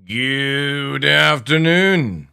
Good afternoon.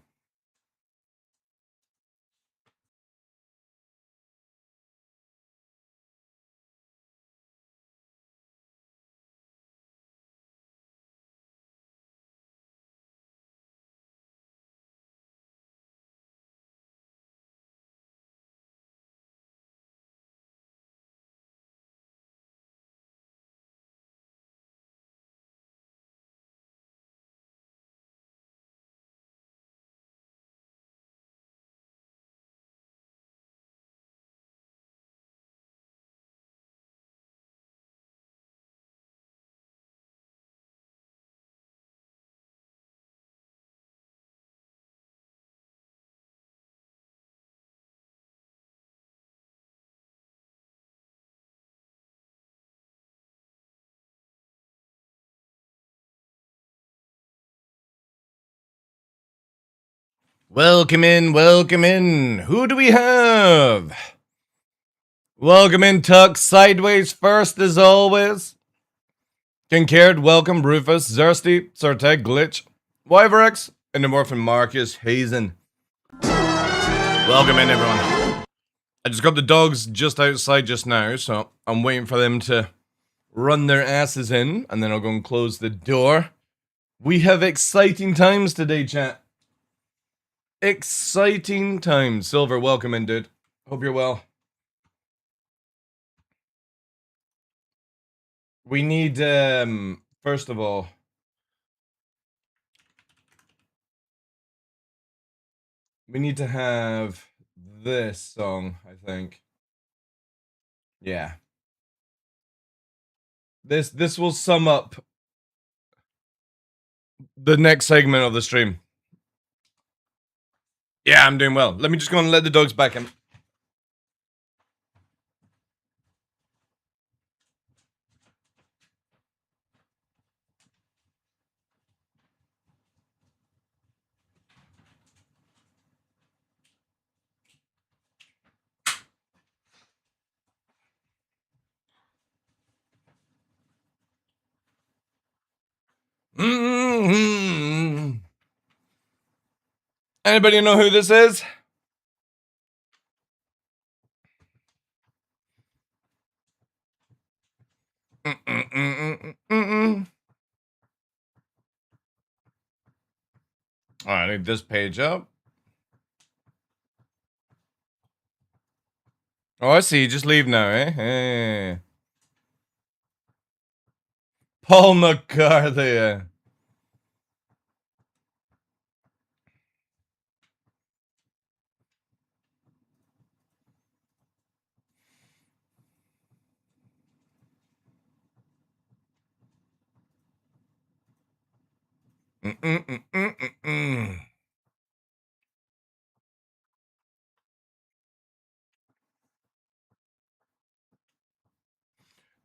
Welcome in, welcome in. Who do we have? Welcome in, Tuck. Sideways first, as always. Kincaid, welcome. Rufus, Zersty, Surteg, Glitch, Wyverex, Endomorphin, Marcus, Hazen. Welcome in, everyone. I just got the dogs just outside just now, so I'm waiting for them to run their asses in, and then I'll go and close the door. We have exciting times today, chat. Exciting times. Silver, welcome in, dude. Hope you're well. We need, first of all, we need to have this song, I think. Yeah. This will sum up the next segment of the stream. Yeah, I'm doing well. Let me just go and let the dogs back in. Mm-hmm. Anybody know who this is? Alright, I need this page up. Oh, I see. Just leave now, eh? Hey. Paul McCarthy.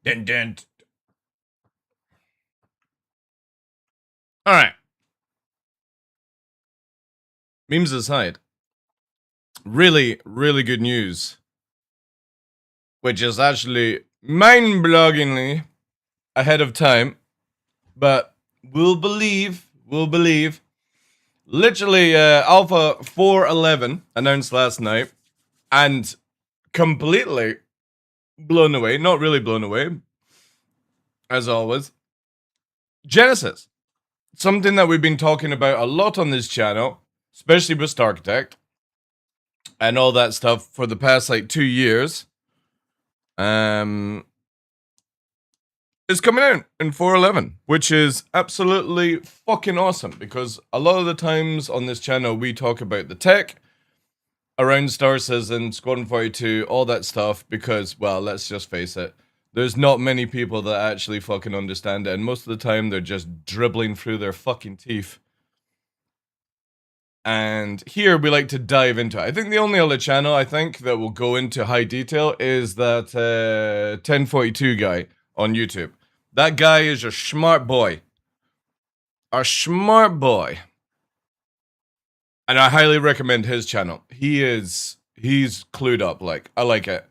Dun, dun. All right. Memes aside, really, really good news, which is actually mind-bloggingly ahead of time, but we'll believe. Literally, Alpha 4.11 announced last night, and completely blown away. Not really blown away, as always. Genesis. Something that we've been talking about a lot on this channel, especially with Starkitect and all that stuff for the past like 2 years. Is coming out in 4.11, which is absolutely fucking awesome, because a lot of the times on this channel we talk about the tech around Star Citizen, Squadron 42, all that stuff, because, well, let's just face it, there's not many people that actually fucking understand it, and most of the time they're just dribbling through their fucking teeth. And here we like to dive into it. I think the only other channel I think that will go into high detail is that 1042 guy on YouTube. That guy is a smart boy. A smart boy. And I highly recommend his channel. He's clued up. Like, I like it.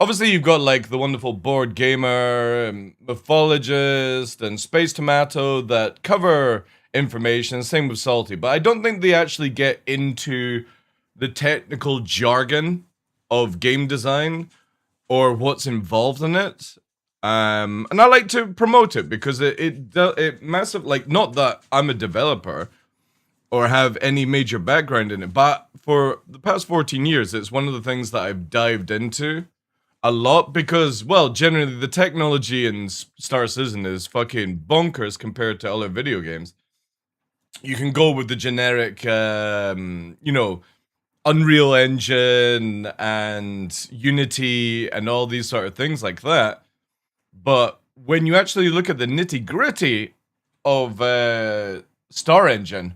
Obviously, you've got like the wonderful Board Gamer, and Mythologist, and Space Tomato that cover information. Same with Salty, but I don't think they actually get into the technical jargon of game design or what's involved in it. And I like to promote it because it massive, like, not that I'm a developer or have any major background in it, but for the past 14 years, it's one of the things that I've dived into a lot because, well, generally the technology in Star Citizen is fucking bonkers compared to other video games. You can go with the generic, Unreal Engine and Unity and all these sort of things like that. But when you actually look at the nitty gritty of Star Engine,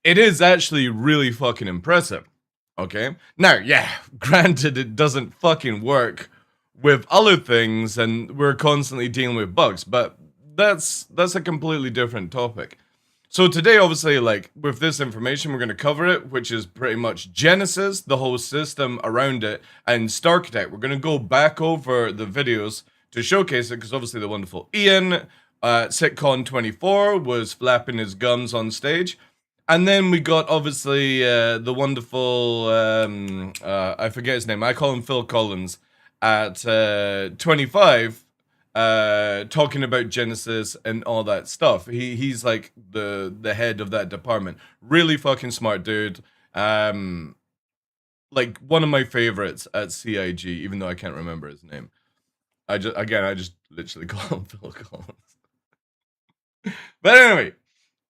it is actually really fucking impressive. Okay? Now, yeah, granted, it doesn't fucking work with other things, and we're constantly dealing with bugs, but that's a completely different topic. So today, obviously, like, with this information, we're going to cover it, which is pretty much Genesis, the whole system around it, and Starkitect. We're going to go back over the videos to showcase it, because obviously the wonderful Ian, Sitcon24, was flapping his gums on stage. And then we got, obviously, the wonderful, I forget his name, I call him Phil Collins, at 25, talking about Genesis and all that stuff. He's like the head of that department. Really fucking smart dude. Like one of my favorites at CIG, even though I can't remember his name. I just literally call him Phil Collins. But anyway,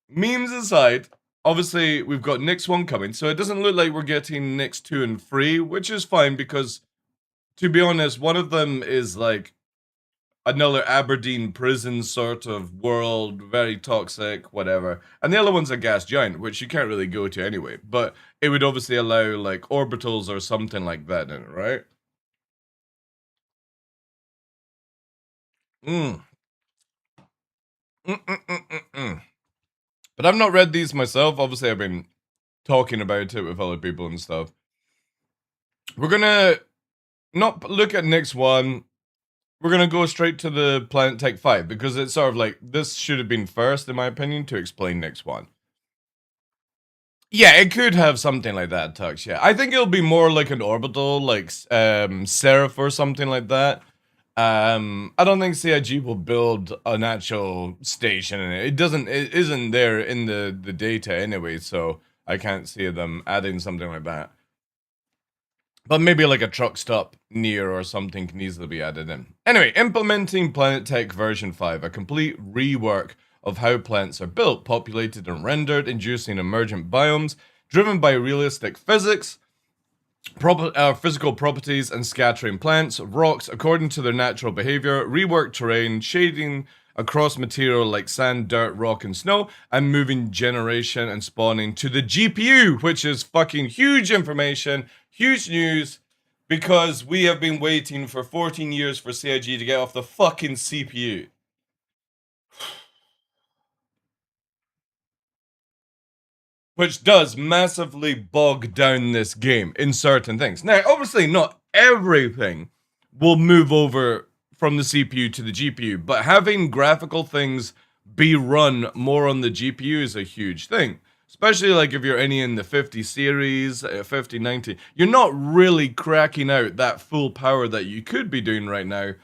memes aside, obviously we've got Nick's 1 coming, so it doesn't look like we're getting Nick's 2 and 3, which is fine because, to be honest, one of them is like another Aberdeen prison sort of world, very toxic, whatever. And the other one's a gas giant, which you can't really go to anyway. But it would obviously allow like orbitals or something like that in it, right? But I've not read these myself. Obviously, I've been talking about it with other people and stuff. We're gonna not look at Nick's 1. We're gonna go straight to the Planet Tech 5 because it's sort of like this should have been first, in my opinion, to explain Nick's 1. Yeah, it could have something like that, Tux. Yeah, I think it'll be more like an orbital, like Seraph or something like that. I don't think CIG will build an actual station in it. It isn't there in the data anyway, so I can't see them adding something like that. But maybe like a truck stop near or something can easily be added in. Anyway, implementing Planet Tech version 5, a complete rework of how planets are built, populated and rendered, inducing emergent biomes, driven by realistic physics, physical properties, and scattering plants, rocks according to their natural behavior, reworked terrain, shading across material like sand, dirt, rock, and snow, and moving generation and spawning to the GPU, which is fucking huge information, huge news, because we have been waiting for 14 years for CIG to get off the fucking CPU. Which does massively bog down this game in certain things. Now, obviously, not everything will move over from the CPU to the GPU, but having graphical things be run more on the GPU is a huge thing. Especially like if you're any in the 50 series, 5090, you're not really cracking out that full power that you could be doing right now.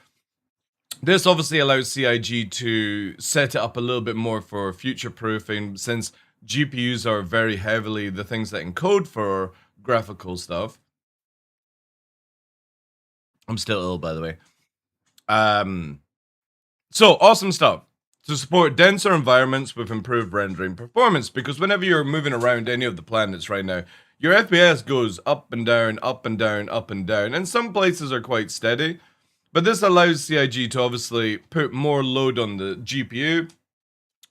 This obviously allows CIG to set it up a little bit more for future proofing, since GPUs are very heavily the things that encode for graphical stuff. I'm still ill, by the way. So awesome stuff to support denser environments with improved rendering performance, because whenever you're moving around any of the planets right now, your FPS goes up and down, up and down, up and down, and some places are quite steady. But this allows CIG to obviously put more load on the GPU.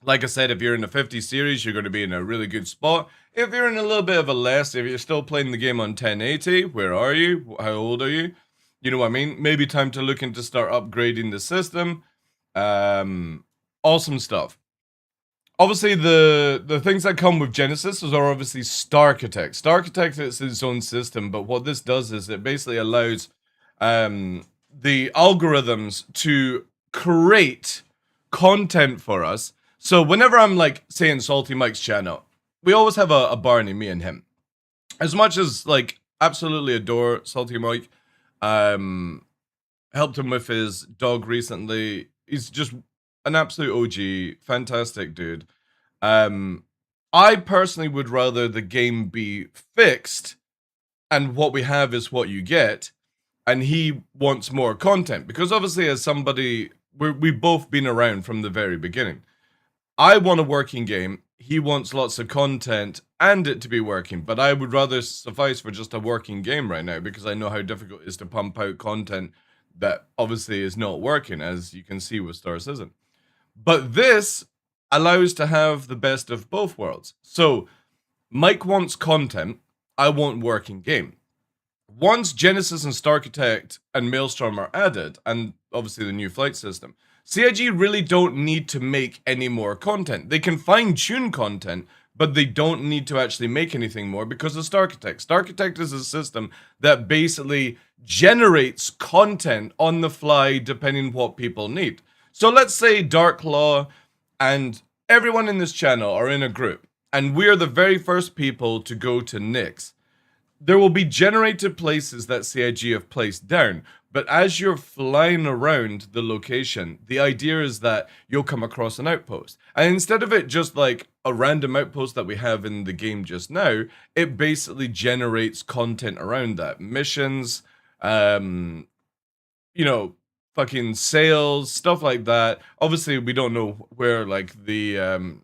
Like I said, if you're in the 50 series, you're going to be in a really good spot. If you're in a little bit of a less, if you're still playing the game on 1080, where are you? How old are you? You know what I mean? Maybe time to look into start upgrading the system. Awesome stuff. Obviously, the things that come with Genesis are obviously Starkitect. Starkitect is its own system, but what this does is it basically allows the algorithms to create content for us. So whenever I'm like saying Salty Mike's channel, we always have a Barney, me and him. As much as like absolutely adore Salty Mike, helped him with his dog recently. He's just an absolute OG, fantastic dude. I personally would rather the game be fixed and what we have is what you get, and he wants more content because obviously as somebody we've both been around from the very beginning. I want a working game. He wants lots of content and it to be working, but I would rather suffice for just a working game right now because I know how difficult it is to pump out content that obviously is not working, as you can see with Star Citizen. But this allows to have the best of both worlds. So Mike wants content, I want working game. Once Genesis and Starkitect and Maelstrom are added, and obviously the new flight system, CIG really don't need to make any more content. They can fine-tune content, but they don't need to actually make anything more because of Starkitect. Starkitect is a system that basically generates content on the fly depending what people need. So let's say TheDarkLaw and everyone in this channel are in a group, and we're the very first people to go to Nyx. There will be generated places that CIG have placed down, but as you're flying around the location, the idea is that you'll come across an outpost. And instead of it just like a random outpost that we have in the game just now, it basically generates content around that. Missions, you know, fucking sales, stuff like that. Obviously, we don't know where like the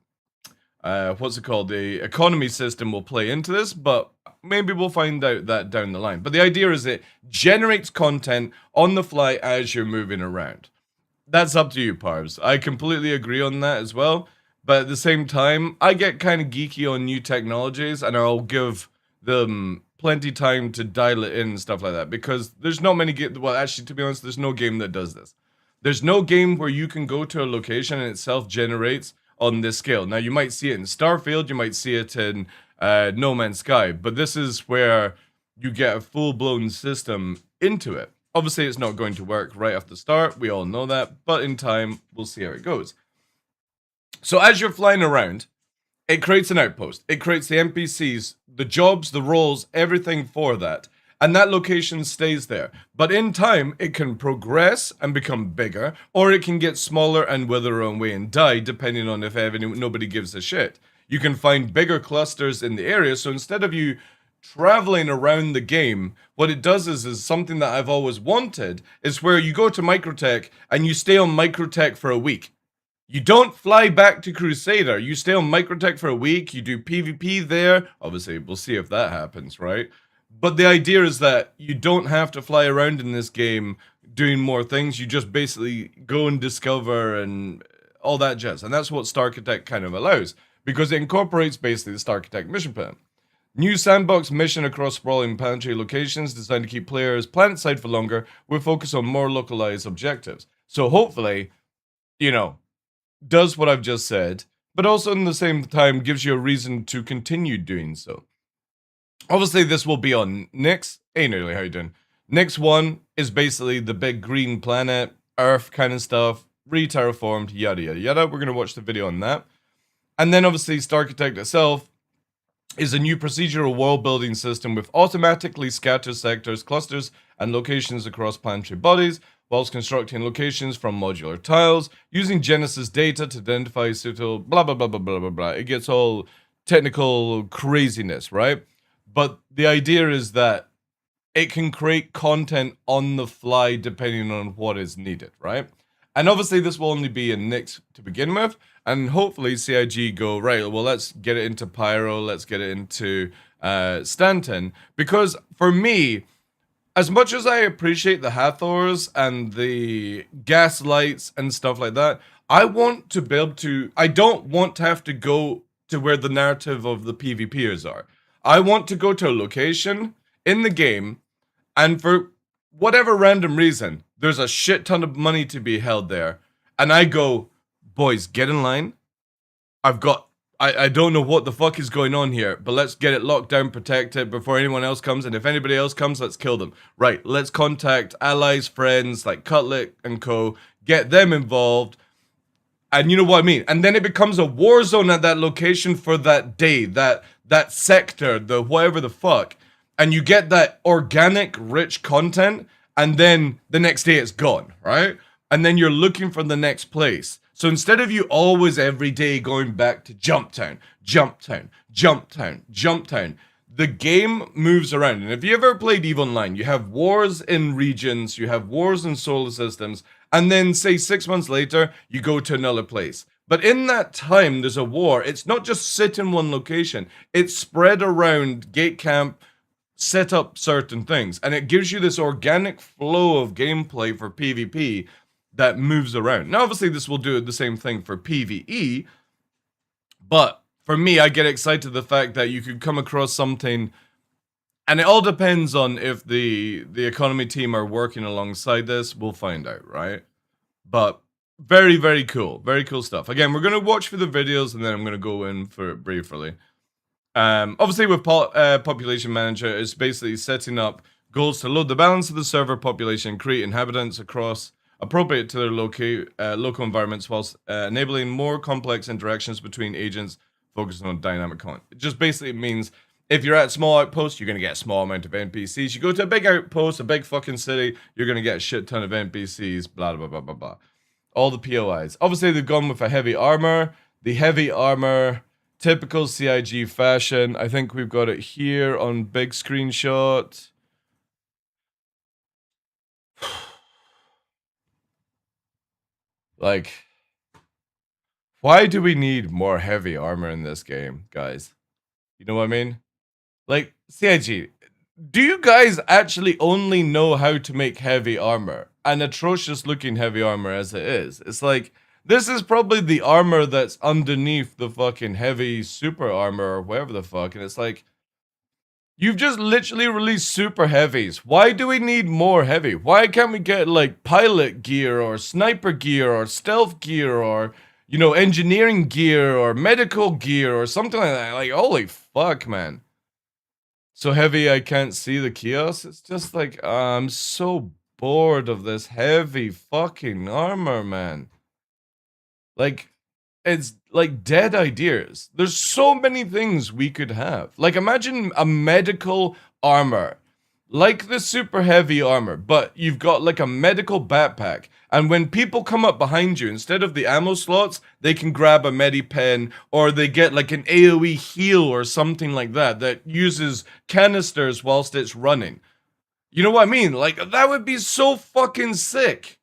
what's it called? The economy system will play into this, but maybe we'll find out that down the line. But the idea is it generates content on the fly as you're moving around. That's up to you, Parvs. I completely agree on that as well. But at the same time, I get kind of geeky on new technologies, and I'll give them plenty time to dial it in and stuff like that. Because there's not many games. Well, actually, to be honest, there's no game that does this. There's no game where you can go to a location and it self-generates on this scale. Now, you might see it in Starfield, you might see it in No Man's Sky, but this is where you get a full-blown system into it. Obviously, it's not going to work right off the start, we all know that, but in time, we'll see how it goes. So as you're flying around, it creates an outpost. It creates the NPCs, the jobs, the roles, everything for that. And that location stays there. But in time, it can progress and become bigger, or it can get smaller and wither away and die, depending on if nobody gives a shit. You can find bigger clusters in the area, so instead of you traveling around the game, what it does is something that I've always wanted, is where you go to Microtech and you stay on Microtech for a week. You don't fly back to Crusader. You stay on Microtech for a week. You do PvP there. Obviously, we'll see if that happens, right? But the idea is that you don't have to fly around in this game doing more things. You just basically go and discover and all that jazz. And that's what Starkitect kind of allows, because it incorporates basically the Starkitect mission plan. New sandbox mission across sprawling planetary locations designed to keep players planetside for longer with focus on more localized objectives. So hopefully, you know, does what I've just said, but also in the same time gives you a reason to continue doing so. Obviously, this will be on Nyx. Hey, Nearly, how you doing? Nyx 1 is basically the big green planet, Earth kind of stuff, re-terraformed, yada, yada, yada. We're going to watch the video on that. And then, obviously, Starkitect itself is a new procedural world-building system with automatically scattered sectors, clusters, and locations across planetary bodies, whilst constructing locations from modular tiles, using Genesis data to identify suitable blah, blah, blah, blah, blah, blah, blah. It gets all technical craziness, right? But the idea is that it can create content on the fly depending on what is needed, right? And obviously this will only be in Nyx to begin with, and hopefully CIG go, right, well, let's get it into Pyro, let's get it into Stanton, because for me, as much as I appreciate the Hathors and the Gaslights and stuff like that, I want to be able to, I don't want to have to go to where the narrative of the PvPers are. I want to go to a location in the game, and for whatever random reason, there's a shit ton of money to be held there, and I go, boys, get in line. I don't know what the fuck is going on here, but let's get it locked down, protect it before anyone else comes, and if anybody else comes, let's kill them. Right, let's contact allies, friends, like Cutlet and co, get them involved, And you know what I mean? And then it becomes a war zone at that location for that day, that sector, the whatever the fuck. And you get that organic, rich content, and then the next day it's gone, right? And then you're looking for the next place. So instead of you always every day going back to Jump Town, Jump Town, Jump Town, Jump Town, the game moves around. And if you ever played EVE Online, you have wars in regions, you have wars in solar systems, and then say 6 months later, you go to another place. But in that time, there's a war. It's not just sit in one location. It's spread around gate camp, set up certain things. And it gives you this organic flow of gameplay for PvP that moves around. Now, obviously, this will do the same thing for PvE. But for me, I get excited the fact that you could come across something, and it all depends on if the economy team are working alongside this. We'll find out, right? But very, very cool stuff. Again, we're gonna watch for the videos, and then I'm gonna go in for it briefly. Obviously, with population manager, it's basically setting up goals to load the balance of the server population, create inhabitants across appropriate to their local environments, whilst enabling more complex interactions between agents focusing on dynamic content. It just basically means if you're at small outposts, you're going to get a small amount of NPCs. You go to a big outpost, a big fucking city, you're going to get a shit ton of NPCs, blah, blah, blah, blah, blah. All the POIs. Obviously, they've gone with a heavy armor. The heavy armor, typical CIG fashion. I think we've got it here on big screenshot. Like, why do we need more heavy armor in this game, guys? You know what I mean? Like, CIG, do you guys actually only know how to make heavy armor? An atrocious looking heavy armor as it is. It's like, this is probably the armor that's underneath the fucking heavy super armor or whatever the fuck. And it's like, you've just literally released super heavies. Why do we need more heavy? Why can't we get like pilot gear or sniper gear or stealth gear or, you know, engineering gear or medical gear or something like that? Like, holy fuck, man. So heavy I can't see the kiosks? It's just like, I'm so bored of this heavy fucking armor, man. Like, it's like dead ideas. There's so many things we could have. Like, imagine a medical armor, like the super heavy armor, but you've got like a medical backpack. And when people come up behind you, instead of the ammo slots, they can grab a medipen, or they get like an AoE heal or something like that that uses canisters whilst it's running. You know what I mean? Like, that would be so fucking sick.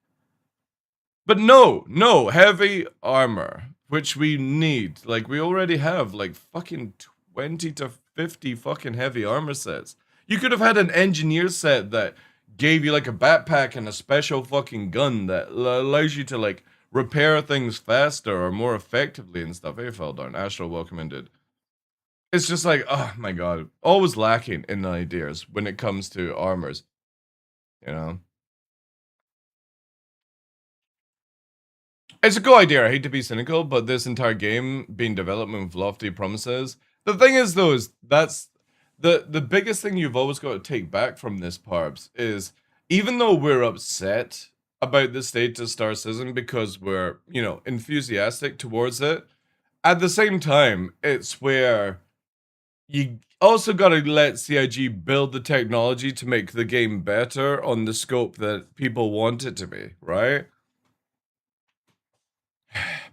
But no, heavy armor, which we need. Like, we already have like fucking 20 to 50 fucking heavy armor sets. You could have had an engineer set that gave you like a backpack and a special fucking gun that allows you to like repair things faster or more effectively and stuff. Hey, Feldar, Astro, welcome in, dude. It's just like, oh my god, always lacking in ideas when it comes to armors, you know? It's a cool idea. I hate to be cynical, but this entire game being developed with lofty promises. The thing is, though, is that's the biggest thing you've always got to take back from this, Parbs, is even though we're upset about the state of Star Citizen because we're, you know, enthusiastic towards it, at the same time, it's where you also got to let CIG build the technology to make the game better on the scope that people want it to be, right?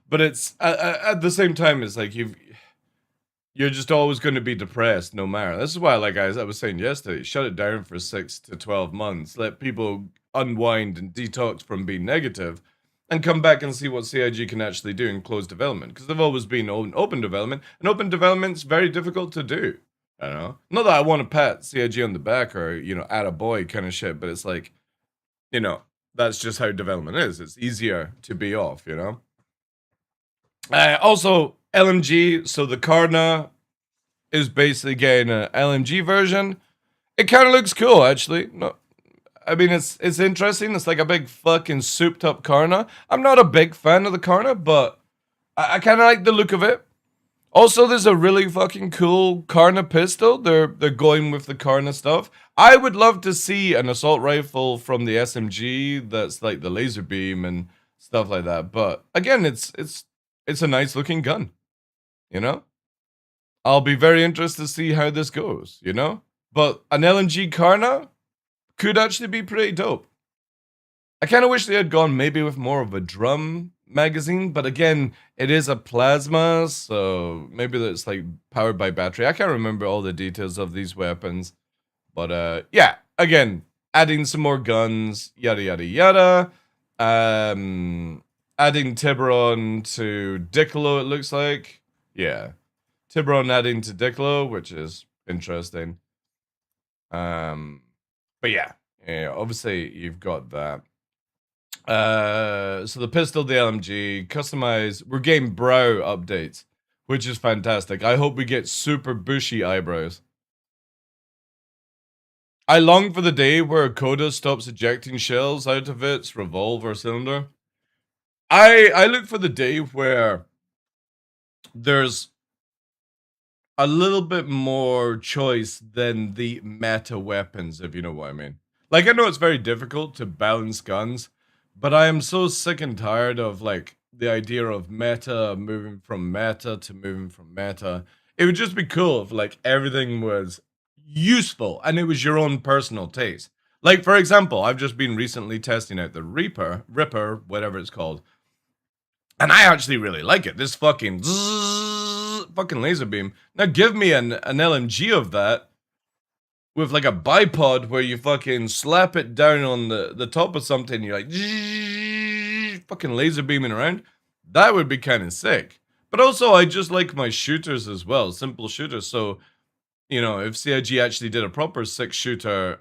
But it's at the same time, it's like you're just always going to be depressed no matter. This is why, like I was saying yesterday, shut it down for 6 to 12 months, let people unwind and detox from being negative, and come back and see what CIG can actually do in closed development. Because they've always been open development, and open development's very difficult to do. I don't know. Not that I want to pat CIG on the back or, you know, add a boy kind of shit, but it's like, you know, that's just how development is. It's easier to be off, you know? Also, LMG, so the Karna is basically getting an LMG version. It kind of looks cool, actually. No, I mean, it's interesting. It's like a big fucking souped up Karna. I'm not a big fan of the Karna, but I kind of like the look of it. Also, there's a really fucking cool Karna pistol. They're going with the Karna stuff. I would love to see an assault rifle from the SMG that's like the laser beam and stuff like that. But again, it's a nice looking gun, you know. I'll be very interested to see how this goes, you know. But an LMG Karna could actually be pretty dope. I kind of wish they had gone maybe with more of a drum magazine, but again, it is a plasma, so maybe it's like powered by battery. I can't remember all the details of these weapons, but yeah, again, adding some more guns, yada yada yada. Adding Tiburon to Diclo, it looks like. Yeah, Tiburon adding to Diclo, which is interesting. But yeah, obviously you've got that. So the pistol, the LMG, customized. We're getting brow updates, which is fantastic. I hope we get super bushy eyebrows. I long for the day where Coda stops ejecting shells out of its revolver cylinder. I look for the day where there's a little bit more choice than the meta weapons, if you know what I mean. Like, I know it's very difficult to balance guns, but I am so sick and tired of, like, the idea of meta moving from meta to moving from meta. It would just be cool if, like, everything was useful and it was your own personal taste. Like, for example, I've just been recently testing out the Ripper, whatever it's called. And I actually really like it. This fucking laser beam. Now give me an LMG of that with like a bipod where you fucking slap it down on the top of something and you're like fucking laser beaming around. That would be kind of sick. But also I just like my shooters as well, simple shooters. So, you know, if CIG actually did a proper 6-shooter,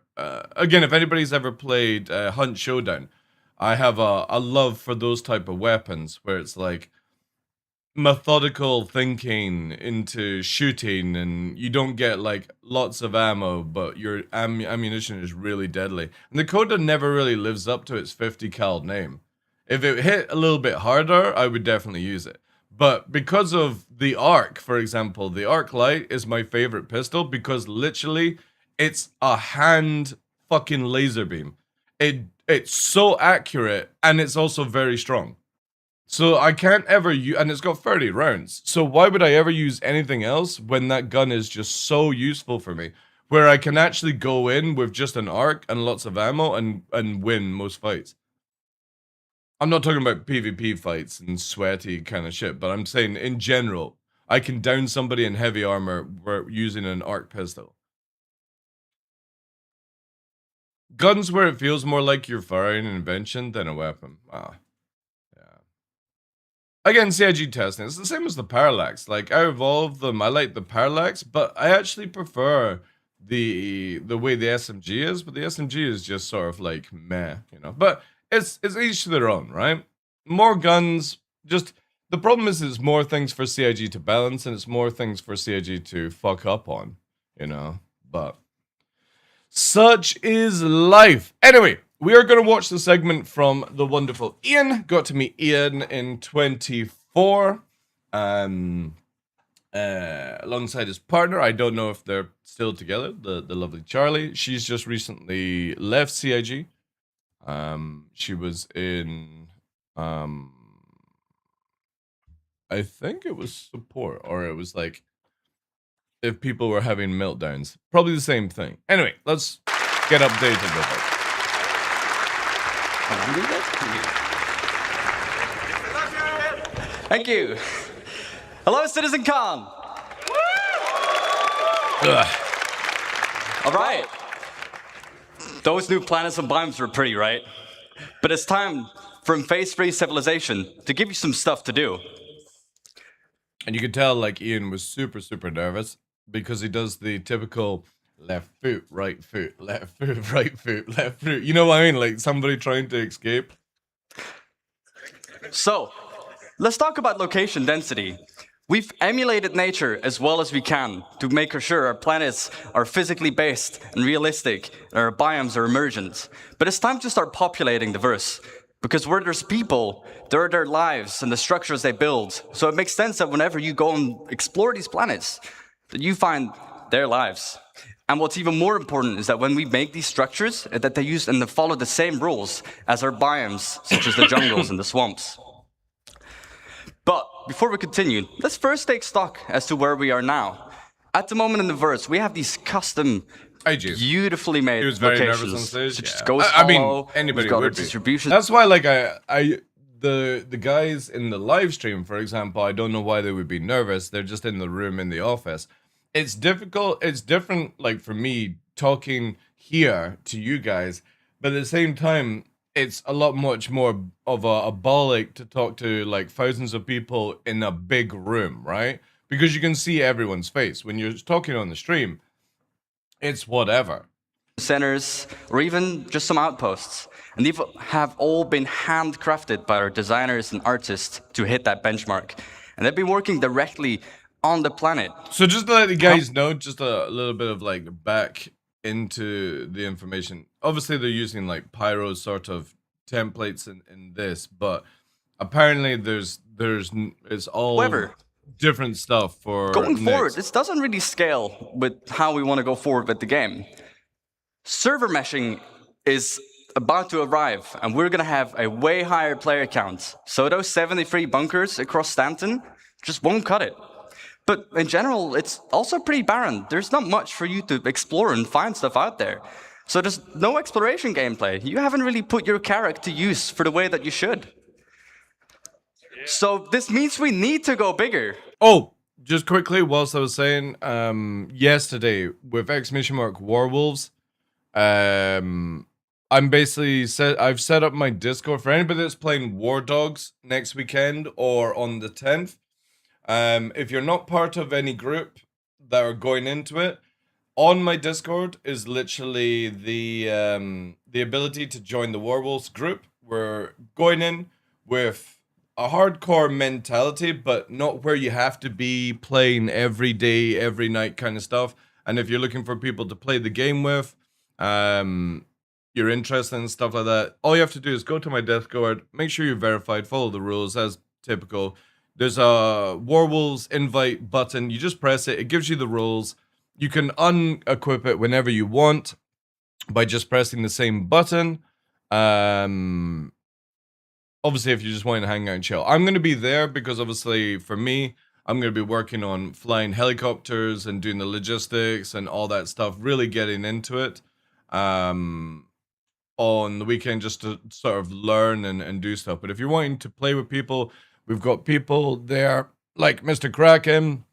again, if anybody's ever played Hunt Showdown, I have a love for those type of weapons where it's like methodical thinking into shooting and you don't get like lots of ammo, but your ammunition is really deadly. And the Coda never really lives up to its 50 cal name. If it hit a little bit harder, I would definitely use it. But because of the Arc, for example, the Arc Light is my favorite pistol because literally it's a hand fucking laser beam. It's so accurate and it's also very strong. So I can't ever use, and it's got 30 rounds. So why would I ever use anything else when that gun is just so useful for me? Where I can actually go in with just an arc and lots of ammo and win most fights. I'm not talking about PvP fights and sweaty kind of shit, but I'm saying in general, I can down somebody in heavy armor using an arc pistol. Guns where it feels more like you're firing an invention than a weapon. Ah. Again, CIG testing, it's the same as the Parallax. Like, out of all of them, I like the Parallax, but I actually prefer the way the SMG is, but the SMG is just sort of like meh, you know. But it's each to their own, right? More guns, just the problem is it's more things for CIG to balance and it's more things for CIG to fuck up on, you know. But such is life. Anyway, we are going to watch the segment from the wonderful Ian. Got to meet Ian in 24. Alongside his partner. I don't know if they're still together. The lovely Charlie. She's just recently left CIG. She was in... I think it was support. Or it was like... if people were having meltdowns. Probably the same thing. Anyway, let's get updated with it. Thank you. Hello, Citizen Khan. All right. Those new planets and biomes were pretty, right? But it's time for phase-free civilization to give you some stuff to do. And you could tell, like, Ian was super, super nervous because he does the typical left foot, right foot, left foot, right foot, left foot. You know what I mean? Like somebody trying to escape. So, let's talk about location density. We've emulated nature as well as we can to make sure our planets are physically based and realistic, and our biomes are emergent. But it's time to start populating the verse. Because where there's people, there are their lives and the structures they build. So it makes sense that whenever you go and explore these planets, that you find their lives. And what's even more important is that when we make these structures, that they use and they follow the same rules as our biomes, such as the jungles and the swamps. But before we continue, let's first take stock as to where we are now. At the moment in the verse, we have these custom, beautifully made locations. On stage. Such as Ghost Hollow, anybody we've got our would be. distribution. That's why, like, the guys in the live stream, for example, I don't know why they would be nervous. They're just in the room in the office. It's difficult. It's different, like, for me talking here to you guys, but at the same time, it's a lot much more of a bolic to talk to like thousands of people in a big room, right? Because you can see everyone's face. When you're talking on the stream, it's whatever. Centers, or even just some outposts. And these have all been handcrafted by our designers and artists to hit that benchmark. And they've been working directly on the planet. So just to let the guys know, just a little bit of like back into the information. Obviously they're using like pyro sort of templates in this, but apparently there's it's all However, different stuff for going next. forward. This doesn't really scale with how we want to go forward with the game. Server meshing is about to arrive, and we're gonna have a way higher player count. So those 73 bunkers across Stanton just won't cut it. But in general, it's also pretty barren. There's not much for you to explore and find stuff out there. So there's no exploration gameplay. You haven't really put your character to use for the way that you should. So this means we need to go bigger. Oh, just quickly, whilst I was saying, yesterday with !Werewolves, I'm basically I've set up my Discord for anybody that's playing War Dogs next weekend or on the 10th. If you're not part of any group that are going into it, on my Discord is literally the ability to join the Werewolves group. We're going in with a hardcore mentality, but not where you have to be playing every day, every night kind of stuff. And if you're looking for people to play the game with, you're interested in stuff like that, all you have to do is go to my Discord, make sure you're verified, follow the rules as typical. There's a Werewolves invite button. You just press it. It gives you the rules. You can unequip it whenever you want by just pressing the same button. Obviously, if you just want to hang out and chill. I'm going to be there because obviously for me, I'm going to be working on flying helicopters and doing the logistics and all that stuff, really getting into it on the weekend just to sort of learn and do stuff. But if you're wanting to play with people, we've got people there like Mr. Kraken,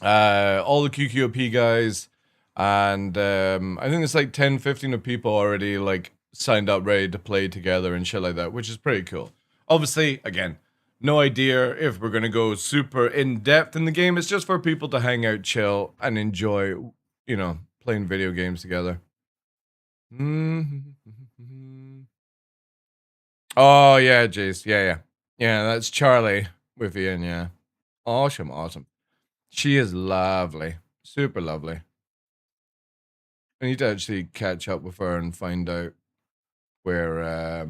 all the QQOP guys, and I think it's like 10, 15 of people already like signed up, ready to play together and shit like that, which is pretty cool. Obviously, again, no idea if we're going to go super in-depth in the game. It's just for people to hang out, chill, and enjoy, you know, playing video games together. Oh, yeah, Jace. Yeah. Yeah, that's Charlie with Ian, yeah. Awesome. She is lovely. Super lovely. I need to actually catch up with her and find out where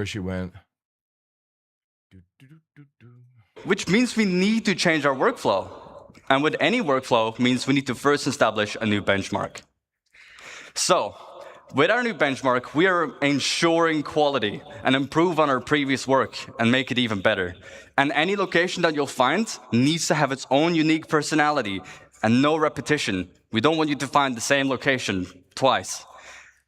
she went. Which means we need to change our workflow. And with any workflow means we need to first establish a new benchmark. So, with our new benchmark, we are ensuring quality and improve on our previous work and make it even better. And any location that you'll find needs to have its own unique personality and no repetition. We don't want you to find the same location twice.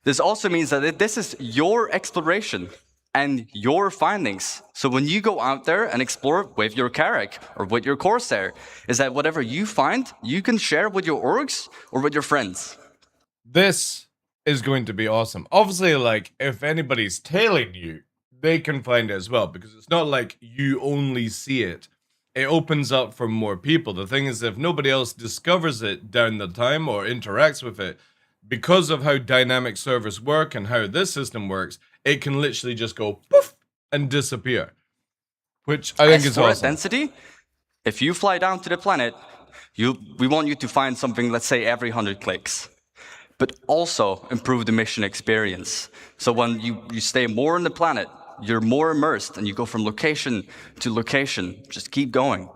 This also means that this is your exploration and your findings. So when you go out there and explore with your Carrack or with your Corsair, is that whatever you find, you can share with your orgs or with your friends. This is going to be awesome. Obviously, like, if anybody's tailing you, they can find it as well, because it's not like you only see it. It opens up for more people. The thing is, if nobody else discovers it down the time or interacts with it, because of how dynamic servers work and how this system works, it can literally just go poof and disappear. Which I think is awesome. Density, if you fly down to the planet, we want you to find something, let's say, every 100 clicks. But also improve the mission experience. So when you stay more on the planet, you're more immersed and you go from location to location. Just keep going.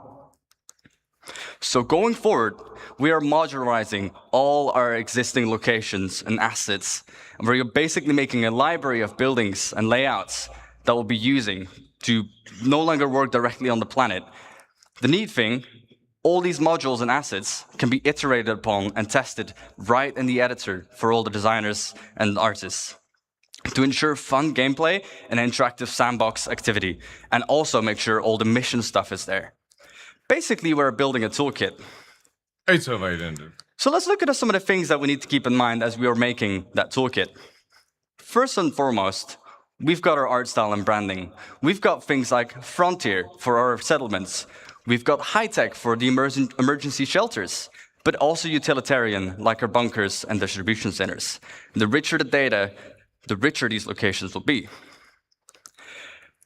So going forward, we are modularizing all our existing locations and assets, and we're basically making a library of buildings and layouts that we'll be using to no longer work directly on the planet. The neat thing, all these modules and assets can be iterated upon and tested right in the editor for all the designers and artists to ensure fun gameplay and interactive sandbox activity, and also make sure all the mission stuff is there. Basically, we're building a toolkit. It's so very ended. So let's look at some of the things that we need to keep in mind as we are making that toolkit. First and foremost, we've got our art style and branding. We've got things like Frontier for our settlements. We've got high-tech for the emergency shelters, but also utilitarian, like our bunkers and distribution centers. The richer the data, the richer these locations will be.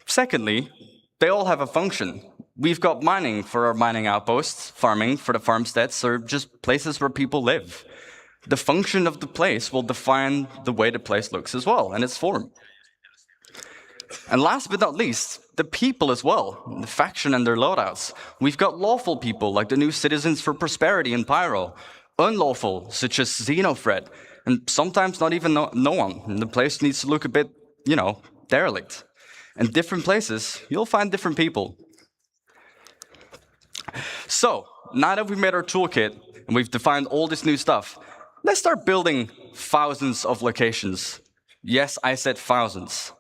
Secondly, they all have a function. We've got mining for our mining outposts, farming for the farmsteads, or just places where people live. The function of the place will define the way the place looks as well, and its form. And last but not least, the people as well, the faction and their loadouts. We've got lawful people, like the new Citizens for Prosperity in Pyro, unlawful, such as Xenofred, and sometimes not even no one. And the place needs to look a bit, derelict. In different places, you'll find different people. So, now that we've made our toolkit, and we've defined all this new stuff, let's start building thousands of locations. Yes, I said thousands.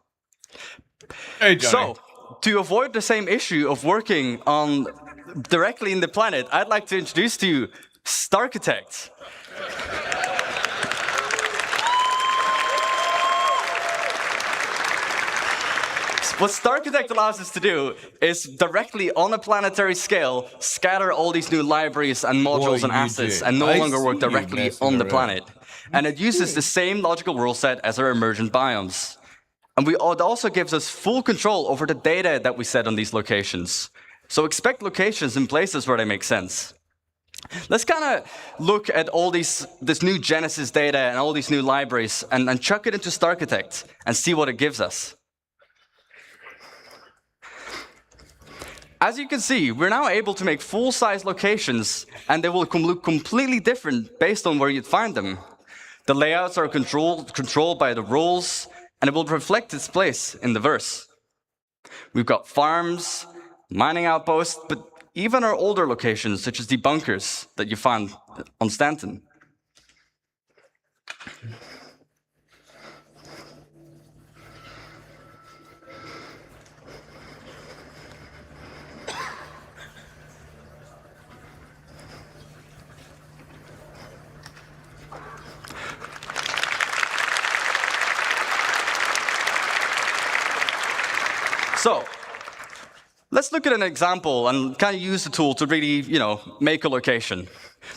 Hey, Johnny. So, to avoid the same issue of working on directly in the planet, I'd like to introduce to you Starkitect. What Starkitect allows us to do is directly on a planetary scale scatter all these new libraries and modules and assets and no longer work directly on the planet. And it uses the same logical rule set as our emergent biomes. And it also gives us full control over the data that we set on these locations. So expect locations in places where they make sense. Let's kind of look at all this new Genesis data and all these new libraries and chuck it into Starkitect and see what it gives us. As you can see, we're now able to make full-size locations, and they will look completely different based on where you'd find them. The layouts are controlled by the rules, and it will reflect its place in the verse. We've got farms, mining outposts, but even our older locations, such as the bunkers that you find on Stanton. So, let's look at an example and kind of use the tool to really, make a location.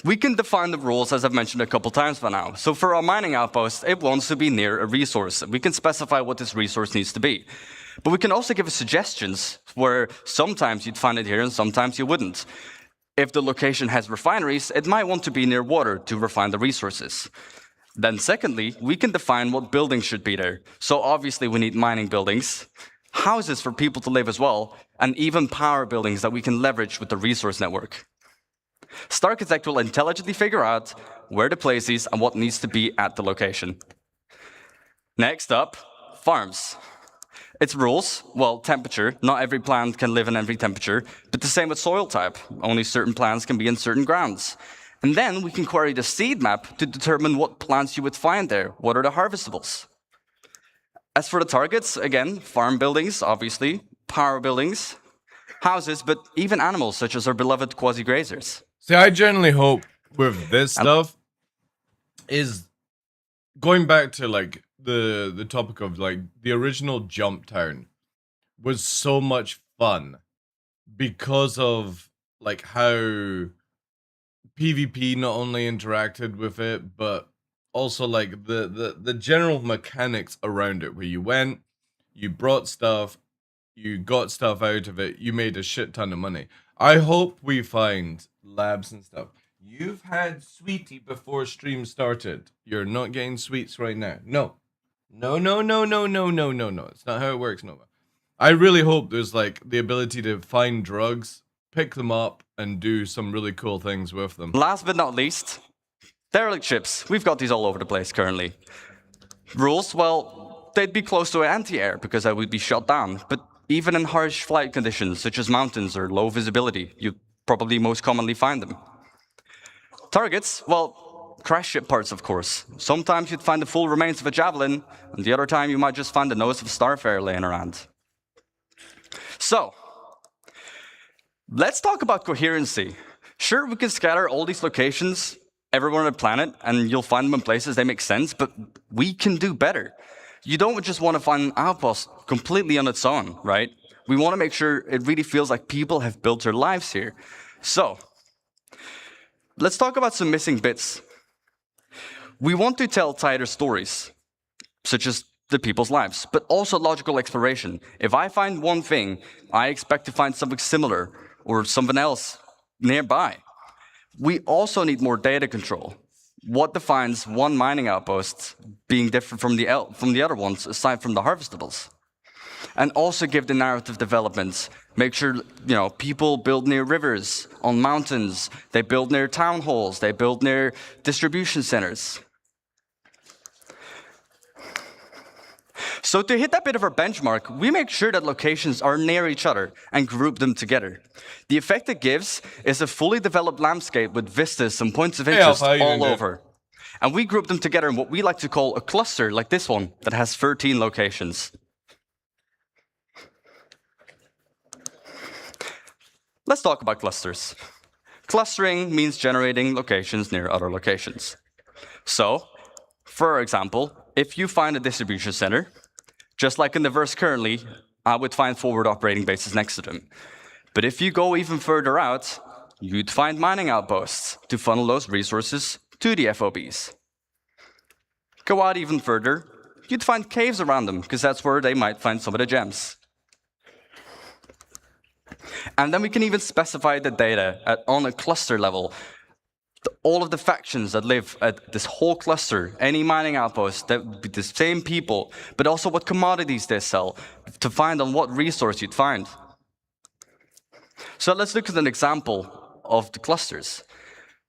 We can define the rules, as I've mentioned a couple times by now. So for our mining outpost, it wants to be near a resource. We can specify what this resource needs to be. But we can also give it suggestions where sometimes you'd find it here and sometimes you wouldn't. If the location has refineries, it might want to be near water to refine the resources. Then secondly, we can define what buildings should be there. So obviously we need mining buildings, houses for people to live as well, and even power buildings that we can leverage with the resource network. Starkitect will intelligently figure out where to place these and what needs to be at the location. Next up, farms. Its rules, well, temperature. Not every plant can live in every temperature, but the same with soil type. Only certain plants can be in certain grounds. And then we can query the seed map to determine what plants you would find there. What are the harvestables? As for the targets, again, farm buildings, obviously, power buildings, houses, but even animals, such as our beloved quasi-grazers. See, I generally hope with this stuff is going back to like the topic of like the original Jump Town was so much fun because of like how PvP not only interacted with it, but also like the general mechanics around it, where you went, you brought stuff, you got stuff out of it, you made a shit ton of money. I hope we find labs and stuff. You've had sweetie before stream started. You're not getting sweets right now. No. No. It's not how it works, Nova. I really hope there's like the ability to find drugs pick them up and do some really cool things with them. Last but not least, derelict ships. We've got these all over the place currently. Rules, well, they'd be close to anti-air because they would be shot down. But even in harsh flight conditions, such as mountains or low visibility, you'd probably most commonly find them. Targets, well, crash ship parts, of course. Sometimes you'd find the full remains of a javelin, and the other time you might just find the nose of a starfarer laying around. So, let's talk about coherency. Sure, we can scatter all these locations everywhere on the planet, and you'll find them in places they make sense, but we can do better. You don't just want to find an outpost completely on its own, right? We want to make sure it really feels like people have built their lives here. So, let's talk about some missing bits. We want to tell tighter stories, such as the people's lives, but also logical exploration. If I find one thing, I expect to find something similar or something else nearby. We also need more data control. What defines one mining outpost being different from the other ones, aside from the harvestables? And also give the narrative developments. Make sure, people build near rivers, on mountains, they build near town halls, they build near distribution centers. So to hit that bit of our benchmark, we make sure that locations are near each other and group them together. The effect it gives is a fully developed landscape with vistas and points of interest all over. And we group them together in what we like to call a cluster, like this one, that has 13 locations. Let's talk about clusters. Clustering means generating locations near other locations. So, for example, if you find a distribution center, just like in the verse currently, I would find forward operating bases next to them. But if you go even further out, you'd find mining outposts to funnel those resources to the FOBs. Go out even further, you'd find caves around them, because that's where they might find some of the gems. And then we can even specify the data on a cluster level. All of the factions that live at this whole cluster, any mining outpost, that would be the same people, but also what commodities they sell, to find on what resource you'd find. So let's look at an example of the clusters.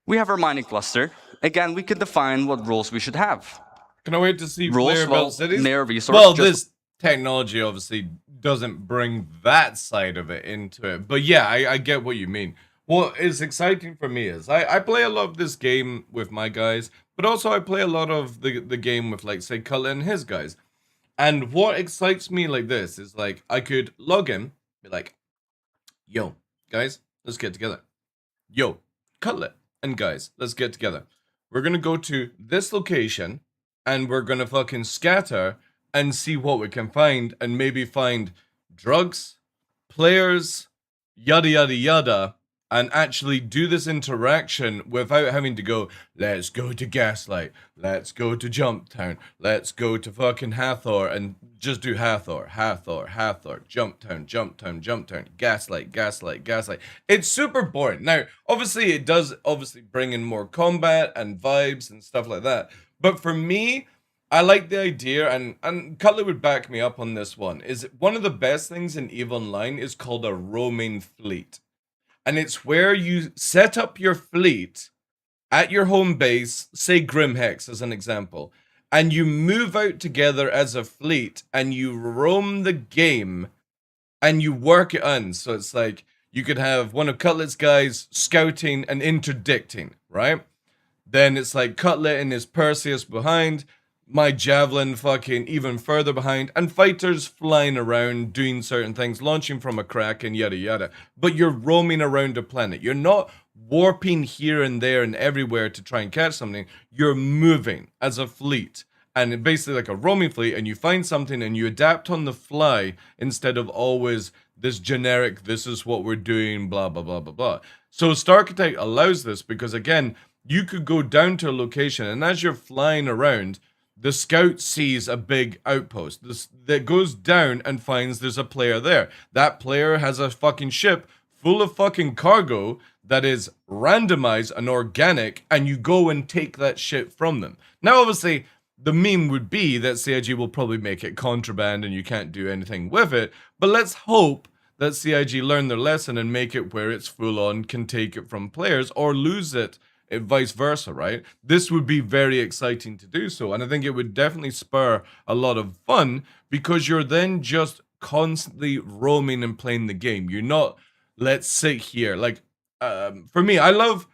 We have our mining cluster. Again, we can define what rules we should have. Can I wait to see rules built cities? Near resource. Well, this technology obviously doesn't bring that side of it into it. But yeah, I get what you mean. What is exciting for me is I play a lot of this game with my guys, but also I play a lot of the game with, like, say, Cullen and his guys. And what excites me like this is, like, I could log in, be like, yo, guys, let's get together. Yo, Cullen and guys, let's get together. We're going to go to this location and we're going to fucking scatter and see what we can find, and maybe find drugs, players, yada, yada, yada, and actually do this interaction without having to go, let's go to Gaslight, let's go to Jumptown, let's go to fucking Hathor, and just do Hathor, Jumptown, Gaslight. It's super boring. Now, obviously, it does bring in more combat and vibes and stuff like that. But for me, I like the idea, and Cutler would back me up on this one, is one of the best things in EVE Online is called a roaming fleet. And it's where you set up your fleet at your home base, say Grimhex as an example, and you move out together as a fleet and you roam the game and you work it on. So it's like you could have one of Cutlet's guys scouting and interdicting, right? Then it's like Cutlet and his Perseus behind, my Javelin fucking even further behind, and fighters flying around doing certain things, launching from a crack and yada yada. But you're roaming around the planet. You're not warping here and there and everywhere to try and catch something. You're moving as a fleet, and basically like a roaming fleet, and you find something and you adapt on the fly instead of always this generic, this is what we're doing, blah, blah, blah, blah, blah. So Starkitect allows this because, again, you could go down to a location, and as you're flying around, the scout sees a big outpost that goes down and finds there's a player there. That player has a fucking ship full of fucking cargo that is randomized and organic, and you go and take that shit from them. Now, obviously, the meme would be that CIG will probably make it contraband and you can't do anything with it, but let's hope that CIG learn their lesson and make it where it's full on, can take it from players or lose it, vice versa, right? This would be very exciting to do so. And I think it would definitely spur a lot of fun because you're then just constantly roaming and playing the game. You're not, let's sit here. Like, for me, I love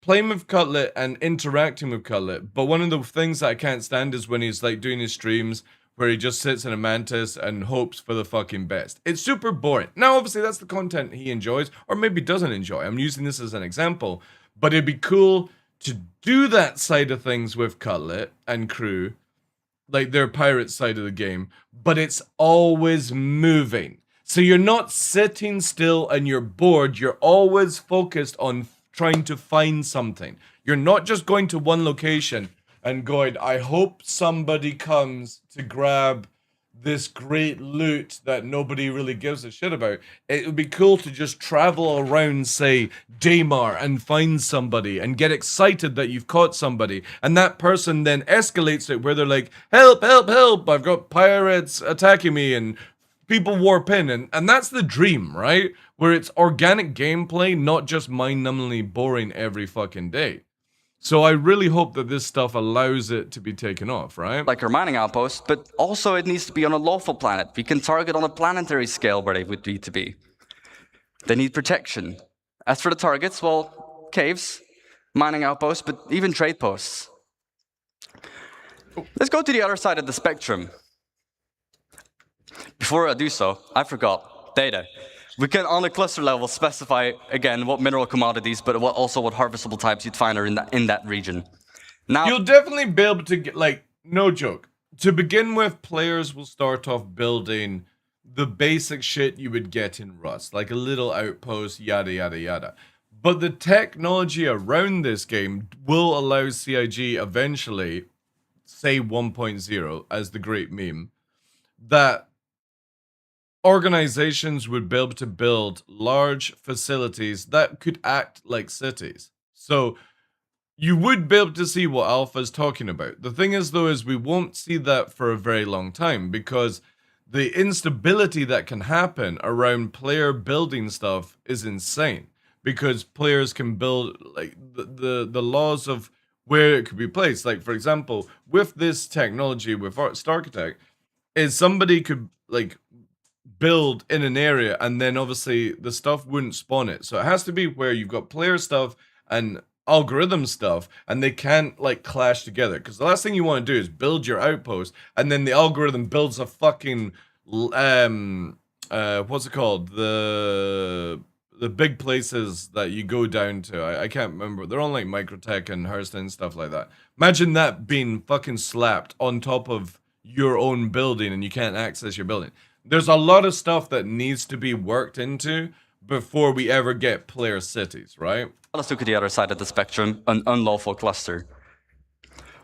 playing with Cutlet and interacting with Cutlet, but one of the things that I can't stand is when he's like doing his streams where he just sits in a mantis and hopes for the fucking best. It's super boring. Now, obviously, that's the content he enjoys, or maybe doesn't enjoy. I'm using this as an example, but it'd be cool to do that side of things with Cutlet and crew, like their pirate side of the game, but it's always moving. So you're not sitting still and you're bored. You're always focused on trying to find something. You're not just going to one location and going, I hope somebody comes to grab this great loot that nobody really gives a shit about. It would be cool to just travel around, say, Daymar and find somebody and get excited that you've caught somebody. And that person then escalates it where they're like, help, help, help, I've got pirates attacking me and people warp in. And that's the dream, right? Where it's organic gameplay, not just mind-numbingly boring every fucking day. So I really hope that this stuff allows it to be taken off, right? Like our mining outpost, but also it needs to be on a lawful planet. We can target on a planetary scale where they would need to be. They need protection. As for the targets, well, caves, mining outposts, but even trade posts. Let's go to the other side of the spectrum. Before I do so, I forgot data. We can, on a cluster level, specify, again, what mineral commodities, but also what harvestable types you'd find are in that region. Now, you'll definitely be able to get, like, no joke. To begin with, players will start off building the basic shit you would get in Rust, like a little outpost, yada, yada, yada. But the technology around this game will allow CIG eventually, say 1.0, as the great meme, that organizations would be able to build large facilities that could act like cities. So you would be able to see what Alpha is talking about. The thing is, though, is we won't see that for a very long time because the instability that can happen around player building stuff is insane. Because players can build, like, the laws of where it could be placed. Like, for example, with this technology, with Starkitect, is somebody could, like, build in an area and then obviously the stuff wouldn't spawn it. So it has to be where you've got player stuff and algorithm stuff and they can't like clash together. Because the last thing you want to do is build your outpost and then the algorithm builds a fucking what's it called? The big places that you go down to. I can't remember. They're on like Microtech and Hearthstone and stuff like that. Imagine that being fucking slapped on top of your own building and you can't access your building. There's a lot of stuff that needs to be worked into before we ever get player cities, right? let's look at the other side of the spectrum, an unlawful cluster.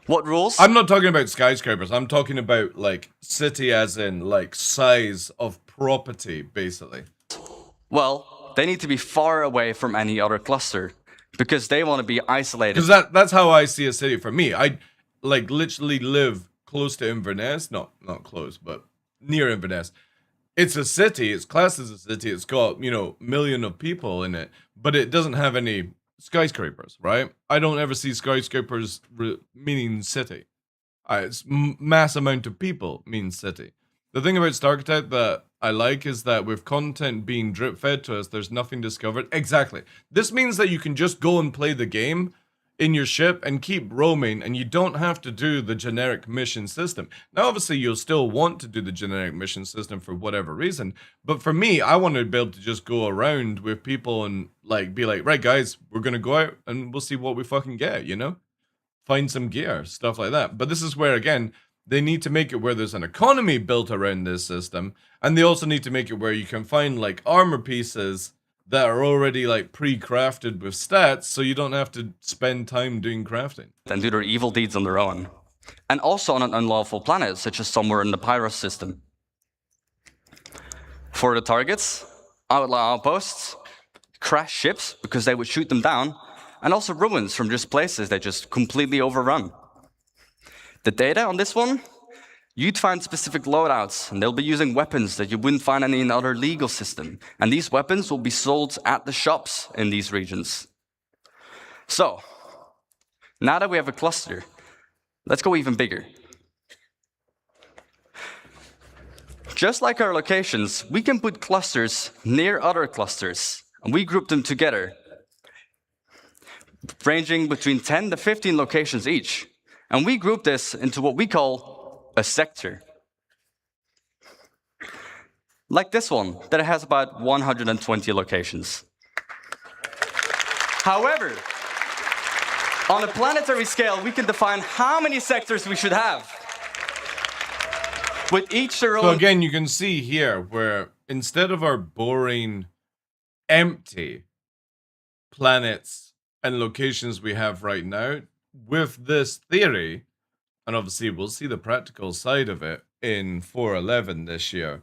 What rules? I'm not talking about skyscrapers. I'm talking about, like, city as in, like, size of property, basically. Well, they need to be far away from any other cluster, because they want to be isolated. Because that's how I see a city for me. I, like, literally live close to Inverness. Not close, but near Inverness. It's a city. It's classed as a city. It's got, you know, million of people in it, but it doesn't have any skyscrapers, right? I don't ever see skyscrapers meaning city. It's mass amount of people means city. The thing about Starkitect that I like is that with content being drip fed to us, there's nothing discovered. Exactly. This means that you can just go and play the game in your ship and keep roaming, and you don't have to do the generic mission system. Now, obviously, you'll still want to do the generic mission system for whatever reason, but for me, I want to be able to just go around with people and, like, be like, right, guys, we're going to go out and we'll see what we fucking get, you know? Find some gear, stuff like that. But this is where, again, they need to make it where there's an economy built around this system, and they also need to make it where you can find, like, armor pieces that are already, like, pre-crafted with stats, so you don't have to spend time doing crafting. And do their evil deeds on their own. And also on an unlawful planet, such as somewhere in the Pyros system. For the targets, outlaw outposts, crash ships, because they would shoot them down, and also ruins from just places they just completely overrun. The data on this one, You'd find specific loadouts, and they'll be using weapons that you wouldn't find in any other legal system. And these weapons will be sold at the shops in these regions. So, now that we have a cluster, let's go even bigger. Just like our locations, we can put clusters near other clusters, and we group them together, ranging between 10 to 15 locations each. And we group this into what we call a sector. Like this one, that has about 120 locations. However, on a planetary scale, we can define how many sectors we should have. With each their own... So again, you can see here where instead of our boring, empty planets and locations we have right now, with this theory, and obviously we'll see the practical side of it in 4.11 this year,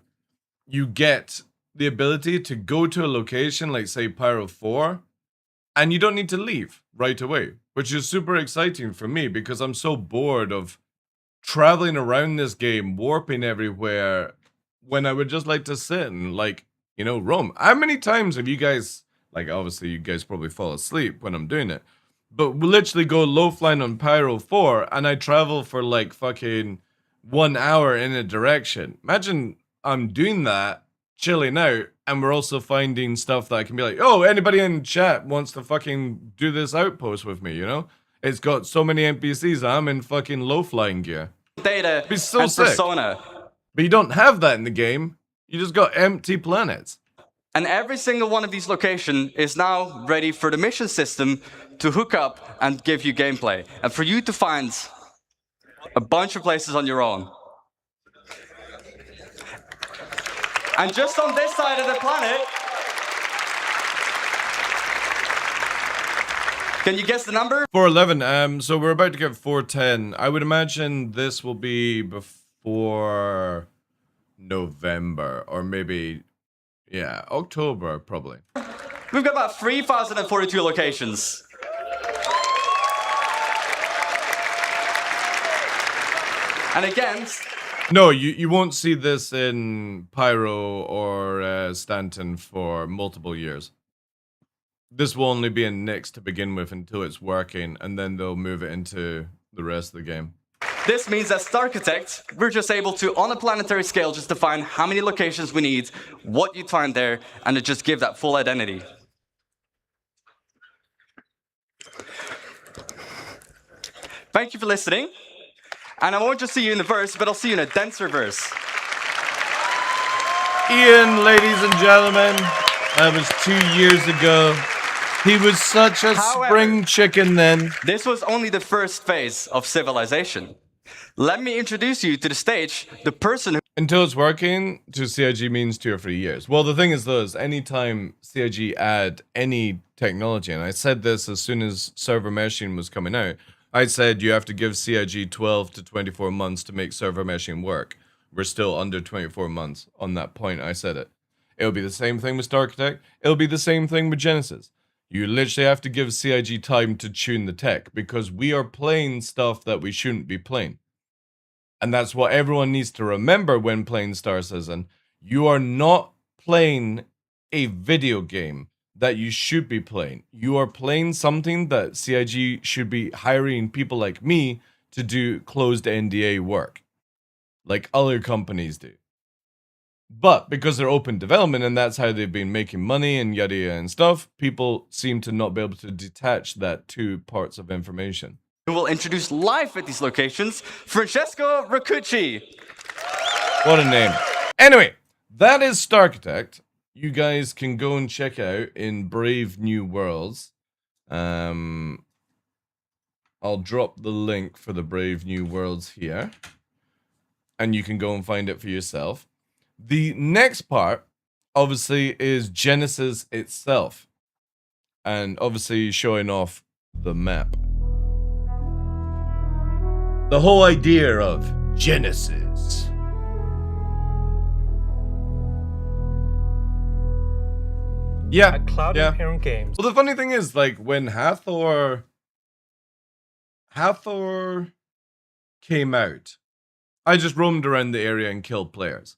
you get the ability to go to a location like, say, Pyro 4, and you don't need to leave right away, which is super exciting for me because I'm so bored of traveling around this game, warping everywhere, when I would just like to sit and, like, you know, roam. How many times have you guys, like, obviously you guys probably fall asleep when I'm doing it, but we literally go low flying on Pyro 4 and I travel for like fucking 1 hour in a direction. Imagine I'm doing that, chilling out, and we're also finding stuff that I can be like, oh, anybody in chat wants to fucking do this outpost with me, you know? It's got so many NPCs, I'm in fucking low flying gear. Data Be so and sick. persona. But you don't have that in the game. You just got empty planets. And every single one of these locations is now ready for the mission system to hook up and give you gameplay. And for you to find a bunch of places on your own. And just on this side of the planet, can you guess the number? 411. So we're about to get 410. I would imagine this will be before November, or maybe, yeah, October probably. We've got about 3,042 locations. And again, no, you won't see this in Pyro or Stanton for multiple years. This will only be in Nyx to begin with until it's working, and then they'll move it into the rest of the game. This means that StarArchitect, we're just able to, on a planetary scale, just define how many locations we need, what you'd find there, and to just give that full identity. Thank you for listening. And I won't just see you in the verse, but I'll see you in a denser verse. Ian, ladies and gentlemen, that was 2 years ago. He was such a spring chicken then. This was only the first phase of civilization. Let me introduce you to the stage, the person who... Until it's working, to CIG means 2 or 3 years. Well, the thing is though, is anytime CIG add any technology, and I said this as soon as server meshing was coming out, I said you have to give CIG 12 to 24 months to make server meshing work. We're still under 24 months on that point. I said it. It'll be the same thing with StarArchitect. It'll be the same thing with Genesis. You literally have to give CIG time to tune the tech because we are playing stuff that we shouldn't be playing. And that's what everyone needs to remember when playing Star Citizen. You are not playing a video game that you should be playing. You are playing something that CIG should be hiring people like me to do closed NDA work, like other companies do. But because they're open development and that's how they've been making money and yada yada and stuff, people seem to not be able to detach that two parts of information. Who will introduce live at these locations, Francesco Raccucci. What a name. Anyway, that is StarArchitect. You guys can go and check out in Brave New Worlds. I'll drop the link for the Brave New Worlds here. And you can go and find it for yourself. The next part, obviously, is Genesis itself. And obviously showing off the map. The whole idea of Genesis. Yeah, Cloud yeah. Parent Games. Well, the funny thing is, like, when Hathor came out, I just roamed around the area and killed players.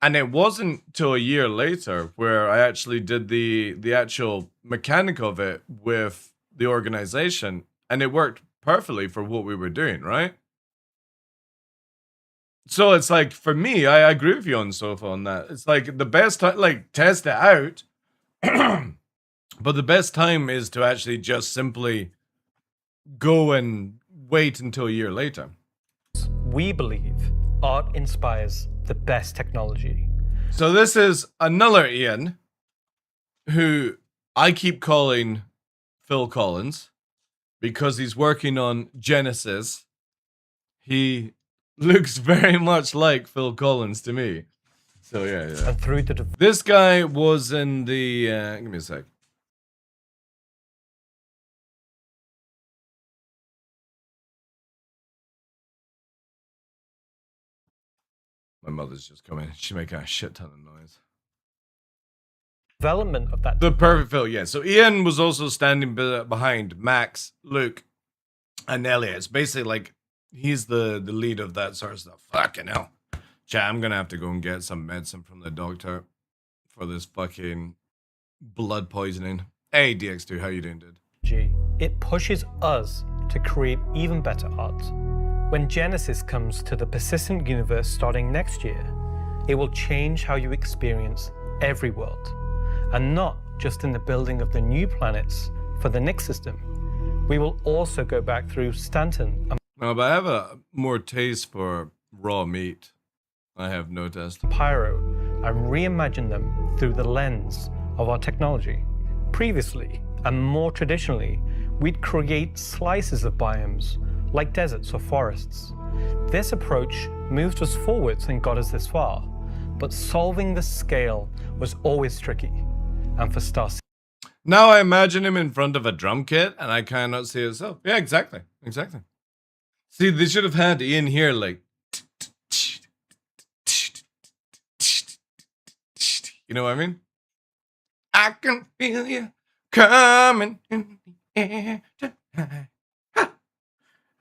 And it wasn't till a year later where I actually did the actual mechanic of it with the organization, and it worked perfectly for what we were doing, right? So it's like, for me, I agree with you on Sofa on that. It's like the best time, like, test it out. But the best time is to actually just simply go and wait until a year later. We believe art inspires the best technology. So this is another Ian, who I keep calling Phil Collins because he's working on Genesis. He looks very much like Phil Collins to me. So yeah. And through the This guy was in the give me a sec. My mother's just coming. She's making a shit ton of noise. development of that. The perfect Phil, yeah. So Ian was also standing behind Max, Luke, and Elliot. It's basically like he's the lead of that sort of stuff. Fucking hell. Chat, I'm gonna have to go and get some medicine from the doctor for this fucking blood poisoning. Hey, DX2, how you doing, dude? It pushes us to create even better art. When Genesis comes to the persistent universe starting next year, it will change how you experience every world, and not just in the building of the new planets for the Nick system. We will also go back through Stanton. No, but I have a more taste for raw meat, I have noticed. Pyro, and reimagine them through the lens of our technology. Previously, and more traditionally, we'd create slices of biomes, like deserts or forests. This approach moved us forwards and got us this far, but solving the scale was always tricky. And for Star Now I imagine him in front of a drum kit, and I cannot see it. So yeah, exactly. See, they should have had Ian here, like, you know what I mean? I can feel you coming in the air tonight.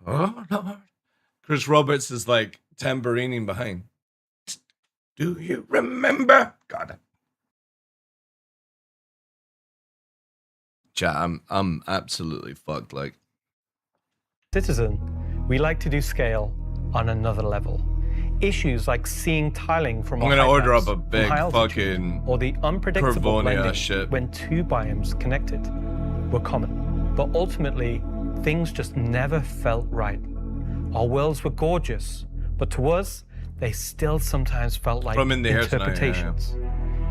Oh Lord. Chris Roberts is like tambourining behind. Do you remember? God. Chat, I'm absolutely fucked. Like, Citizen, we like to do scale on another level. Issues like seeing tiling from I'm our gonna height order maps up a from big high altitude, fucking or the unpredictable Corvonia blending shit. when two biomes connected were common. But ultimately, things just never felt right. Our worlds were gorgeous, but to us, they still sometimes felt like From in the air tonight, interpretations.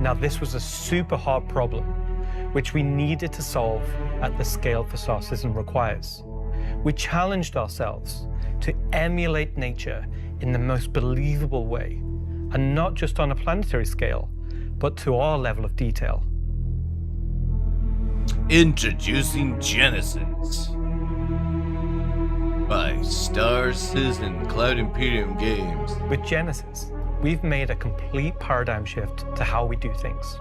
Now, this was a super hard problem, which we needed to solve at the scale for Star Citizen requires. We challenged ourselves to emulate nature in the most believable way, and not just on a planetary scale, but to our level of detail. Introducing Genesis by Star Citizen Cloud Imperium Games. With Genesis, we've made a complete paradigm shift to how we do things.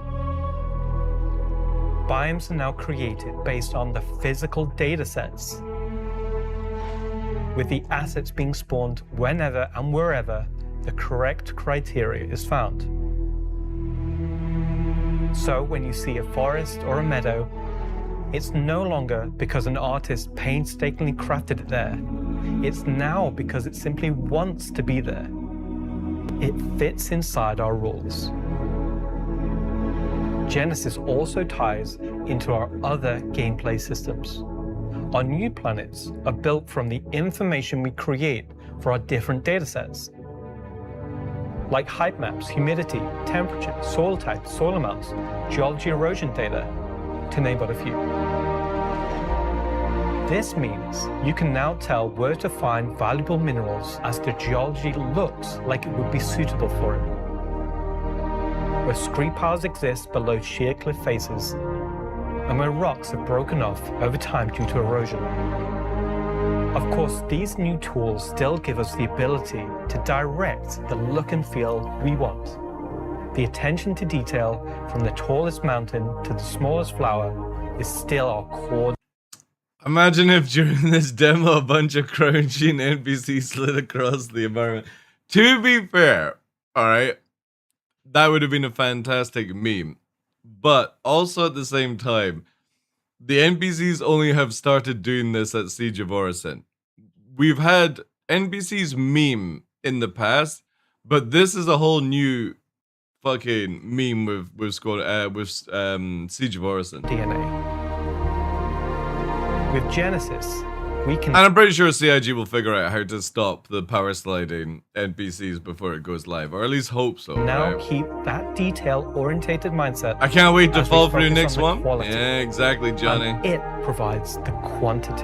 Biomes are now created based on the physical data sets, with the assets being spawned whenever and wherever the correct criteria is found. So when you see a forest or a meadow, it's no longer because an artist painstakingly crafted it there. It's now because it simply wants to be there. It fits inside our rules. Genesis also ties into our other gameplay systems. Our new planets are built from the information we create for our different datasets, like height maps, humidity, temperature, soil type, soil amounts, geology erosion data, to name but a few. This means you can now tell where to find valuable minerals as the geology looks like it would be suitable for it. Where scree piles exist below sheer cliff faces, and where rocks have broken off over time due to erosion. Of course, these new tools still give us the ability to direct the look and feel we want. The attention to detail from the tallest mountain to the smallest flower is still our core. Imagine if during this demo a bunch of crouching NPCs slid across the environment. To be fair, all right, that would have been a fantastic meme. But also at the same time, the NPCs only have started doing this at Siege of Orison. We've had NPCs meme in the past, but this is a whole new fucking meme with Siege of Orison. DNA. With Genesis, we can... And I'm pretty sure CIG will figure out how to stop the power sliding NPCs before it goes live, or at least hope so. now right? keep that detail-orientated mindset. I can't wait to as we fall for your focus next on the one. quality. Yeah, exactly, Johnny. And it provides the quantity.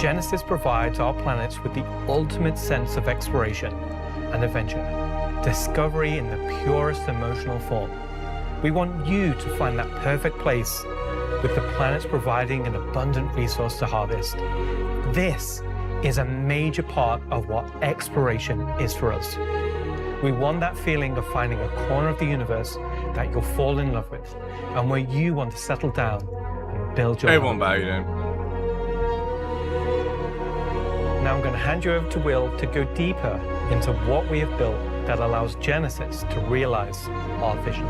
Genesis provides our planets with the ultimate sense of exploration and adventure, discovery in the purest emotional form. We want you to find that perfect place, with the planets providing an abundant resource to harvest. This is a major part of what exploration is for us. We want that feeling of finding a corner of the universe that you'll fall in love with, and where you want to settle down and build your It home. won't buy you then. Now I'm going to hand you over to Will to go deeper into what we have built that allows Genesis to realize our vision.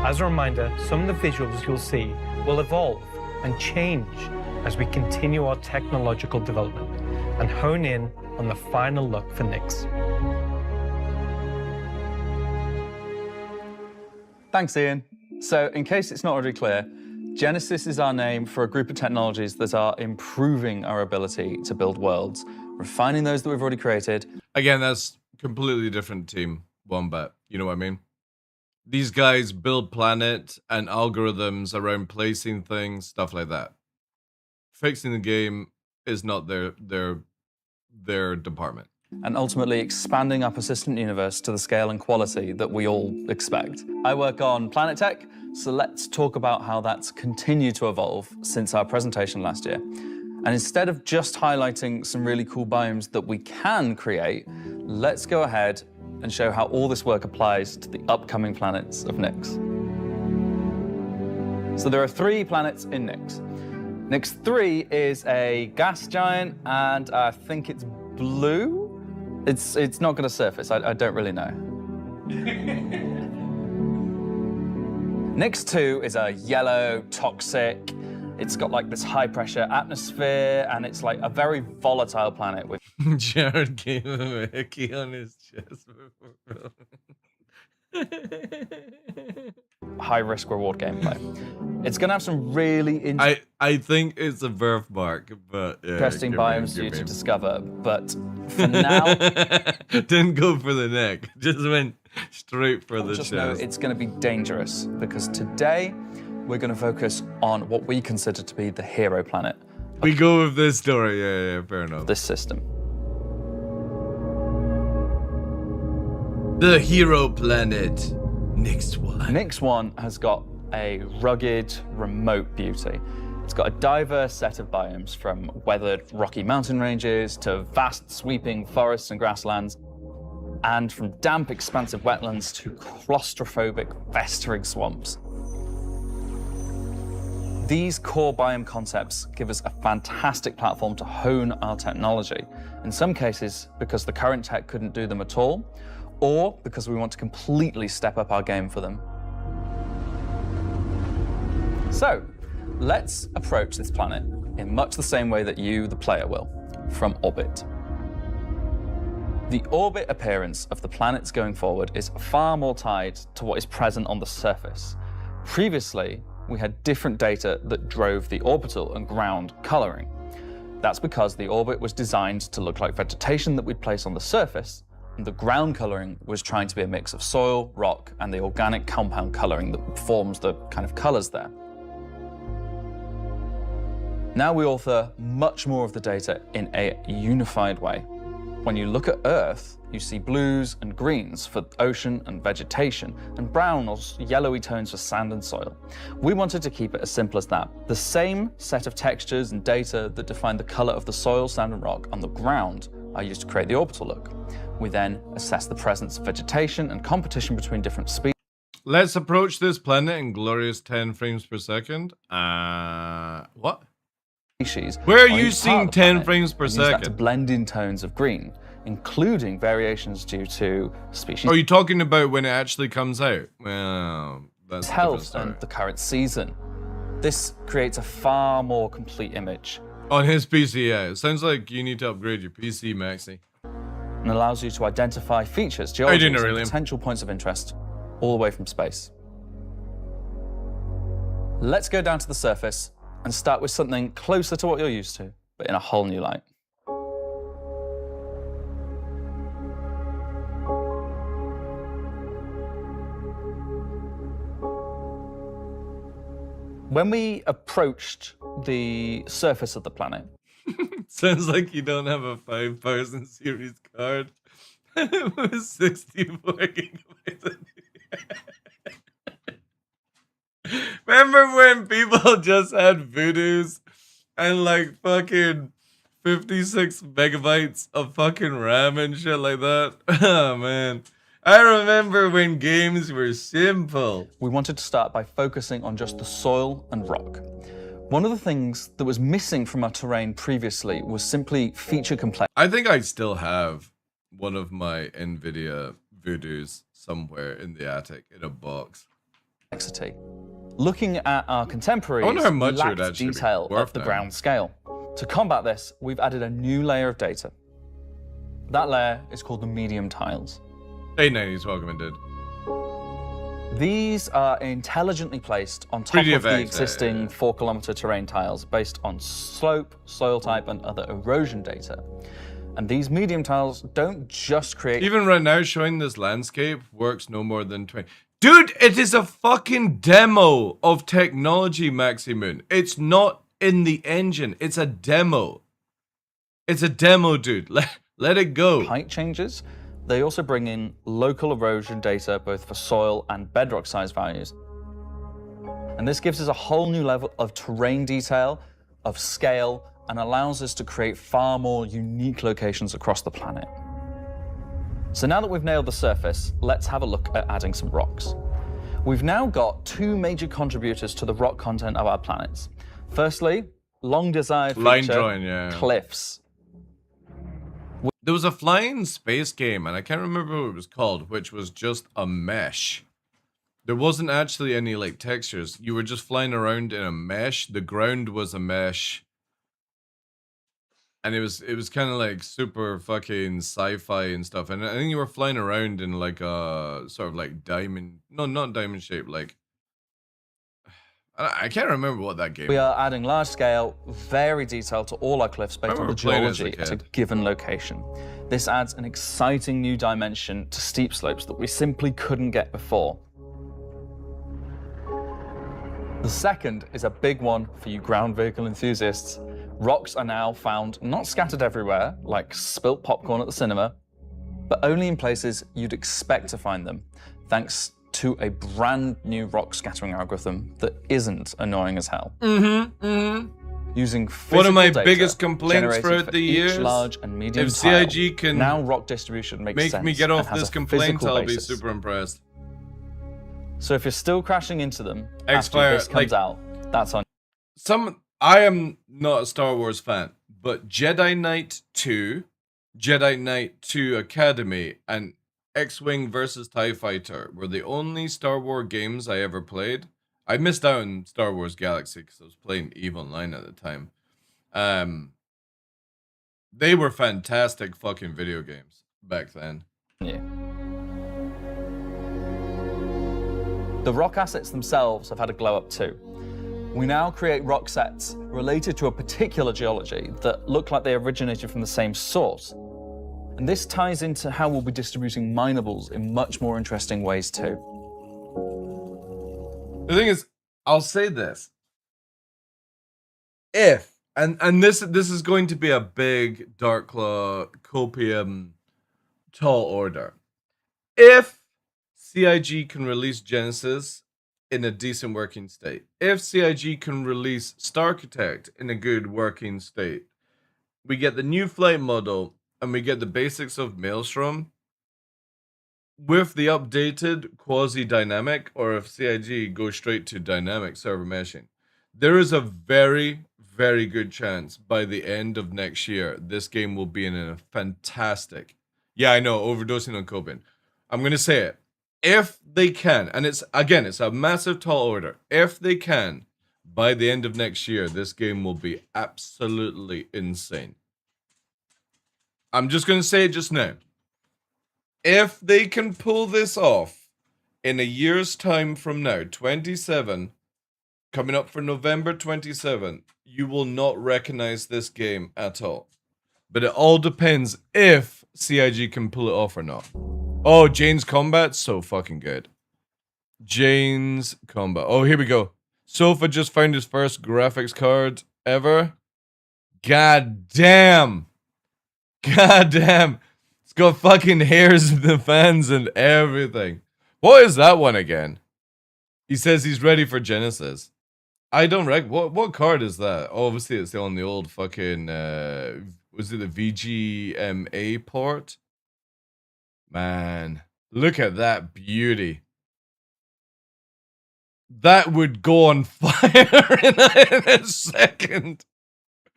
As a reminder, some of the visuals you'll see will evolve and change as we continue our technological development and hone in on the final look for Nyx. Thanks, Ian. So, in case it's not already clear, Genesis is our name for a group of technologies that are improving our ability to build worlds, refining those that we've already created. Again, that's completely different team, Wombat. You know what I mean? These guys build planet and algorithms around placing things, stuff like that. Fixing the game is not their department. And ultimately expanding our persistent universe to the scale and quality that we all expect. I work on planet tech, so let's talk about how that's continued to evolve since our presentation last year. And instead of just highlighting some really cool biomes that we can create, let's go ahead and show how all this work applies to the upcoming planets of Nyx. So there are 3 planets in Nyx. Nyx 3 is a gas giant, and I think it's blue. It's not going to surface. I don't really know. Nyx 2 is a yellow, toxic. It's got like this high pressure atmosphere, and it's like a very volatile planet with Jared gave him a hickey on his chest before high risk reward gameplay. It's going to have some really I think it's a birthmark, but yeah, interesting biomes for you to give me. discover. But for now, Didn't go for the neck, just went straight for the just know chest. it's going to be dangerous, because today we're going to focus on what we consider to be the hero planet, We go with this story, yeah, fair enough. this system. The hero planet, Nyx 1. Nyx 1 has got a rugged, remote beauty. It's got a diverse set of biomes, from weathered rocky mountain ranges to vast sweeping forests and grasslands, and from damp, expansive wetlands to claustrophobic, festering swamps. These core biome concepts give us a fantastic platform to hone our technology, in some cases because the current tech couldn't do them at all, or because we want to completely step up our game for them. So, let's approach this planet in much the same way that you, the player, will, from orbit. The orbit appearance of the planets going forward is far more tied to what is present on the surface. Previously, we had different data that drove the orbital and ground coloring. That's because the orbit was designed to look like vegetation that we'd place on the surface, and the ground coloring was trying to be a mix of soil, rock, and the organic compound coloring that forms the kind of colors there. Now we author much more of the data in a unified way. When you look at Earth, you see blues and greens for ocean and vegetation, and brown or yellowy tones for sand and soil. We wanted to keep it as simple as that. The same set of textures and data that define the color of the soil, sand, and rock on the ground are used to create the orbital look. We then assess the presence of vegetation and competition between different species. Let's approach this planet in glorious 10 frames per second. What? species. Where are on you each part seeing of the 10 planet frames per and use that to second? blend in tones of green, including variations due to species Are you talking about when it actually comes out? Well, that's a different health story. and the current season. This creates a far more complete image On his PC, yeah. It sounds like you need to upgrade your PC, Maxi. and allows you to identify features, How you doing, geologies, and Aurelian? potential points of interest all the way from space. Let's go down to the surface and start with something closer to what you're used to, but in a whole new light. When we approached the surface of the planet, Sounds like you don't have a 5000 series card with 64 gigabytes. Remember when people just had voodoos and like fucking 56 megabytes of fucking RAM and shit like that? Oh man. I remember when games were simple. we wanted to start by focusing on just the soil and rock. One of the things that was missing from our terrain previously was simply feature I think I still have one of my NVIDIA voodoos somewhere in the attic in a box. complexity. Looking at our contemporaries, I wonder how much we it would lacked actually be detail worth of the now. ground scale. To combat this, we've added a new layer of data. That layer is called the medium tiles. 890s, welcome and did. These are intelligently placed on top 3D of the effects, existing yeah. 4-kilometer terrain tiles based on slope, soil type, and other erosion data. And these medium tiles don't just create Even right now, showing this landscape works no more than 20. Dude, it is a fucking demo of technology, Maximoon. It's not in the engine. It's a demo. It's a demo, dude. Let it go. height changes. They also bring in local erosion data both for soil and bedrock size values. And this gives us a whole new level of terrain detail, of scale, and allows us to create far more unique locations across the planet. So now that we've nailed the surface, let's have a look at adding some rocks. We've now got two major contributors to the rock content of our planets. Firstly, long desired Line feature, drawing, yeah. cliffs. There was a flying space game, and I can't remember what it was called, which was just a mesh. There wasn't actually any like textures. You were just flying around in a mesh. The ground was a mesh. And it was kind of like super fucking sci-fi and stuff. And I think you were flying around in like a sort of like diamond, no, not diamond shape, like I can't remember what that game We was. are adding large scale, very detailed to all our cliffs based on remember the playing as a geology at a kid. given location. This adds an exciting new dimension to steep slopes that we simply couldn't get before. The second is a big one for you ground vehicle enthusiasts. Rocks are now found not scattered everywhere, like spilt popcorn at the cinema, but only in places you'd expect to find them, thanks to a brand new rock scattering algorithm that isn't annoying as hell. Using One of my physical data biggest complaints generated throughout for the each years, large and medium if tile, CIG can now rock distribution makes make sense me get and off has this a complaint, physical I'll be basis. super impressed. So if you're still crashing into them after X-Fire, this comes like- out, that's on. I am not a Star Wars fan, but Jedi Knight 2, Jedi Knight 2 Academy, and X-Wing versus TIE Fighter were the only Star Wars games I ever played. I missed out on Star Wars Galaxy because I was playing EVE Online at the time. They were fantastic fucking video games back then. Yeah. The rock assets themselves have had a glow up too. We now create rock sets related to a particular geology that look like they originated from the same source. And this ties into how we'll be distributing minables in much more interesting ways too. The thing is, I'll say this. If and this is going to be a big DarkLaw copium tall order. If CIG can release Genesis in a decent working state, if CIG can release Starchitect in a good working state, we get the new flight model and we get the basics of Maelstrom with the updated quasi-dynamic, or if CIG goes straight to dynamic server meshing, there is a very, very good chance by the end of next year, this game will be in a fantastic. Yeah, I know, overdosing on cocaine. I'm gonna say it. If they can, and it's a massive tall order. If they can, by the end of next year, this game will be absolutely insane. I'm just gonna say it just now. If they can pull this off in a year's time from now, 27, coming up for November 27th, you will not recognize this game at all. But it all depends if CIG can pull it off or not. Oh, Jane's Combat, so fucking good. Jane's Combat. Oh, here we go. Sofa just found his first graphics card ever. God damn. God damn. It's got fucking hairs in the fans and everything. What is that one again? He says he's ready for Genesis. I don't what card is that? Oh, obviously it's on the old fucking was it the VGMA port? Man, look at that beauty. That would go on fire in a second.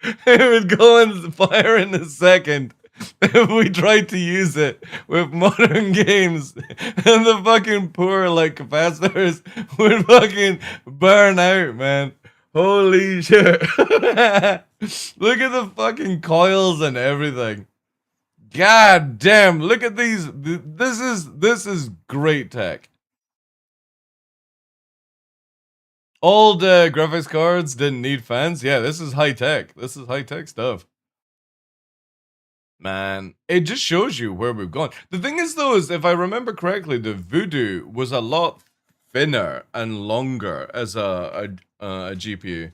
It would go on fire in a second if we tried to use it with modern games, and the fucking poor like capacitors would fucking burn out, man. Holy shit. Look at the fucking coils and everything. God damn, look at these. This is great tech. Old graphics cards didn't need fans. Yeah, this is high tech. This is high tech stuff. Man, it just shows you where we've gone. The thing is, though, is if I remember correctly, the Voodoo was a lot thinner and longer as a GPU.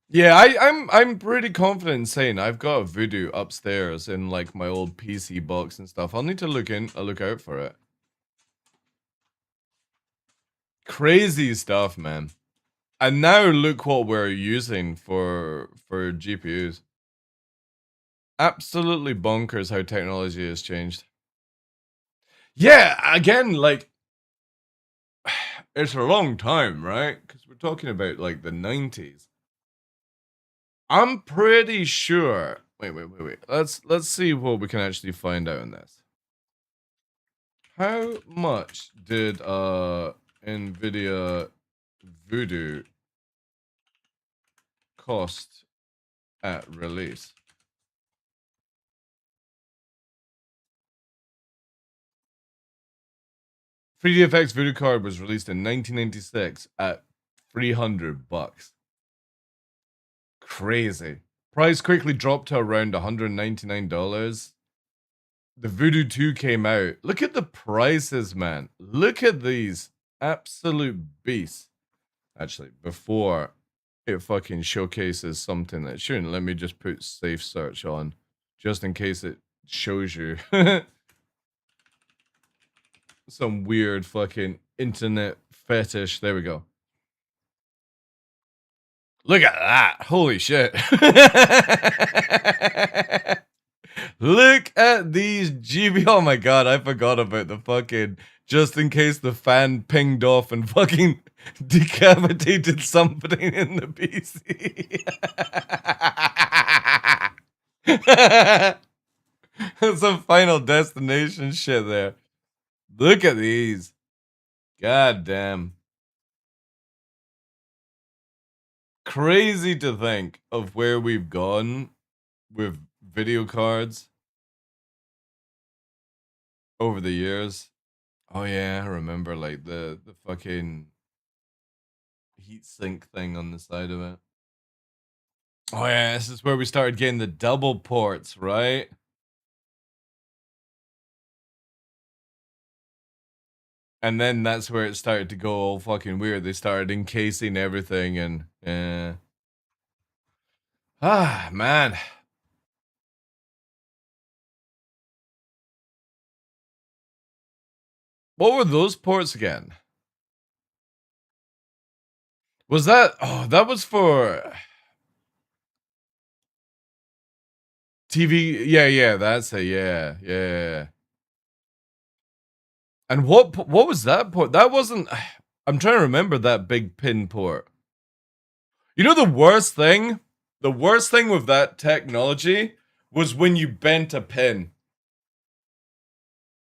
Yeah, I'm pretty confident in saying I've got a Voodoo upstairs in like my old PC box and stuff. I'll need to look out for it. Crazy stuff, man. And now look what we're using for GPUs. Absolutely bonkers how technology has changed. Yeah, again, like it's a long time, right? Because we're talking about like the 90s. I'm pretty sure. Wait. Let's see what we can actually find out in this. How much did Nvidia Voodoo cost at release? FreeDFX Voodoo card was released in 1996 at $300. Crazy. Price quickly dropped to around $199. The Voodoo 2 came out. Look at the prices, man. Look at these. Absolute beasts. Actually, before it fucking showcases something that shouldn't, let me just put safe search on. Just in case it shows you some weird fucking internet fetish. There we go. Look at that. Holy shit. Look at these GB. Oh my god, I forgot about the fucking just in case the fan pinged off and fucking decapitated somebody in the PC. Some Final Destination shit there. Look at these. God damn. Crazy to think of where we've gone with video cards over the years. Oh yeah, I remember like the fucking heatsink thing on the side of it. Oh yeah, this is where we started getting the double ports, right? And then that's where it started to go all fucking weird. They started encasing everything and ah, man. What were those ports again? Was that that was for TV? Yeah, that's it. Yeah. And what was that port? That wasn't. I'm trying to remember that big pin port. You know the worst thing? The worst thing with that technology was when you bent a pin.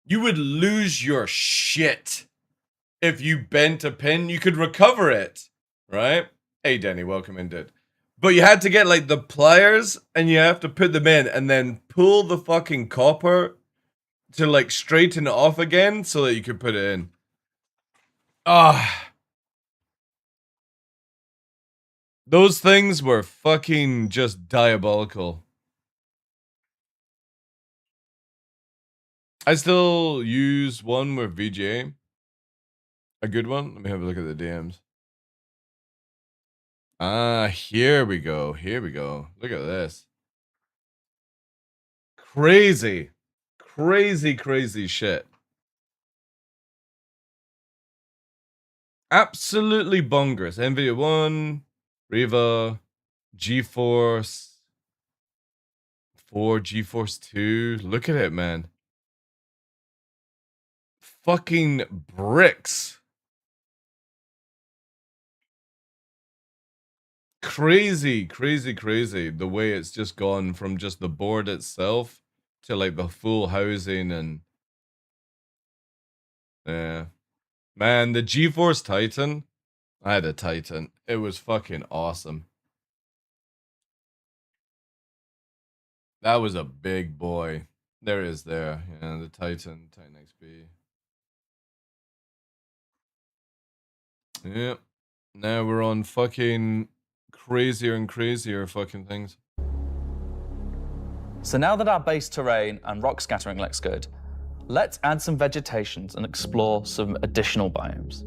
You would lose your shit if you bent a pin. You could recover it, right? Hey, Denny, welcome in, dude. But you had to get like the pliers and you have to put them in and then pull the fucking copper to like straighten it off again so that you could put it in. Ah. Those things were fucking just diabolical. I still use one with VGA. A good one? Let me have a look at the DMs. Ah, here we go. Here we go. Look at this. Crazy. Crazy, crazy shit. Absolutely bongers. NVIDIA 1, Riva, GeForce 4, GeForce 2. Look at it, man. Fucking bricks. Crazy, crazy, crazy. The way it's just gone from just the board itself to like the full housing and yeah. Man, the GeForce Titan. I had a Titan. It was fucking awesome. That was a big boy. There is there. Yeah, the Titan XP. Yep. Now we're on fucking crazier and crazier fucking things. So now that our base terrain and rock scattering looks good, let's add some vegetations and explore some additional biomes.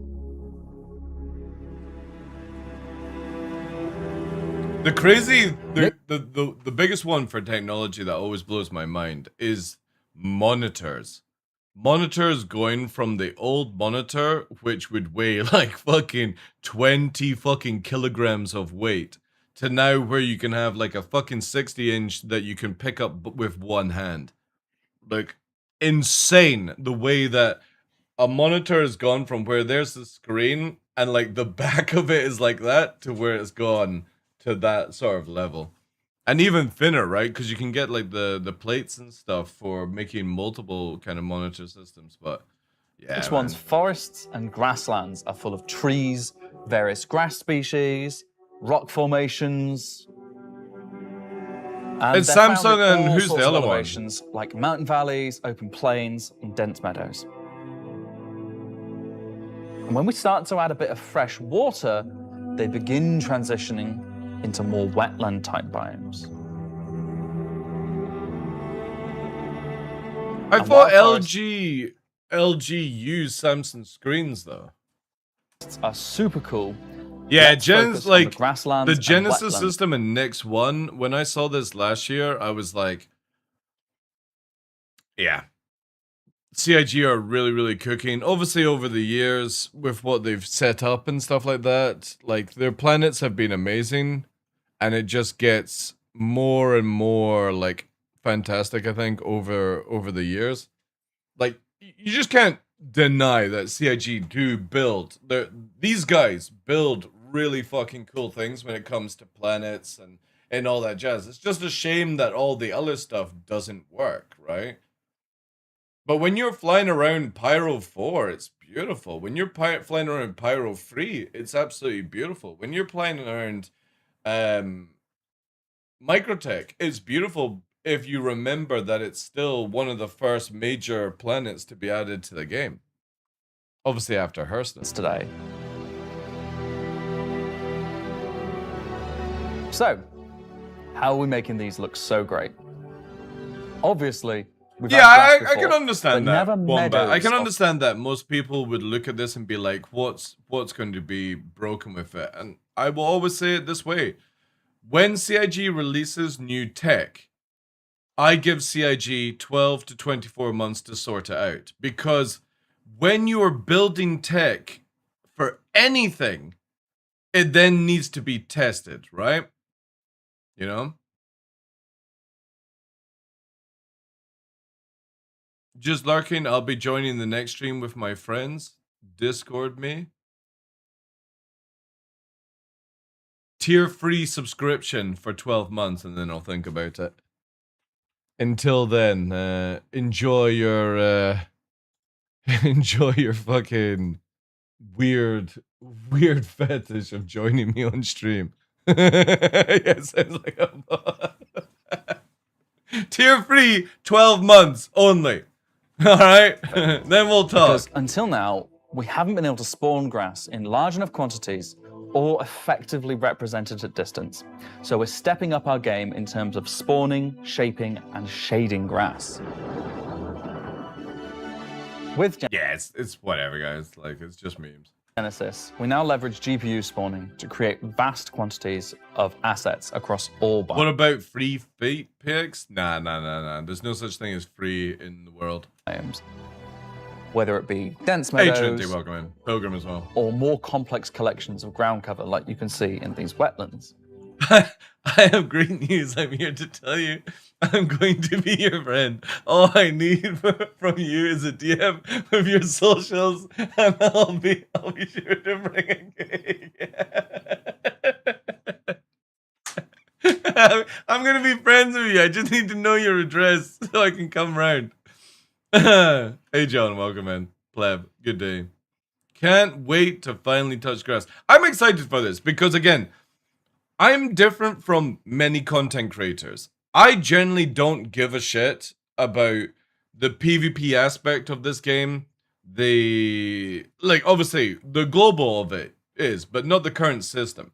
The biggest one for technology that always blows my mind is monitors. Monitors going from the old monitor, which would weigh like fucking 20 fucking kilograms of weight, to now where you can have like a fucking 60-inch that you can pick up with one hand. Like, insane the way that a monitor has gone from where there's the screen and like the back of it is like that to where it's gone to that sort of level. And even thinner, right? Because you can get like the plates and stuff for making multiple kind of monitor systems. But yeah, This one's forests and grasslands are full of trees, various grass species, rock formations. And It's they're found Samsung in and all who's sorts the of other one? elevations, like mountain valleys, open plains, and dense meadows. And when we start to add a bit of fresh water, they begin transitioning into more wetland-type biomes. I And thought wild LG used Samsung screens though. Are super cool. Yeah, Let's focus on like the grasslands the and Genesis wetlands. system in Nix 1, when I saw this last year, I was like, yeah. CIG are really, really cooking. Obviously, over the years, with what they've set up and stuff like that, like their planets have been amazing, and it just gets more and more like fantastic. I think over the years, like you just can't deny that CIG do build. These guys build really fucking cool things when it comes to planets and all that jazz. It's just a shame that all the other stuff doesn't work, right? But when you're flying around Pyro 4, it's beautiful. When you're flying around Pyro 3, it's absolutely beautiful. When you're flying around Microtech, it's beautiful if you remember that it's still one of the first major planets to be added to the game. Obviously after Hurston. Today. So, how are we making these look so great? Obviously, we've Yeah, had grass I can before, understand but that. never Wombat. I can meadows. understand that most people would look at this and be like, what's going to be broken with it? And I will always say it this way. When CIG releases new tech, I give CIG 12 to 24 months to sort it out. Because when you are building tech for anything, it then needs to be tested, right? You know? Just lurking, I'll be joining the next stream with my friends. Discord me. tier-free subscription for 12 months, and then I'll think about it. Until then, enjoy your enjoy your fucking weird fetish of joining me on stream. Yeah, sounds like a tier free 12 months only. All right, then we'll talk. Because until now, we haven't been able to spawn grass in large enough quantities or effectively represented at distance. So we're stepping up our game in terms of spawning, shaping, and shading grass. With Yeah, it's whatever, guys. Like, it's just memes. Genesis, we now leverage GPU spawning to create vast quantities of assets across all What biomes. about free feet pics? Nah. There's no such thing as free in the world. Whether it be dense Hey, meadows Trinity, welcome in. Pilgrim as well. or more complex collections of ground cover like you can see in these wetlands. I have great news. I'm here to tell you I'm going to be your friend. All I need from you is a DM of your socials, and I'll be sure to bring a cake. I'm gonna be friends with you. I just need to know your address so I can come round. Hey John, welcome in. Pleb, good day. Can't wait to finally touch grass. I'm excited for this because again, I'm different from many content creators. I generally don't give a shit about the PvP aspect of this game. Obviously, the global of it is, but not the current system.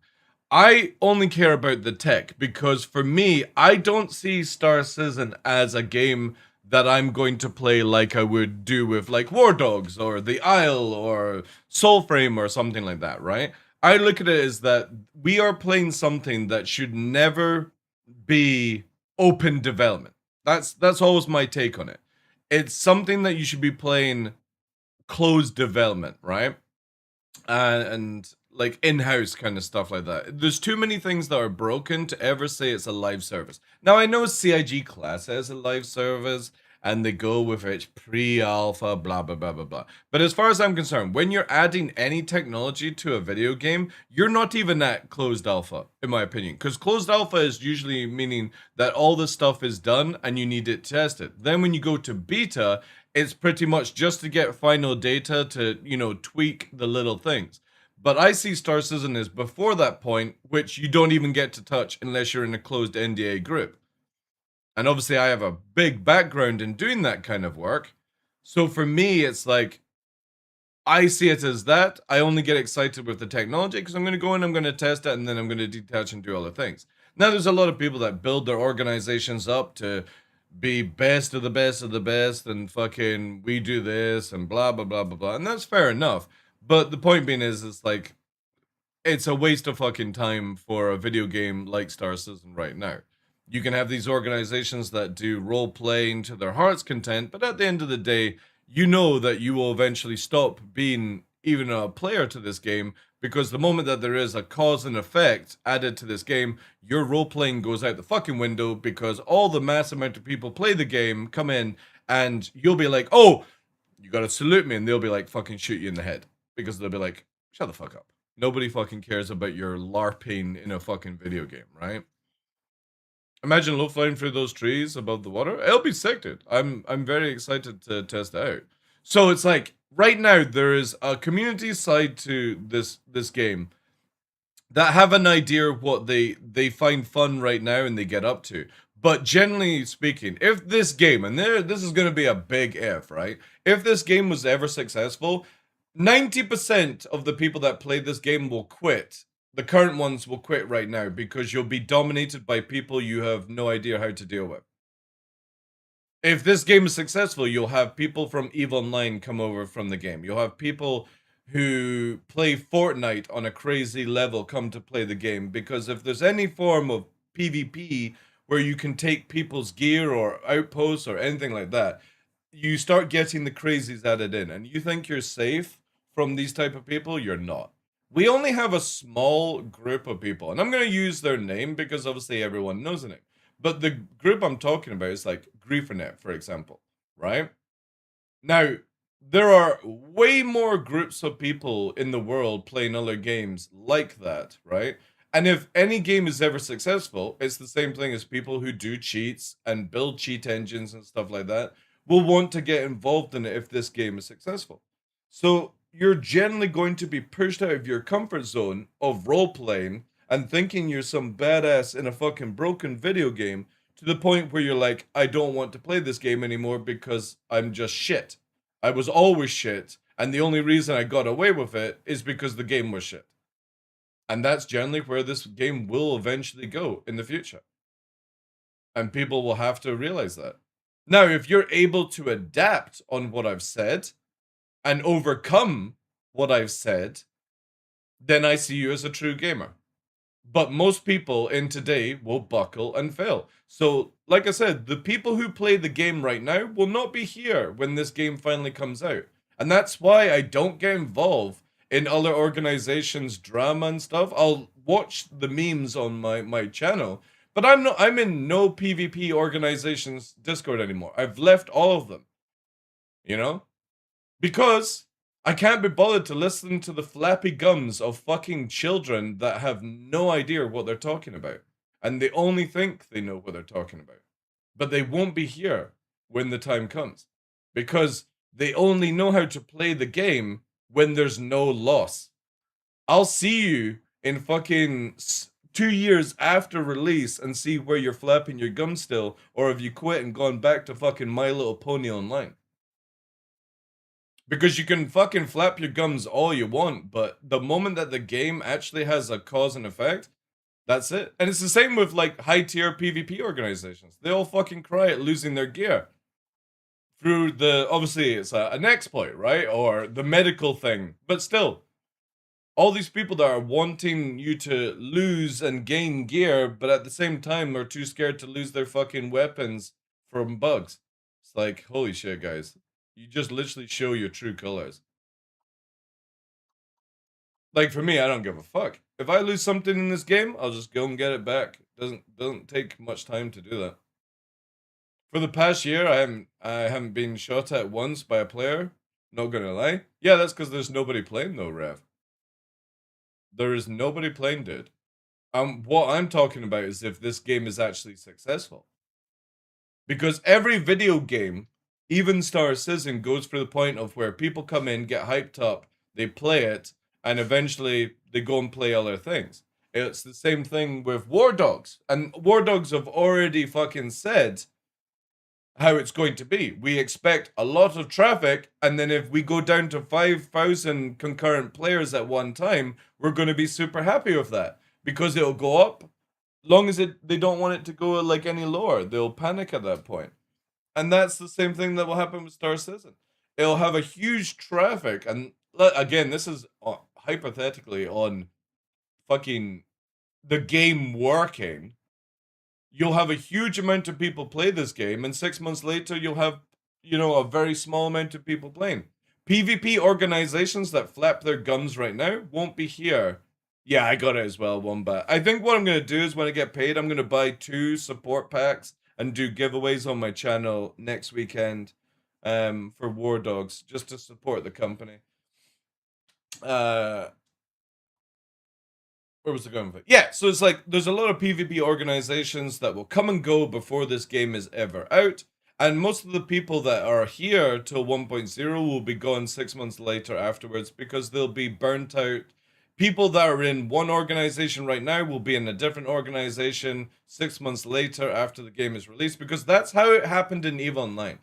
I only care about the tech because for me, I don't see Star Citizen as a game that I'm going to play like I would do with like War Dogs or The Isle or Soulframe or something like that, right? I look at it as that we are playing something that should never be open development. That's always my take on it. It's something that you should be playing closed development, right? And like in-house kind of stuff like that. There's too many things that are broken to ever say it's a live service. Now I know CIG Class has a live service and they go with it pre-alpha, blah, blah, blah, blah, blah. But as far as I'm concerned, when you're adding any technology to a video game, you're not even at closed alpha, in my opinion. Because closed alpha is usually meaning that all the stuff is done and you need it tested. Then when you go to beta, it's pretty much just to get final data to, tweak the little things. But I see Star Citizen as before that point, which you don't even get to touch unless you're in a closed NDA group. And obviously I have a big background in doing that kind of work. So for me, it's like, I see it as that. I only get excited with the technology because I'm going to go in, I'm going to test it, and then I'm going to detach and do other things. Now, there's a lot of people that build their organizations up to be best of the best of the best and fucking we do this and blah, blah, blah, blah, blah. And that's fair enough. But the point being is, it's like, it's a waste of fucking time for a video game like Star Citizen right now. You can have these organizations that do role playing to their heart's content, but at the end of the day, you know that you will eventually stop being even a player to this game because the moment that there is a cause and effect added to this game, your role playing goes out the fucking window because all the mass amount of people play the game, come in, and you'll be like, oh, you gotta salute me, and they'll be like, fucking shoot you in the head because they'll be like, shut the fuck up. Nobody fucking cares about your LARPing in a fucking video game, right? Imagine low flying through those trees above the water. It'll be sick, dude. I'm very excited to test it out. So it's like right now there is a community side to this game that have an idea of what they find fun right now and they get up to. But generally speaking, if this game, and this is going to be a big if, right? If this game was ever successful, 90% of the people that play this game will quit. The current ones will quit right now because you'll be dominated by people you have no idea how to deal with. If this game is successful, you'll have people from EVE Online come over from the game. You'll have people who play Fortnite on a crazy level come to play the game because if there's any form of PvP where you can take people's gear or outposts or anything like that, you start getting the crazies added in. And you think you're safe from these type of people? You're not. We only have a small group of people, and I'm going to use their name because obviously everyone knows the name. But the group I'm talking about is like Griefernet, for example, right? Now, there are way more groups of people in the world playing other games like that, right? And if any game is ever successful, it's the same thing as people who do cheats and build cheat engines and stuff like that will want to get involved in it if this game is successful. So you're generally going to be pushed out of your comfort zone of role playing and thinking you're some badass in a fucking broken video game to the point where you're like, I don't want to play this game anymore because I'm just shit. I was always shit, and the only reason I got away with it is because the game was shit. And that's generally where this game will eventually go in the future. And people will have to realize that. Now, if you're able to adapt on what I've said and overcome what I've said, then I see you as a true gamer. But most people in today will buckle and fail. So, like I said, the people who play the game right now will not be here when this game finally comes out. And that's why I don't get involved in other organizations' drama and stuff. I'll watch the memes on my channel, but I'm in no PvP organization's Discord anymore. I've left all of them. You know? Because I can't be bothered to listen to the flappy gums of fucking children that have no idea what they're talking about. And they only think they know what they're talking about. But they won't be here when the time comes. Because they only know how to play the game when there's no loss. I'll see you in fucking 2 years after release and see where you're flapping your gums still, or have you quit and gone back to fucking My Little Pony Online. Because you can fucking flap your gums all you want, but the moment that the game actually has a cause and effect, that's it. And it's the same with like high tier PvP organizations. They all fucking cry at losing their gear. Through obviously it's an exploit, right? Or the medical thing. But still, all these people that are wanting you to lose and gain gear, but at the same time are too scared to lose their fucking weapons from bugs. It's like, holy shit, guys. You just literally show your true colors. Like for me, I don't give a fuck. If I lose something in this game, I'll just go and get it back. It doesn't take much time to do that. For the past year, I haven't been shot at once by a player. Not gonna lie. Yeah, that's because there's nobody playing though, Rev. There is nobody playing, dude. What I'm talking about is if this game is actually successful. Because every video game, even Star Citizen, goes for the point of where people come in, get hyped up, they play it, and eventually they go and play other things. It's the same thing with War Dogs. And War Dogs have already fucking said how it's going to be. We expect a lot of traffic, and then if we go down to 5,000 concurrent players at one time, we're going to be super happy with that. Because it'll go up. Long as they don't want it to go like any lower, they'll panic at that point. And that's the same thing that will happen with Star Citizen. It'll have a huge traffic, and again, this is hypothetically on fucking the game working. You'll have a huge amount of people play this game, and 6 months later, you'll have, a very small amount of people playing. PvP organizations that flap their gums right now won't be here. Yeah, I got it as well, Wombat. I think what I'm going to do is when I get paid, I'm going to buy 2 support packs and do giveaways on my channel next weekend for War Dogs, just to support the company. Where was I going with it? Yeah, so it's like there's a lot of PvP organizations that will come and go before this game is ever out. And most of the people that are here till 1.0 will be gone 6 months later afterwards because they'll be burnt out. People that are in one organization right now will be in a different organization 6 months later after the game is released, because that's how it happened in EVE Online.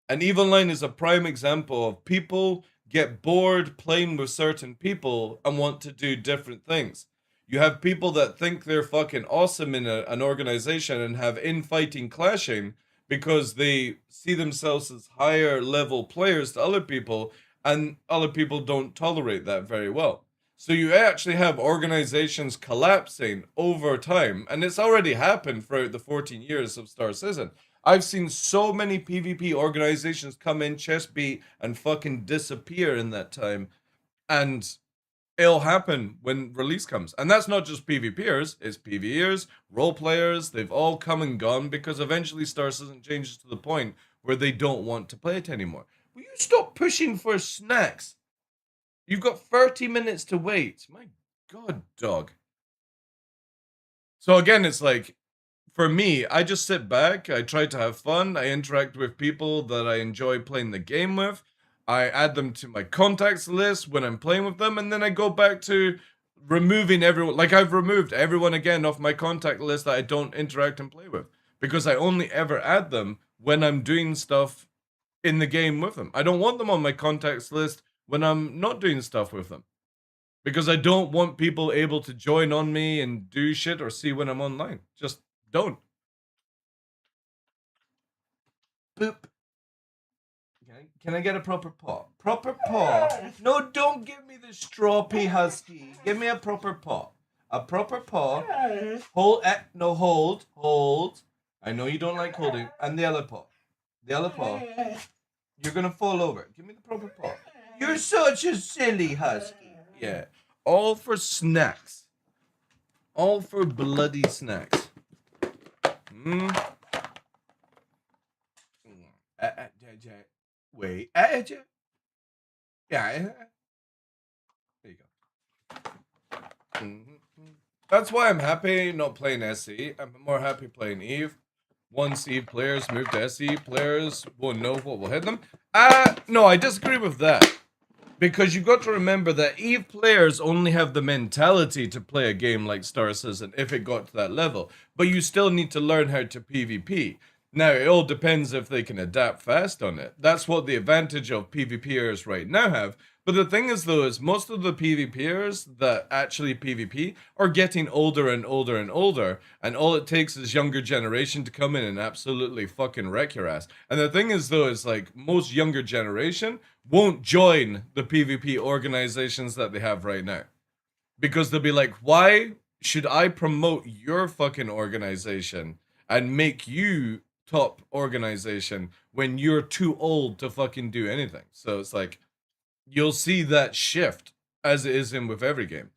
And EVE Online is a prime example of people get bored playing with certain people and want to do different things. You have people that think they're fucking awesome in an organization and have infighting clashing because they see themselves as higher level players to other people, and other people don't tolerate that very well. So you actually have organizations collapsing over time, and it's already happened throughout the 14 years of Star Citizen. I've seen so many PvP organizations come in, chest beat, and fucking disappear in that time. And it'll happen when release comes. And that's not just PvPers, it's PvEers, role players, they've all come and gone because eventually Star Citizen changes to the point where they don't want to play it anymore. Will you stop pushing for snacks? You've got 30 minutes to wait. My god, dog. So again, it's like, for me, I just sit back, I try to have fun, I interact with people that I enjoy playing the game with, I add them to my contacts list when I'm playing with them, and then I go back to removing everyone. Like, I've removed everyone again off my contact list that I don't interact and play with, because I only ever add them when I'm doing stuff in the game with them. I don't want them on my contacts list when I'm not doing stuff with them, because I don't want people able to join on me and do shit or see when I'm online. Just don't. Boop. Can I get a proper paw? Proper paw? No, don't give me the stroppy husky. Give me a proper paw. A proper paw. Hold. No, hold. Hold. I know you don't like holding. And the other paw. The other paw. You're gonna fall over. Give me the proper paw. You're such a silly husky. Yeah. All for snacks. All for bloody snacks. Wait. Yeah. There you go. That's why I'm happy not playing SE. I'm more happy playing Eve. Once Eve players move to SE, players won't know what will hit them. No, I disagree with that. Because you've got to remember that Eve players only have the mentality to play a game like Star Citizen if it got to that level. But you still need to learn how to PvP. Now, it all depends if they can adapt fast on it. That's what the advantage of PvPers right now have. But the thing is, though, is most of the PvPers that actually PvP are getting older and older and older, and all it takes is younger generation to come in and absolutely fucking wreck your ass. And the thing is, though, is like most younger generation won't join the PvP organizations that they have right now. Because they'll be like, why should I promote your fucking organization and make you top organization when you're too old to fucking do anything? So it's like, you'll see that shift as it is in with every game.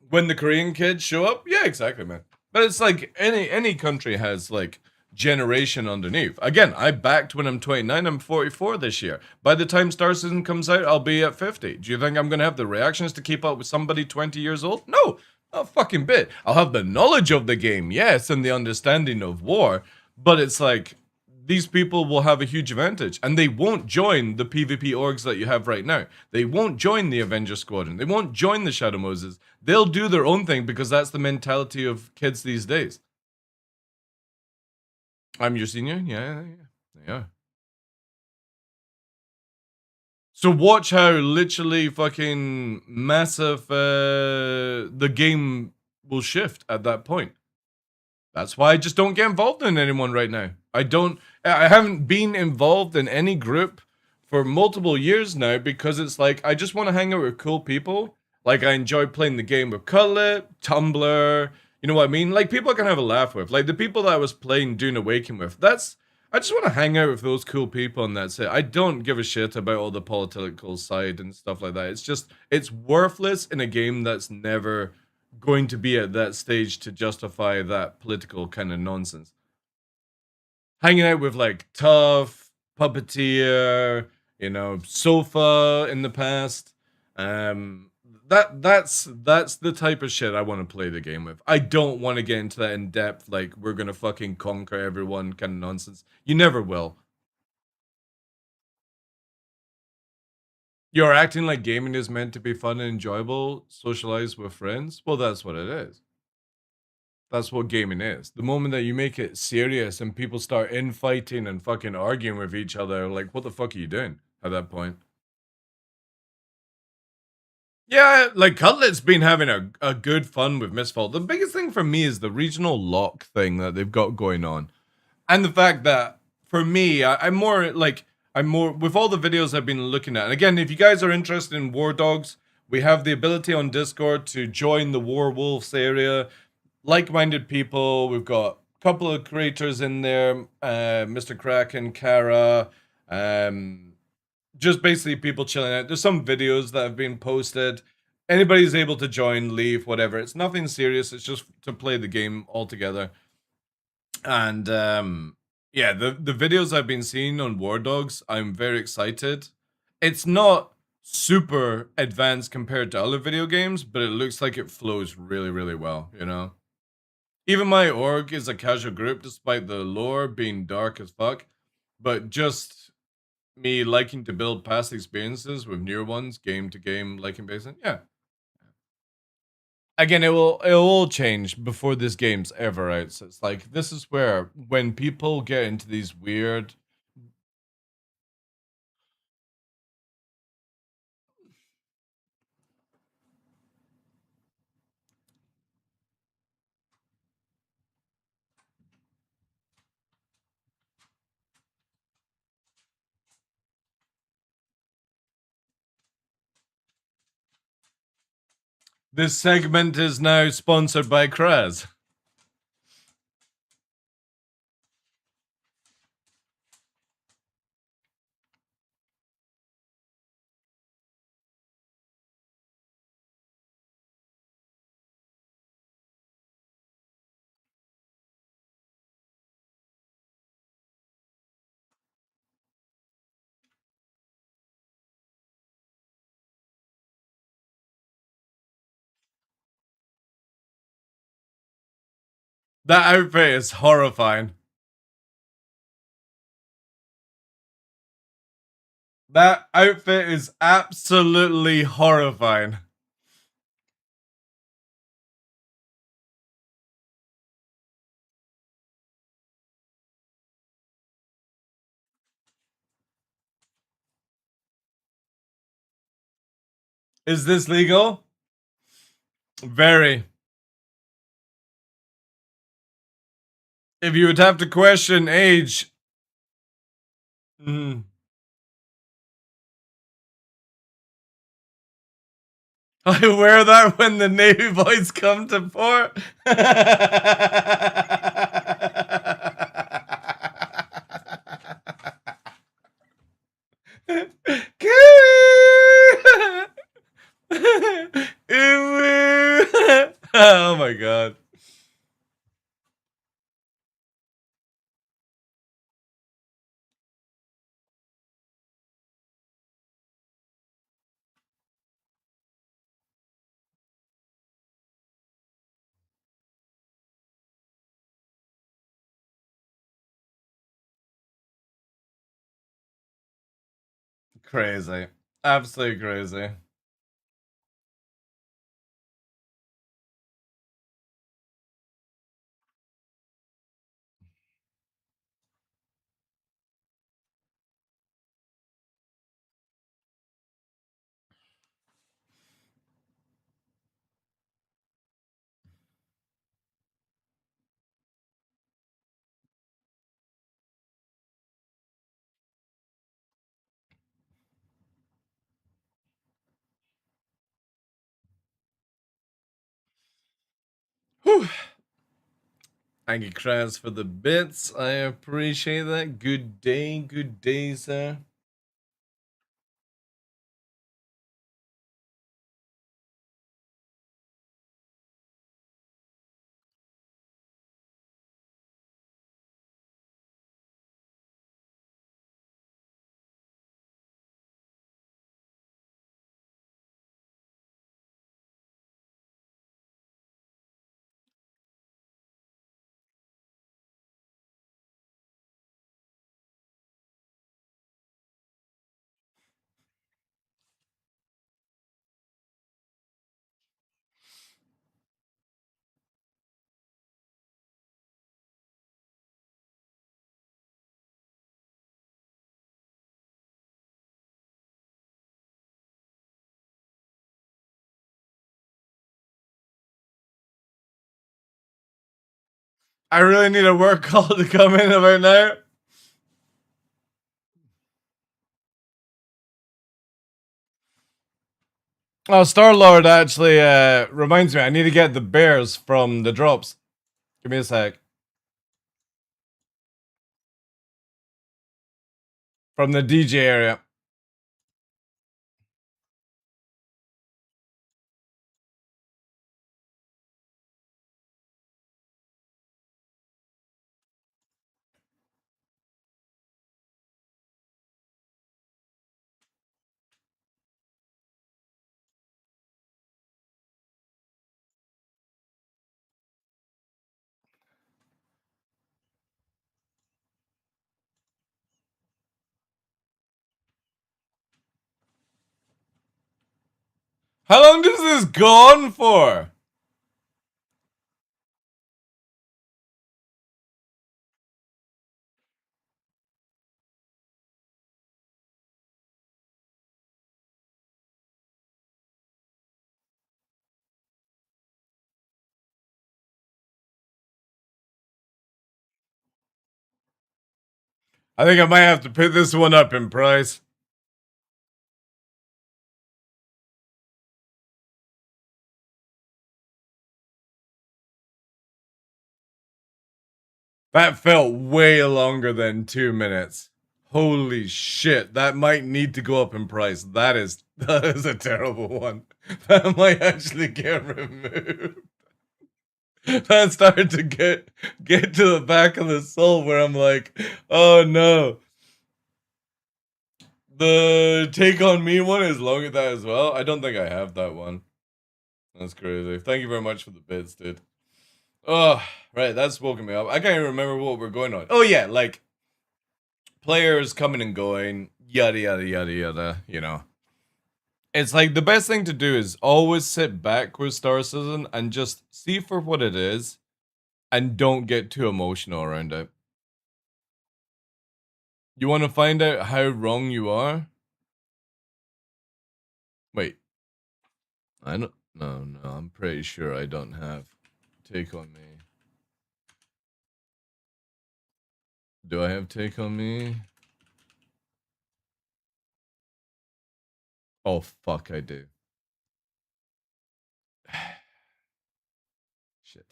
When the Korean kids show up, yeah, exactly, man. But it's like any country has like generation underneath. Again, I backed when I'm 29, I'm 44 this year. By the time Star Citizen comes out, I'll be at 50. Do you think I'm gonna have the reactions to keep up with somebody 20 years old? No, not a fucking bit. I'll have the knowledge of the game, yes, and the understanding of war, but it's like, these people will have a huge advantage, and they won't join the PvP orgs that you have right now. They won't join the Avenger Squadron. They won't join the Shadow Moses. They'll do their own thing because that's the mentality of kids these days. I'm your senior? Yeah. So watch how literally fucking massive the game will shift at that point. That's why I just don't get involved in anyone right now. I haven't been involved in any group for multiple years now because it's like, I just want to hang out with cool people. Like, I enjoy playing the game with Cutlet, Tumblr, you know what I mean? Like, people I can have a laugh with. Like, the people that I was playing Dune Awaken with, I just want to hang out with those cool people and that's it. I don't give a shit about all the political side and stuff like that. It's just, it's worthless in a game that's never going to be at that stage to justify that political kind of nonsense. Hanging out with like Tough, Puppeteer, you know, Sofa in the past. That's the type of shit I want to play the game with. I don't want to get into that in depth, like we're gonna fucking conquer everyone kind of nonsense. You never will. You're acting like gaming is meant to be fun and enjoyable, socialize with friends. Well, that's what it is. That's what gaming is. The moment that you make it serious and people start infighting and fucking arguing with each other, like, what the fuck are you doing at that point? Yeah, like, Cutlet's been having a good fun with Mistfall. The biggest thing for me is the regional lock thing that they've got going on. And the fact that, for me, I'm more, with all the videos I've been looking at, and again, if you guys are interested in War Dogs, we have the ability on Discord to join the War Wolves area. Like-minded people. We've got a couple of creators in there, Mr. Kraken, Kara, just basically people chilling out. There's some videos that have been posted. Anybody's able to join, leave, whatever. It's nothing serious. It's just to play the game all together. And yeah, the videos I've been seeing on War Dogs, I'm very excited. It's not super advanced compared to other video games, but it looks like it flows really, really well, you know? Even my org is a casual group, despite the lore being dark as fuck, but just me liking to build past experiences with newer ones, game to game, liking based on, yeah. Again, it'll all change before this game's ever out. So it's like, this is where, when people get into these weird... This segment is now sponsored by Kraz. That outfit is horrifying. That outfit is absolutely horrifying. Is this legal? Very. If you would have to question age... I wear that when the Navy boys come to port. Oh my god. Crazy. Absolutely crazy. Whew. Thank you, Kraz, for the bits. I appreciate that. Good day, sir. I really need a work call to come in about now. Oh, Star-Lord actually reminds me, I need to get the bears from the drops. Give me a sec. From the DJ area. How long does this go on for? I think I might have to put this one up in price. That felt way longer than 2 minutes. Holy shit, that might need to go up in price. That is a terrible one. That might actually get removed. That started to get to the back of the soul where I'm like, oh no. The Take On Me one is long as that as well. I don't think I have that one. That's crazy. Thank you very much for the bits, dude. Oh, right, that's woken me up. I can't even remember what we're going on. Oh yeah, like players coming and going, yada yada yada yada, you know. It's like the best thing to do is always sit back with Star Citizen and just see for what it is and don't get too emotional around it. You want to find out how wrong you are? Wait. I don't no, I'm pretty sure I don't have Take On Me. Do I have Take On Me? Oh fuck, I do. Shit.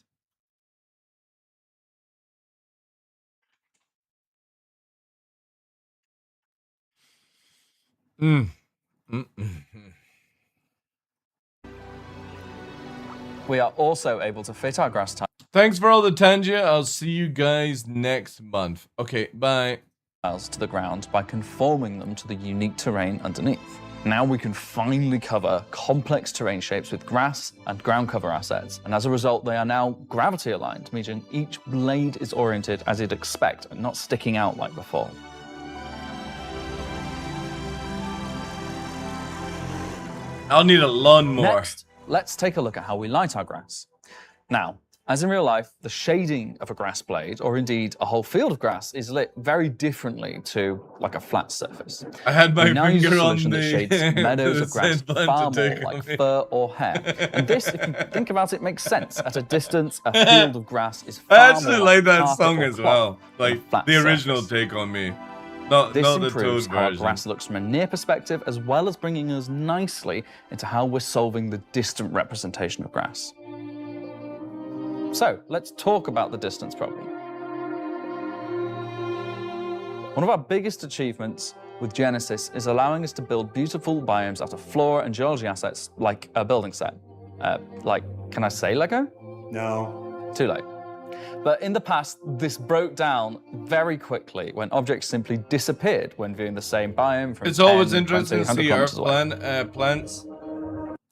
We are also able to fit our grass Thanks for all the Tangia. I'll see you guys next month. Okay, bye. tiles to the ground by conforming them to the unique terrain underneath. Now we can finally cover complex terrain shapes with grass and ground cover assets, and as a result, they are now gravity aligned, meaning each blade is oriented as you'd expect and not sticking out like before. I'll need a lawnmower. Next, let's take a look at how we light our grass. Now, as in real life, the shading of a grass blade, or indeed a whole field of grass, is lit very differently to like a flat surface. I had my We now use a finger on solution that shades the meadows the of grass sand button far to more take like on me. fur or hair. And this, if you think about it, makes sense. At a distance, a field of grass is I far actually more like that carpet song or as cloth well. than a Like flat the original surface. Take On Me. Not This the improves Toad how our version. grass looks from a near perspective, as well as bringing us nicely into how we're solving the distant representation of grass. So let's talk about the distance problem. One of our biggest achievements with Genesis is allowing us to build beautiful biomes out of flora and geology assets like a building set. Can I say Lego? No. Too late. But in the past, this broke down very quickly when objects simply disappeared when viewing the same biome from It's always 10, interesting 20, to 100 see Earth kilometers away. plants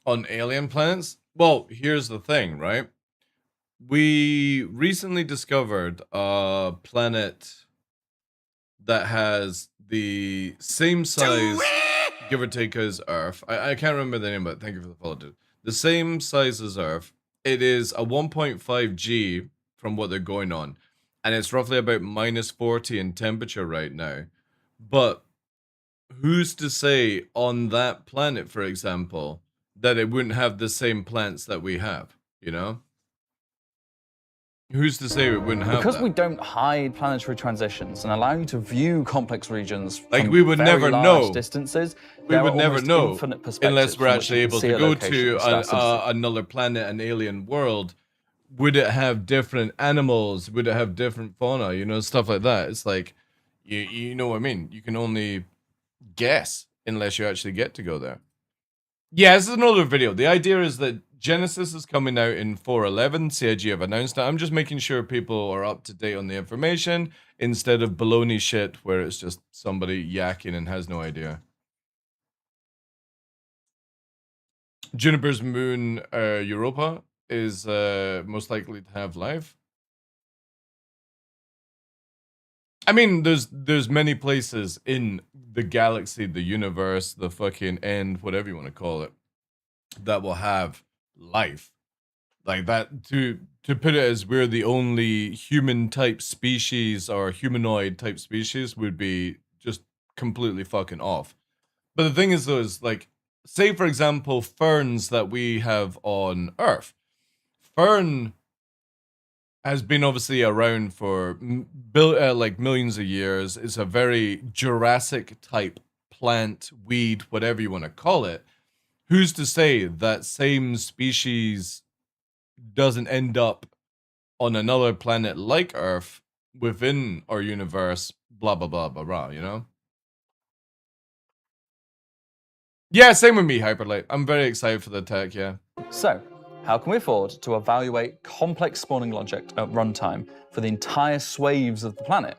on alien planets. Well, here's the thing, right? We recently discovered a planet that has the same size, give or take, as Earth. I can't remember the name, but thank you for the follow, dude. The same size as Earth. It is a 1.5 G from what they're going on, and it's roughly about minus 40 in temperature right now. But who's to say on that planet, for example, that it wouldn't have the same plants that we have, you know? Who's to say it wouldn't have Because that? we don't hide planetary transitions and allow you to view complex regions Like, from we would very never large know. distances, We there would are never almost know infinite perspectives unless we're from which actually you can able see to a go location to in Star Citizen. another planet, an alien world. Would it have different animals? Would it have different fauna? You know, stuff like that. It's like, you know what I mean? You can only guess unless you actually get to go there. Yeah, this is another video. The idea is that Genesis is coming out in 4.11. CIG have announced it. I'm just making sure people are up to date on the information instead of baloney shit where it's just somebody yakking and has no idea. Juniper's moon, Europa, is most likely to have life. I mean, there's many places in the galaxy, the universe, the fucking end, whatever you want to call it, that will have life. Like that, to put it as we're the only human type species or humanoid type species would be just completely fucking off. But the thing is though, is like, say for example, ferns that we have on Earth. Fern has been obviously around for like millions of years. It's a very Jurassic type plant, weed, whatever you want to call it. Who's to say that same species doesn't end up on another planet like Earth within our universe, blah, blah, blah, blah, blah, you know? Yeah, same with me, Hyperlight. I'm very excited for the tech, yeah. So, how can we afford to evaluate complex spawning logic at runtime for the entire swathes of the planet?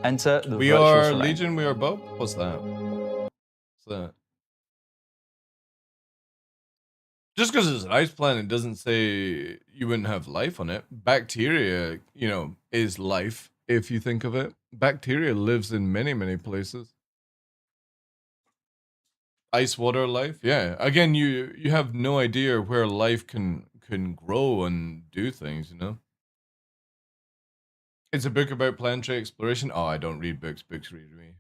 Enter the We virtual are terrain. Legion, we are Bob? What's that? What's that? Just because it's an ice planet doesn't say you wouldn't have life on it. Bacteria, you know, is life, if you think of it. Bacteria lives in many, many places. Ice water life, yeah. Again, you have no idea where life can grow and do things, you know? It's a book about planetary exploration. Oh, I don't read books. Books read me.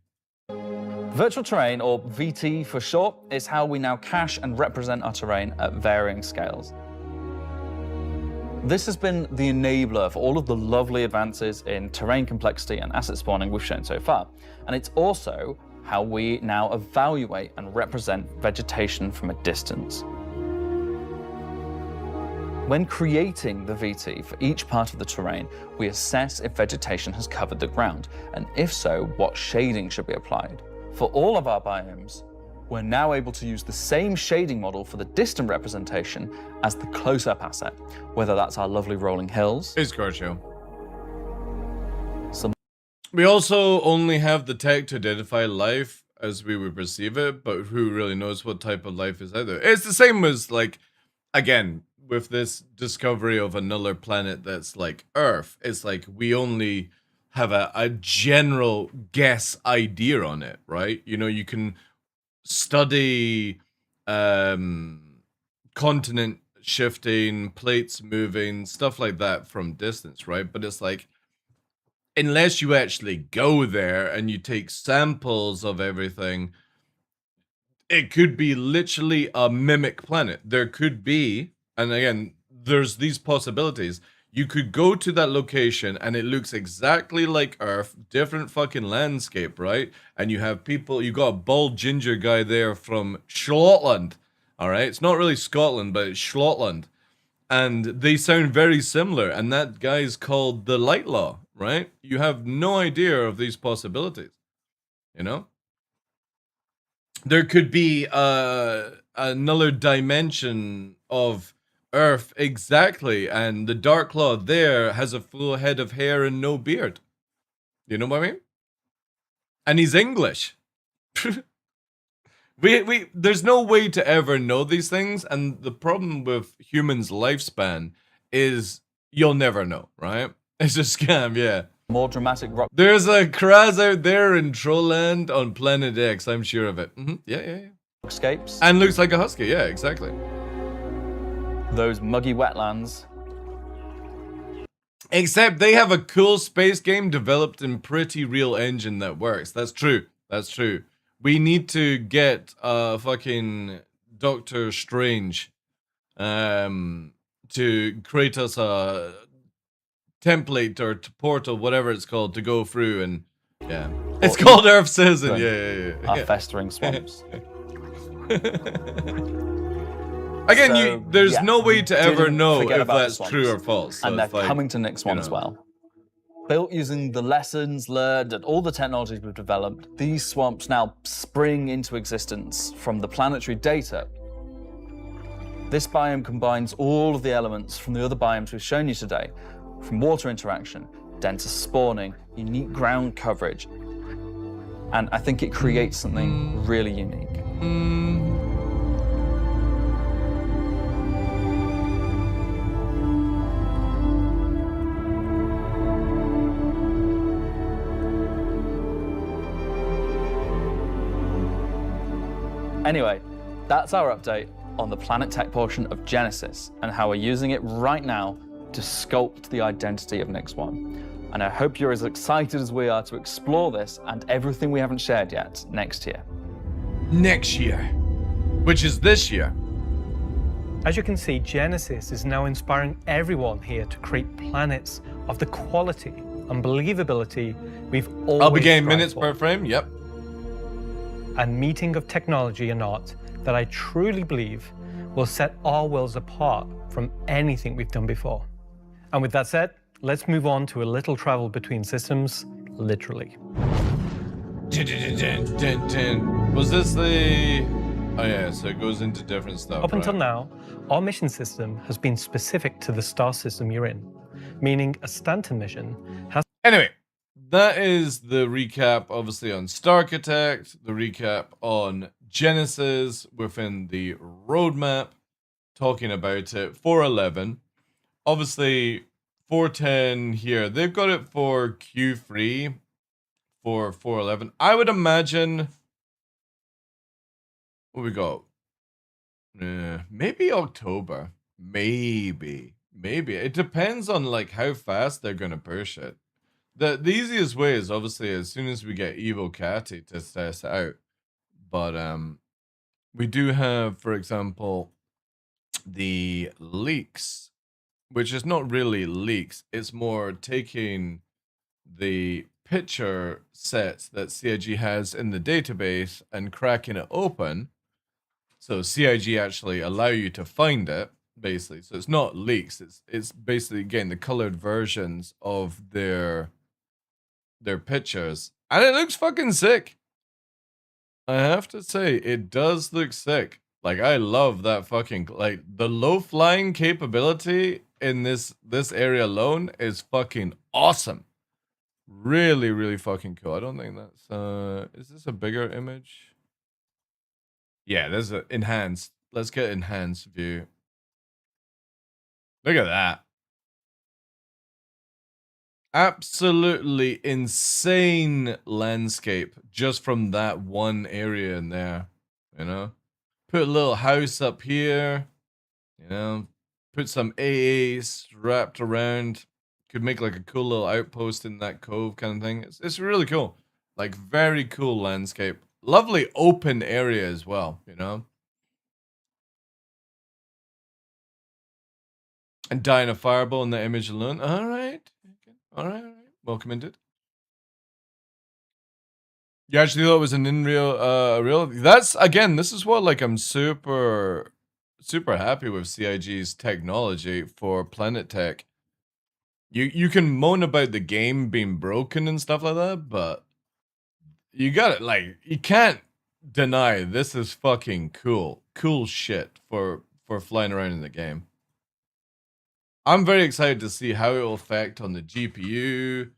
Virtual terrain, or VT for short, is how we now cache and represent our terrain at varying scales. This has been the enabler for all of the lovely advances in terrain complexity and asset spawning we've shown so far. And it's also how we now evaluate and represent vegetation from a distance. When creating the VT for each part of the terrain, we assess if vegetation has covered the ground, and if so, what shading should be applied. For all of our biomes, we're now able to use the same shading model for the distant representation as the close-up asset, whether that's our lovely rolling hills. It's Garcho. Some We also only have the tech to identify life as we would perceive it, but who really knows what type of life is out there? It's the same as, like, again, with this discovery of another planet that's like Earth. It's like we only have a general guess idea on it, right? You know, you can study continent shifting, plates moving, stuff like that from distance, right? But it's like, unless you actually go there and you take samples of everything, it could be literally a mimic planet. There could be, and again, there's these possibilities. You could go to that location and it looks exactly like Earth, different fucking landscape, right? And you have people, you got a bald ginger guy there from Scotland, all right? It's not really Scotland, but it's Scotland. And they sound very similar, and that guy's called TheDarkLaw, right? You have no idea of these possibilities, you know? There could be another dimension of Earth, exactly, and the TheDarkLaw there has a full head of hair and no beard. You know what I mean? And he's English. There's no way to ever know these things, and the problem with humans' lifespan is you'll never know, right? It's a scam, yeah. more dramatic rock There's a Kraz out there in Trollland on Planet X, I'm sure of it. Yeah. escapes, And looks like a husky, yeah, exactly. those muggy wetlands. Except they have a cool space game developed in pretty real engine that works. That's true. That's true. We need to get fucking Doctor Strange to create us a template or portal, whatever it's called, to go through, and yeah. It's called Earth Citizen. Yeah. Our festering swamps. Again, So, there's yeah, no way we to ever didn't know forget if about the that's swamps. true or false. So And they're it's like, coming to next one you as know. well. Built using the lessons learned and all the technologies we've developed, these swamps now spring into existence from the planetary data. This biome combines all of the elements from the other biomes we've shown you today, from water interaction, denser spawning, unique ground coverage, and I think it creates something really unique. Anyway, that's our update. on the planet tech portion of Genesis and how we're using it right now to sculpt the identity of Nyx-1. And I hope you're as excited as we are to explore this and everything we haven't shared yet next year. Next year. Which is this year. As you can see, Genesis is now inspiring everyone here to create planets of the quality and believability we've always I'll be getting strived minutes for. per frame, yep. A meeting of technology and art that I truly believe will set our worlds apart from anything we've done before. And with that said, let's move on to a little travel between systems, literally. Was this the... Oh yeah, so it goes into different stuff. Up until right? now, our mission system has been specific to the star system you're in, meaning a Stanton mission has... Anyway, that is the recap, obviously, on Starkitect, the recap on Genesis within the roadmap, talking about it. 411. Obviously, 410 here. They've got it for Q3 for 411. I would imagine... What we got? Maybe October. Maybe. It depends on like how fast they're gonna push it. The easiest way is obviously as soon as we get Evo Catty to test out. But we do have, for example, the leaks, which is not really leaks. It's more taking the picture sets that CIG has in the database and cracking it open. So CIG actually allow you to find it, basically. So it's not leaks. It's basically getting the colored versions of their pictures, and it looks fucking sick. I have to say, it does look sick. Like I love that fucking like the low flying capability in this area alone is fucking awesome. Really, really fucking cool. I don't think that's is this a bigger image? Yeah, there's an enhanced. Let's get enhanced view. Look at that. Absolutely insane landscape just from that one area in there, you know? Put a little house up here, you know? Put some AAs wrapped around. Could make like a cool little outpost in that cove kind of thing. It's really cool. Like very cool landscape. Lovely open area as well, you know? And dying a fireball in the image alone. All right. All right. Welcome into. You actually thought it was an real? That's again. This is what like I'm super happy with CIG's technology for Planet Tech. You can moan about the game being broken and stuff like that, but you got it. Like you can't deny this is fucking cool shit for flying around in the game. I'm very excited to see how it will affect on the GPU.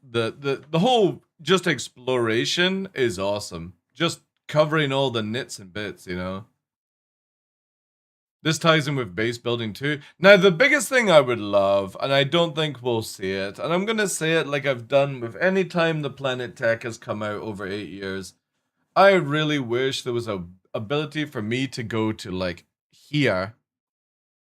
The whole just exploration is awesome. Just covering all the nits and bits, you know. This ties in with base building too. Now, the biggest thing I would love, and I don't think we'll see it, and I'm gonna say it like I've done with any time the Planet Tech has come out over 8 years. I really wish there was a ability for me to go to like here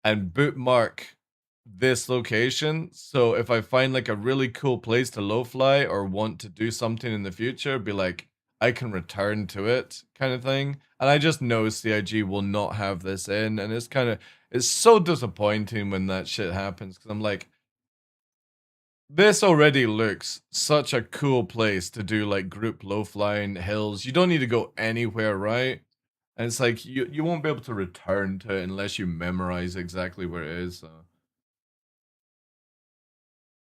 and bookmark this location, so if I find like a really cool place to low fly or want to do something in the future, be like I can return to it kind of thing. And I just know CIG will not have this in, and it's so disappointing when that shit happens, because I'm like, this already looks such a cool place to do like group low flying hills. You don't need to go anywhere, right? And it's like you won't be able to return to it unless you memorize exactly where it is. So.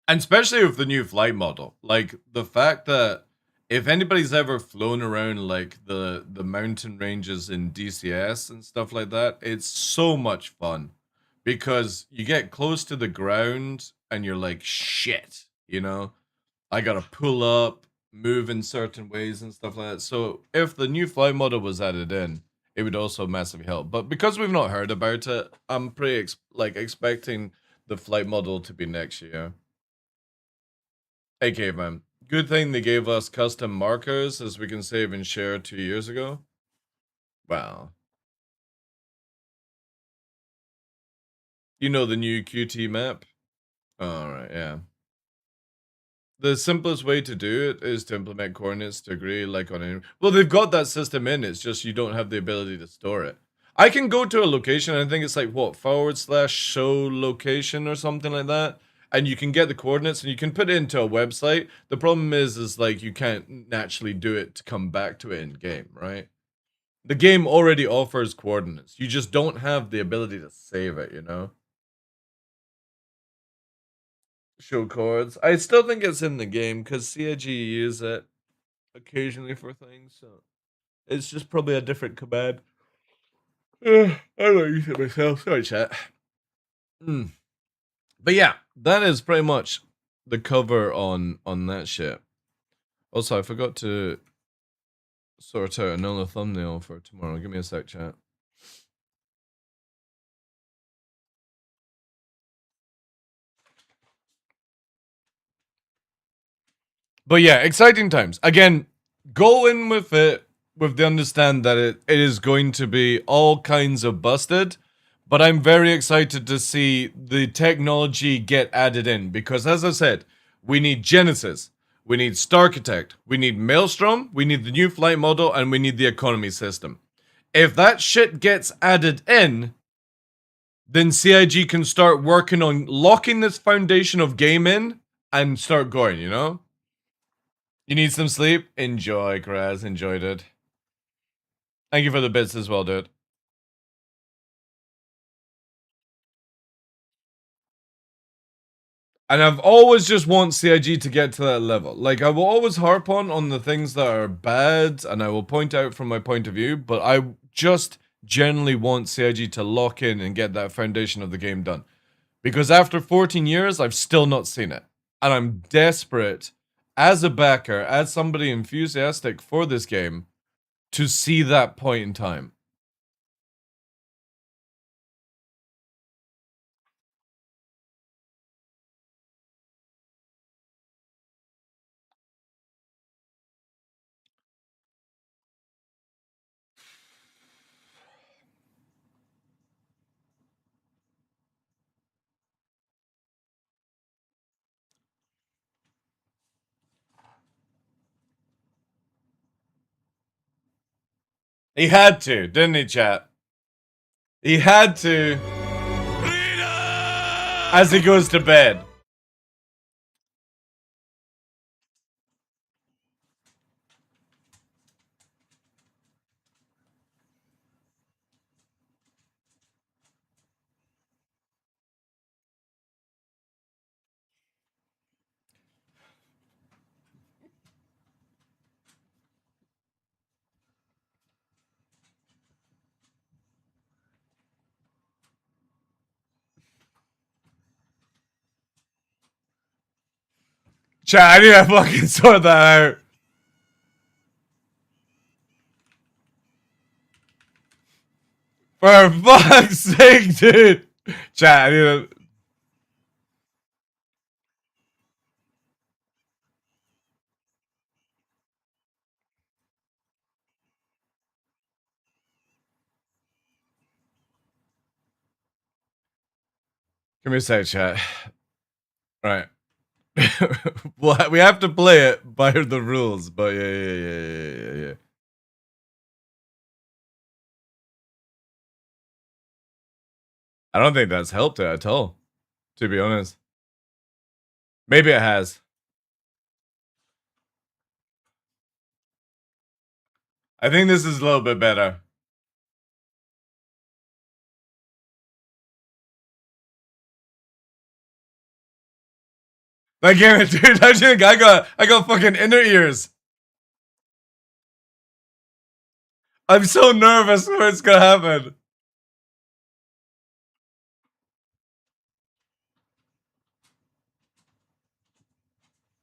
And especially with the new flight model, like the fact that if anybody's ever flown around like the mountain ranges in DCS and stuff like that, it's so much fun because you get close to the ground and you're like, shit, you know, I gotta pull up, move in certain ways and stuff like that. So if the new flight model was added in, it would also massively help. But because we've not heard about it, I'm pretty expecting the flight model to be next year. Hey, Caveman. Good thing they gave us custom markers as we can save and share 2 years ago. Wow. You know the new QT map? Alright, yeah. The simplest way to do it is to implement coordinates to agree, like on any. Well, they've got that system in. It's just you don't have the ability to store it. I can go to a location. I think it's like what /show location or something like that, and you can get the coordinates and you can put it into a website. The problem is like you can't naturally do it to come back to it in game, right? The game already offers coordinates. You just don't have the ability to save it, you know? Show chords. I still think it's in the game because CIG use it occasionally for things, so it's just probably a different command. I don't use it myself. Sorry, chat. But yeah, that is pretty much the cover on that shit. Also, I forgot to sort out another thumbnail for tomorrow. Give me a sec, chat. But yeah, exciting times. Again, go in with it with the understand that it is going to be all kinds of busted. But I'm very excited to see the technology get added in because, as I said, we need Genesis, we need Starkitect, we need Maelstrom, we need the new flight model, and we need the economy system. If that shit gets added in, then CIG can start working on locking this foundation of game in and start going, you know? You need some sleep? Enjoy, Kraz. Enjoyed it. Thank you for the bits as well, dude. And I've always just want CIG to get to that level. Like, I will always harp on the things that are bad, and I will point out from my point of view, but I just generally want CIG to lock in and get that foundation of the game done. Because after 14 years, I've still not seen it. And I'm desperate, as a backer, as somebody enthusiastic for this game, to see that point in time. He had to, didn't he, chat? He had to. As he goes to bed. Chat, I need to fucking sort that out. For fuck's sake, dude. Chat, I need to. Give me a sec, chat. Alright. Well, we have to play it by the rules, but yeah. I don't think that's helped it at all, to be honest. Maybe it has. I think this is a little bit better. Like, damn it, dude. I got fucking inner ears. I'm so nervous what's gonna happen.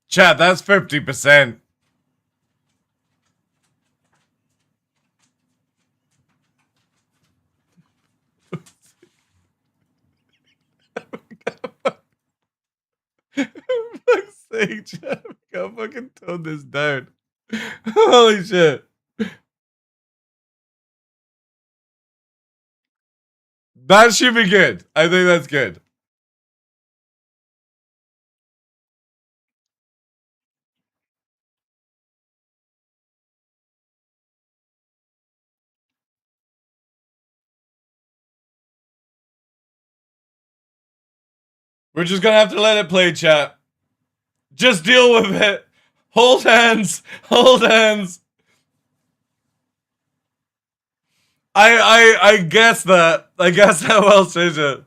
Chat, that's 50%. Fuck's sake, chat. We gotta fucking tone this down. Holy shit. That should be good. I think that's good. We're just gonna have to let it play, chat. Just deal with it. Hold hands. Hold hands. I guess that. I guess how else is it?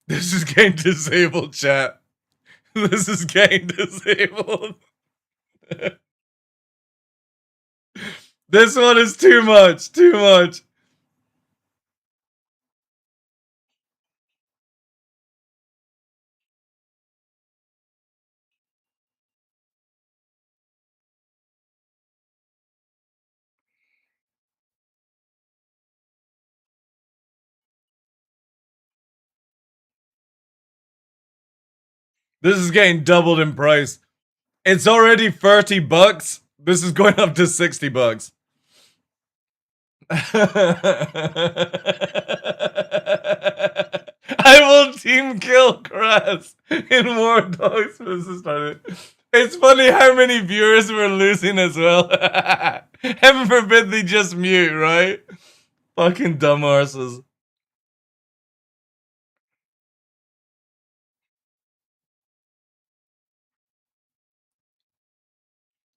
This is getting disabled, chat. This is getting disabled. This one is too much. Too much. This is getting doubled in price. It's already $30. This is going up to $60. I will team kill Kraz in War Dogs. This is started. It's funny how many viewers we're losing as well. Heaven forbid they just mute, right? Fucking dumb arses.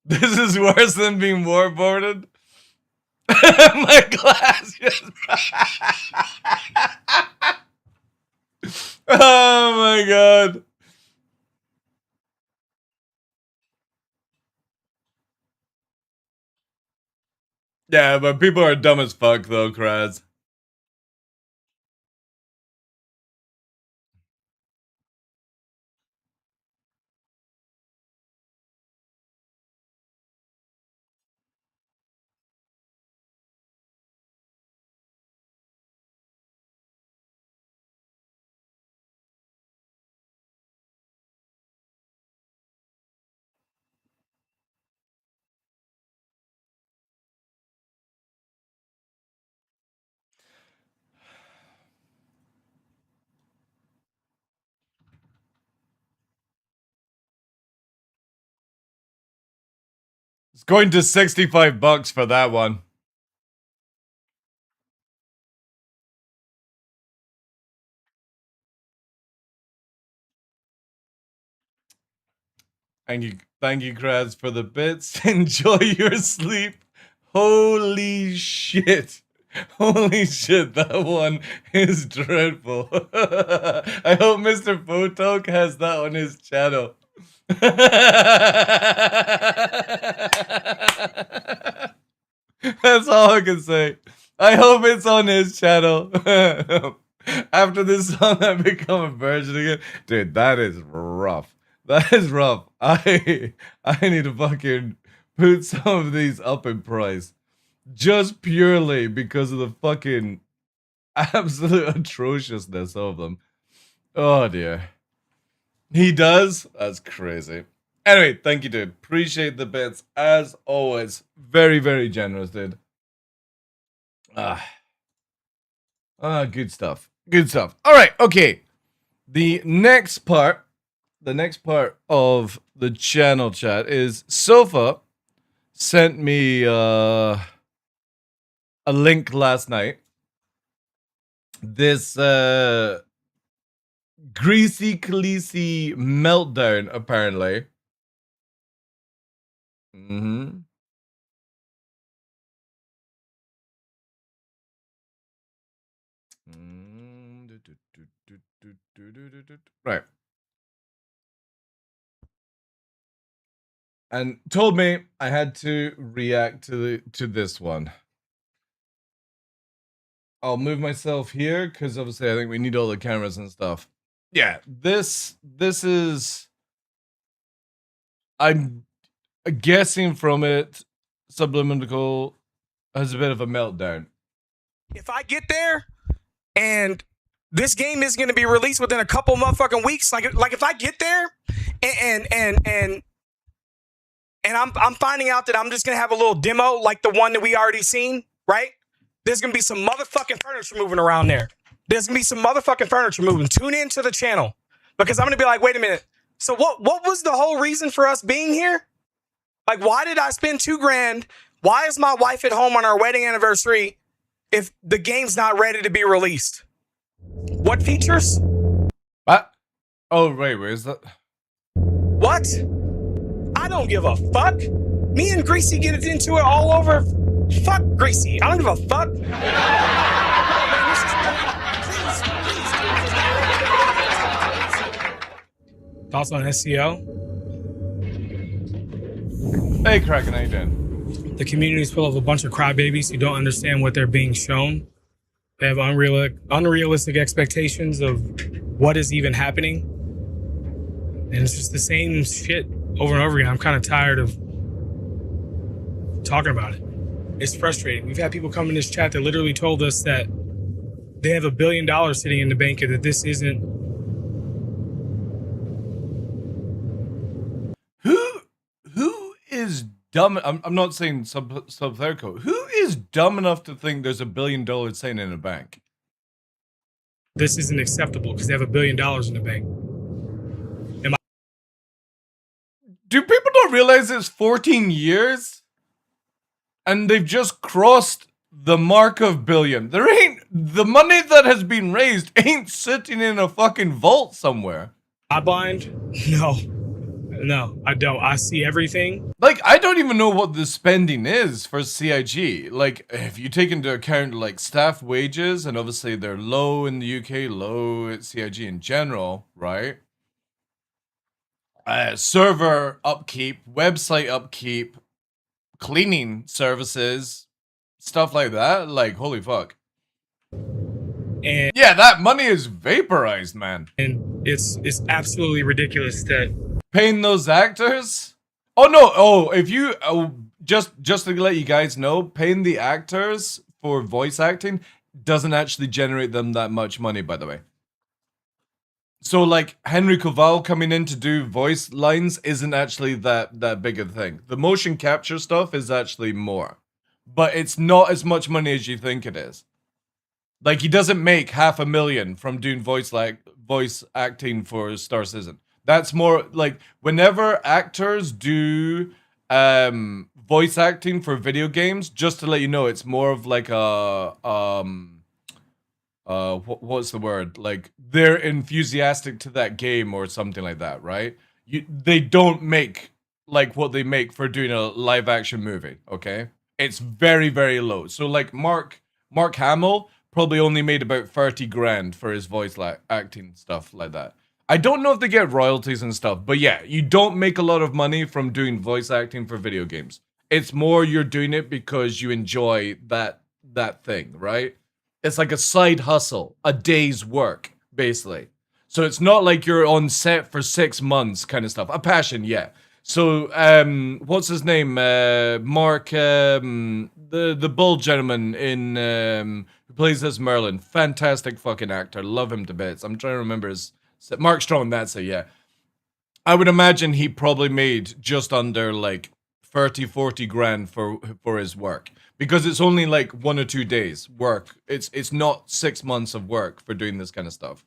This is worse than being warboarded. My glass just. Oh my god. Yeah, but people are dumb as fuck though, Kraz. It's going to $65 for that one. Thank you, Kraz, for the bits. Enjoy your sleep. Holy shit. Holy shit, that one is dreadful. I hope Mr. Photok has that on his channel. That's all I can say. I hope it's on his channel. After this song, I become a virgin again. Dude, that is rough. That is rough. I need to fucking put some of these up in price. Just purely because of the fucking absolute atrociousness of them. Oh dear. He does? That's crazy. Anyway, thank you, dude. Appreciate the bits as always. Very, very generous, dude. Good stuff. Good stuff. All right, okay. The next part of the channel chat is Sofa sent me a link last night. This Greasy Khaleesi meltdown, apparently. Mm-hmm. Right. And told me I had to react to this one. I'll move myself here because obviously I think we need all the cameras and stuff. Yeah, this is. I'm guessing from it, Subliminal has a bit of a meltdown. If I get there and this game is going to be released within a couple motherfucking weeks, like if I get there and I'm finding out that I'm just going to have a little demo like the one that we already seen, right? There's going to be some motherfucking furniture moving around there. There's going to be some motherfucking furniture moving. Tune into the channel because I'm going to be like, wait a minute. So what was the whole reason for us being here? Like, why did I spend $2,000? Why is my wife at home on our wedding anniversary if the game's not ready to be released? What features? What? Oh, wait, where is that? What? I don't give a fuck. Me and Greasy get into it all over. Fuck Greasy. I don't give a fuck. Thoughts on SEO? Hey, Kraken, how you doing? The community is full of a bunch of crybabies who don't understand what they're being shown. They have unrealistic expectations of what is even happening. And it's just the same shit over and over again. I'm kind of tired of talking about it. It's frustrating. We've had people come in this chat that literally told us that they have $1 billion sitting in the bank and that this isn't. Who is dumb? I'm not saying Subtherco. Who is dumb enough to think there's $1 billion sitting in a bank? This isn't acceptable because they have $1 billion in the bank. Do people not realize it's 14 years? And they've just crossed the mark of billion. There ain't, the money that has been raised ain't sitting in a fucking vault somewhere. I blind? No, I don't. I see everything. Like, I don't even know what the spending is for CIG. Like, if you take into account, like, staff wages, and obviously they're low in the UK, low at CIG in general, right? Server upkeep, website upkeep, cleaning services, stuff like that. Like, holy fuck. And yeah, that money is vaporized, man. And it's absolutely ridiculous that paying those actors. Oh no! Oh, if you just to let you guys know, paying the actors for voice acting doesn't actually generate them that much money, by the way. So, like, Henry Cavill coming in to do voice lines isn't actually that big of a thing. The motion capture stuff is actually more. But it's not as much money as you think it is. Like, he doesn't make $500,000 from doing voice acting for Star Citizen. That's more, like, whenever actors do voice acting for video games, just to let you know, it's more of like a... what's the word? Like, they're enthusiastic to that game or something like that, right? They don't make like what they make for doing a live action movie, okay? It's very, very low. So like Mark Hamill probably only made about 30 grand for his voice acting stuff like that. I don't know if they get royalties and stuff, but yeah, you don't make a lot of money from doing voice acting for video games. It's more you're doing it because you enjoy that thing, right? It's like a side hustle, a day's work, basically. So it's not like you're on set for 6 months kind of stuff. A passion, yeah. So, what's his name? Mark, the bald gentleman in, who plays as Merlin. Fantastic fucking actor. Love him to bits. I'm trying to remember his... Mark Strong, that's it, yeah. I would imagine he probably made just under, like, 30, 40 grand for his work. Because it's only like 1 or 2 days work. It's not 6 months of work for doing this kind of stuff.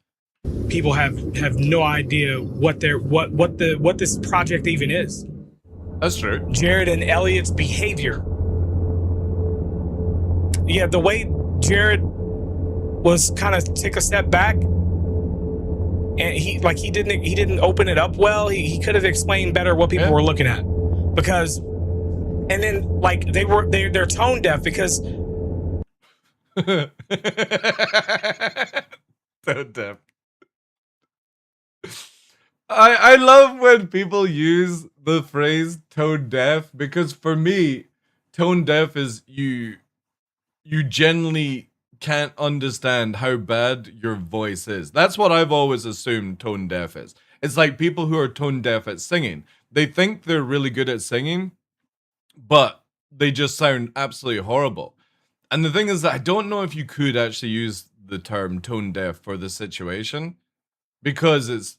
People have no idea what this project even is. That's true. Jared and Elliot's behavior. Yeah, the way Jared was kind of take a step back, and he didn't open it up well. He could have explained better what people were looking at, because. And then, like, they're tone deaf because Tone deaf. I love when people use the phrase tone deaf, because for me, tone deaf is you generally can't understand how bad your voice is. That's what I've always assumed tone deaf is. It's like people who are tone deaf at singing. They think they're really good at singing, but they just sound absolutely horrible. And the thing is that I don't know if you could actually use the term tone deaf for this situation, because it's,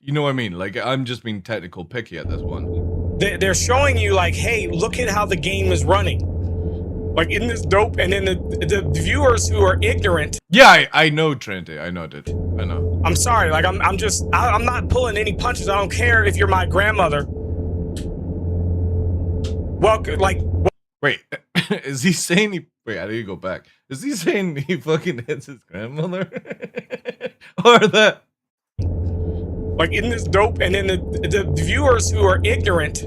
you know what I mean? Like, I'm just being technical picky at this one. They're showing you like, hey, look at how the game is running. Like, isn't this dope? And then the viewers who are ignorant. Yeah, I know, Trinity. I know, dude. I know. I'm sorry. Like, I'm not pulling any punches. I don't care if you're my grandmother. Well, like. Wait, is he saying he? Wait, I need to go back. Is he saying he fucking hits his grandmother, or that? Like, isn't this dope? And then the viewers who are ignorant.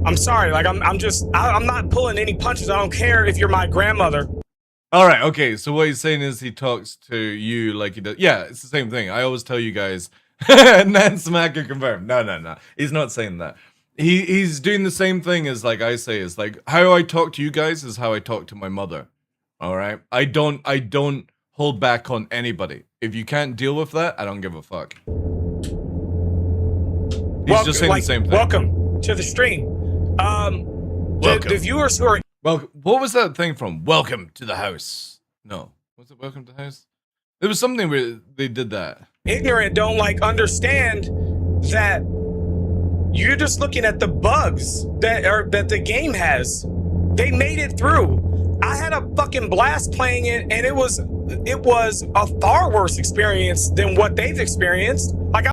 I'm sorry. Like, I'm not pulling any punches. I don't care if you're my grandmother. All right, okay. So what he's saying is he talks to you like he does. Yeah, it's the same thing. I always tell you guys. And then Smacker confirmed. No. He's not saying that. He's doing the same thing as like I say, is like how I talk to you guys is how I talk to my mother. All right, I don't hold back on anybody. If you can't deal with that, I don't give a fuck. He's just saying the same thing. Welcome to the stream. The viewers who are. Well, what was that thing from? Welcome to the house. No, was it Welcome to the House? There was something where they did that. Ignorant don't like understand that. You're just looking at the bugs that the game has. They made it through. I had a fucking blast playing it, and it was a far worse experience than what they've experienced. Like,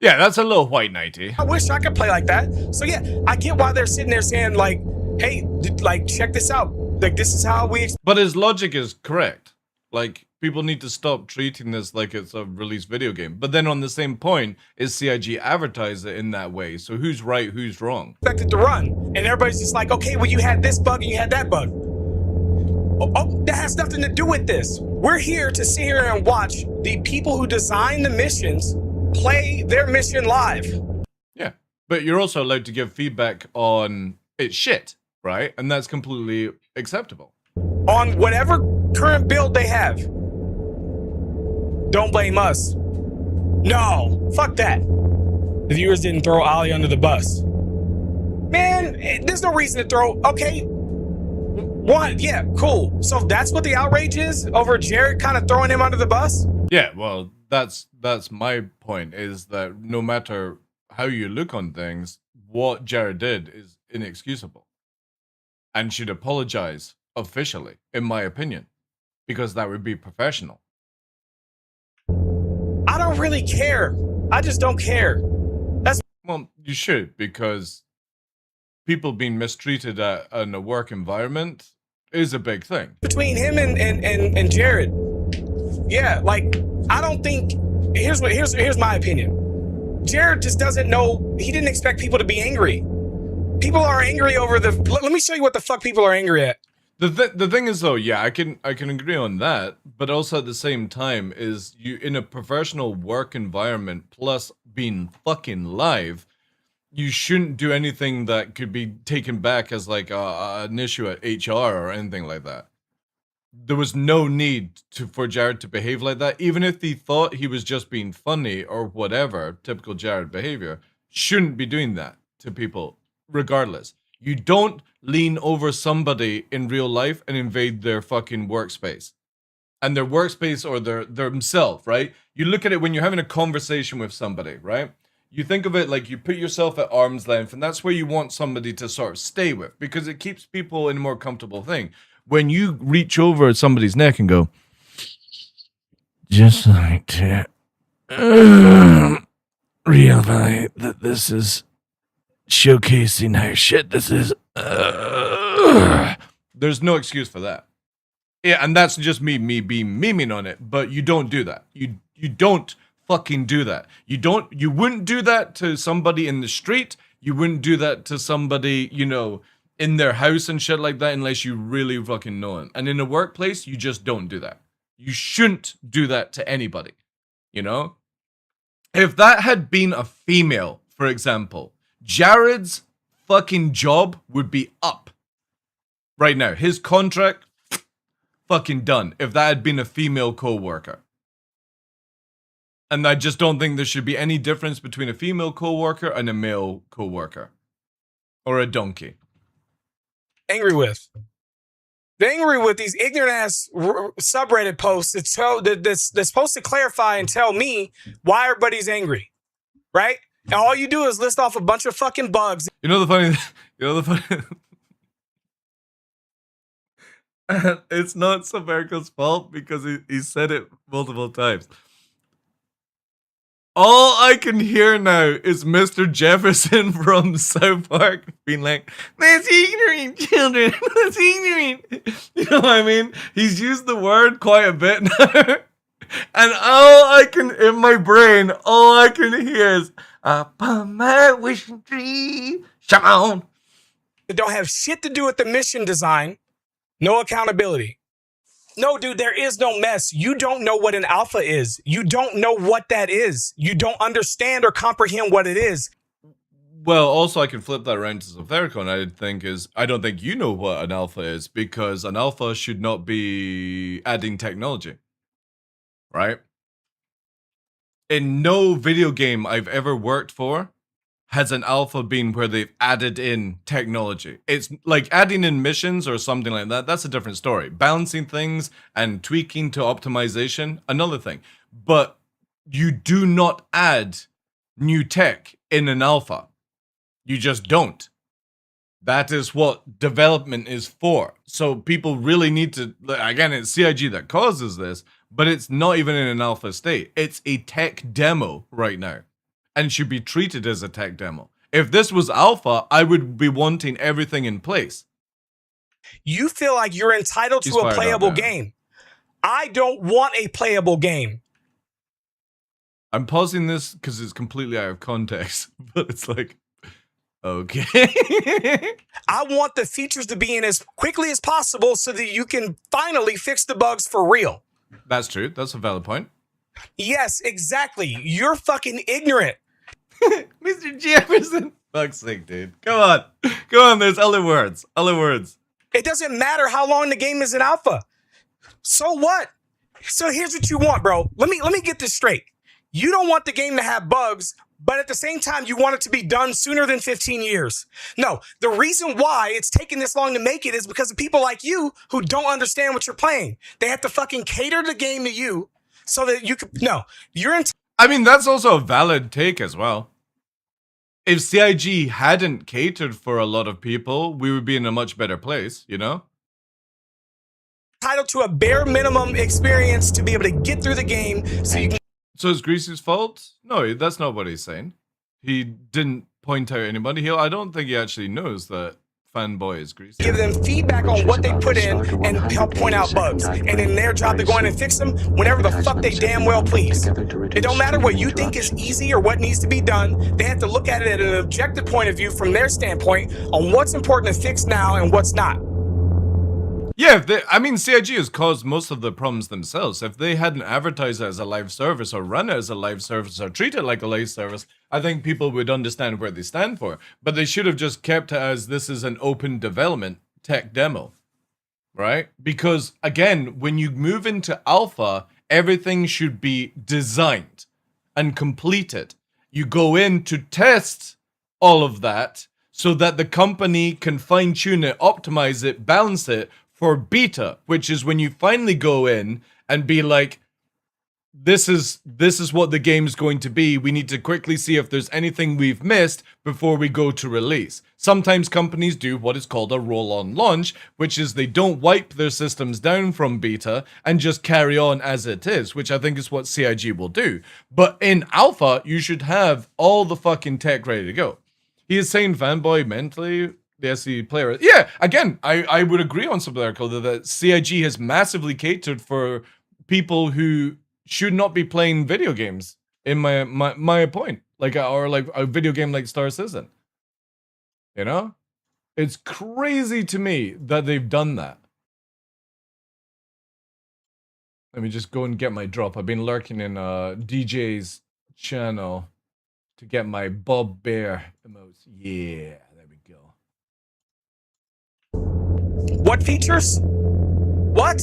yeah, that's a little white knighty. I wish I could play like that. So yeah, I get why they're sitting there saying like, "Hey, like check this out. Like this is how we." But his logic is correct. Like, people need to stop treating this like it's a released video game. But then on the same point, is CIG advertise it in that way? So who's right, who's wrong? Expected to run, and everybody's just like, okay, well, you had this bug and you had that bug. Oh, that has nothing to do with this. We're here to sit here and watch the people who design the missions play their mission live. Yeah, but you're also allowed to give feedback on it's shit, right? And that's completely acceptable. On whatever current build they have. Don't blame us. No, fuck that. The viewers didn't throw Ollie under the bus. Man, there's no reason to throw. Okay, one, yeah, cool. So that's what the outrage is over Jared kind of throwing him under the bus? Yeah, well, that's my point, is that no matter how you look on things, what Jared did is inexcusable and should apologize officially, in my opinion, because that would be professional. I don't really care. I just don't care. Well, you should, because people being mistreated in a work environment is a big thing. Between him and Jared. Yeah, like, I don't think, here's my opinion. Jared just doesn't know, he didn't expect people to be angry. People are angry over let me show you what the fuck people are angry at. The thing is though, yeah, I can agree on that, but also at the same time is you in a professional work environment plus being fucking live, you shouldn't do anything that could be taken back as like an issue at HR or anything like that. There was no need for Jared to behave like that, even if he thought he was just being funny or whatever, typical Jared behavior, shouldn't be doing that to people regardless. You don't lean over somebody in real life and invade their fucking workspace. And their workspace or their themselves, right? You look at it when you're having a conversation with somebody, right? You think of it like you put yourself at arm's length, and that's where you want somebody to sort of stay with, because it keeps people in a more comfortable thing. When you reach over somebody's neck and go, just like to realize that this is showcasing how shit this is. There's no excuse for that. Yeah, and that's just me being memeing on it, but you don't do that. You don't fucking do that. You wouldn't do that to somebody in the street. You wouldn't do that to somebody, you know, in their house and shit like that unless you really fucking know them. And in a workplace, you just don't do that. You shouldn't do that to anybody, you know? If that had been a female, for example, Jared's fucking job would be up right now. His contract, fucking done. If that had been a female co-worker. And I just don't think there should be any difference between a female co-worker and a male co-worker. Or a donkey. Angry with. They're angry with these ignorant ass subreddit posts that's supposed to clarify and tell me why everybody's angry. Right? And all you do is list off a bunch of fucking bugs. You know the funny it's not Saberko's fault because he said it multiple times. All I can hear now is Mr. Jefferson from South Park being like, "That's ignorant, children. That's ignorant." You know what I mean? He's used the word quite a bit now. And in my brain, all I can hear is, "Upon my wishing tree, come on." That don't have shit to do with the mission design. No accountability. No, dude, there is no mess. You don't know what an alpha is. You don't know what that is. You don't understand or comprehend what it is. Well, also I can flip that around to Safaricon, and I don't think you know what an alpha is, because an alpha should not be adding technology. Right? In no video game I've ever worked for has an alpha been where they've added in technology. It's like adding in missions or something like that. That's a different story. Balancing things and tweaking to optimization, another thing. But you do not add new tech in an alpha. You just don't. That is what development is for. So people really need to, again, it's CIG that causes this, but it's not even in an alpha state. It's a tech demo right now. And should be treated as a tech demo. If this was alpha, I would be wanting everything in place. You feel like you're entitled to a playable game. I don't want a playable game. I'm pausing this because it's completely out of context, but it's like, okay. I want the features to be in as quickly as possible so that you can finally fix the bugs for real. That's true. That's a valid point. Yes, exactly. You're fucking ignorant. Mr. Jefferson. Fuck's sake, dude. Come on. Come on, there's other words. Other words. It doesn't matter how long the game is in alpha. So what? So here's what you want, bro. Let me get this straight. You don't want the game to have bugs, but at the same time, you want it to be done sooner than 15 years. No, the reason why it's taking this long to make it is because of people like you who don't understand what you're playing. They have to fucking cater the game to you so that you could, no, you're in. I mean, that's also a valid take as well. If CIG hadn't catered for a lot of people, we would be in a much better place, you know? Entitled to a bare minimum experience to be able to get through the game so you can. So it's Greasy's fault? No, that's not what he's saying. He didn't point out anybody. I don't think he actually knows that Fanboy is Greasy. Give them feedback on what they put in and help point out bugs. And in their job to go in and fix them whenever the fuck they damn well please. It don't matter what you think is easy or what needs to be done. They have to look at it at an objective point of view from their standpoint on what's important to fix now and what's not. Yeah, CIG has caused most of the problems themselves. If they hadn't advertised it as a live service or run it as a live service or treat it like a live service, I think people would understand where they stand for. But they should have just kept it as this is an open development tech demo, right? Because, again, when you move into alpha, everything should be designed and completed. You go in to test all of that so that the company can fine-tune it, optimize it, balance it, for beta, which is when you finally go in and be like, this is what the game's going to be. We need to quickly see if there's anything we've missed before we go to release. Sometimes companies do what is called a roll-on launch, which is they don't wipe their systems down from beta and just carry on as it is, which I think is what CIG will do. But in alpha, you should have all the fucking tech ready to go. He is saying Fanboy mentally... the SE player. Yeah, again, I would agree on something there, that CIG has massively catered for people who should not be playing video games, in my point. Like, or like a video game like Star Citizen. You know? It's crazy to me that they've done that. Let me just go and get my drop. I've been lurking in DJ's channel to get my Bob Bear emotes. Yeah, there we go. What features? What?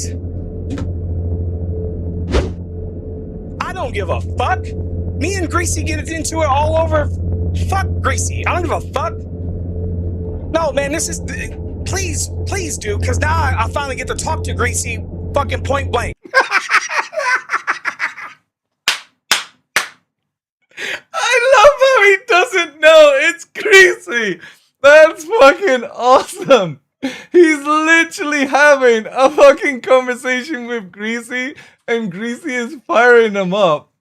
I don't give a fuck. Me and Greasy get into it all over. Fuck Greasy. I don't give a fuck. No, man, this is... Please do, because now I finally get to talk to Greasy fucking point blank. I love how he doesn't know it's Greasy. That's fucking awesome. He's literally having a fucking conversation with Greasy, and Greasy is firing him up.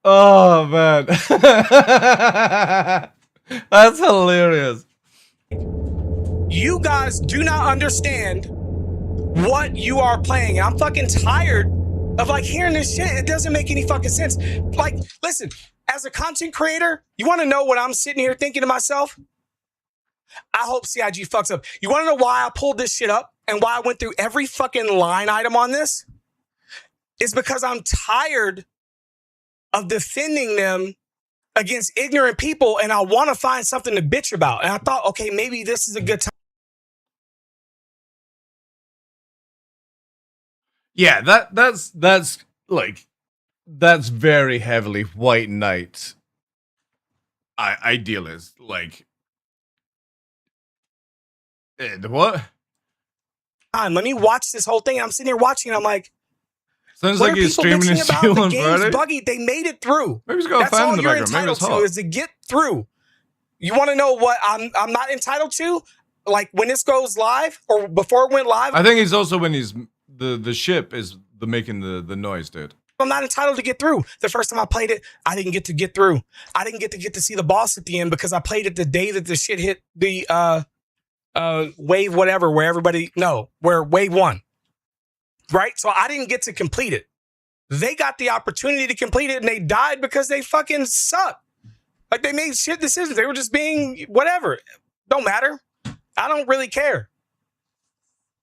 Oh, man. That's hilarious. You guys do not understand what you are playing. I'm fucking tired of like hearing this shit. It doesn't make any fucking sense. Like, listen, as a content creator, you want to know what I'm sitting here thinking to myself? I hope CIG fucks up. You want to know why I pulled this shit up and why I went through every fucking line item on this? It's because I'm tired of defending them against ignorant people, and I want to find something to bitch about. And I thought, okay, maybe this is a good time. Yeah, that's very heavily white knight idealist. Like, what? Let me watch this whole thing. I'm sitting here watching, and I'm like, sounds what like are he's people streaming bitching his about? stream The on game's Friday. buggy. They made it through. Maybe he's got a That's fan all in the you're background. Maybe entitled it's to hot. is to get through. You want to know what I'm not entitled to? Like when this goes live or before it went live, I think he's also when he's the ship is making the noise, dude. I'm not entitled to get through. The first time I played it, I didn't get through. I didn't get to see the boss at the end because I played it the day that the shit hit the wave whatever where wave 1. Right? So I didn't get to complete it. They got the opportunity to complete it and they died because they fucking suck. Like they made shit decisions. They were just being whatever. Don't matter. I don't really care.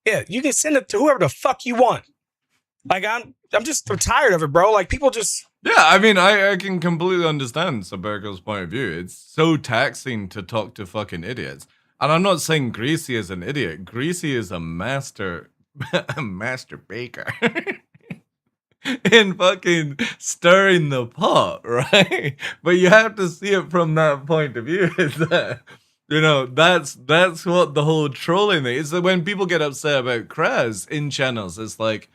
Yeah, you can send it to whoever the fuck you want. Like I'm tired of it, bro. Like people just... Yeah, I mean, I can completely understand Sabergo's point of view. It's so taxing to talk to fucking idiots. And I'm not saying Greasy is an idiot. Greasy is a master baker. In fucking stirring the pot, right? But you have to see it from that point of view. Is that, you know, that's what the whole trolling thing is. That when people get upset about Kraz in channels, it's like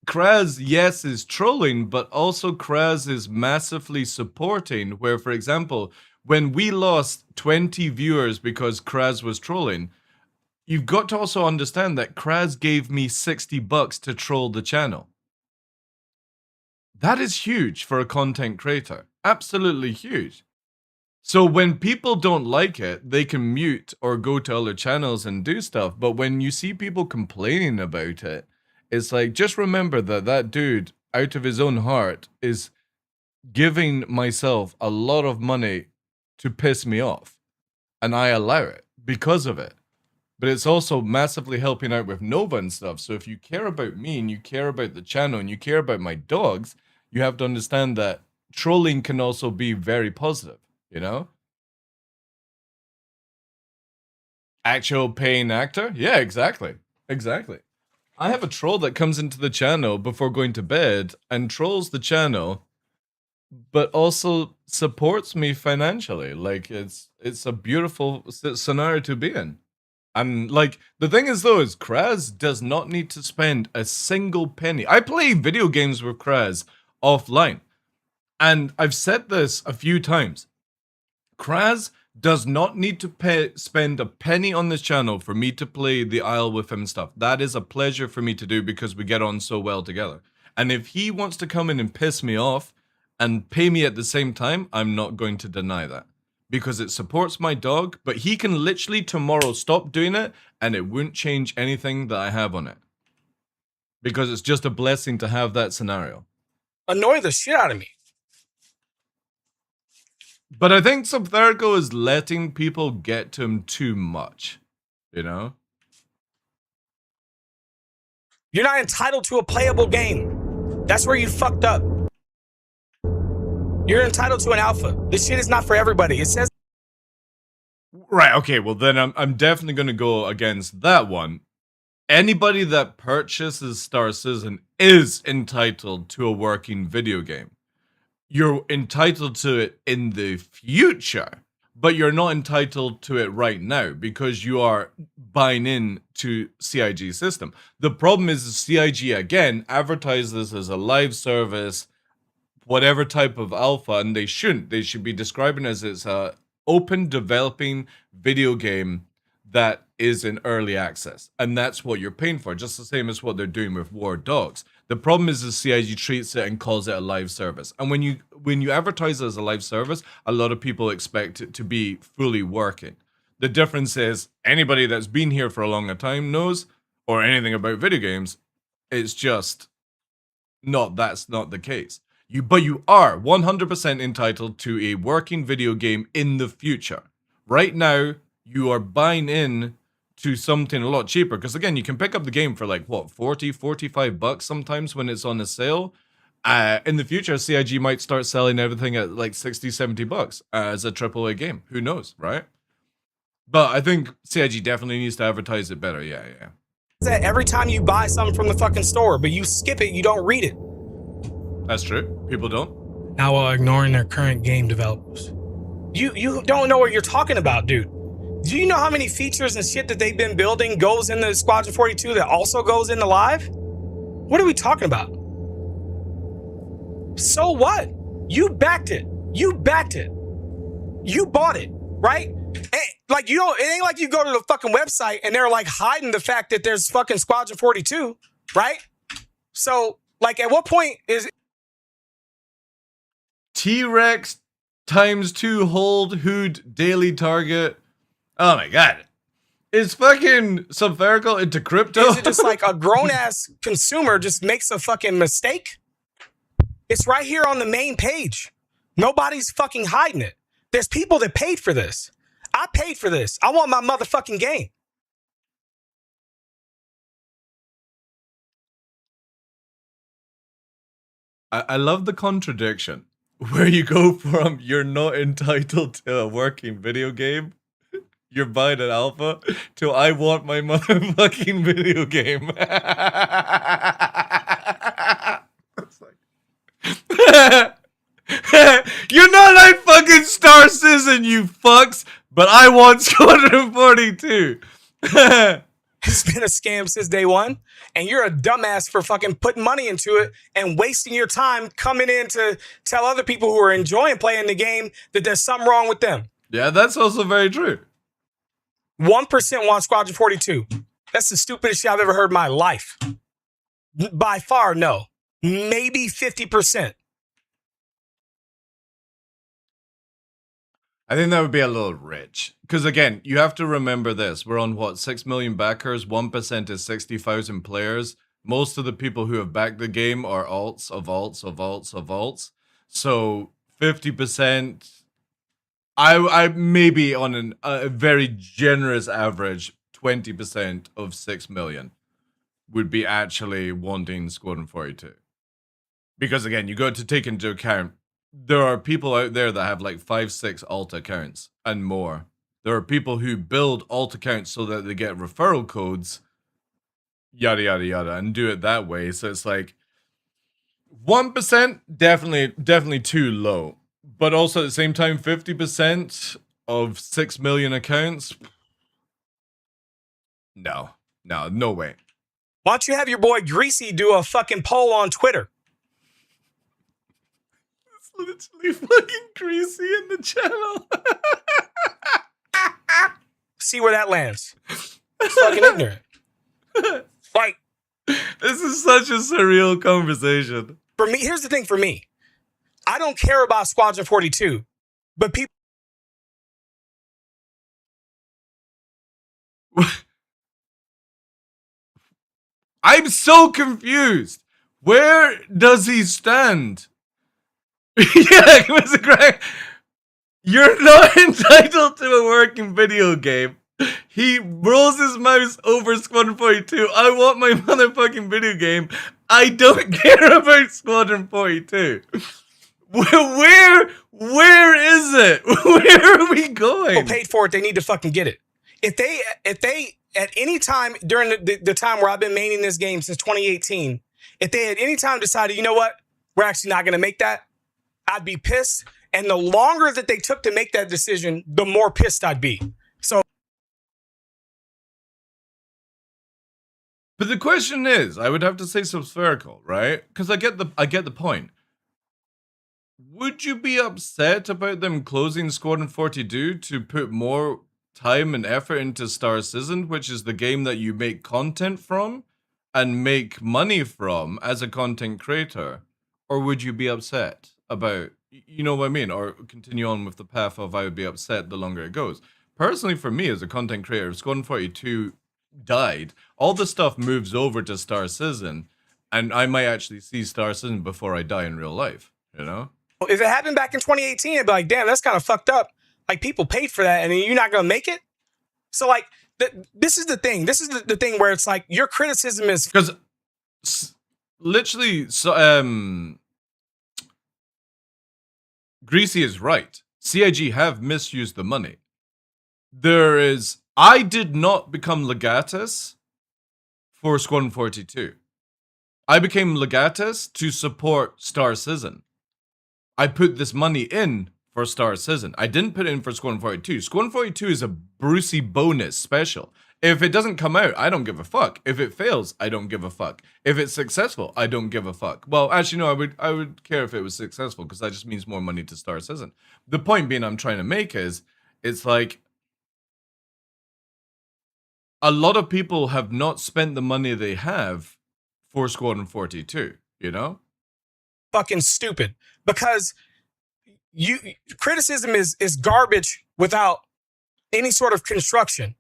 Kraz, yes, is trolling, but also Kraz is massively supporting. Where, for example, when we lost 20 viewers because Kraz was trolling, you've got to also understand that Kraz gave me $60 to troll the channel. That is huge for a content creator. Absolutely huge. So when people don't like it, they can mute or go to other channels and do stuff. But when you see people complaining about it, it's like, just remember that dude, out of his own heart, is giving myself a lot of money to piss me off. And I allow it because of it. But it's also massively helping out with Nova and stuff. So if you care about me and you care about the channel and you care about my dogs, you have to understand that trolling can also be very positive, you know? Actual paying actor? Yeah, exactly. Exactly. I have a troll that comes into the channel before going to bed and trolls the channel, but also supports me financially. Like, it's a beautiful scenario to be in. And like, the thing is though, is Kraz does not need to spend a single penny. I play video games with Kraz offline. And I've said this a few times. Kraz does not need to spend a penny on this channel for me to play the Isle with him and stuff. That is a pleasure for me to do because we get on so well together. And if he wants to come in and piss me off and pay me at the same time, I'm not going to deny that. Because it supports my dog, but he can literally tomorrow stop doing it and it wouldn't change anything that I have on it. Because it's just a blessing to have that scenario. Annoy the shit out of me. But I think Subtherco is letting people get to him too much. you know? You're not entitled to a playable game. That's where you fucked up. You're entitled to an alpha. This shit is not for everybody. It says. Right, okay, well then I'm definitely going to go against that one. Anybody that purchases Star Citizen is entitled to a working video game. You're entitled to it in the future, but you're not entitled to it right now because you are buying in to CIG system. The problem is CIG, again, advertises this as a live service, whatever type of alpha, and they shouldn't. They should be describing it as it's a open developing video game that is in early access, and that's what you're paying for, just the same as what they're doing with War Dogs. The problem is the CIG treats it and calls it a live service, and when you advertise it as a live service, a lot of people expect it to be fully working. The difference is anybody that's been here for a longer time knows, or anything about video games, it's just that's not the case. But you are 100% entitled to a working video game in the future. Right now, you are buying in to something a lot cheaper, because again, you can pick up the game for like what, 40, 45 bucks sometimes when it's on a sale. In the future, CIG might start selling everything at like 60, 70 bucks as a AAA game. Who knows, right? But I think CIG definitely needs to advertise it better. Yeah. That every time you buy something from the fucking store, but you skip it, you don't read it. That's true. People don't. Now while ignoring their current game developers. You don't know what you're talking about, dude. Do you know how many features and shit that they've been building goes into Squadron 42 that also goes into Live? What are we talking about? So what? You backed it. You bought it, right? Like, you don't, it ain't like you go to the fucking website and they're like hiding the fact that there's fucking Squadron 42, right? So, like, at what point is T-Rex ×2 hold hood daily target? Oh my god. Is fucking Subvertical into crypto? Is it just like a grown-ass consumer just makes a fucking mistake? It's right here on the main page. Nobody's fucking hiding it. There's people that paid for this. I paid for this. I want my motherfucking game. I love the contradiction where you go from you're not entitled to a working video game, you're buying an alpha, to I want my motherfucking video game. It's like, you're not like fucking Star Citizen, you fucks, but I want Squadron 42. It's been a scam since day one, and you're a dumbass for fucking putting money into it and wasting your time coming in to tell other people who are enjoying playing the game that there's something wrong with them. Yeah, that's also very true. 1% want Squadron 42. That's the stupidest shit I've ever heard in my life. By far, no. Maybe 50%. I think that would be a little rich. Because again, you have to remember this. We're on what, 6 million backers? 1% is 60,000 players. Most of the people who have backed the game are alts of alts of alts of alts. So 50%, I maybe on a very generous average, 20% of 6 million would be actually wanting Squadron 42. Because again, you got to take into account there are people out there that have like 5, 6 alt accounts and more. There are people who build alt accounts so that they get referral codes, yada, yada, yada, and do it that way. So it's like 1%, definitely too low. But also at the same time, 50% of 6 million accounts? No way. Why don't you have your boy Greasy do a fucking poll on Twitter? Literally fucking Greasy in the channel. See where that lands. It's fucking ignorant. Like, this is such a surreal conversation. For me, here's the thing for me. I don't care about Squadron 42, but people. I'm so confused. Where does he stand? Yeah, Mr. Greg, you're not entitled to a working video game, He rolls his mouse over Squadron 42. I want my motherfucking video game. I don't care about Squadron 42. Where is it? Where are we going? People paid for it. They need to fucking get it. If they at any time during the time where I've been maining this game since 2018, if they at any time decided, you know what, we're actually not going to make that, I'd be pissed. And the longer that they took to make that decision, the more pissed I'd be. So. But the question is, I would have to say spherical, right? Because I get the point. Would you be upset about them closing Squadron 42 to put more time and effort into Star Citizen, which is the game that you make content from and make money from as a content creator? Or would you be upset about, you know what I mean? Or continue on with the path of I would be upset the longer it goes? Personally, for me as a content creator, if Squadron 42 died, all the stuff moves over to Star Citizen, and I might actually see Star Citizen before I die in real life, you know? If it happened back in 2018, I'd be like, damn, that's kind of fucked up. Like, people paid for that, and you're not going to make it? So, like, this is the thing. This is the thing where it's like, your criticism is... Because, literally, Greasy is right. CIG have misused the money. I did not become Legatus for Squadron 42. I became Legatus to support Star Citizen. I put this money in for Star Citizen. I didn't put it in for Squadron 42. Squadron 42 is a Brucey bonus special. If it doesn't come out, I don't give a fuck. If it fails, I don't give a fuck. If it's successful, I don't give a fuck. Well, actually, no, I would care if it was successful, because that just means more money to Star Citizen. The point being I'm trying to make is, it's like, a lot of people have not spent the money they have for Squadron 42, you know? Fucking stupid, because criticism is garbage without any sort of construction.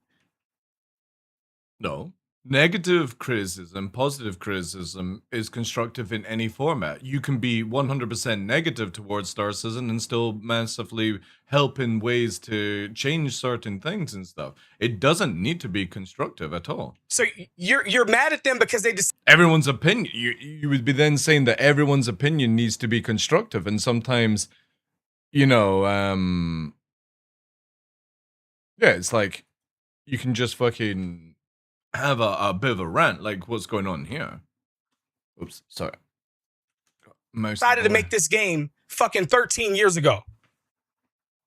No. Negative criticism, positive criticism is constructive in any format. You can be 100% negative towards Star Citizen and still massively help in ways to change certain things and stuff. It doesn't need to be constructive at all. So you're mad at them because they just... Everyone's opinion, you would be then saying that everyone's opinion needs to be constructive, and sometimes, you know, yeah, it's like, you can just fucking have a bit of a rant, like what's going on here. Oops, sorry. Decided to make this game fucking 13 years ago.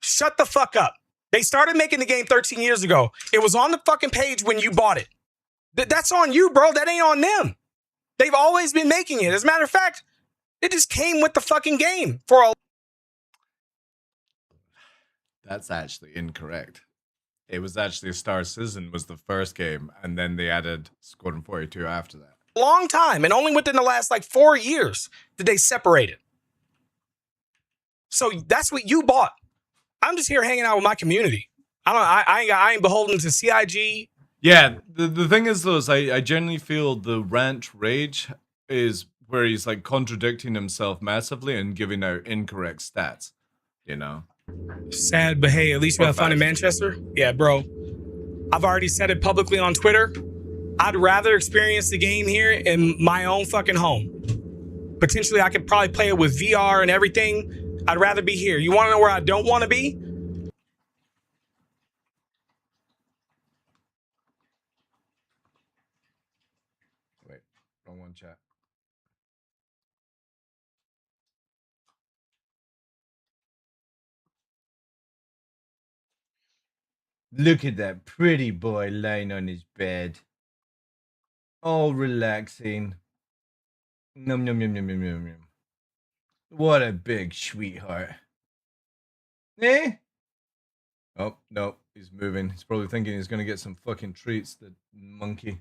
Shut the fuck up. They started making the game 13 years ago. It was on the fucking page when you bought it. That's on you, bro. That ain't on them. They've always been making it. As a matter of fact, it just came with the fucking game for a... That's actually incorrect. It was actually Star Citizen was the first game, and then they added Squadron 42 after that. Long time, and only within the last like 4 years did they separate it. So that's what you bought. I'm just here hanging out with my community. I ain't beholden to CIG. Yeah, the thing is though, is I generally feel the rant rage is where he's like contradicting himself massively and giving out incorrect stats, you know? Sad, but hey, at least we have fun in Manchester. Yeah, bro. I've already said it publicly on Twitter. I'd rather experience the game here in my own fucking home. Potentially, I could probably play it with VR and everything. I'd rather be here. You want to know where I don't want to be? Wait, wrong one, chat. Look at that pretty boy lying on his bed. All relaxing. Num num num num num num num. What a big sweetheart. Eh? Oh, no, he's moving. He's probably thinking he's gonna get some fucking treats, the monkey.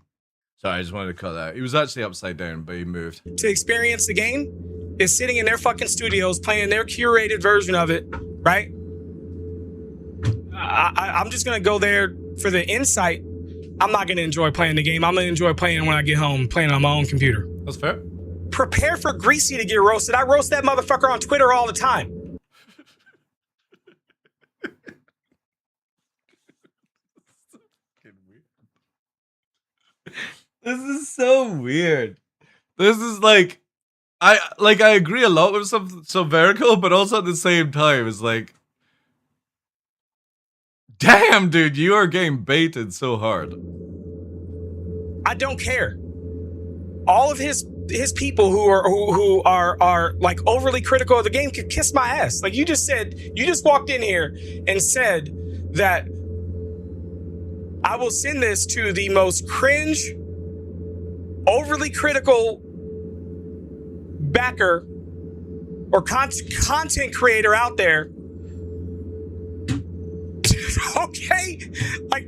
Sorry, I just wanted to cut that out. He was actually upside down, but he moved. To experience the game is sitting in their fucking studios playing their curated version of it, right? I'm just going to go there for the insight. I'm not going to enjoy playing the game. I'm going to enjoy playing when I get home, playing on my own computer. That's fair. Prepare for Greasy to get roasted. I roast that motherfucker on Twitter all the time. This is so weird. This is like, I agree a lot with some Verical, but also at the same time, it's like, damn, dude, you are getting baited so hard. I don't care. All of his people who are like overly critical of the game could kiss my ass. Like you just walked in here and said that I will send this to the most cringe, overly critical backer or content creator out there. Okay, like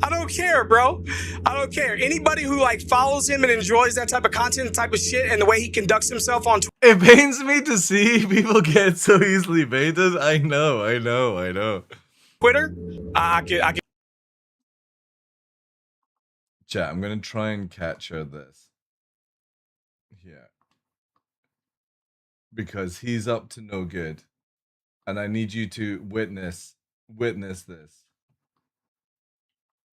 I don't care, bro. I don't care. Anybody who like follows him and enjoys that type of content, type of shit, and the way he conducts himself on It pains me to see people get so easily baited. I know. Twitter, I can. Chat, I'm gonna try and capture this. Yeah. Because he's up to no good. And I need you to witness this.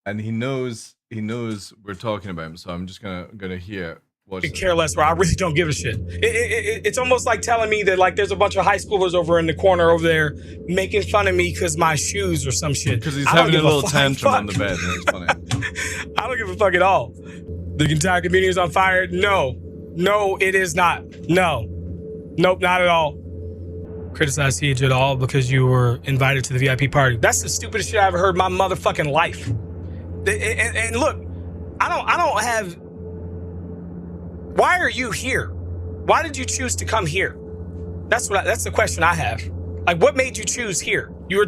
And he knows we're talking about him, so I'm just gonna hear. Could care less, bro. I really don't give a shit. It's almost like telling me that like there's a bunch of high schoolers over in the corner over there making fun of me because my shoes or some shit. Because he's having a little tantrum on the bed. And it's funny. I don't give a fuck at all. The entire community is on fire. No, it is not. Nope, not at all. Criticize Siege at all because you were invited to the VIP party. That's the stupidest shit I ever heard in my motherfucking life. And look, I don't have. Why are you here? Why did you choose to come here? That's the question I have. Like, what made you choose here? You were.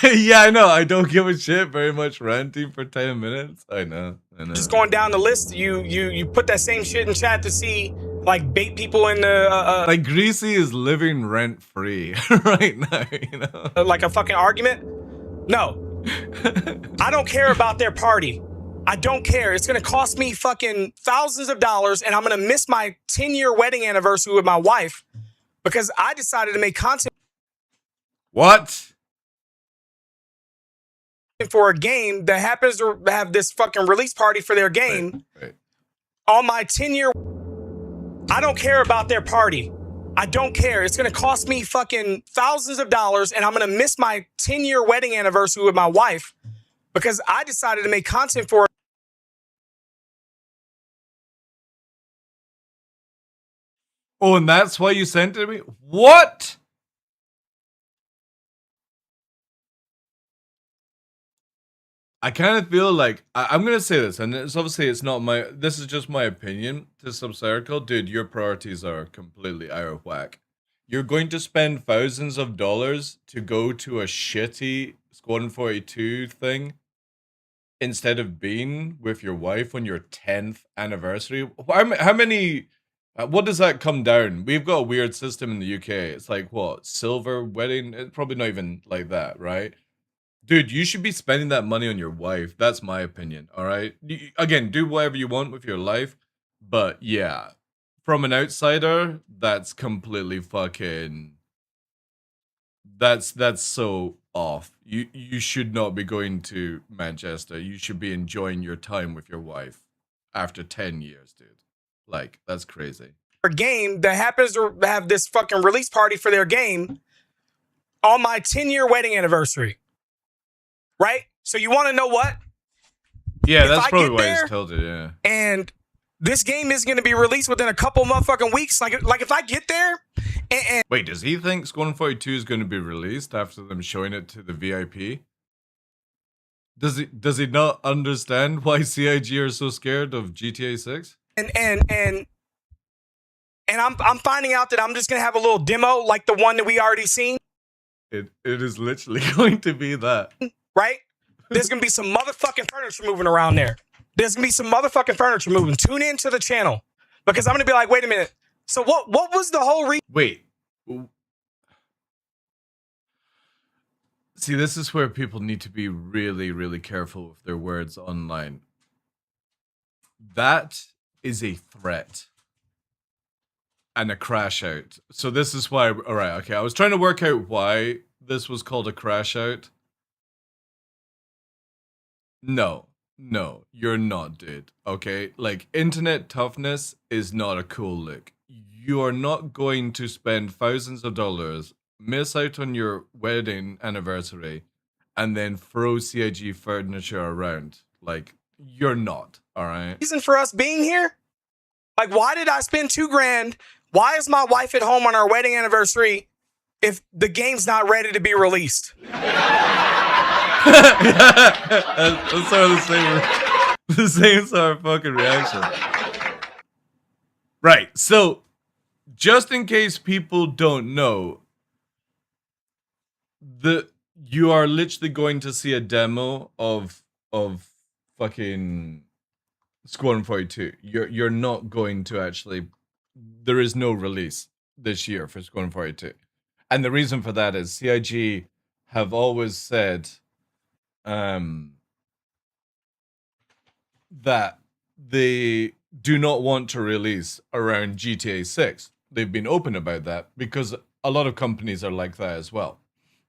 Yeah, I know. I don't give a shit. Very much ranting for 10 minutes. I know. Just going down the list, you put that same shit in chat to see like bait people in the like Greasy is living rent free right now, you know. Like a fucking argument. No, I don't care about their party. I don't care. It's gonna cost me fucking thousands of dollars, and I'm gonna miss my 10-year wedding anniversary with my wife because I decided to make content. What? For a game that happens to have this fucking release party for their game right. On my 10-year. I don't care about their party. I don't care. It's going to cost me fucking thousands of dollars, and I'm going to miss my 10-year wedding anniversary with my wife because I decided to make content for. Oh, and that's why you sent it to me? What? I kind of feel like I'm gonna say this, and it's obviously it's not my. This is just my opinion to some circle, dude. Your priorities are completely out of whack. You're going to spend thousands of dollars to go to a shitty Squadron 42 thing instead of being with your wife on your 10th anniversary. How many? What does that come down? We've got a weird system in the UK. It's like what, silver wedding? It's probably not even like that, right? Dude, you should be spending that money on your wife. That's my opinion, all right? Again, do whatever you want with your life. But yeah, from an outsider, that's completely fucking... That's so off. You should not be going to Manchester. You should be enjoying your time with your wife after 10 years, dude. Like, that's crazy. A game that happens to have this fucking release party for their game on my 10-year wedding anniversary. Right? So you want to know what? Yeah, that's probably why he's told it, yeah. And this game is going to be released within a couple motherfucking weeks. Like if I get there and wait, does he think Squadron 42 is going to be released after them showing it to the VIP? Does he not understand why CIG are so scared of GTA 6? And I'm finding out that I'm just going to have a little demo like the one that we already seen. It is literally going to be that. Right? There's going to be some motherfucking furniture moving around there. There's going to be some motherfucking furniture moving. Tune into the channel. Because I'm going to be like, wait a minute. So what was the whole reason? Wait. See, this is where people need to be really, really careful with their words online. That is a threat. And a crash out. So this is why... Alright, okay. I was trying to work out why this was called a crash out. No, you're not, dude. Okay? Like, internet toughness is not a cool look. You are not going to spend thousands of dollars, miss out on your wedding anniversary, and then throw CIG furniture around. Like, you're not, alright? Reason for us being here? Like, why did I spend $2,000? Why is my wife at home on our wedding anniversary if the game's not ready to be released? That's sort of the same sort of fucking reaction. Right, so just in case people don't know, you are literally going to see a demo of fucking Squadron 42. You're not going to actually. There is no release this year for Squadron 42, and the reason for that is CIG have always said that they do not want to release around GTA 6. They've been open about that because a lot of companies are like that as well.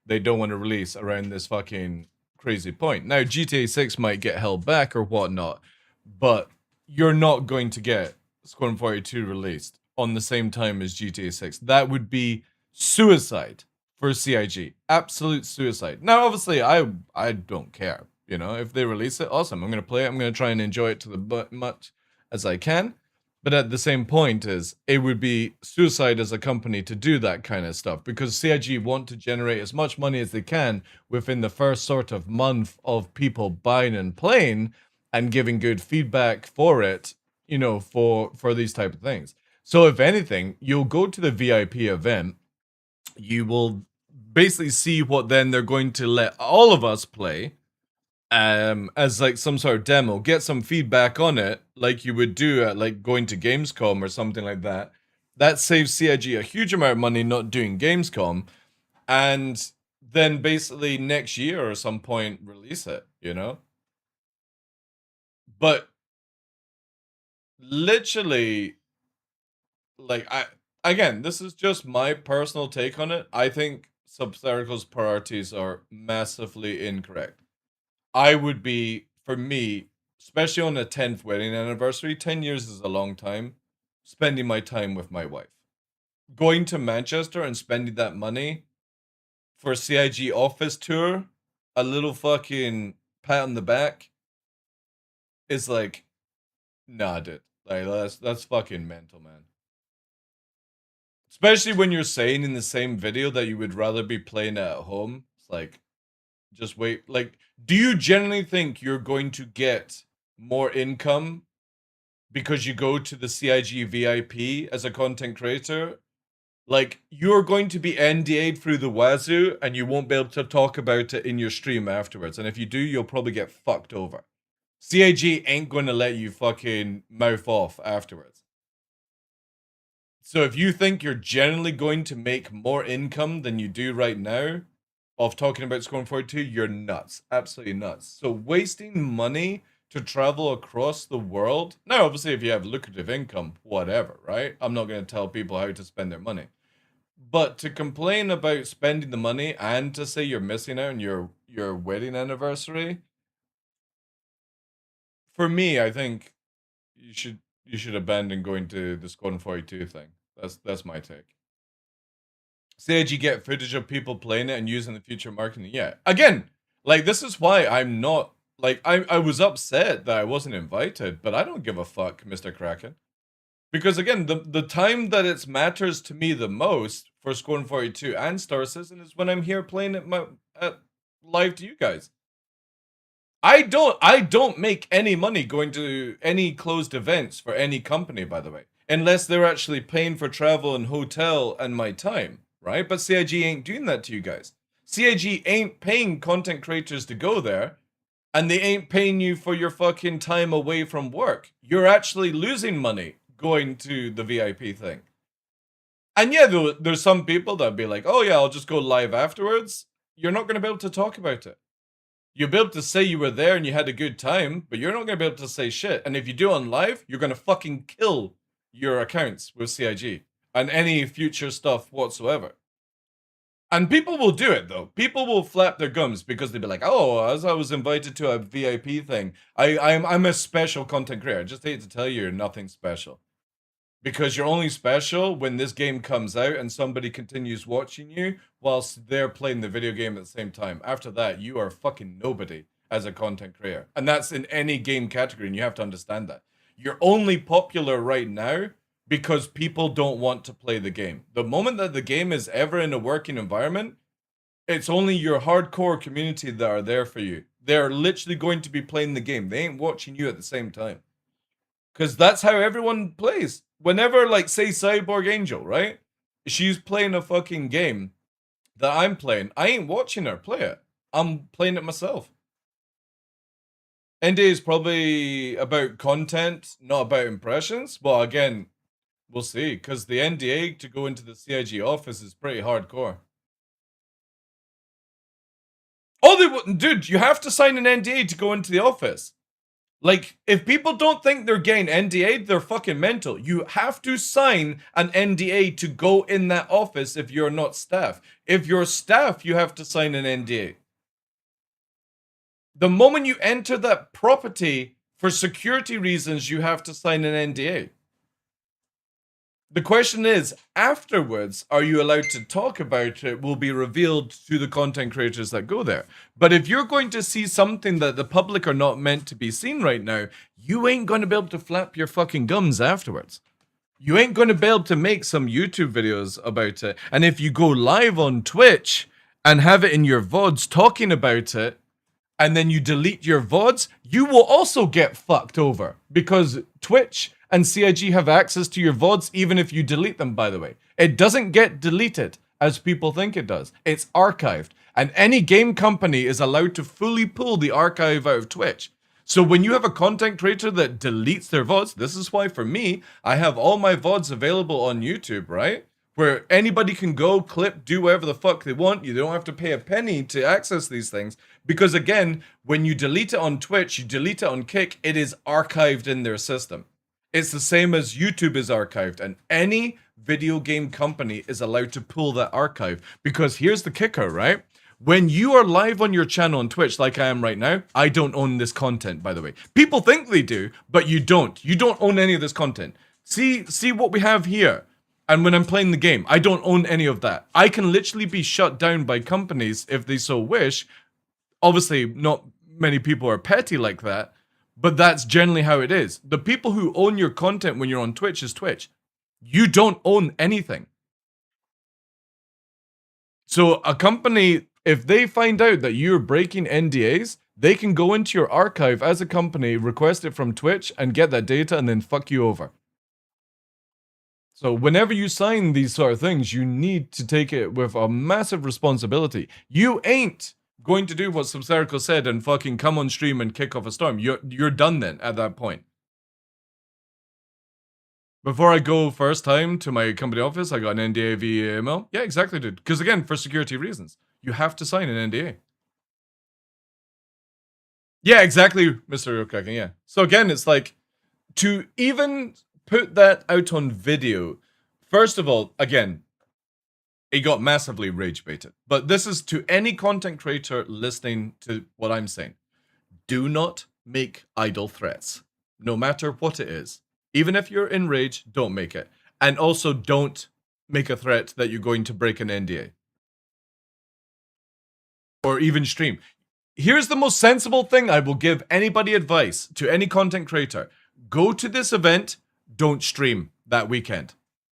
They don't want to release around this fucking crazy point. Now, GTA 6 might get held back or whatnot, but you're not going to get Squadron 42 released on the same time as GTA 6. That would be suicide for CIG. Absolute suicide. Now, obviously, I don't care. You know, if they release it, awesome. I'm going to play it. I'm going to try and enjoy it to the much as I can. But at the same point is, it would be suicide as a company to do that kind of stuff because CIG want to generate as much money as they can within the first sort of month of people buying and playing and giving good feedback for it, you know, for these type of things. So if anything, you'll go to the VIP event, you will basically see what then they're going to let all of us play as like some sort of demo, get some feedback on it, like you would do at like going to Gamescom or something like that. That saves CIG a huge amount of money not doing Gamescom, and then basically next year or some point release it, you know? But literally, like again, this is just my personal take on it. I think Substerical's priorities are massively incorrect. I would be, for me, especially on a 10th wedding anniversary, 10 years is a long time, spending my time with my wife. Going to Manchester and spending that money for a CIG office tour, a little fucking pat on the back, is like, nah, dude. Like, that's fucking mental, man. Especially when you're saying in the same video that you would rather be playing it at home. It's like, just wait. Like, do you generally think you're going to get more income because you go to the CIG VIP as a content creator? Like, you're going to be NDA'd through the wazoo and you won't be able to talk about it in your stream afterwards. And if you do, you'll probably get fucked over. CIG ain't going to let you fucking mouth off afterwards. So if you think you're generally going to make more income than you do right now of talking about Squadron 42, you're nuts. Absolutely nuts. So wasting money to travel across the world. Now, obviously, if you have lucrative income, whatever, right? I'm not going to tell people how to spend their money. But to complain about spending the money and to say you're missing out on your wedding anniversary, for me, I think you should abandon going to the Squadron 42 thing. That's my take. Did you get footage of people playing it and using the future marketing? Yeah. Again, like, this is why I'm not, like, I was upset that I wasn't invited, but I don't give a fuck, Mr. Kraken. Because again, the time that it matters to me the most for Squadron 42 and Star Citizen is when I'm here playing it live to you guys. I don't make any money going to any closed events for any company, by the way, unless they're actually paying for travel and hotel and my time, right? But CIG ain't doing that to you guys. CIG ain't paying content creators to go there, and they ain't paying you for your fucking time away from work. You're actually losing money going to the VIP thing. And yeah, there's some people that'd be like, oh yeah, I'll just go live afterwards. You're not going to be able to talk about it. You'll be able to say you were there and you had a good time, but you're not going to be able to say shit. And if you do on live, you're going to fucking kill your accounts with CIG and any future stuff whatsoever. And people will do it though. People will flap their gums because they'll be like, "Oh, as I was invited to a VIP thing, I'm a special content creator." I just hate to tell you, you're nothing special. Because you're only special when this game comes out and somebody continues watching you whilst they're playing the video game at the same time. After that, you are fucking nobody as a content creator. And that's in any game category, and you have to understand that. You're only popular right now because people don't want to play the game. The moment that the game is ever in a working environment, it's only your hardcore community that are there for you. They're literally going to be playing the game. They ain't watching you at the same time. Because that's how everyone plays. Whenever, like, say, Cyborg Angel, right? She's playing a fucking game that I'm playing. I ain't watching her play it. I'm playing it myself. NDA is probably about content, not about impressions. Well, again, we'll see. Because the NDA to go into the CIG office is pretty hardcore. Oh, they wouldn't. Dude, you have to sign an NDA to go into the office. Like, if people don't think they're getting NDA, they're fucking mental. You have to sign an NDA to go in that office if you're not staff. If you're staff, you have to sign an NDA. The moment you enter that property, for security reasons, you have to sign an NDA. The question is, afterwards, are you allowed to talk about it will be revealed to the content creators that go there. But if you're going to see something that the public are not meant to be seen right now, you ain't going to be able to flap your fucking gums afterwards. You ain't going to be able to make some YouTube videos about it. And if you go live on Twitch and have it in your VODs talking about it, and then you delete your VODs, you will also get fucked over. Because Twitch and CIG have access to your VODs even if you delete them, by the way. It doesn't get deleted as people think it does. It's archived. And any game company is allowed to fully pull the archive out of Twitch. So when you have a content creator that deletes their VODs, this is why for me, I have all my VODs available on YouTube, right? Where anybody can go, clip, do whatever the fuck they want. You don't have to pay a penny to access these things. Because again, when you delete it on Twitch, you delete it on Kick, it is archived in their system. It's the same as YouTube is archived, and any video game company is allowed to pull that archive. Because here's the kicker, right? When you are live on your channel on Twitch, like I am right now, I don't own this content, by the way. People think they do, but you don't. You don't own any of this content. See what we have here. And when I'm playing the game, I don't own any of that. I can literally be shut down by companies if they so wish. Obviously, not many people are petty like that. But that's generally how it is. The people who own your content when you're on Twitch is Twitch. You don't own anything. So a company, if they find out that you're breaking NDAs, they can go into your archive as a company, request it from Twitch, and get that data and then fuck you over. So whenever you sign these sort of things, you need to take it with a massive responsibility. You ain't going to do what Subcircle said and fucking come on stream and kick off a storm. You're done then at that point. Before I go first time to my company office, I got an NDA via email. Yeah, exactly, dude. Because again, for security reasons, you have to sign an NDA. Yeah, exactly, Mr. O'Kraken, yeah. So again, it's like, to even put that out on video, first of all, again, it got massively rage baited. But this is to any content creator listening to what I'm saying. Do not make idle threats, no matter what it is. Even if you're in rage, don't make it. And also don't make a threat that you're going to break an NDA. Or even stream. Here's the most sensible thing I will give anybody advice to any content creator. Go to this event, don't stream that weekend.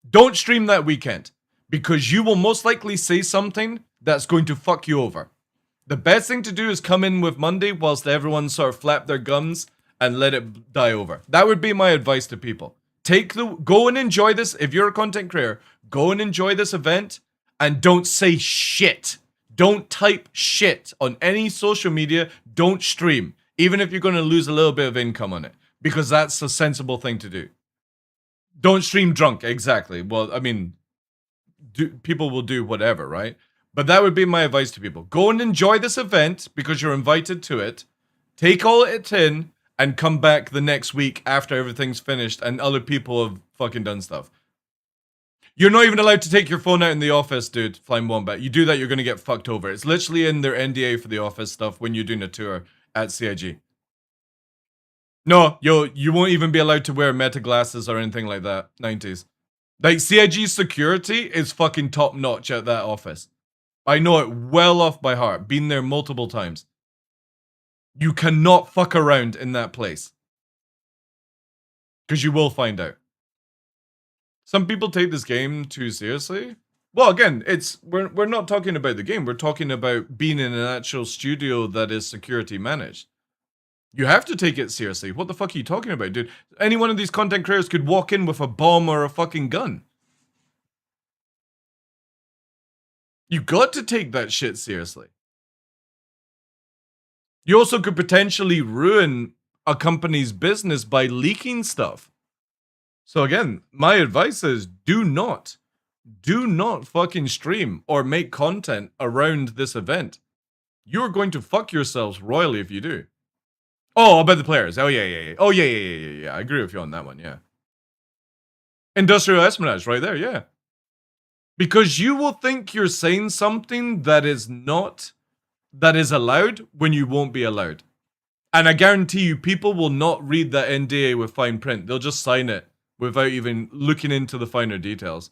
Don't stream that weekend. Because you will most likely say something that's going to fuck you over. The best thing to do is come in with Monday whilst everyone sort of flap their gums and let it die over. That would be my advice to people. Go and enjoy this. If you're a content creator, go and enjoy this event and don't say shit. Don't type shit on any social media. Don't stream. Even if you're going to lose a little bit of income on it. Because that's a sensible thing to do. Don't stream drunk. Exactly. Well, I mean, people will do whatever, right? But that would be my advice to people. Go and enjoy this event because you're invited to it. Take all it in and come back the next week after everything's finished and other people have fucking done stuff. You're not even allowed to take your phone out in the office, dude. Flying Wombat. You do that, you're gonna get fucked over. It's literally in their NDA for the office stuff when you're doing a tour at CIG. No, you won't even be allowed to wear meta glasses or anything like that. 90s. Like, CIG's security is fucking top notch at that office. I know it well off by heart. Been there multiple times. You cannot fuck around in that place. Because you will find out. Some people take this game too seriously. Well, again, we're not talking about the game. We're talking about being in an actual studio that is security managed. You have to take it seriously. What the fuck are you talking about, dude? Any one of these content creators could walk in with a bomb or a fucking gun. You got to take that shit seriously. You also could potentially ruin a company's business by leaking stuff. So again, my advice is do not fucking stream or make content around this event. You're going to fuck yourselves royally if you do. Oh, about the players. Oh, yeah. Oh, yeah. I agree with you on that one, yeah. Industrial espionage right there, yeah. Because you will think you're saying something that is allowed when you won't be allowed. And I guarantee you, people will not read that NDA with fine print. They'll just sign it without even looking into the finer details.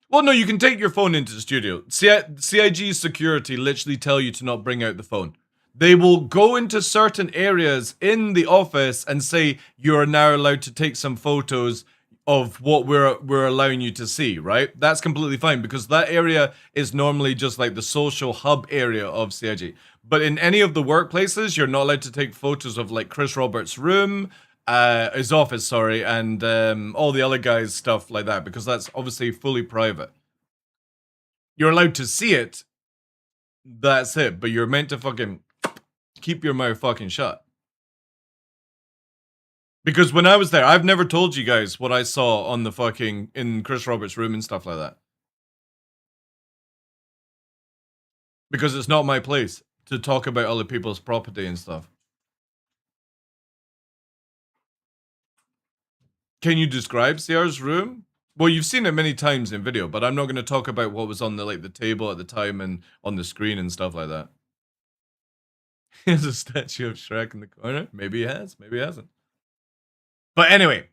Well, no, you can take your phone into the studio. CIG security literally tell you to not bring out the phone. They will go into certain areas in the office and say, you are now allowed to take some photos of what we're allowing you to see, right? That's completely fine because that area is normally just like the social hub area of CIG. But in any of the workplaces, you're not allowed to take photos of like Chris Roberts' room, his office, sorry, and all the other guys' stuff like that because that's obviously fully private. You're allowed to see it, that's it, but you're meant to fucking keep your mouth fucking shut. Because when I was there, I've never told you guys what I saw on the fucking, in Chris Roberts' room and stuff like that. Because it's not my place to talk about other people's property and stuff. Can you describe CR's room? Well, you've seen it many times in video, but I'm not going to talk about what was on the the table at the time and on the screen and stuff like that. He has a statue of Shrek in the corner. Maybe he has, maybe he hasn't. But anyway,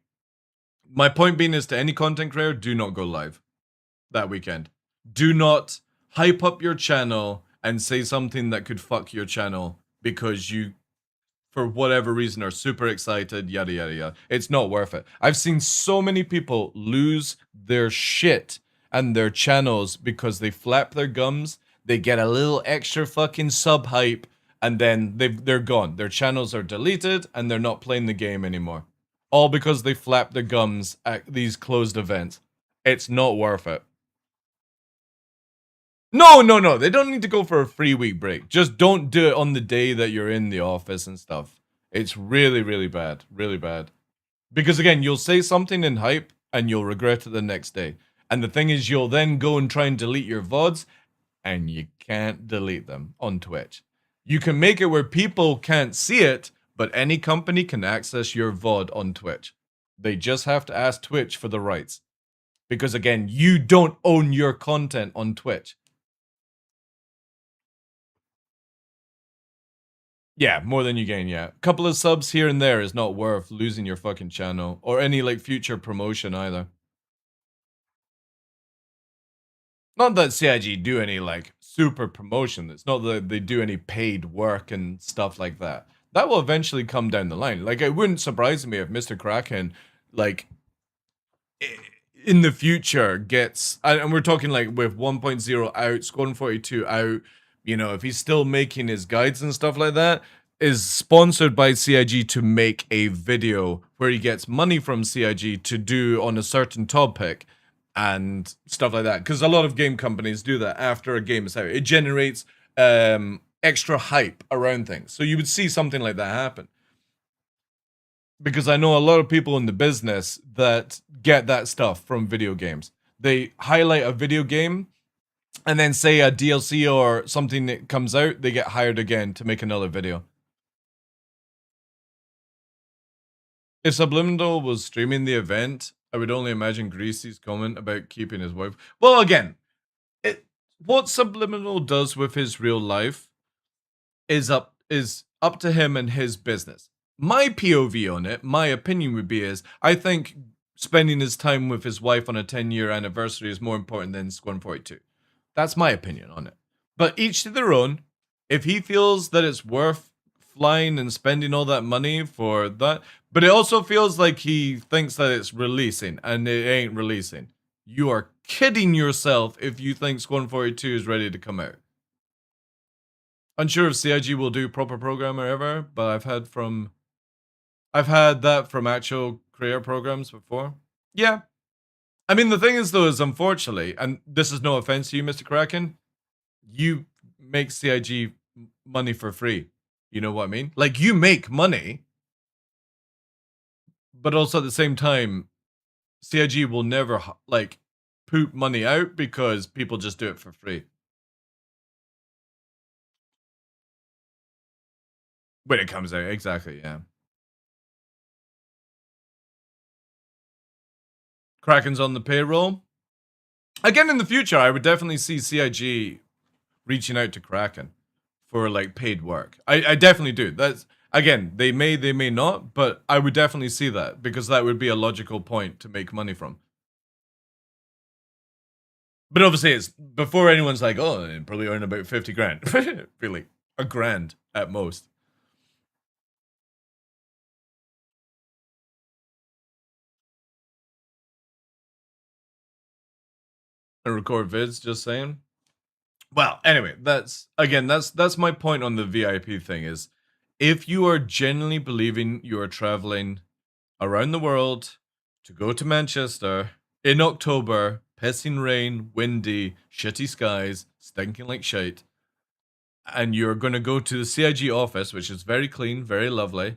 my point being is to any content creator, do not go live that weekend. Do not hype up your channel and say something that could fuck your channel because you, for whatever reason, are super excited, yada, yada, yada. It's not worth it. I've seen so many people lose their shit and their channels because they flap their gums, they get a little extra fucking sub hype, and then they're gone. Their channels are deleted and they're not playing the game anymore. All because they flap their gums at these closed events. It's not worth it. No. They don't need to go for a 3-week break. Just don't do it on the day that you're in the office and stuff. It's really, really bad. Really bad. Because again, you'll say something in hype and you'll regret it the next day. And the thing is, you'll then go and try and delete your VODs and you can't delete them on Twitch. You can make it where people can't see it, but any company can access your VOD on Twitch. They just have to ask Twitch for the rights. Because again, you don't own your content on Twitch. Yeah, more than you gain, yeah. A couple of subs here and there is not worth losing your fucking channel. Or any future promotion either. Not that CIG do any super promotion. It's not that they do any paid work and stuff like that. That will eventually come down the line. It wouldn't surprise me if Mr. Kraken, in the future gets, and we're talking with 1.0 out, Squadron 42 out, if he's still making his guides and stuff like that, is sponsored by CIG to make a video where he gets money from CIG to do on a certain topic and stuff like that. Because a lot of game companies do that after a game is out. It generates extra hype around things. So you would see something like that happen. Because I know a lot of people in the business that get that stuff from video games. They highlight a video game and then say a DLC or something that comes out, they get hired again to make another video. If Subliminal was streaming the event, I would only imagine Greasy's comment about keeping his wife. Well, again, what Subliminal does with his real life is up to him and his business. My POV on it, my opinion would be is I think spending his time with his wife on a 10-year anniversary is more important than Squad 42. That's my opinion on it. But each to their own. If he feels that it's worth flying and spending all that money for that, but it also feels like he thinks that it's releasing and it ain't releasing. You are kidding yourself if you think Squad 42 is ready to come out. Unsure if CIG will do proper program or ever, but I've had that from actual career programs before. Yeah. I mean, the thing is, though, is unfortunately, and this is no offense to you, Mr. Kraken, you make CIG money for free. You know what I mean? Like, you make money, but also at the same time, CIG will never, like, poop money out because people just do it for free. When it comes out, exactly, yeah. Kraken's on the payroll. Again, in the future, I would definitely see CIG reaching out to Kraken for like paid work. I definitely do. That's again, they may not, but I would definitely see that because that would be a logical point to make money from. But obviously, it's before anyone's like, oh, they probably earn about 50 grand. Really, a grand at most. And record vids, just saying. Well, anyway, that's my point on the VIP thing is if you are genuinely believing you are traveling around the world to go to Manchester in October, pissing rain, windy, shitty skies, stinking like shit, and you're going to go to the CIG office, which is very clean, very lovely.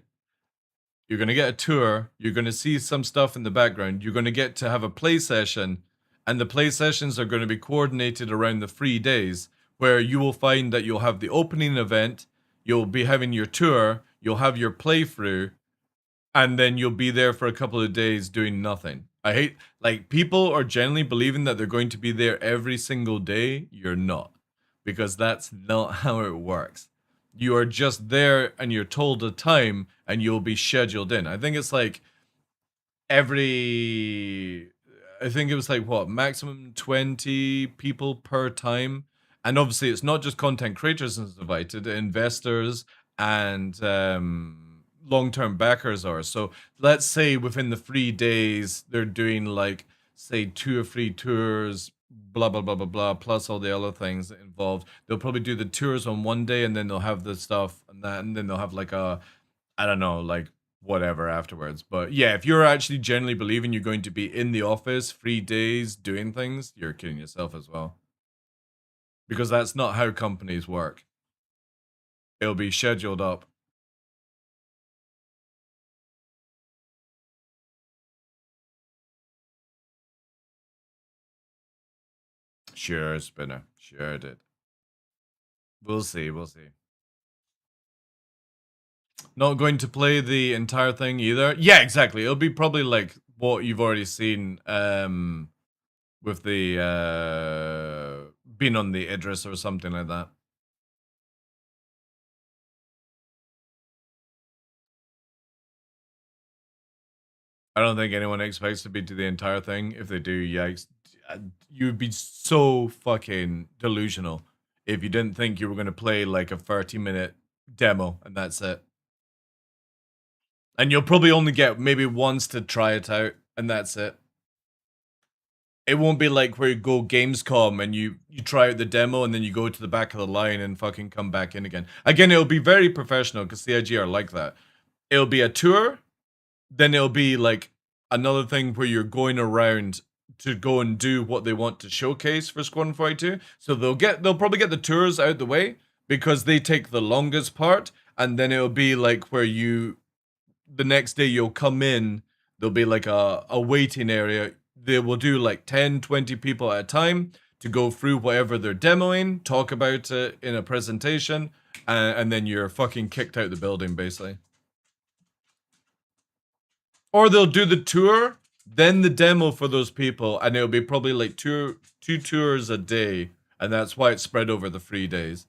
You're going to get a tour. You're going to see some stuff in the background. You're going to get to have a play session, and the play sessions are going to be coordinated around the free days, where you will find that you'll have the opening event, you'll be having your tour, you'll have your playthrough, and then you'll be there for a couple of days doing nothing. I hate, like, people are generally believing that they're going to be there every single day. You're not, because that's not how it works. You are just there and you're told a time and you'll be scheduled in. I think it's like I think it was like what, maximum 20 people per time. And obviously it's not just content creators invited, investors and long-term backers are. So let's say within the 3 days, they're doing like, say 2 or 3 tours, blah, blah, blah, blah, blah, plus all the other things involved. They'll probably do the tours on one day and then they'll have the stuff and that, and then they'll have like a, I don't know, like whatever afterwards. But yeah, if you're actually genuinely believing you're going to be in the office 3 days doing things, you're kidding yourself as well. Because that's not how companies work. It'll be scheduled up. Sure, Spinner. Sure did. We'll see, we'll see. Not going to play the entire thing either. Yeah, exactly. It'll be probably like what you've already seen with the being on the Idris or something like that. I don't think anyone expects to be to the entire thing. If they do, yikes. You'd be so fucking delusional if you didn't think you were going to play like a 30-minute demo and that's it. And you'll probably only get maybe once to try it out and that's it. It won't be like where you go Gamescom and you try out the demo and then you go to the back of the line and fucking come back in again. Again, it'll be very professional because CIG are like that. It'll be a tour, then it'll be like another thing where you're going around to go and do what they want to showcase for Squadron 42. So they'll probably get the tours out the way because they take the longest part, and then it'll be like where the next day you'll come in, there'll be like a waiting area. They will do like 10, 20 people at a time to go through whatever they're demoing, talk about it in a presentation, and then you're fucking kicked out the building, basically. Or they'll do the tour, then the demo for those people, and it'll be probably like two tours a day, and that's why it's spread over the 3 days.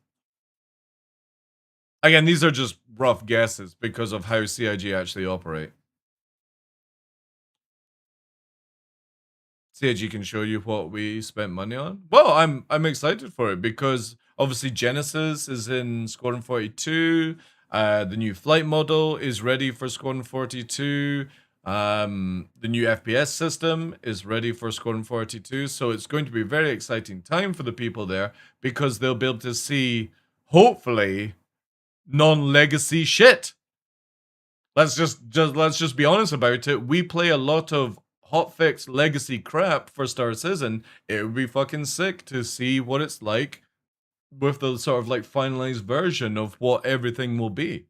Again, these are just rough guesses because of how CIG actually operate. CIG can show you what we spent money on. Well, I'm excited for it because obviously Genesis is in Squadron 42. The new flight model is ready for Squadron 42. The new FPS system is ready for Squadron 42. So it's going to be a very exciting time for the people there because they'll be able to see, hopefully, non-legacy shit. Let's just be honest about it. We play a lot of hotfix legacy crap for Star Citizen. It would be fucking sick to see what it's like with the sort of like finalized version of what everything will be.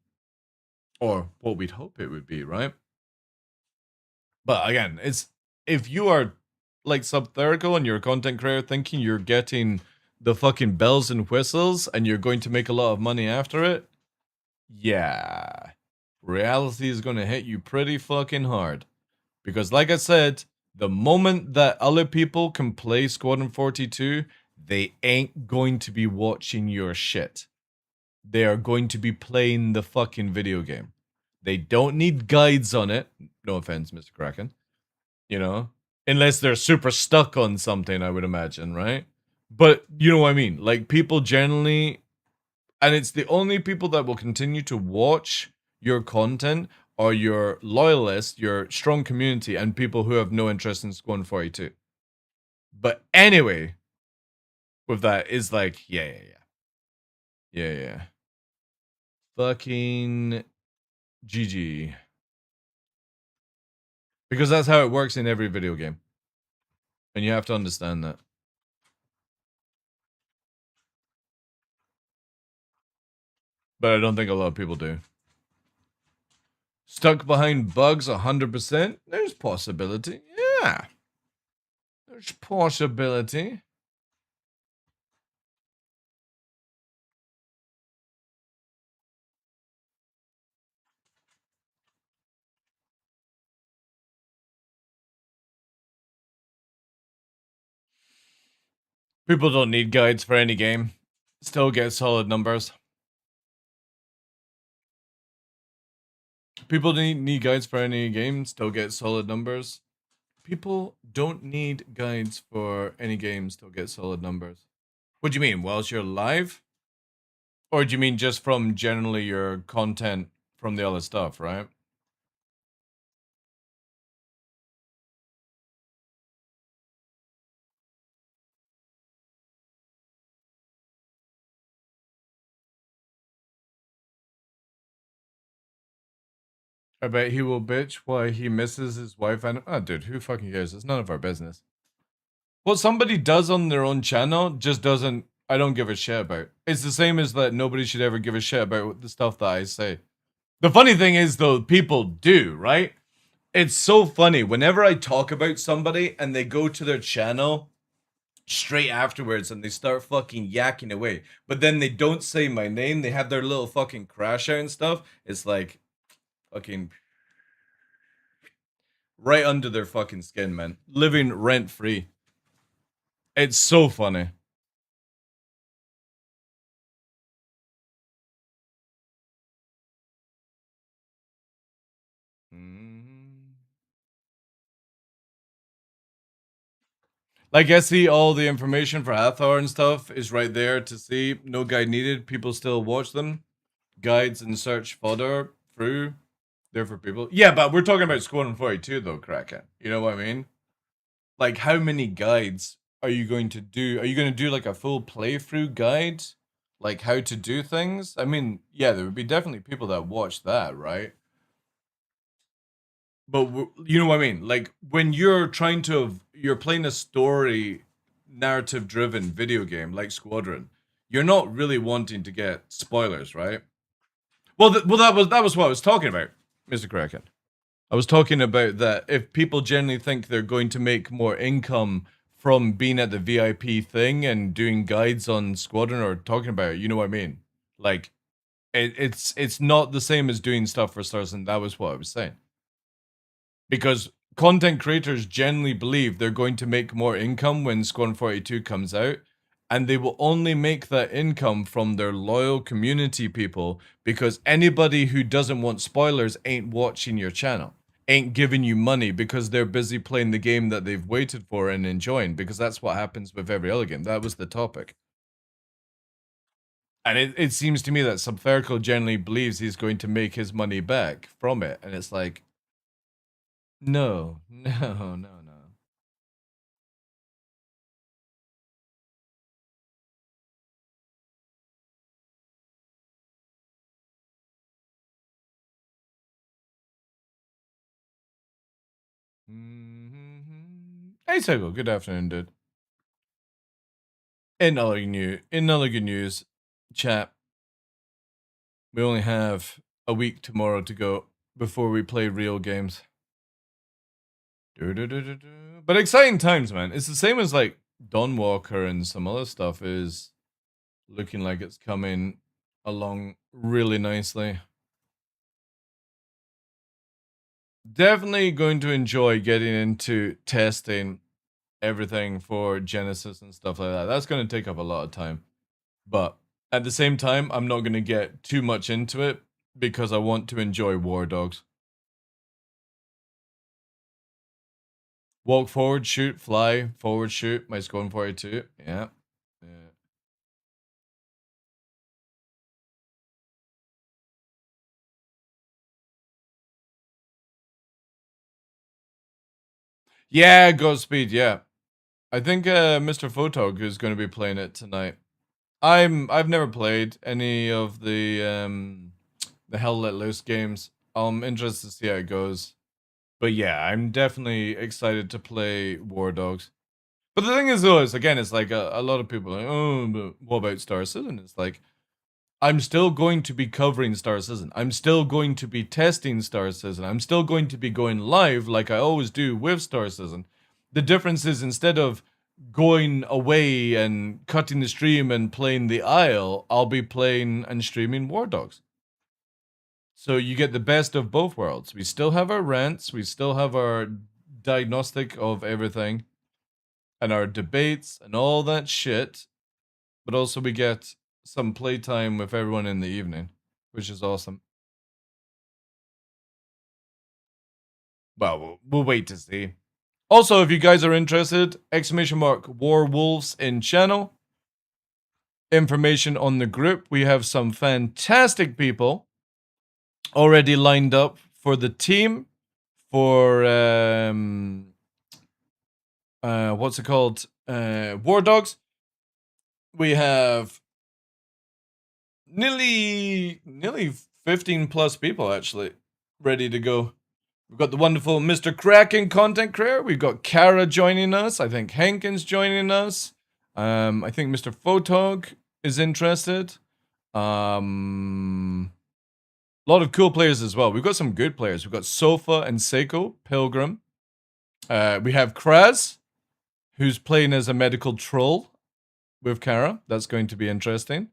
Or what we'd hope it would be, right? But again, it's if you are like Subtherical and you're a content creator thinking you're getting the fucking bells and whistles and you're going to make a lot of money after it, yeah. Reality is going to hit you pretty fucking hard. Because like I said, the moment that other people can play Squadron 42, they ain't going to be watching your shit. They are going to be playing the fucking video game. They don't need guides on it. No offense, Mr. Kraken. You know? Unless they're super stuck on something, I would imagine, right? But you know what I mean? Like, people generally... And it's the only people that will continue to watch your content are your loyalists, your strong community, and people who have no interest in Squadron 42. But anyway, with that, is like, yeah. Fucking GG. Because that's how it works in every video game. And you have to understand that. But I don't think a lot of people do. Stuck behind bugs 100%? There's possibility. Yeah. There's possibility. People don't need guides for any game. Still get solid numbers. People don't need guides for any game. Still get solid numbers. People don't need guides for any game. Still get solid numbers. What do you mean? Whilst you're live? Or do you mean just from generally your content from the other stuff, right? I bet he will bitch why he misses his wife and... Oh, dude, who fucking cares? It's none of our business. What somebody does on their own channel just doesn't... I don't give a shit about. It's the same as that nobody should ever give a shit about the stuff that I say. The funny thing is, though, people do, right? It's so funny. Whenever I talk about somebody and they go to their channel straight afterwards and they start fucking yakking away, but then they don't say my name, they have their little fucking crash out and stuff, it's like... fucking right under their fucking skin, man. Living rent free. It's so funny. Like, I see all the information for Hathor and stuff is right there to see. No guide needed. People still watch them. Guides and search fodder through. There for people. Yeah, but we're talking about Squadron 42 though, Kraken. You know what I mean? Like, how many guides are you going to do? Are you going to do like a full playthrough guide? Like how to do things? I mean, yeah, there would be definitely people that watch that, right? But you know what I mean? Like when you're trying to, you're playing a story narrative driven video game like Squadron, you're not really wanting to get spoilers, right? Well, that was what I was talking about, Mr. Kraken. I was talking about that if people generally think they're going to make more income from being at the VIP thing and doing guides on Squadron or talking about it, you know what I mean? Like, it's not the same as doing stuff for stars, and that was what I was saying. Because content creators generally believe they're going to make more income when Squadron 42 comes out, and they will only make that income from their loyal community people, because anybody who doesn't want spoilers ain't watching your channel, ain't giving you money because they're busy playing the game that they've waited for and enjoying, because that's what happens with every other game. That was the topic. And it seems to me that Subferco generally believes he's going to make his money back from it, and it's like, no, no, no, no. Hey, Sego, good afternoon, dude. In other good news, chat, we only have a week tomorrow to go before we play real games. But exciting times, man. It's the same as like Dawn Walker and some other stuff is looking like it's coming along really nicely. Definitely going to enjoy getting into testing everything for Genesis and stuff like that. That's going to take up a lot of time. But at the same time, I'm not going to get too much into it because I want to enjoy War Dogs. Walk forward, shoot, fly, forward, shoot. My Squadron 42. Yeah. Yeah. Yeah, Godspeed, yeah. I think Mr. Photog is going to be playing it tonight. I've never played any of the Hell Let Loose games. I'm interested to see how it goes. But yeah, I'm definitely excited to play War Dogs. But the thing is, though, is again, it's like a lot of people are like, oh, but what about Star Citizen? It's like, I'm still going to be covering Star Citizen. I'm still going to be testing Star Citizen. I'm still going to be going live like I always do with Star Citizen. The difference is instead of going away and cutting the stream and playing the Isle, I'll be playing and streaming War Dogs. So you get the best of both worlds. We still have our rants, we still have our diagnostic of everything, and our debates and all that shit, but also we get some playtime with everyone in the evening, which is awesome. Well, we'll wait to see. Also, if you guys are interested, !Warwolves in channel. Information on the group. We have some fantastic people already lined up for the team for what's it called? War Dogs. We have nearly 15 plus people actually ready to go. We've got the wonderful Mr. Kraken content creator. We've got Kara joining us. I think Hankins joining us. I think Mr. Photog is interested. A lot of cool players as well. We've got some good players. We've got Sofa and Seiko, Pilgrim. We have Kraz, who's playing as a medical troll with Kara. That's going to be interesting.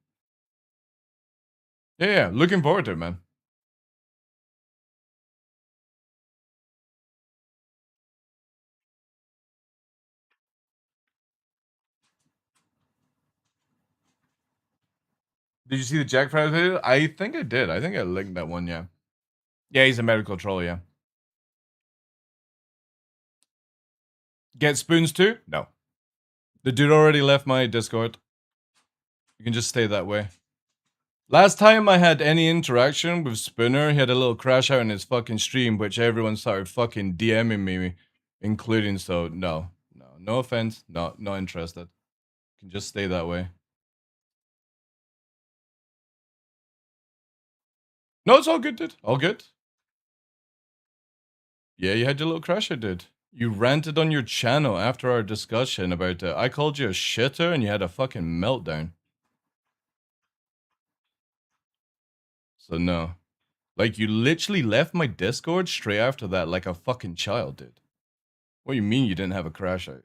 Yeah, looking forward to it, man. Did you see the Jack Fry video? I think I did. I think I linked that one, yeah. Yeah, he's a medical troll, yeah. Get spoons too? No. The dude already left my Discord. You can just stay that way. Last time I had any interaction with Spooner, he had a little crash out in his fucking stream, which everyone started fucking DMing me, including, so no. No offense. Not interested. You can just stay that way. No, it's all good, dude. All good. Yeah, you had your little crash out, dude. You ranted on your channel after our discussion about I called you a shitter and you had a fucking meltdown. So no. Like, you literally left my Discord straight after that like a fucking child, dude. What do you mean you didn't have a crash out?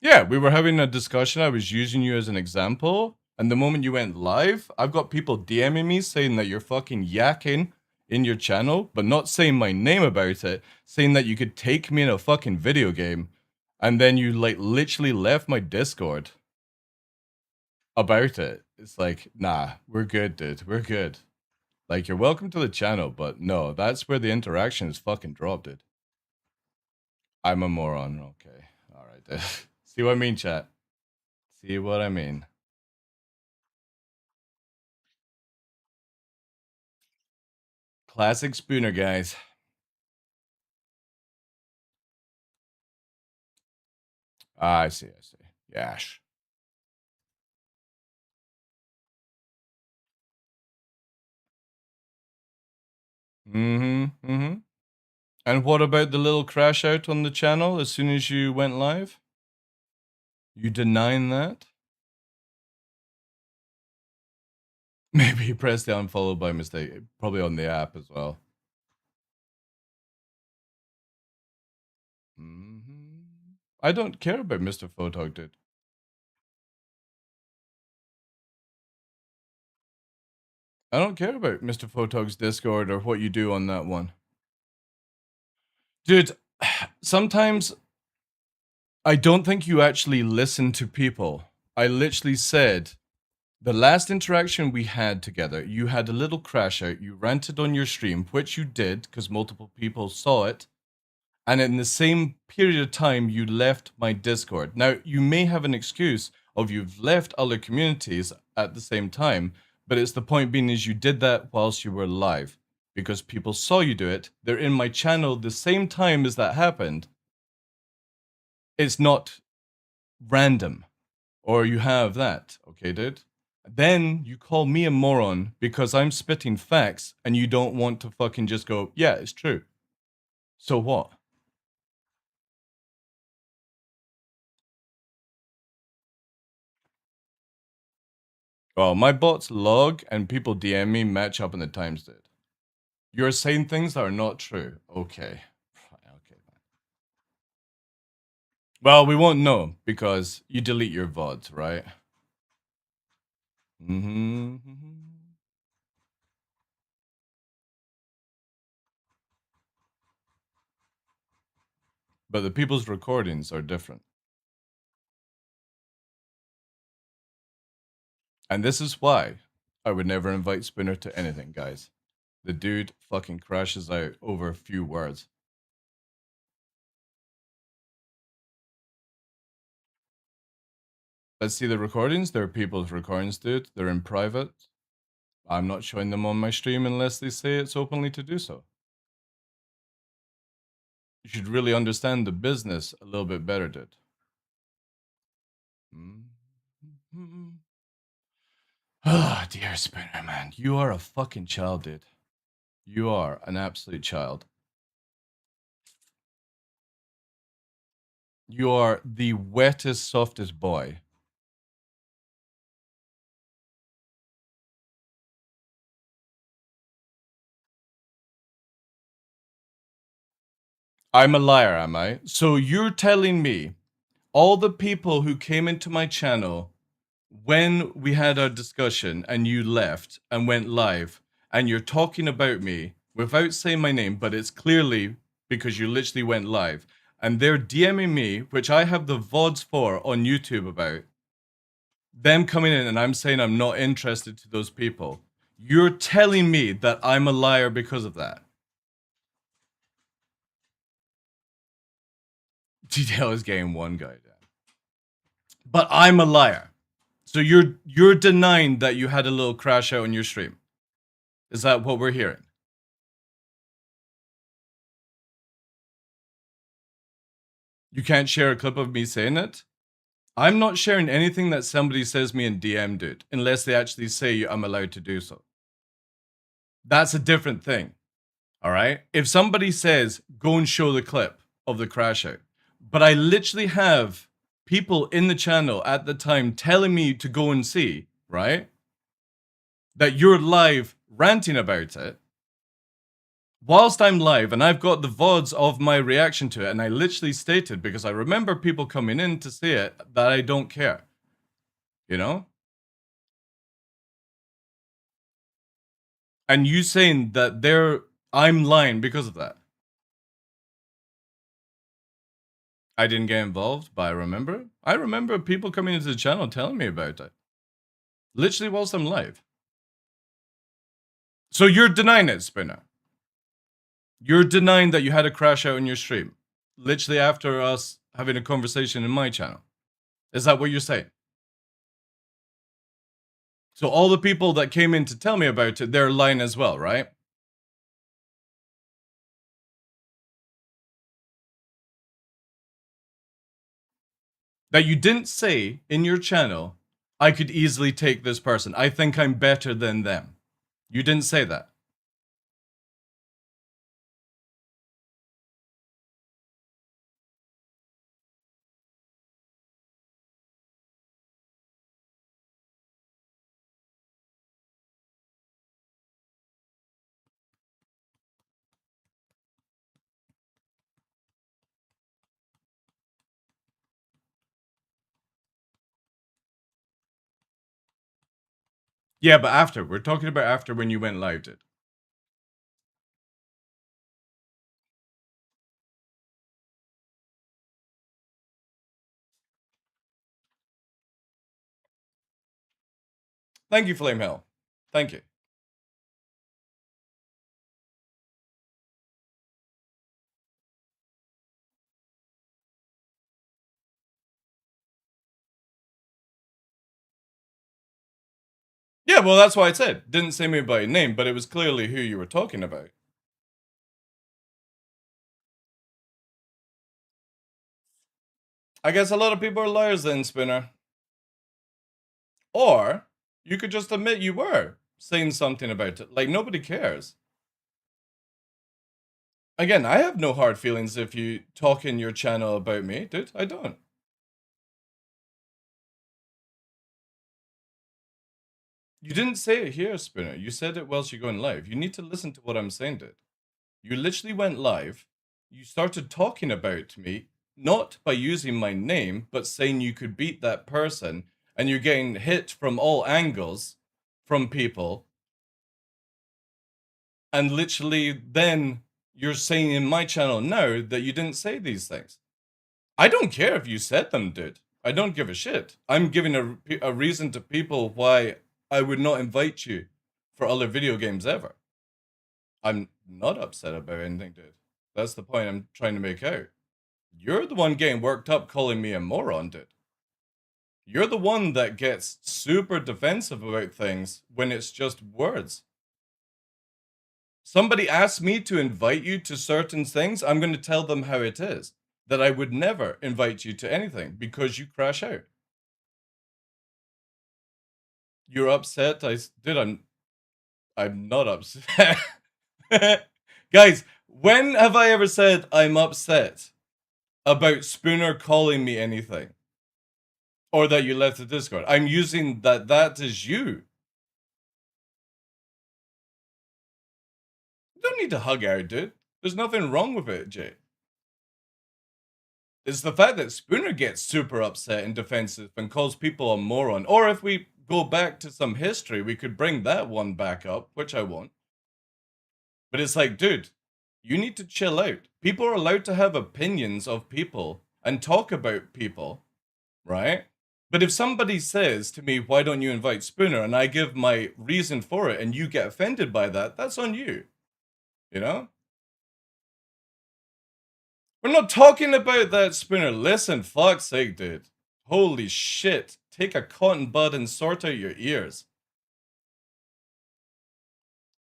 Yeah, we were having a discussion. I was using you as an example. And the moment you went live, I've got people DMing me saying that you're fucking yakking in your channel, but not saying my name about it, saying that you could take me in a fucking video game. And then you like literally left my Discord about it. It's like, nah, we're good, dude. We're good. Like, you're welcome to the channel, but no, that's where the interaction is fucking dropped, dude. I'm a moron. Okay. All right, dude. See what I mean, chat? See what I mean? Classic Spooner, guys. Ah, I see. Yash. Mm-hmm. And what about the little crash out on the channel as soon as you went live? You denying that? Maybe you pressed the unfollow by mistake. Probably on the app as well. I don't care about Mr. Photog, dude. I don't care about Mr. Photog's Discord or what you do on that one. Dude, sometimes I don't think you actually listen to people. I literally said, the last interaction we had together, you had a little crash out, you ranted on your stream, which you did because multiple people saw it. And in the same period of time, you left my Discord. Now, you may have an excuse of you've left other communities at the same time, but it's the point being is you did that whilst you were live because people saw you do it. They're in my channel the same time as that happened. It's not random. Or you have that, okay, dude? Then you call me a moron because I'm spitting facts and you don't want to fucking just go, yeah, it's true. So what? Well, my bots log and people DM me match up in the times, dude. You're saying things that are not true. Okay. Okay. Well, we won't know because you delete your VODs, right? Mm-hmm. But the people's recordings are different. And this is why I would never invite Spinner to anything, guys. The dude fucking crashes out over a few words. Let's see the recordings. They're people's recordings, dude. They're in private. I'm not showing them on my stream unless they say it's openly to do so. You should really understand the business a little bit better, dude. Ah, dear Spinner, man. You are a fucking child, dude. You are an absolute child. You are the wettest, softest boy. I'm a liar, am I? So you're telling me all the people who came into my channel when we had our discussion and you left and went live and you're talking about me without saying my name, but it's clearly because you literally went live and they're DMing me, which I have the VODs for on YouTube about them coming in and I'm saying I'm not interested to those people. You're telling me that I'm a liar because of that. TDL is getting one guy down. But I'm a liar. So you're denying that you had a little crash out on your stream. Is that what we're hearing? You can't share a clip of me saying it? I'm not sharing anything that somebody says me in DM, dude, unless they actually say I'm allowed to do so. That's a different thing. All right? If somebody says, go and show the clip of the crash out, but I literally have people in the channel at the time telling me to go and see, right? That you're live ranting about it. Whilst I'm live and I've got the VODs of my reaction to it, and I literally stated, because I remember people coming in to see it, that I don't care. You know? And you saying that I'm lying because of that. I didn't get involved, but I remember people coming into the channel telling me about it. Literally whilst I'm live. So you're denying it, Spinner. You're denying that you had a crash out in your stream. Literally after us having a conversation in my channel. Is that what you're saying? So all the people that came in to tell me about it, they're lying as well, right? That you didn't say in your channel, I could easily take this person. I think I'm better than them. You didn't say that. Yeah, but after. We're talking about after when you went live, dude. Thank you, Flame Hell. Thank you. Yeah, well, that's why I said. Didn't say me by name, but it was clearly who you were talking about. I guess a lot of people are liars then, Spinner. Or you could just admit you were saying something about it. Like, nobody cares. Again, I have no hard feelings if you talk in your channel about me, dude. I don't. You didn't say it here, Spinner. You said it whilst you're going live. You need to listen to what I'm saying, dude. You literally went live. You started talking about me, not by using my name, but saying you could beat that person, and you're getting hit from all angles from people. And literally then you're saying in my channel now that you didn't say these things. I don't care if you said them, dude. I don't give a shit. I'm giving a reason to people why I would not invite you for other video games ever. I'm not upset about anything, dude. That's the point I'm trying to make out. You're the one getting worked up calling me a moron, dude. You're the one that gets super defensive about things when it's just words. Somebody asks me to invite you to certain things, I'm going to tell them how it is. That I would never invite you to anything because you crash out. You're upset. I'm not upset. Guys, when have I ever said I'm upset about Spooner calling me anything? Or that you left the Discord? I'm using that is you. You don't need to hug out, dude. There's nothing wrong with it, Jay. It's the fact that Spooner gets super upset and defensive and calls people a moron. Or if we go back to some history, we could bring that one back up, which I won't. But it's like, dude, you need to chill out. People are allowed to have opinions of people and talk about people, right? But if somebody says to me, why don't you invite Spooner? And I give my reason for it and you get offended by that, that's on you. You know? We're not talking about that, Spooner. Listen, fuck's sake, dude. Holy shit. Take a cotton bud and sort out your ears.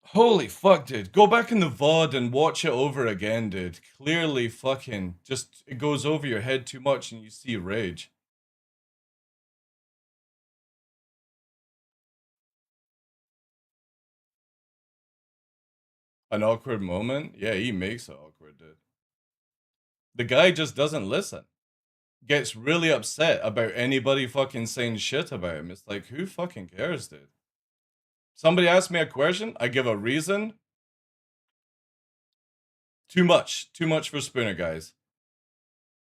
Holy fuck, dude. Go back in the VOD and watch it over again, dude. Clearly fucking just, it goes over your head too much and you see rage. An awkward moment? Yeah, he makes it awkward, dude. The guy just doesn't listen. Gets really upset about anybody fucking saying shit about him. It's like, who fucking cares, dude? Somebody asks me a question, I give a reason. Too much for Spooner, guys.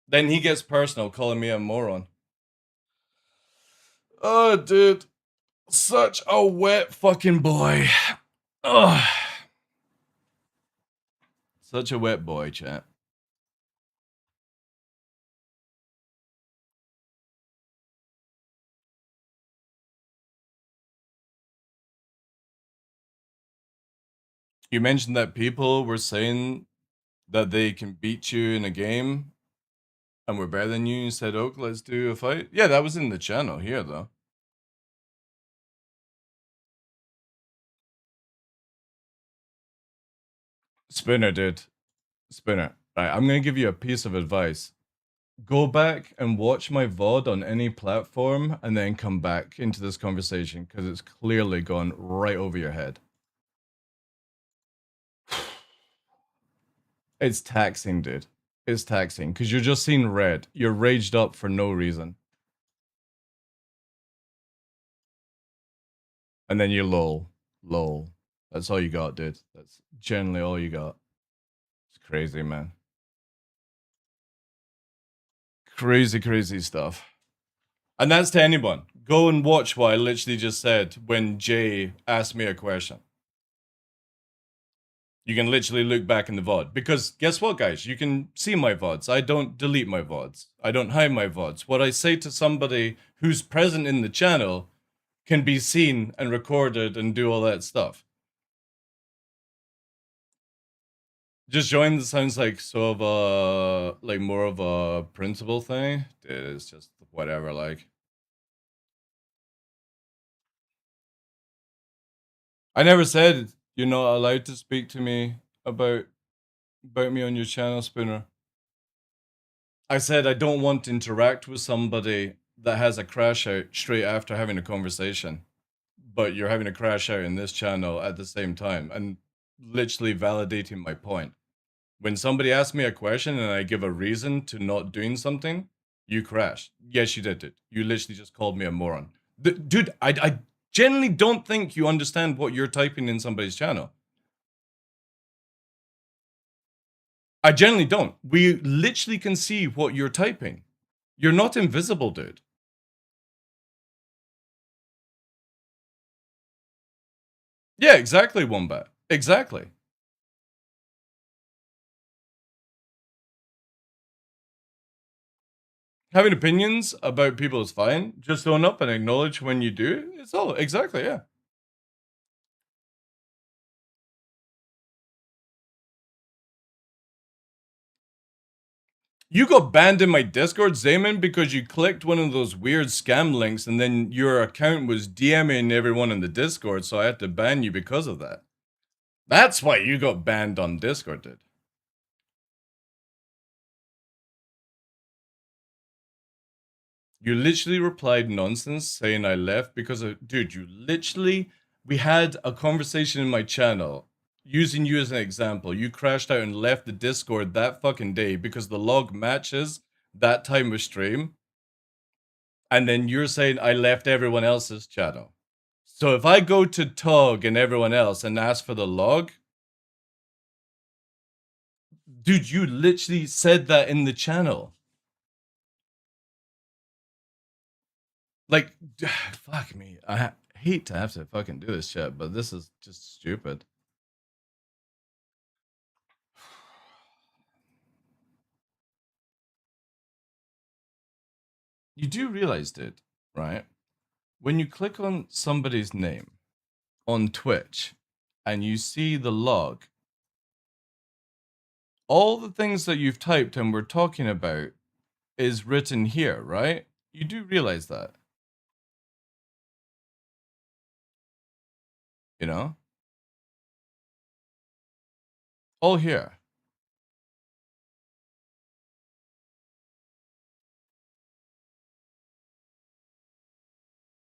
Then he gets personal, calling me a moron. Oh, dude. Such a wet fucking boy. Ugh. Such a wet boy, chat. You mentioned that people were saying that they can beat you in a game and we're better than you. You said, "Oak, let's do a fight." Yeah, that was in the channel here, though. Spinner did. Spinner. Right, I'm gonna give you a piece of advice. Go back and watch my VOD on any platform and then come back into this conversation because it's clearly gone right over your head. It's taxing, dude. It's taxing because you're just seeing red. You're raged up for no reason. And then you lol. Lol. That's all you got, dude. That's generally all you got. It's crazy, man. Crazy, crazy stuff. And that's to anyone. Go and watch what I literally just said when Jay asked me a question. You can literally look back in the VOD. Because guess what, guys? You can see my VODs. I don't delete my VODs. I don't hide my VODs. What I say to somebody who's present in the channel can be seen and recorded and do all that stuff. Just join sounds like sort of a, like more of a principle thing. It's just whatever, like. I never said you're not allowed to speak to me about me on your channel, Spooner. I said I don't want to interact with somebody that has a crash out straight after having a conversation. But you're having a crash out in this channel at the same time and literally validating my point. When somebody asks me a question and I give a reason to not doing something, you crash. Yes, you did it. You literally just called me a moron. Dude, I generally don't think you understand what you're typing in somebody's channel. I generally don't. We literally can see what you're typing. You're not invisible, dude. Yeah, exactly, Wombat. Exactly. Having opinions about people is fine. Just own up and acknowledge when you do. It's all exactly, yeah. You got banned in my Discord, Zayman, because you clicked one of those weird scam links and then your account was DMing everyone in the Discord, so I had to ban you because of that. That's why you got banned on Discord, dude. You literally replied nonsense saying I left because of... Dude, you literally... We had a conversation in my channel using you as an example. You crashed out and left the Discord that fucking day because the log matches that time of stream. And then you're saying I left everyone else's channel. So if I go to Tog and everyone else and ask for the log... Dude, you literally said that in the channel. Like, fuck me. I hate to have to fucking do this shit, but this is just stupid. You do realize, dude, right? When you click on somebody's name on Twitch and you see the log, all the things that you've typed and we're talking about is written here, right? You do realize that. You know? All here.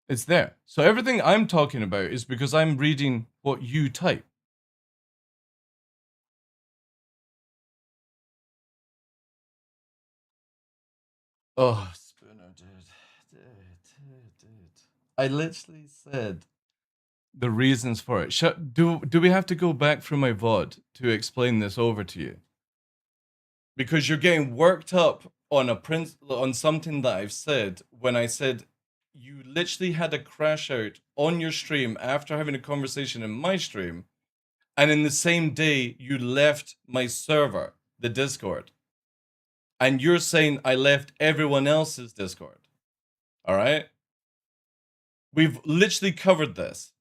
It's there. So everything I'm talking about is because I'm reading what you type. Oh, Spooner, dude. I literally said the reasons for it. Do we have to go back through my VOD to explain this over to you? Because you're getting worked up on on something that I've said when I said you literally had a crash out on your stream after having a conversation in my stream And in the same day, you left my server, the Discord. And you're saying I left everyone else's Discord. All right? We've literally covered this.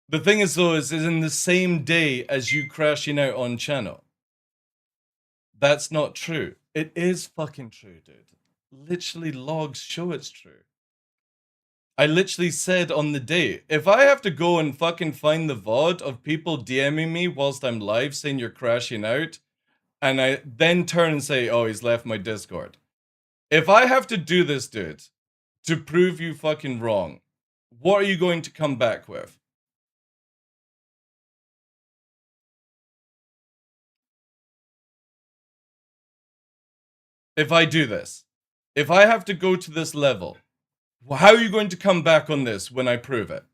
The thing is, though, is in the same day as you crashing out on channel. That's not true. It is fucking true, dude. Literally, logs show it's true. I literally said on the day, if I have to go and fucking find the VOD of people DMing me whilst I'm live saying you're crashing out, and I then turn and say, oh, he's left my Discord. If I have to do this, dude, to prove you fucking wrong, what are you going to come back with? If I do this, if I have to go to this level, how are you going to come back on this when I prove it?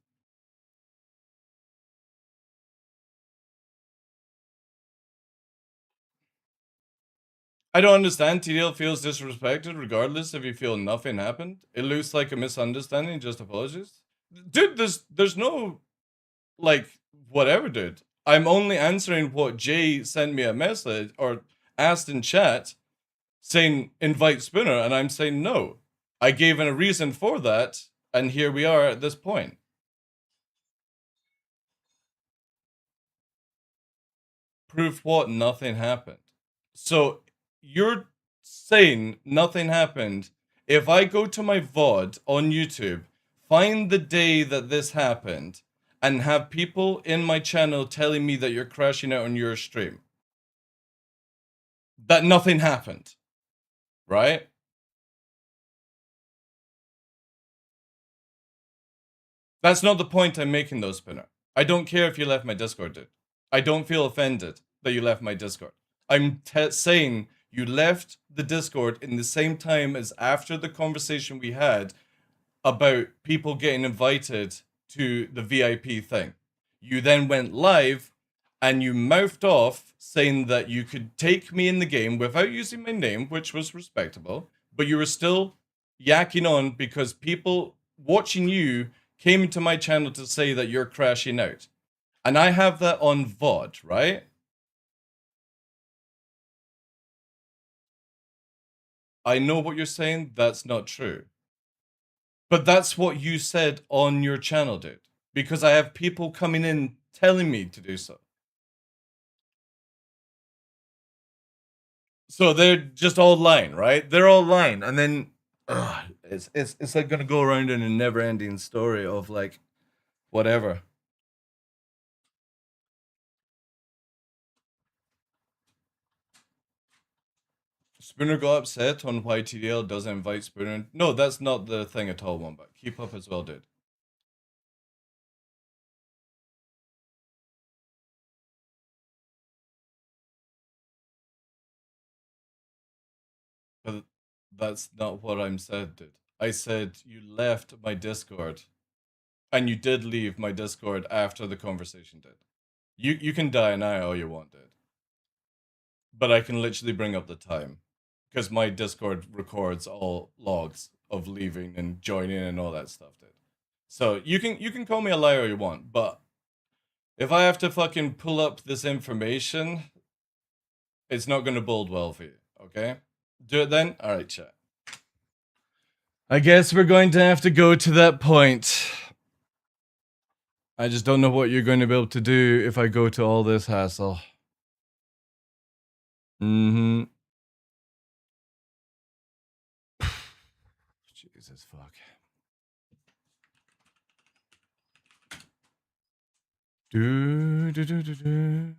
I don't understand. TDL feels disrespected regardless if you feel nothing happened. It looks like a misunderstanding, just apologies. Dude, there's no, like, whatever, dude. I'm only answering what Jay sent me a message or asked in chat saying invite Spooner, and I'm saying no. I gave a reason for that, and here we are at this point. Proof what? Nothing happened. So you're saying nothing happened. If I go to my VOD on YouTube, find the day that this happened, and have people in my channel telling me that you're crashing out on your stream, that nothing happened, right? That's not the point I'm making, though, Spinner. I don't care if you left my Discord, dude. I don't feel offended that you left my Discord. I'm saying you left the Discord in the same time as after the conversation we had about people getting invited to the VIP thing. You then went live and you mouthed off saying that you could take me in the game without using my name, which was respectable, but you were still yakking on because people watching you came into my channel to say that you're crashing out. And I have that on VOD, right? I know what you're saying. That's not true. But that's what you said on your channel, dude. Because I have people coming in telling me to do so. So they're just all lying, right? They're all lying. And then it's like gonna go around in a never-ending story of like whatever. Spooner got upset on why TDL doesn't invite Spooner. No, that's not the thing at all, Wombat. Keep up as well, dude. But that's not what I'm said, dude. I said you left my Discord. And you did leave my Discord after the conversation did. You can die an eye all you want, dude. But I can literally bring up the time. Because my Discord records all logs of leaving and joining and all that stuff, dude. So you can call me a liar all you want, but if I have to fucking pull up this information, it's not gonna bode well for you, okay? Do it then? Alright, chat. I guess we're going to have to go to that point. I just don't know what you're going to be able to do if I go to all this hassle. Mm-hmm. Jesus fuck. Do do do do do.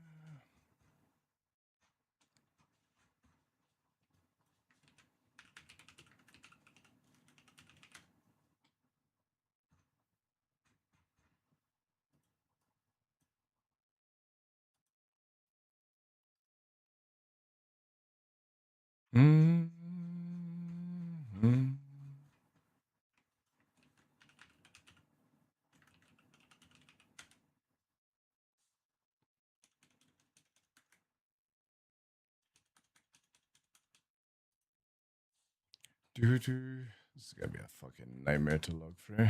Mm-hmm. Do do. This is gonna be a fucking nightmare to log through.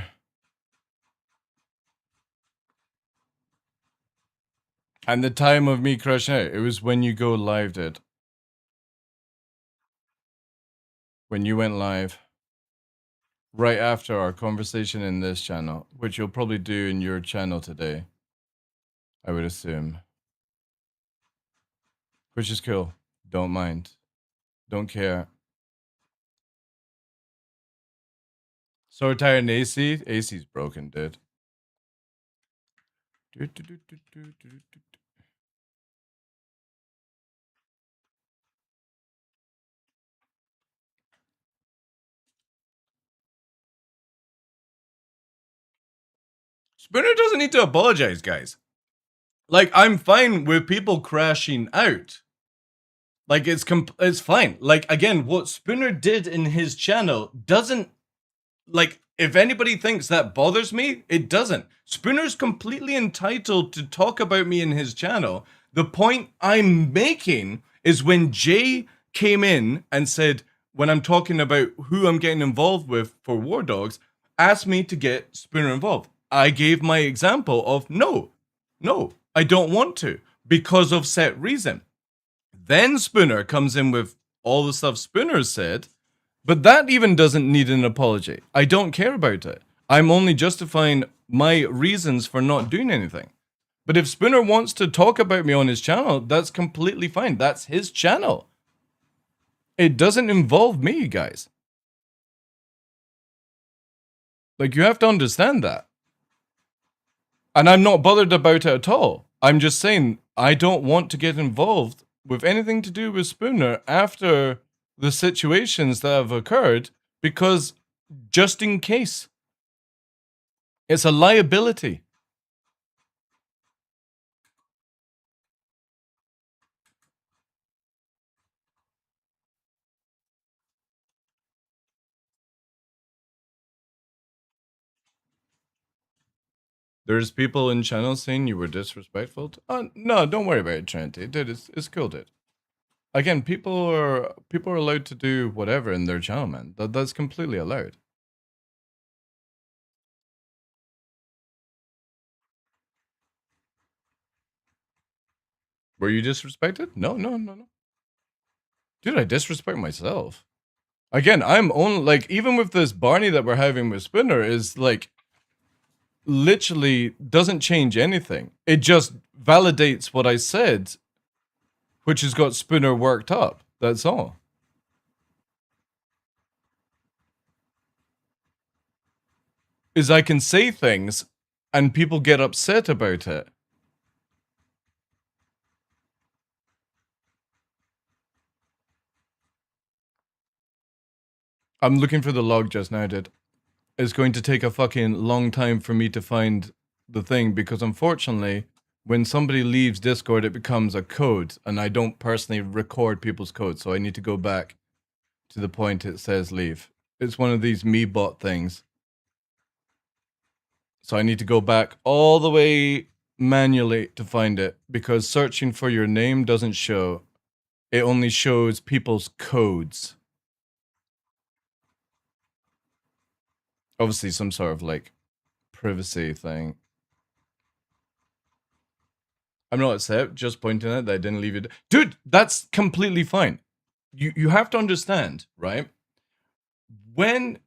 And the time of me crashing out, it was when you go live, dude. When you went live. Right after our conversation in this channel, which you'll probably do in your channel today. I would assume. Which is cool. Don't mind. Don't care. So tired and AC? AC's broken, dude. Spinner doesn't need to apologize, guys. Like, I'm fine with people crashing out. Like, it's fine. Like, again, what Spinner did in his channel doesn't, like, if anybody thinks that bothers me, it doesn't. Spinner's completely entitled to talk about me in his channel. The point I'm making is when Jay came in and said, when I'm talking about who I'm getting involved with for War Dogs, asked me to get Spinner involved. I gave my example of no, I don't want to because of set reason. Then Spinner comes in with all the stuff Spinner said, but that even doesn't need an apology. I don't care about it. I'm only justifying my reasons for not doing anything. But if Spinner wants to talk about me on his channel, that's completely fine. That's his channel. It doesn't involve me, guys. Like, you have to understand that. And I'm not bothered about it at all. I'm just saying I don't want to get involved with anything to do with Spooner after the situations that have occurred, because just in case. It's a liability. There's people in channels saying you were disrespectful. No, don't worry about it, Trinity. Dude, it's cool, dude. Again, people are allowed to do whatever in their channel, man. That's completely allowed. Were you disrespected? No. Dude, I disrespect myself. Again, I'm only, like, even with this Barney that we're having with Spinner is, like, literally doesn't change anything. It just validates what I said, which has got Spinner worked up. That's all. Is I can say things and people get upset about it. I'm looking for the log just now, dude. It's going to take a fucking long time for me to find the thing, because unfortunately, when somebody leaves Discord, it becomes a code, and I don't personally record people's codes, so I need to go back to the point it says leave. It's one of these me-bot things. So I need to go back all the way manually to find it, because searching for your name doesn't show. It only shows people's codes. Obviously some sort of, like, privacy thing. I'm not upset, just pointing out that I didn't leave you. Dude, that's completely fine. You have to understand, right? When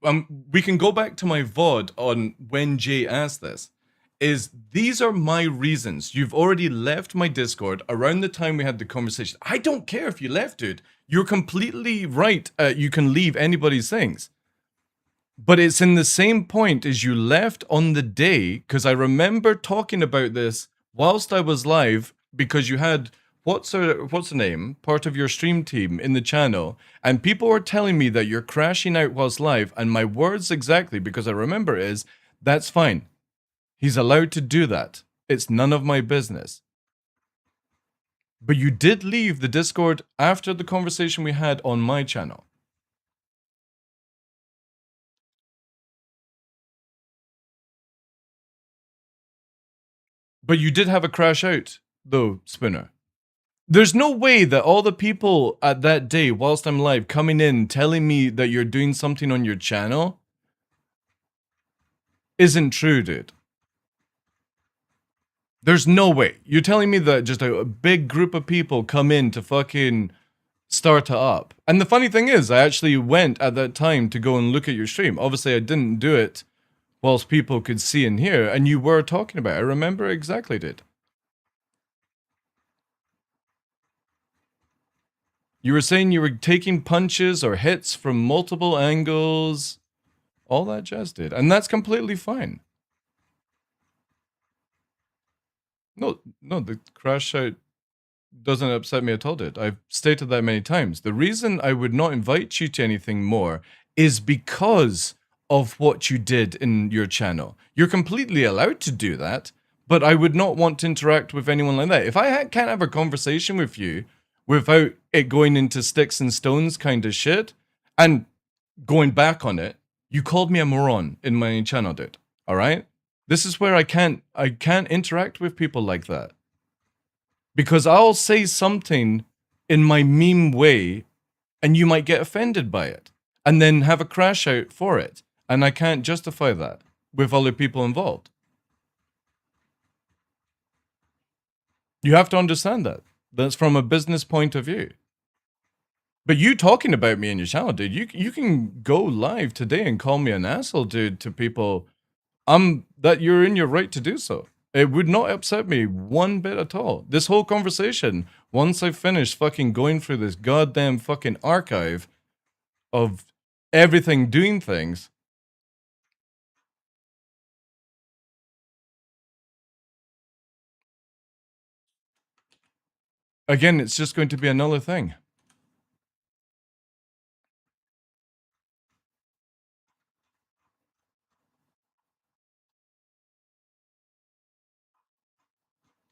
we can go back to my VOD on when Jay asked this, is these are my reasons. You've already left my Discord around the time we had the conversation. I don't care if you left, dude. You're completely right. You can leave anybody's things. But it's in the same point as you left on the day, because I remember talking about this whilst I was live, because you had, what's the name, part of your stream team in the channel, and people were telling me that you're crashing out whilst live, and my words exactly, because I remember, is, that's fine. He's allowed to do that. It's none of my business. But you did leave the Discord after the conversation we had on my channel. But you did have a crash out, though, Spinner. There's no way that all the people at that day, whilst I'm live, coming in, telling me that you're doing something on your channel isn't true, dude. There's no way. You're telling me that just a big group of people come in to fucking start it up. And the funny thing is, I actually went at that time to go and look at your stream. Obviously, I didn't do it whilst people could see and hear, and you were talking about it. I remember exactly, dude. You were saying you were taking punches or hits from multiple angles, all that jazz, dude. And that's completely fine. No, the crash out doesn't upset me at all, dude. I've stated that many times. The reason I would not invite you to anything more is because of what you did in your channel. You're completely allowed to do that, but I would not want to interact with anyone like that. If I can't have a conversation with you without it going into sticks and stones kind of shit, and going back on it, you called me a moron in my channel, dude. All right? This is where I can't interact with people like that. Because I'll say something in my meme way and you might get offended by it and then have a crash out for it. And I can't justify that with other people involved. You have to understand that. That's from a business point of view. But you talking about me in your channel, dude, you can go live today and call me an asshole, dude, to people. That you're in your right to do so. It would not upset me one bit at all. This whole conversation, once I finish fucking going through this goddamn fucking archive of everything doing things. Again, it's just going to be another thing.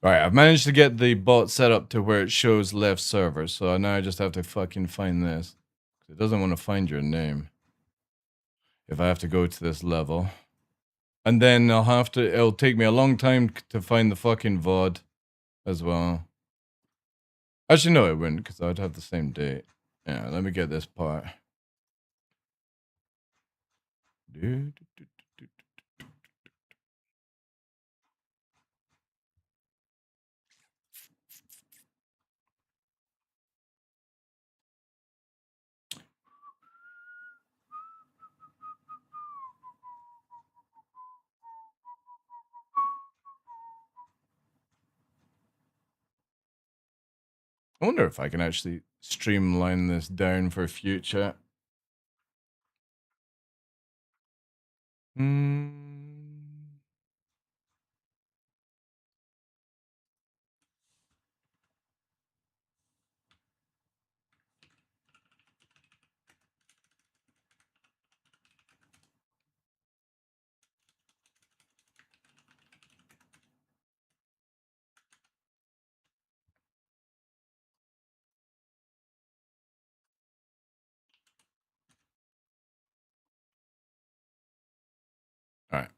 Alright, I've managed to get the bot set up to where it shows left server, so now I just have to fucking find this. It doesn't want to find your name. If I have to go to this level. And then it'll take me a long time to find the fucking VOD as well. Actually, no, it wouldn't, because I'd have the same date. Yeah, let me get this part. I wonder if I can actually streamline this down for future. All right.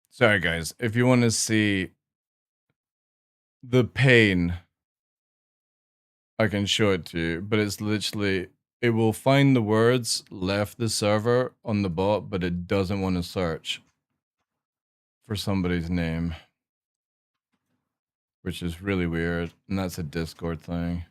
Sorry, guys. If you want to see the pain, I can show it to you, but it's literally, it will find the words left the server on the bot, but it doesn't want to search for somebody's name, which is really weird. And that's a Discord thing.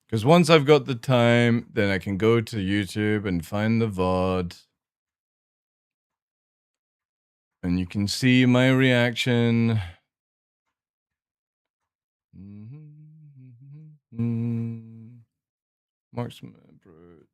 Because once I've got the time, then I can go to YouTube and find the VOD. And you can see my reaction. Marksman Brute.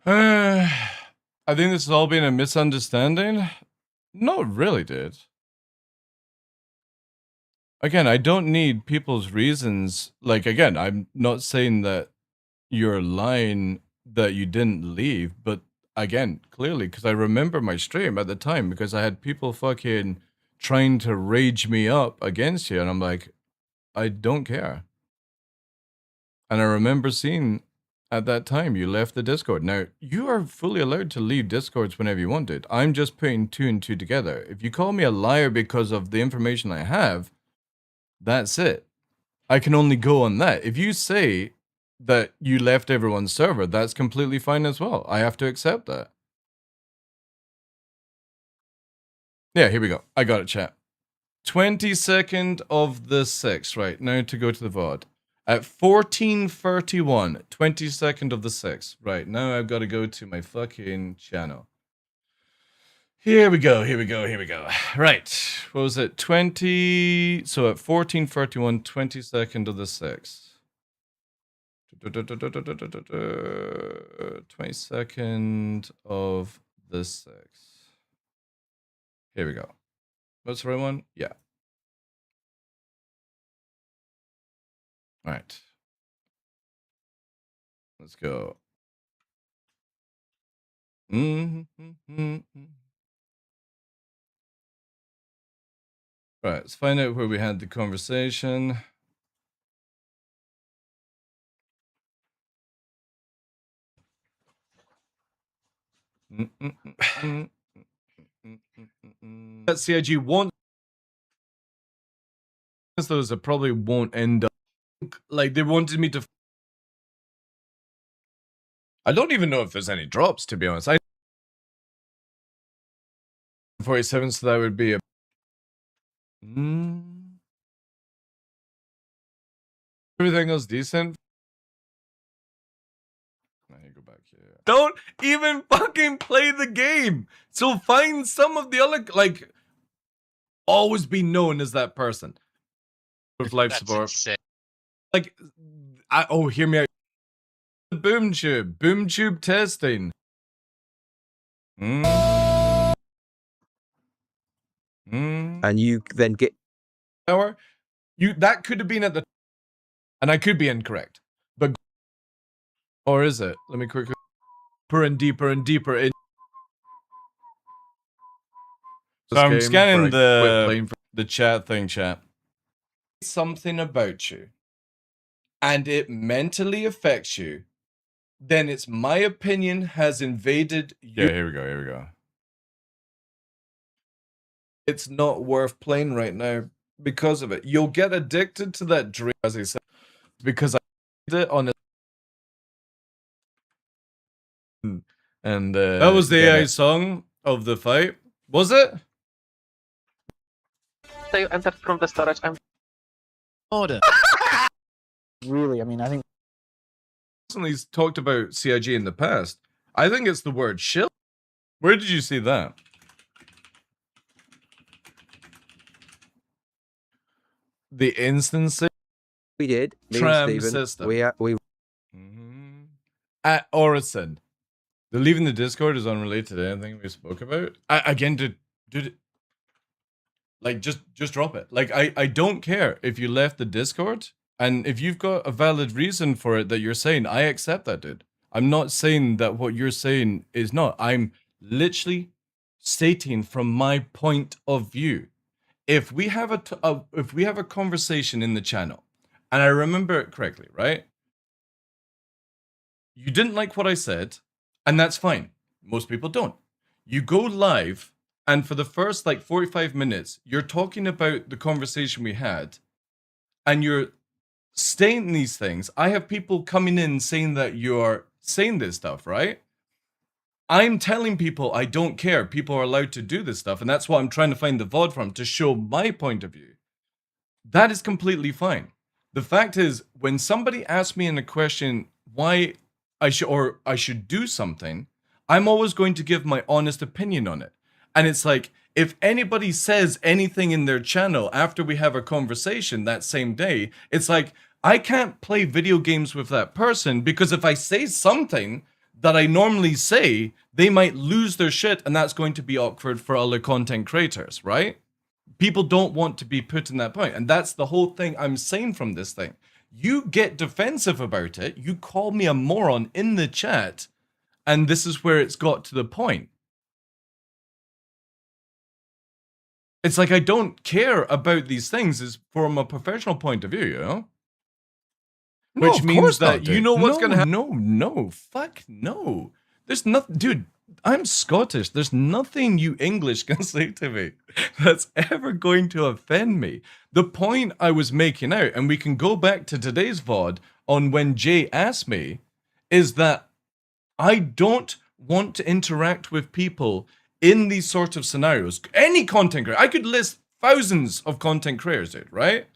I think this has all been a misunderstanding. Not really, dude. Again, I don't need people's reasons. Like, again, I'm not saying that you're lying that you didn't leave, but again, clearly, because I remember my stream at the time, because I had people fucking trying to rage me up against you, and I'm like, I don't care. And I remember seeing at that time you left the Discord. Now, you are fully allowed to leave Discords whenever you wanted. I'm just putting two and two together. If you call me a liar because of the information I have, that's it. I can only go on that. If you say that you left everyone's server, that's completely fine as well. I have to accept that. Yeah, here we go. I got it, chat. 22nd of the 6th, right, now to go to the VOD. At 14:31, 22nd of the 6th. Right, now I've got to go to my fucking channel. Here we go, here we go, here we go. Right, what was it? 20... So at 14:31, 22nd of the 6th. 22nd of the 6th. Here we go. What's the right one? Yeah. All right. Let's go. Right, let's find out where we had the conversation. That CIG won't. Those that probably won't end up. Like, they wanted me to. I don't even know if there's any drops, to be honest. 47, so that would be a. Everything else decent. Now you go back here. Don't even fucking play the game. So find some of the other, like, always be known as that person. With life support. Insane. Like, hear me out. Boom tube testing. And you then get Hour. That could have been at the, and I could be incorrect, but or is it? Let me quickly deeper and deeper in. So I'm scanning the chat thing, chat. Something about you, and it mentally affects you, then it's my opinion has invaded you. Yeah, here we go, here we go. It's not worth playing right now because of it. You'll get addicted to that dream, as I said, because I did it on a... And that was the AI song of the fight, was it? data you entered from the storage, I'm Order. Really, I mean, I think Recently talked about CIG in the past. I think it's the word shill. Where did you see that? The instance We did. Me Tram and Stephen. system. We At Orison. The leaving the Discord is unrelated to anything we spoke about. Again, dude, like just drop it. Like I don't care if you left the Discord, and if you've got a valid reason for it that you're saying, I accept that, dude. I'm not saying that what you're saying is not. I'm literally stating from my point of view. If we have a conversation in the channel, and I remember it correctly, right? You didn't like what I said, and that's fine. Most people don't. You go live, and for the first like 45 minutes, you're talking about the conversation we had, and you're saying these things. I have people coming in saying that you're saying this stuff, right? I'm telling people I don't care. People are allowed to do this stuff, and that's what I'm trying to find the VOD from, to show my point of view. That is completely fine. The fact is, when somebody asks me in a question why I should do something, I'm always going to give my honest opinion on it. And it's like, if anybody says anything in their channel after we have a conversation that same day, it's like, I can't play video games with that person, because if I say something that I normally say, they might lose their shit, and that's going to be awkward for other content creators, right? People don't want to be put in that point, and that's the whole thing I'm saying from this thing. You get defensive about it, you call me a moron in the chat, and this is where it's got to the point. It's like, I don't care about these things is from a professional point of view, you know? No, Which of means course that not, you dude. know what's No, gonna happen. No, fuck no. There's nothing, dude. I'm Scottish. There's nothing you English can say to me that's ever going to offend me. The point I was making out, and we can go back to today's VOD on when Jay asked me, is that I don't want to interact with people in these sort of scenarios. Any content creator, I could list thousands of content creators, dude, right?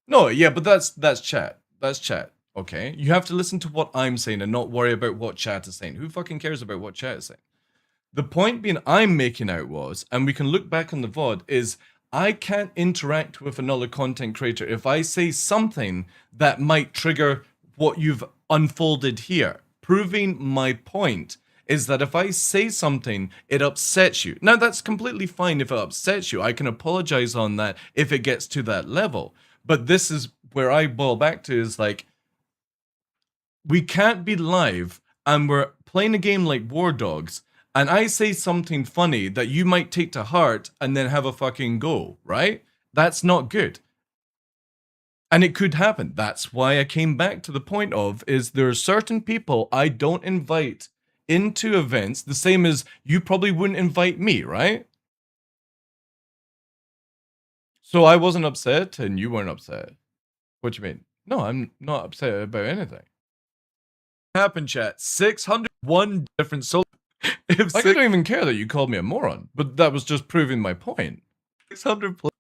No, yeah, but that's chat. That's chat. Okay, you have to listen to what I'm saying and not worry about what chat is saying. Who fucking cares about what chat is saying? The point being I'm making out was, and we can look back on the VOD, is I can't interact with another content creator if I say something that might trigger what you've unfolded here. Proving my point is that if I say something, it upsets you. Now, that's completely fine if it upsets you. I can apologize on that if it gets to that level. But this is where I boil back to, is like, we can't be live and we're playing a game like War Dogs, and I say something funny that you might take to heart and then have a fucking go, right? That's not good. And it could happen. That's why I came back to the point of, is there are certain people I don't invite into events, the same as you probably wouldn't invite me, right? So I wasn't upset and you weren't upset. What do you mean? No, I'm not upset about anything. Happened, chat. 601 different souls. If I don't even care that you called me a moron, but that was just proving my point. 600 plus.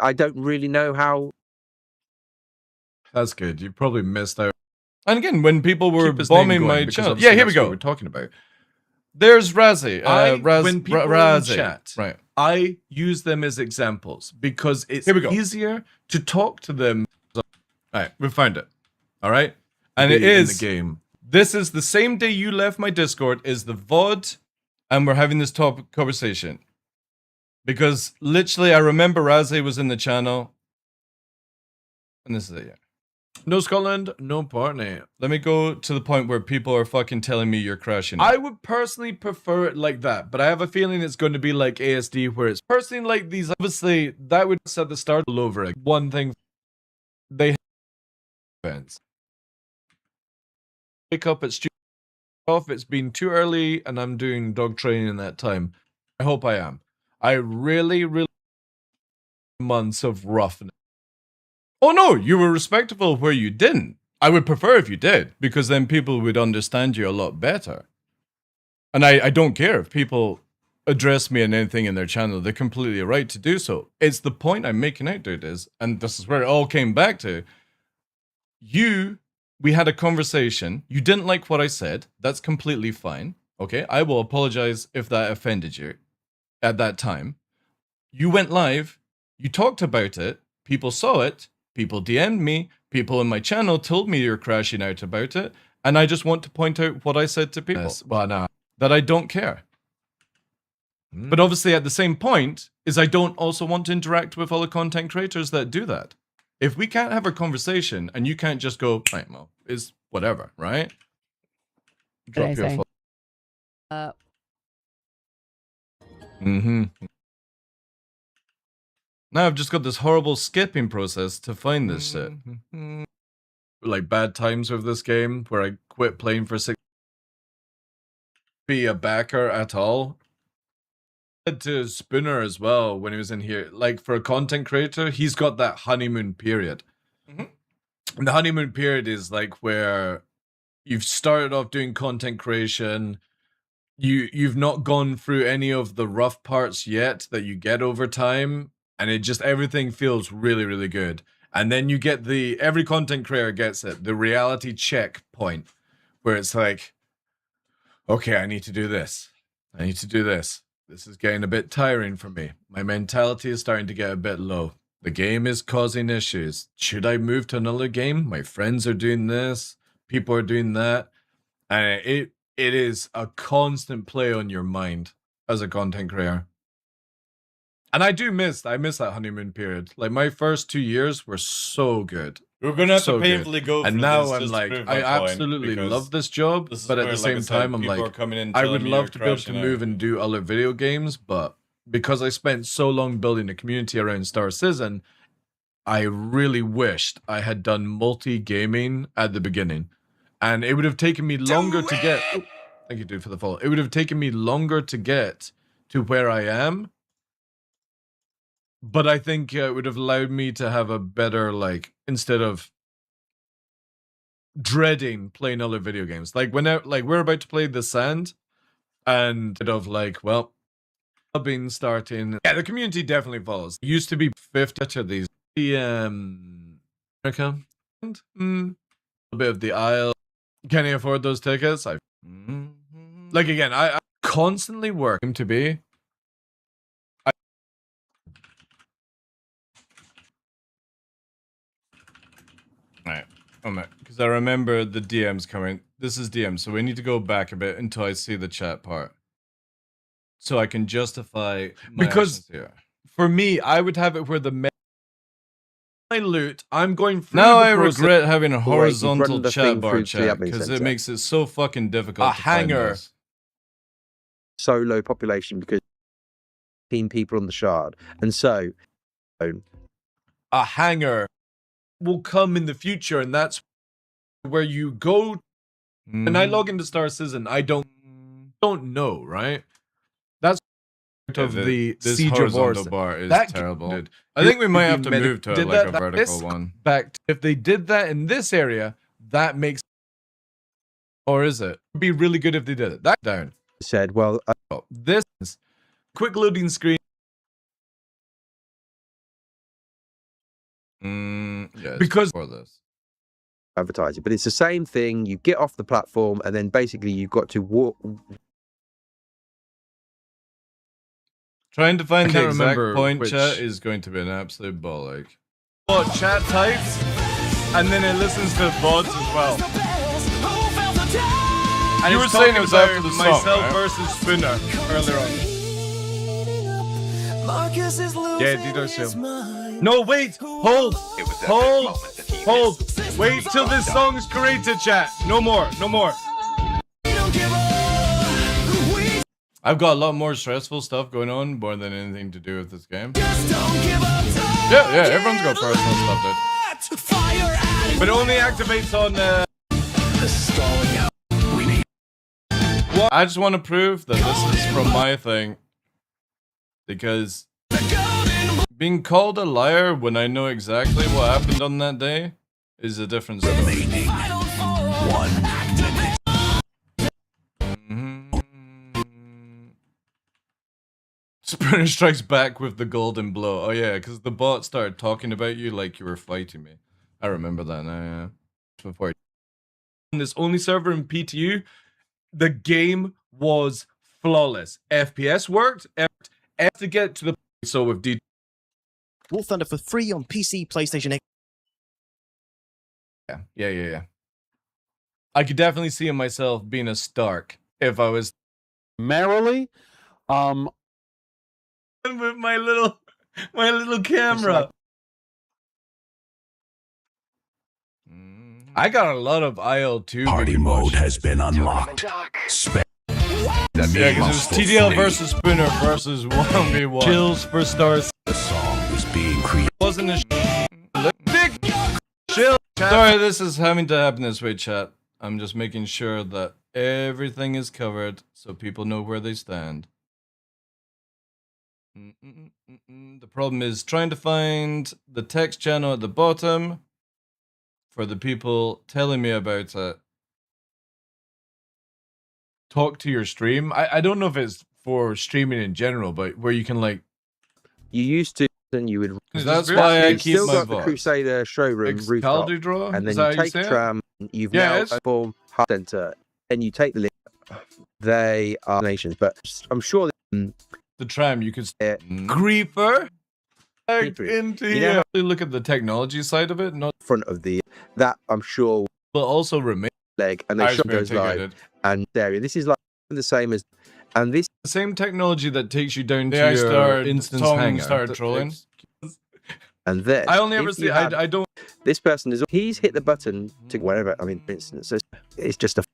I don't really know how. That's good. You probably missed out. And again, when people were bombing my channel, yeah, here we go. We're talking about. There's Razzie. When people are in chat, right? I use them as examples because it's easier to talk to them. All right, we found it. All right, and it is in the game. This is the same day you left my Discord is the VOD, and we're having this topic conversation. Because literally, I remember Razzie was in the channel, and this is it. Yeah. No Scotland, no partner. Let me go to the point where people are fucking telling me you're crashing. I would personally prefer it like that, but I have a feeling it's going to be like ASD, where it's personally like these. Obviously, that would set the start all over it. One thing they have wake up at studio off. It's been too early, and I'm doing dog training in that time. I hope I am. I really months of roughness. Oh no, you were respectable where you didn't. I would prefer if you did, because then people would understand you a lot better. And I don't care if people address me in anything in their channel, they're completely right to do so. It's the point I'm making out, dude, is, and this is where it all came back to. We had a conversation. You didn't like what I said. That's completely fine. Okay, I will apologize if that offended you at that time. You went live. You talked about it. People saw it. People DM'd me. People in my channel told me you're crashing out about it. And I just want to point out what I said to people. Yes. Well, no. That I don't care. But obviously at the same point is I don't also want to interact with all the content creators that do that. If we can't have a conversation and you can't just go, right, well, it's whatever, right? Drop your phone. Now I've just got this horrible skipping process to find this shit. Like bad times with this game where I quit playing for 6 be a backer at all. To Spooner as well when he was in here. Like for a content creator, he's got that honeymoon period. And the honeymoon period is like where you've started off doing content creation. You've not gone through any of the rough parts yet that you get over time, and it just everything feels really, really good. And then you get every content creator gets it, the reality check point where it's like, okay, I need to do this. I need to do this. This is getting a bit tiring for me. My mentality is starting to get a bit low. The game is causing issues. Should I move to another game? My friends are doing this. People are doing that. And it is a constant play on your mind as a content creator. And I miss that honeymoon period. Like my first 2 years were so good. We're gonna have So to painfully go through and now this I'm just like, to prove I my point, absolutely because love this job, this is but at where, the like I same said, time, I'm people like, are coming in I telling would me love you're to be able to crashing move out. and do other video games, but because I spent so long building a community around Star Citizen, I really wished I had done multi-gaming at the beginning. And it would have taken me longer to get... Oh, thank you, dude, for the follow. It would have taken me longer to get to where I am, but I think it would have allowed me to have a better, like, instead of dreading playing other video games. Like, we're about to play The Sand, and of like, well, I've been starting... Yeah, the community definitely follows. It used to be 50 to these... America. A bit of the Isle. Can I afford those tickets? Like, again, I constantly work to be... Alright, because I remember the DMs coming. This is DM, so we need to go back a bit until I see the chat part. So I can justify my actions here. For me, I would have it where my loot, I'm going through now I regret having a horizontal chat bar chat, because it makes it so fucking difficult to find this. So low population because 15 people on the shard. And so a hangar will come in the future, and that's where you go. When I log into Star Citizen, I don't know, right? That's part of the Siege of Wars. Bar is terrible. Dude, I think we might have to move to like a vertical one. If they did that in this area, that makes... Or is it? It'd be really good if they did it. That down. Said, well, this is quick loading screen. Yeah, because for this advertising, but it's the same thing. You get off the platform, and then basically you've got to walk. Trying to find the exact point, chat is going to be an absolute bollock. Oh, chat types, and then it listens to VODs as well. And you were saying it was after the song, myself versus Spooner earlier on. Yeah, Dito Sim. No, wait, hold. Wait till this song is created, chat. No more. I've got a lot more stressful stuff going on, more than anything to do with this game. Yeah, everyone's got personal stuff, dude. But it only activates on I just want to prove that this is from my thing, because being called a liar when I know exactly what happened on that day is a different story. Sprinter strikes back with the golden blow. Oh yeah, because the bot started talking about you like you were fighting me. I remember that now. Yeah. Before on this only server in PTU, the game was flawless. FPS worked. To get to the so with D. War Thunder for free on PC, PlayStation. Yeah. I could definitely see myself being a Stark if I was Merrily, with my little camera. I got a lot of IL2 Party mode has been unlocked. Yeah, because it was TDL versus Spooner versus 1v1. Chills for stars. The song is being created. Wasn't a big chill. Sorry, this is having to happen this way, chat. I'm just making sure that everything is covered so people know where they stand. The problem is trying to find the text channel at the bottom for the people telling me about it. Talk to your stream. I don't know if it's for streaming in general, but where you can like. You used to, and you would. That's why I You've keep still my got the voice. Crusader showroom rooftop, Draw? and then Is that you how take say it? tram. You've Yeah, now it's- formed Hub Center, and you take the link. They are nations, but I'm sure The tram you could Yeah. creeper Creeper. into You know here. Really look at the technology side of it, not in front of that I'm sure but also remain. leg, and they shot goes live, and area. This is like the same as, and this The same technology that takes you down Yeah, I to your started- instance Tom hangar. started trolling. and this. I only ever if see. you have- I don't. This person is. He's hit the button to wherever. I mean, for instance, it's just a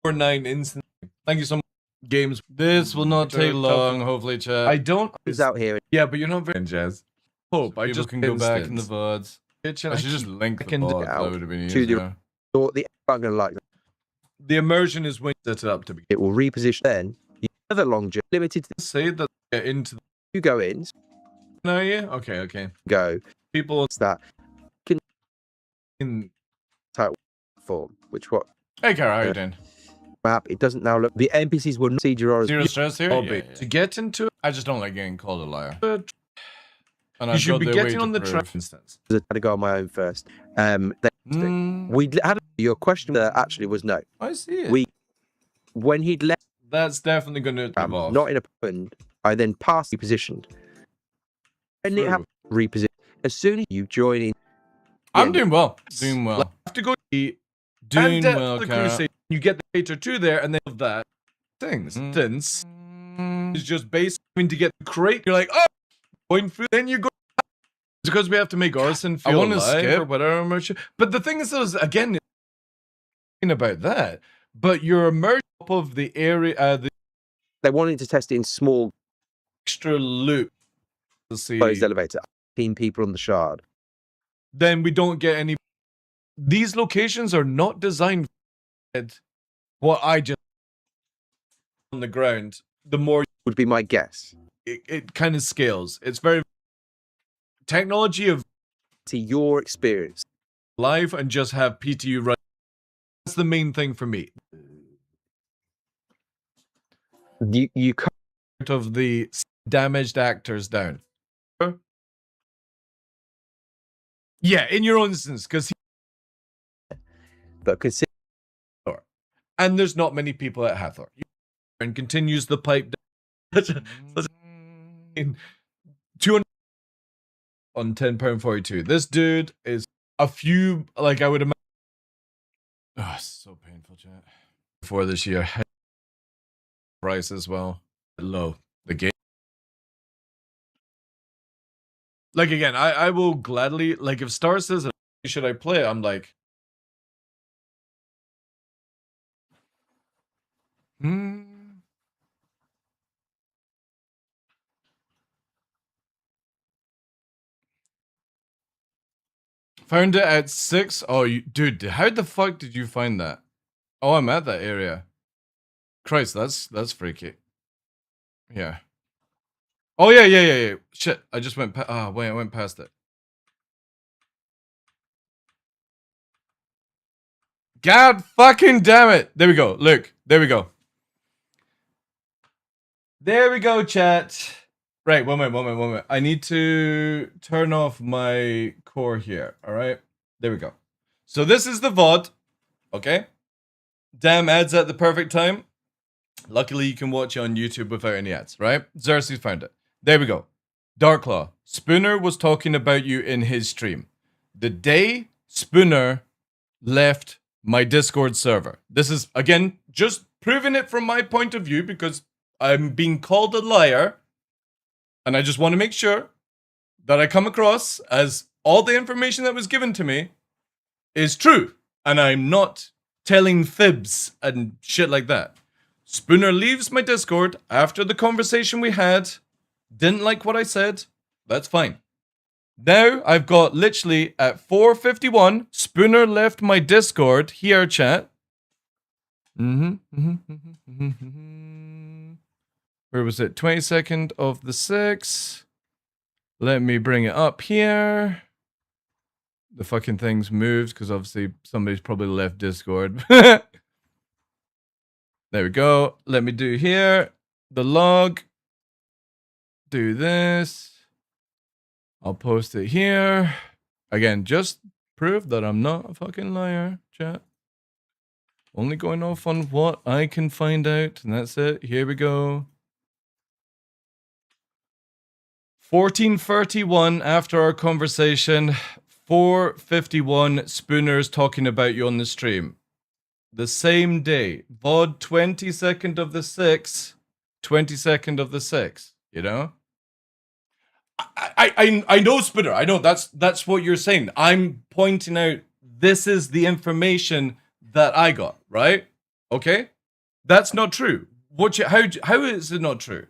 4-9 instant. Thank you so much. Games. This will not take long. Hopefully, chat. I don't. is out here. Yeah, but you're not very jazz. Hope I just can go back in the VODs. I should just link the can VOD. get That out would have been to the- easier. Thought the I'm gonna like that. The immersion is when you set it up to be. It will reposition. Then you have a long journey, limited. To Say that get into the. you go in, No, yeah. Okay. go. People It's that in. form. Which what Hey, Cara, how you doing? map? It doesn't now look. The NPCs will not see your Zero stress here. Hobby. To get into it, I just don't like getting called a liar. And You I've should got be the way getting to on the prove. track instance. I had to go on my own first. Mm, We had your question actually was no. I see it. We when he'd left, That's definitely going to evolve. not in a pund, I then passed repositioned. And it True. happened reposition. As soon as you join in, I'm doing well. Doing well. I have to go eat. Doing And, well, the Cara. Crusade. You get the Cater 2 there, and then of that things. Mm. Instance is just basically to get the crate. You're like, oh, going through. Then you go. Because we have to make Orson feel I wanna alive skip. or whatever. But the thing is, again, about that. But you're immersed up of the area, the they wanted to test it in small extra loop. To see. closed elevator. 15 people on the shard. Then we don't get any. These locations are not designed for what I just on the ground. The more Would be my guess. it kind of scales. It's very technology of To your experience. live and just have PTU run. That's the main thing for me. You cut Out of the damaged actors down. Yeah, in your own instance, because but consider and there's not many people at Hathor. And continues the pipe down. 200 on £10.42. This dude is a few, like I would imagine. Oh, so painful, chat. For this year, price as well low. The game. Like again, I will gladly like if Star says should I play? I'm like. Found it at 6. Oh, dude, how the fuck did you find that? Oh, I'm at that area. Christ, that's freaky. Yeah. Oh yeah. Shit, I just went. I went past it. God fucking damn it! There we go. Look, there we go. There we go, chat. Right, one minute. I need to turn off my core here, all right? There we go. So this is the VOD, okay? Damn ads at the perfect time. Luckily, you can watch it on YouTube without any ads, right? Xerxes found it. There we go. Darklaw. Spooner was talking about you in his stream. The day Spooner left my Discord server. This is, again, just proving it from my point of view because I'm being called a liar. And I just want to make sure that I come across as all the information that was given to me is true. And I'm not telling fibs and shit like that. Spooner leaves my Discord after the conversation we had. Didn't like what I said. That's fine. Now I've got literally at 4:51, Spooner left my Discord here, chat. Where was it? 22nd of the 6th. Let me bring it up here. The fucking thing's moved because obviously somebody's probably left Discord. There we go. Let me do here. The log. Do this. I'll post it here. Again, just prove that I'm not a fucking liar, chat. Only going off on what I can find out, and that's it. Here we go. 14:31 after our conversation. 4:51 Spooners talking about you on the stream. The same day. VOD 22nd of the 6th. 22nd of the 6th. You know? I know, Spooner. I know that's what you're saying. I'm pointing out this is the information that I got, right? Okay? That's not true. How is it not true?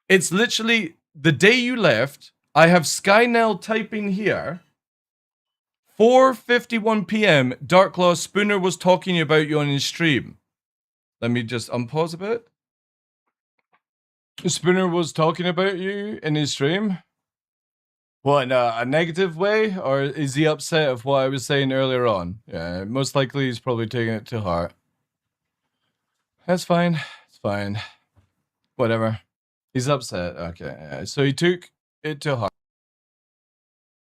It's literally the day you left. I have Skynell typing here. 4:51 p.m. Darklaw Spooner was talking about you on his stream. Let me just unpause a bit. Spooner was talking about you in his stream. What, in a negative way? Or is he upset of what I was saying earlier on? Yeah, most likely he's probably taking it to heart. That's fine. It's fine. Whatever. He's upset. Okay. So he took it to heart.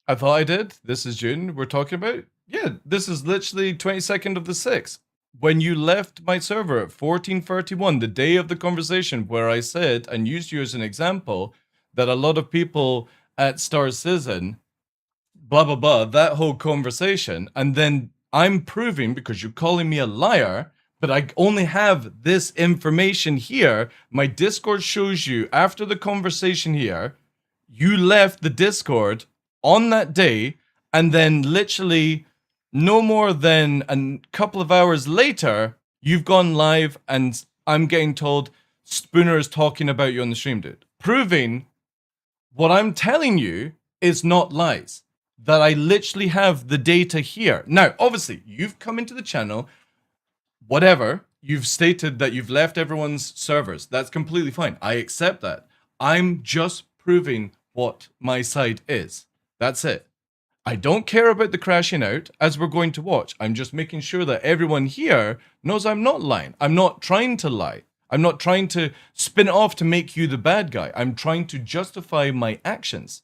I thought I did. This is June we're talking about. Yeah, this is literally 22nd of the 6th. When you left my server at 14:31, the day of the conversation where I said and used you as an example that a lot of people at Star Citizen, blah, blah, blah, that whole conversation. And then I'm proving, because you're calling me a liar, but I only have this information here. My Discord shows you after the conversation here, you left the Discord on that day, and then literally no more than a couple of hours later, you've gone live and I'm getting told Spooner is talking about you on the stream, dude. Proving what I'm telling you is not lies. That I literally have the data here. Now, obviously, you've come into the channel, whatever, you've stated that you've left everyone's servers. That's completely fine. I accept that. I'm just proving what my side is. That's it. I don't care about the crashing out, as we're going to watch. I'm just making sure that everyone here knows I'm not lying. I'm not trying to lie. I'm not trying to spin it off to make you the bad guy. I'm trying to justify my actions.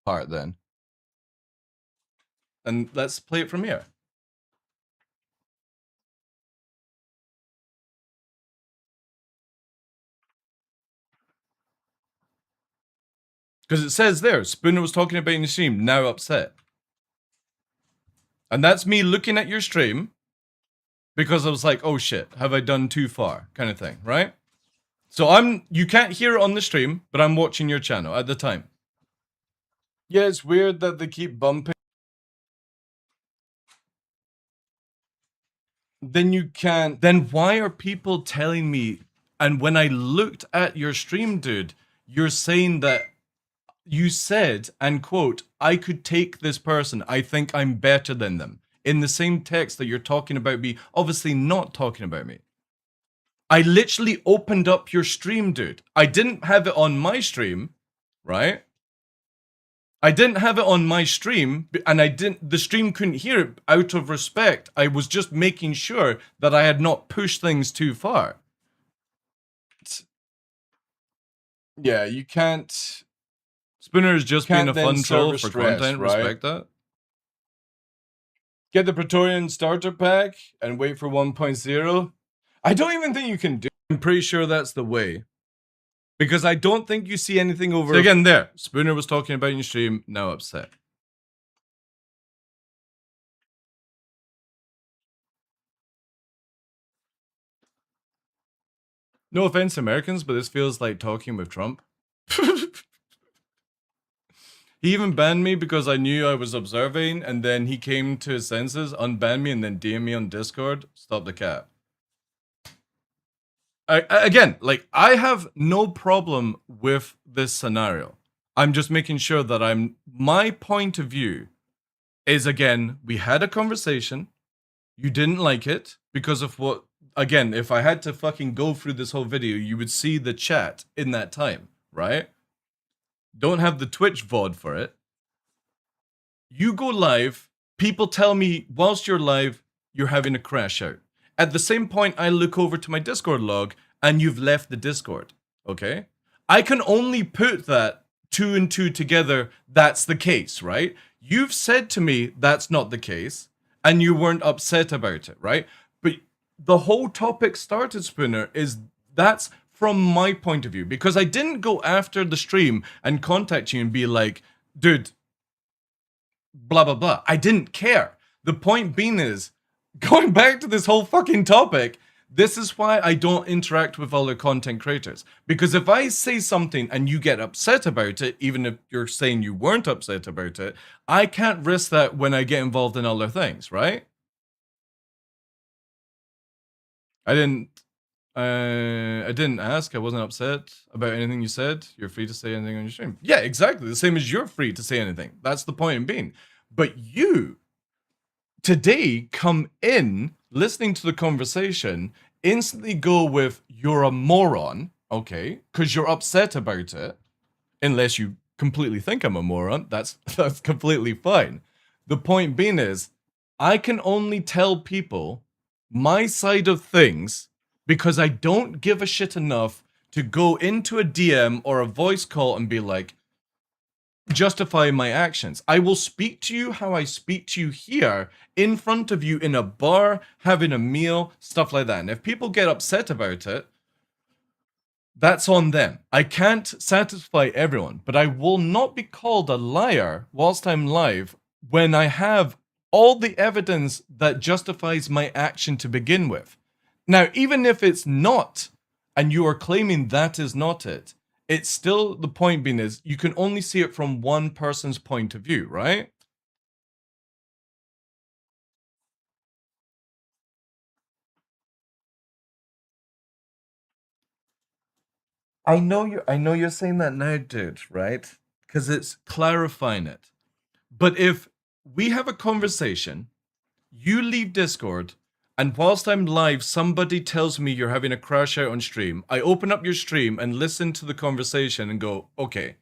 Part then. And let's play it from here. Because it says there, Spooner was talking about in the stream, now upset. And that's me looking at your stream because I was like, oh shit, have I done too far? Kind of thing, right? So you can't hear it on the stream, but I'm watching your channel at the time. Yeah, it's weird that they keep bumping. Then you can't. Then why are people telling me? And when I looked at your stream, dude, you're saying that you said, and quote, I could take this person. I think I'm better than them. In the same text that you're talking about me, obviously not talking about me. I literally opened up your stream, dude. I didn't have it on my stream, right? I didn't have it on my stream, and the stream couldn't hear it out of respect. I was just making sure that I had not pushed things too far. Yeah, you can't. Spinner is just being a fun troll for content. Respect that. Get the Praetorian starter pack and wait for 1.0. I don't even think you can do. I'm pretty sure that's the way. Because I don't think you see anything over. So again, there. Spooner was talking about in your stream, now upset. No offense, Americans, but this feels like talking with Trump. He even banned me because I knew I was observing, and then he came to his senses, unbanned me, and then DM me on Discord. Stop the cap. Again, like, I have no problem with this scenario. I'm just making sure that my point of view is, again, we had a conversation. You didn't like it because of what, again, if I had to fucking go through this whole video, you would see the chat in that time, right? Don't have the Twitch VOD for it. You go live, people tell me whilst you're live, you're having a crash out. At the same point, I look over to my Discord log and you've left the Discord, okay? I can only put that 2 and 2 together, that's the case, right? You've said to me that's not the case and you weren't upset about it, right? But the whole topic started, Spooner, is that's from my point of view, because I didn't go after the stream and contact you and be like, dude, blah, blah, blah. I didn't care. The point being is, going back to this whole fucking topic, this is why I don't interact with other content creators. Because if I say something and you get upset about it, even if you're saying you weren't upset about it, I can't risk that when I get involved in other things, right? I didn't ask. I wasn't upset about anything you said. You're free to say anything on your stream. Yeah, exactly. The same as you're free to say anything. That's the point in being. But you, today, come in, listening to the conversation, instantly go with, you're a moron, okay? Because you're upset about it. Unless you completely think I'm a moron. That's completely fine. The point being is, I can only tell people my side of things because I don't give a shit enough to go into a DM or a voice call and be like, justify my actions. I will speak to you how I speak to you here, in front of you in a bar, having a meal, stuff like that. And if people get upset about it, that's on them. I can't satisfy everyone, but I will not be called a liar whilst I'm live when I have all the evidence that justifies my action to begin with. Now, even if it's not, and you are claiming that is not it, it's still, the point being is, you can only see it from one person's point of view, right? I know you're saying that now, dude, right? Because it's clarifying it. But if we have a conversation, you leave Discord, and whilst I'm live, somebody tells me you're having a crash out on stream, I open up your stream and listen to the conversation and go, okay,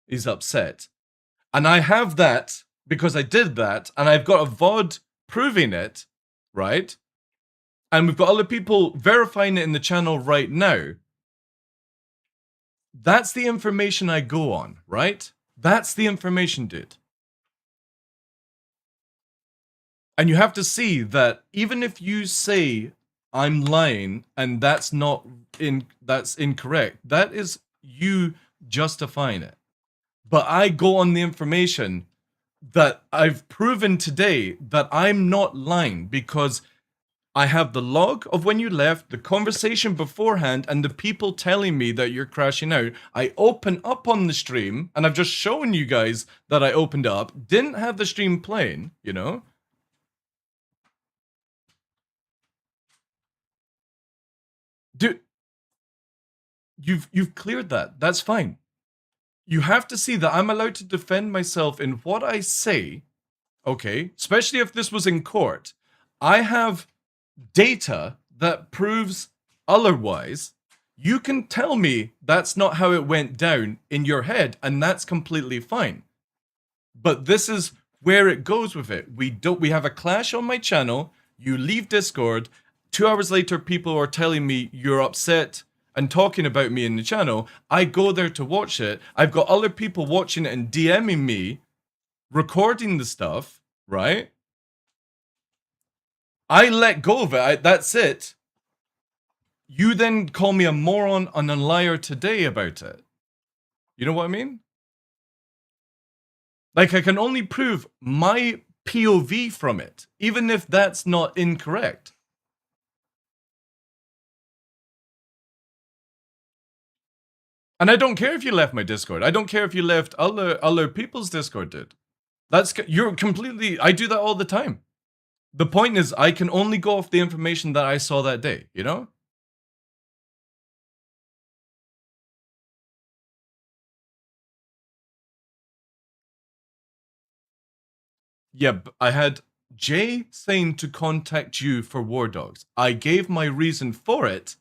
he's upset. And I have that because I did that, and I've got a VOD proving it, right? And we've got other people verifying it in the channel right now. That's the information I go on, right? That's the information, dude. And you have to see that even if you say I'm lying and that's incorrect, that is you justifying it. But I go on the information that I've proven today that I'm not lying because I have the log of when you left, the conversation beforehand, and the people telling me that you're crashing out. I open up on the stream, and I've just shown you guys that I opened up, didn't have the stream playing, you know? Dude, you've cleared that. That's fine. You have to see that I'm allowed to defend myself in what I say, okay? Especially if this was in court. I have data that proves otherwise. You can tell me that's not how it went down in your head, and that's completely fine. But this is where it goes with it. We have a clash on my channel. You leave Discord. 2 hours later, people are telling me you're upset and talking about me in the channel. I go there to watch it. I've got other people watching it and DMing me, recording the stuff, right? I let go of it. That's it. You then call me a moron and a liar today about it. You know what I mean? Like, I can only prove my POV from it, even if that's not incorrect. And I don't care if you left my Discord. I don't care if you left other people's Discord, dude. You're completely... I do that all the time. The point is, I can only go off the information that I saw that day, you know? Yeah, I had Jay saying to contact you for War Dogs. I gave my reason for it.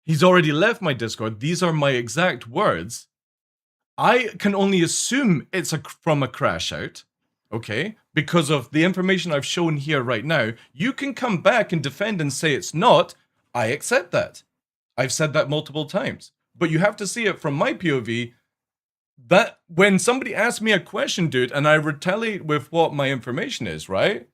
He's already left my Discord. These are my exact words. I can only assume it's from a crash out, okay? Because of the information I've shown here right now. You can come back and defend and say it's not. I accept that. I've said that multiple times. But you have to see it from my POV. That when somebody asks me a question, dude, and I retaliate with what my information is, right?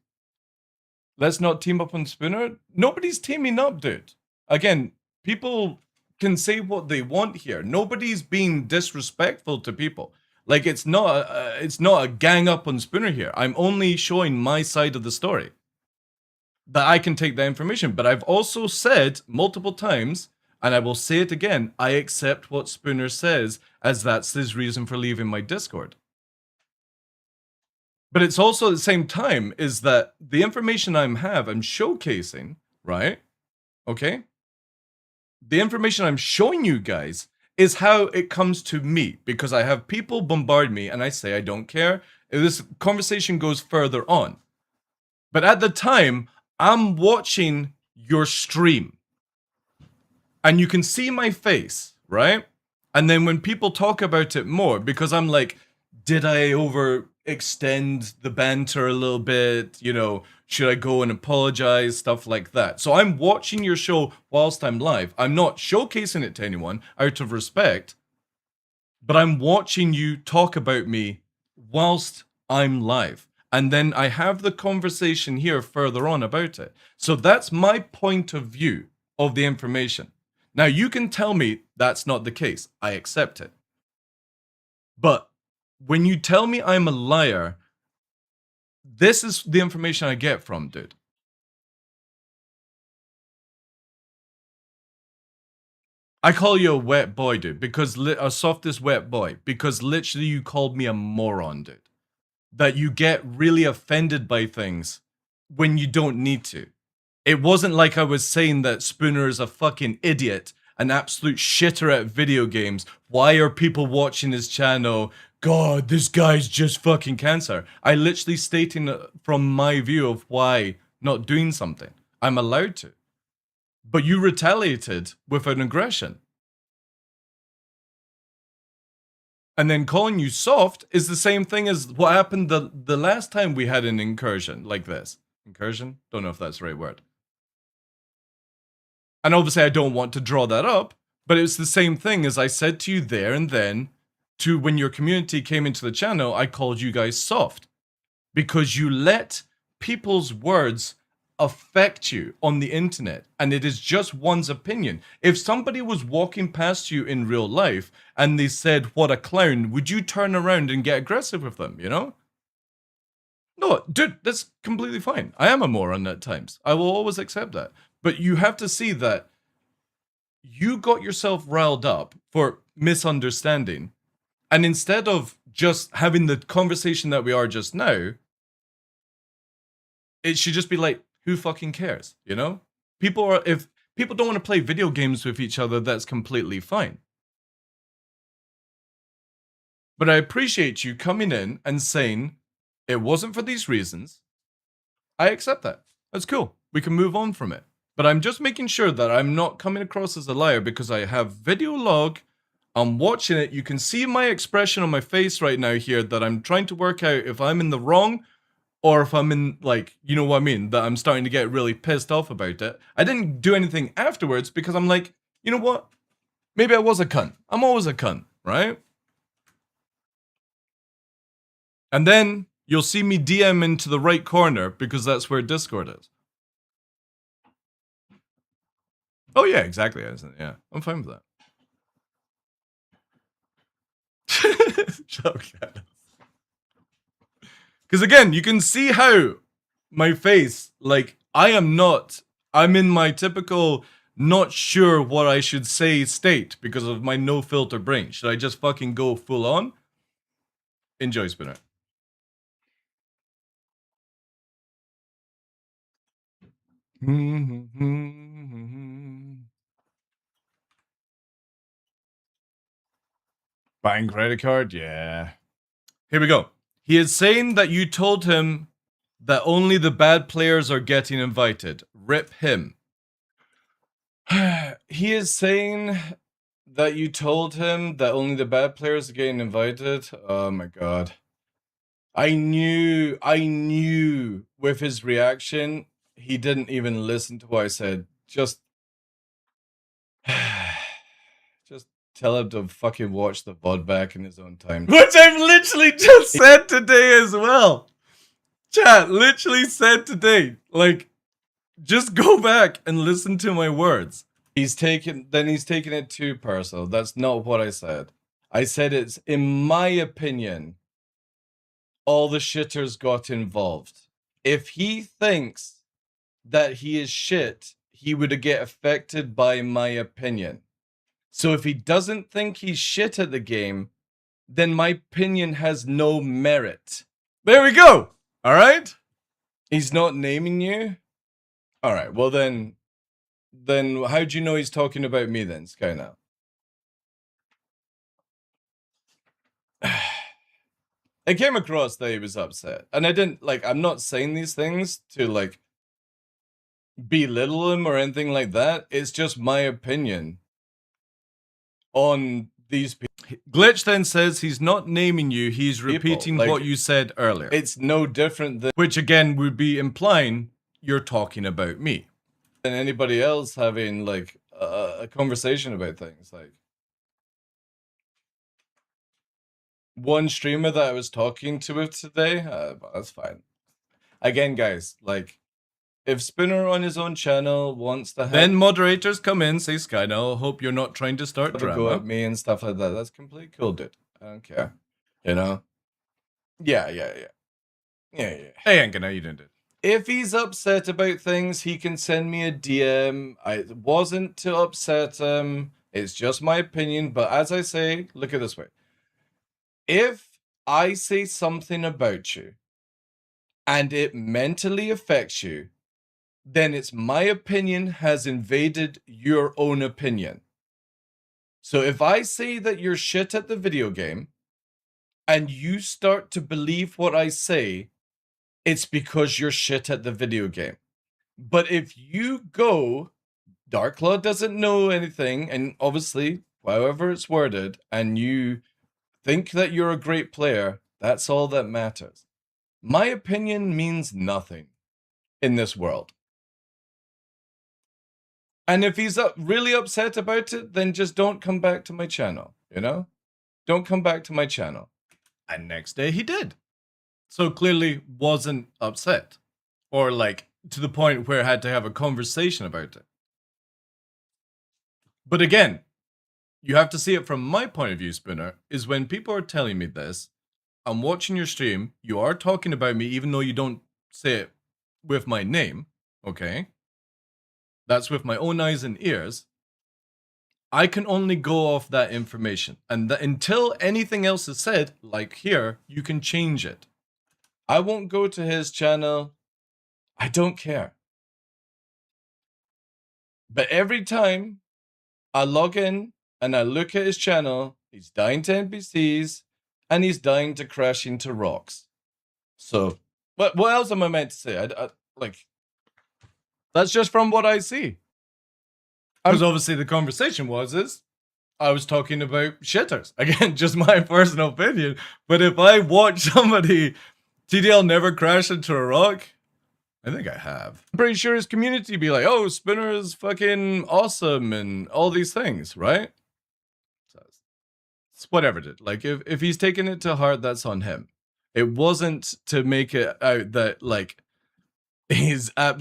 Let's not team up on Spinner. Nobody's teaming up, dude. Again, people can say what they want here. Nobody's being disrespectful to people. Like, it's not a gang up on Spinner here. I'm only showing my side of the story. That I can take that information. But I've also said multiple times, and I will say it again, I accept what Spooner says, as that's his reason for leaving my Discord. But it's also at the same time, is that the information I'm showcasing, right? Okay? The information I'm showing you guys is how it comes to me, because I have people bombard me and I say I don't care. This conversation goes further on. But at the time, I'm watching your stream. And you can see my face, right? And then when people talk about it more, because I'm like, did I overextend the banter a little bit? You know, should I go and apologize? Stuff like that. So I'm watching your show whilst I'm live. I'm not showcasing it to anyone out of respect, but I'm watching you talk about me whilst I'm live. And then I have the conversation here further on about it. So that's my point of view of the information. Now, you can tell me that's not the case. I accept it. But when you tell me I'm a liar, this is the information I get from, dude. I call you a wet boy, dude, because a softest wet boy, because literally you called me a moron, dude. That you get really offended by things when you don't need to. It wasn't like I was saying that Spooner is a fucking idiot, an absolute shitter at video games. Why are people watching his channel? God, this guy's just fucking cancer. I literally stating from my view of why not doing something. I'm allowed to. But you retaliated with an aggression. And then calling you soft is the same thing as what happened the last time we had an incursion like this. Incursion? Don't know if that's the right word. And obviously I don't want to draw that up, but it's the same thing as I said to you there and then, to when your community came into the channel, I called you guys soft. Because you let people's words affect you on the internet, and it is just one's opinion. If somebody was walking past you in real life and they said, what a clown, would you turn around and get aggressive with them, you know? No, dude, that's completely fine. I am a moron at times. I will always accept that. But you have to see that you got yourself riled up for misunderstanding. And instead of just having the conversation that we are just now, it should just be like, who fucking cares, you know? If people don't want to play video games with each other, that's completely fine. But I appreciate you coming in and saying, it wasn't for these reasons. I accept that. That's cool. We can move on from it. But I'm just making sure that I'm not coming across as a liar because I have video log. I'm watching it. You can see my expression on my face right now here that I'm trying to work out if I'm in the wrong or if I'm in, like, you know what I mean, that I'm starting to get really pissed off about it. I didn't do anything afterwards because I'm like, you know what? Maybe I was a cunt. I'm always a cunt, right? And then you'll see me DM into the right corner because that's where Discord is. Oh yeah, exactly. Yeah, I'm fine with that. Because again, you can see how my face, like, I'm in my typical not sure what I should say state because of my no filter brain. Should I just fucking go full on? Enjoy, Spinner. Buying credit card? Yeah. Here we go. He is saying that you told him that only the bad players are getting invited. Rip him. He is saying that you told him that only the bad players are getting invited. Oh my god. I knew with his reaction, he didn't even listen to what I said. Just tell him to fucking watch the VOD back in his own time. Which I've literally just said today as well. Chat, literally said today. Like, just go back and listen to my words. He's taken it too personal. That's not what I said. I said it's, in my opinion, all the shitters got involved. If he thinks that he is shit, he would get affected by my opinion. So if he doesn't think he's shit at the game, then my opinion has no merit. There we go. All right? He's not naming you? All right, well then how do you know he's talking about me then, Skynow? I came across that he was upset. And I didn't, like, I'm not saying these things to, like, belittle him or anything like that. It's just my opinion on these people. Glitch then says he's not naming you, he's repeating what you said earlier. It's no different than, which again would be implying you're talking about me. And anybody else having, like, a conversation about things, like, one streamer that I was talking to today, that's fine. Again, guys, like, if Spinner on his own channel wants to have... Then moderators come in, say, Skyno, hope you're not trying to start drama. Go at me and stuff like that. That's completely cool, dude. I don't care. You know? Yeah. Hey, Anka, you didn't do it. If he's upset about things, he can send me a DM. It wasn't to upset him. It's just my opinion. But as I say, look at it this way. If I say something about you and it mentally affects you, then it's my opinion has invaded your own opinion. So if I say that you're shit at the video game and you start to believe what I say, it's because you're shit at the video game. But if you go, TheDarkLaw doesn't know anything, and obviously, however it's worded, and you think that you're a great player, that's all that matters. My opinion means nothing in this world. And if he's really upset about it, then just don't come back to my channel, you know? Don't come back to my channel. And next day he did. So clearly wasn't upset. Or like to the point where I had to have a conversation about it. But again, you have to see it from my point of view, Spinner, is when people are telling me this, I'm watching your stream, you are talking about me even though you don't say it with my name, okay? That's with my own eyes and ears. I can only go off that information. And until anything else is said, like here, you can change it. I won't go to his channel. I don't care. But every time I log in and I look at his channel, he's dying to NPCs and he's dying to crash into rocks. So, what else am I meant to say? Like, that's just from what I see. Because obviously the conversation is I was talking about shitters. Again, just my personal opinion. But if I watch somebody TDL never crashed into a rock? I think I have. I'm pretty sure his community be like, oh, Spinner is fucking awesome and all these things, right? So it's whatever, dude. Like, if he's taking it to heart, that's on him. It wasn't to make it out that, like,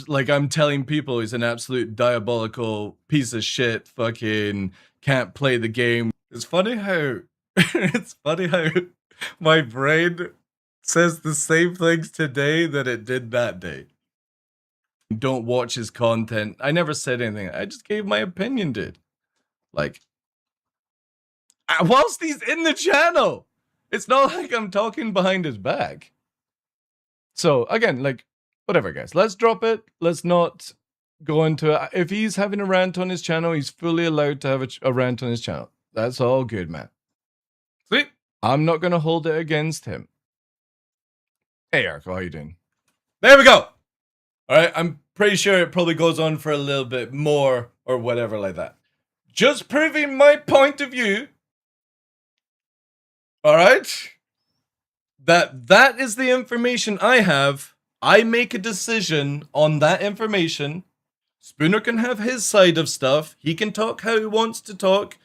like I'm telling people he's an absolute diabolical piece of shit, fucking can't play the game. It's funny how my brain says the same things today that it did that day. Don't watch his content. I never said anything. I just gave my opinion, dude. Like, whilst he's in the channel, it's not like I'm talking behind his back. So again, like, whatever, guys. Let's drop it. Let's not go into it. If he's having a rant on his channel, he's fully allowed to have a rant on his channel. That's all good, man. See? I'm not going to hold it against him. Hey, Eric, how you doing? There we go. All right, I'm pretty sure it probably goes on for a little bit more or whatever like that. Just proving my point of view. All right? That is the information I have. I make a decision on that information. Spooner can have his side of stuff. He can talk how he wants to talk,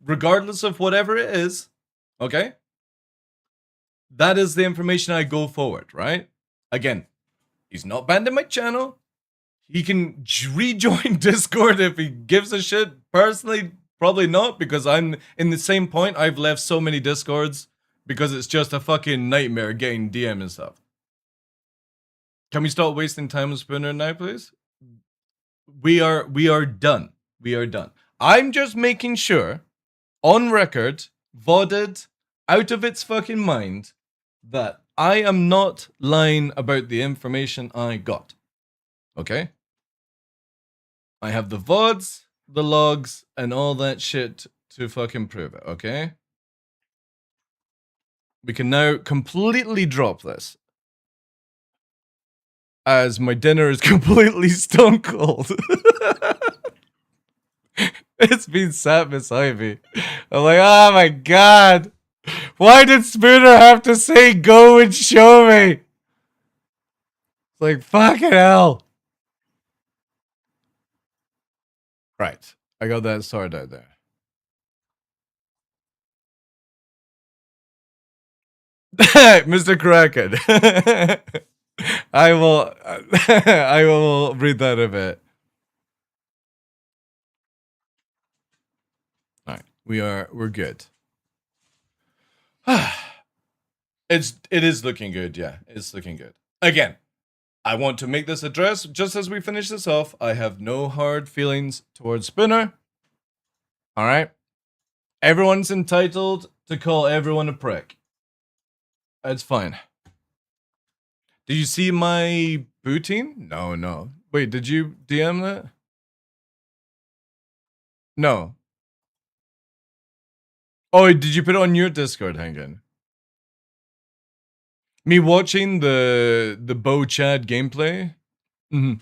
regardless of whatever it is. Okay? That is the information I go forward, right? Again, he's not banned in my channel. He can rejoin Discord if he gives a shit. Personally, probably not, because I'm in the same point. I've left so many Discords because it's just a fucking nightmare getting DM and stuff. Can we stop wasting time with Spooner now, please? We are done. We are done. I'm just making sure, on record, VODed, out of its fucking mind, that I am not lying about the information I got. Okay? I have the VODs, the logs, and all that shit to fucking prove it, okay? We can now completely drop this, as my dinner is completely stone cold. It's been sat beside me. I'm like, oh my god. Why did Spooner have to say go and show me? It's like, fucking hell. Right. I got that sorted out there. Mr. Kraken. I will read that a bit. Alright. We're good. It is looking good, yeah. It's looking good. Again, I want to make this address, just as we finish this off, I have no hard feelings towards Spooner. Alright? Everyone's entitled to call everyone a prick. That's fine. Did you see my booting? No. Wait, did you DM that? No. Oh, did you put it on your Discord, Hankin? Me watching the Bo Chad gameplay? Well,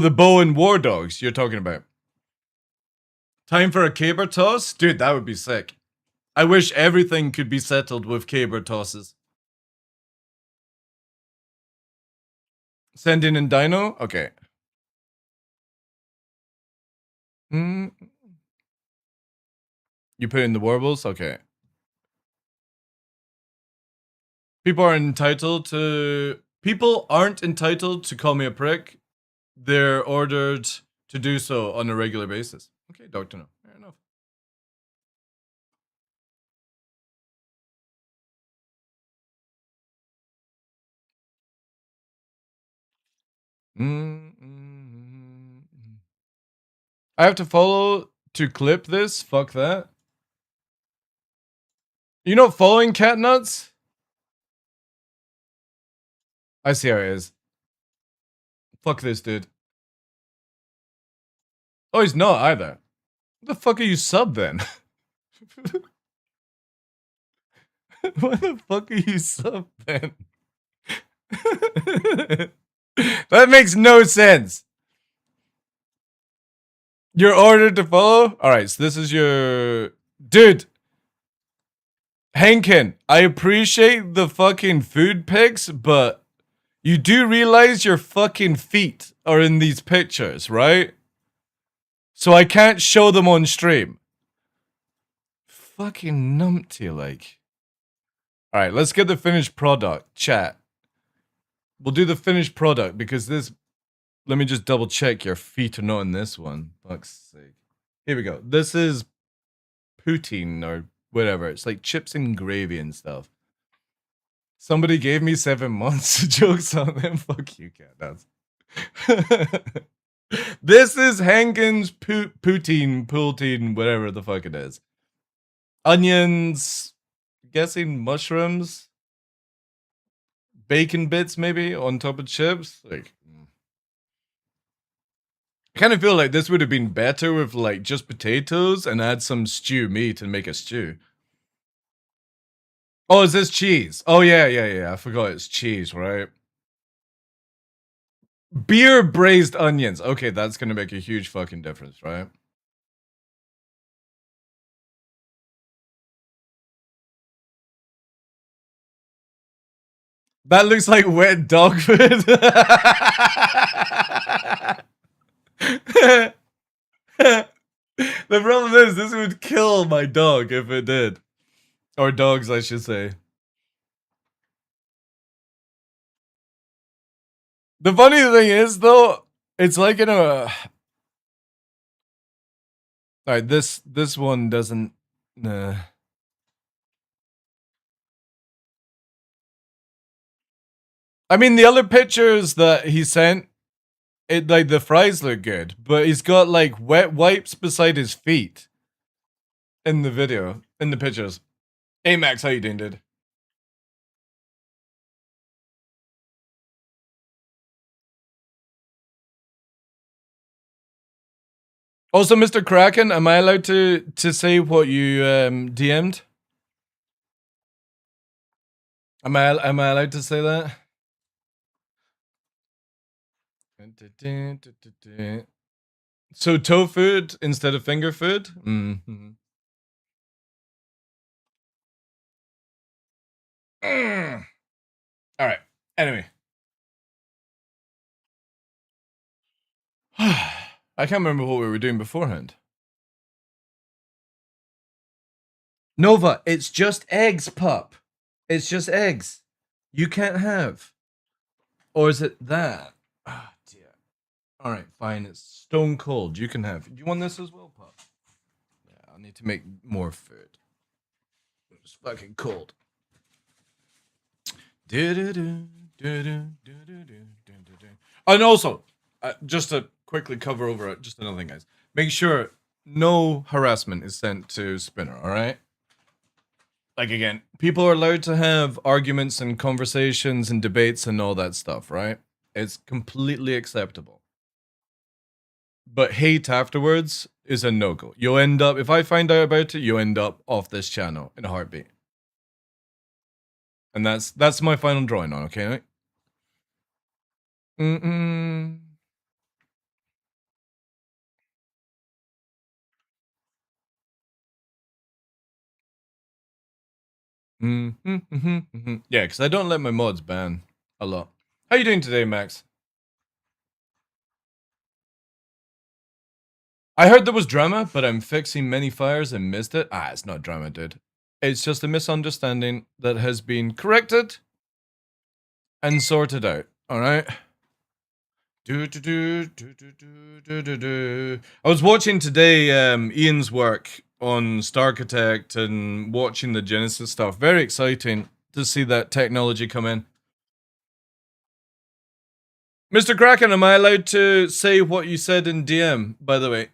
the Bo and War Dogs you're talking about. Time for a caber toss? Dude, that would be sick. I wish everything could be settled with caber tosses. Send in Dino? Okay. You put in the warbles? Okay. People aren't entitled to call me a prick. They're ordered to do so on a regular basis. Okay, Dr. No. Fair enough. I have to follow to clip this? Fuck that. You not following Cat Nuts? I see how it is. Fuck this, dude. Oh, he's not either. What the fuck are you sub then? What the fuck are you sub then? That makes no sense. You're ordered to follow? Alright, so this is your... Dude! Henkin, I appreciate the fucking food pics, but you do realize your fucking feet are in these pictures, right? So I can't show them on stream. Fucking numpty, like. Alright, let's get the finished product, chat. We'll do the finished product because this... Let me just double check your feet are not in this one. Fuck's sake. Here we go. This is poutine or whatever. It's like chips and gravy and stuff. Somebody gave me 7 months. Jokes on them. Fuck you, cat. That's... This is Henkin's poutine, whatever the fuck it is. Onions, guessing mushrooms, bacon bits maybe on top of chips. Like, I kind of feel like this would have been better with like just potatoes and add some stew meat and make a stew. Oh, is this cheese? Oh yeah. I forgot it's cheese, right? Beer braised onions. Okay, that's gonna make a huge fucking difference, right? That looks like wet dog food. The problem is, this would kill my dog if it did. Or dogs, I should say. The funny thing is, though, it's like in a... Alright, this one doesn't... I mean, the other pictures that he sent, it like the fries look good, but he's got like wet wipes beside his feet in the video, in the pictures. Hey Max, how you doing, dude? Also, Mr. Kraken, am I allowed to say what you DM'd? Am I allowed to say that? So toe food instead of finger food? Mm-hmm. Alright, anyway. I can't remember what we were doing beforehand. Nova, it's just eggs, pup. It's just eggs. You can't have. Or is it that? Ah, dear. Alright, fine. It's stone cold. You can have. Do you want this as well, pup? Yeah, I need to make more food. It's fucking cold. And also, just to quickly cover over just another thing, guys. Make sure no harassment is sent to Spinner, alright? Like, again, people are allowed to have arguments and conversations and debates and all that stuff, right? It's completely acceptable. But hate afterwards is a no-go. You'll end up, if I find out about it, you'll end up off this channel in a heartbeat. And that's my final drawing on, okay? Mm-mm. Yeah, because I don't let my mods ban a lot. How you doing today, Max? I heard there was drama, but I'm fixing many fires and missed it. Ah, it's not drama, dude. It's just a misunderstanding that has been corrected and sorted out. All right. I was watching today Ian's work on Starkitect and watching the Genesis stuff. Very exciting to see that technology come in. Mr. Kraken, am I allowed to say what you said in DM, by the way?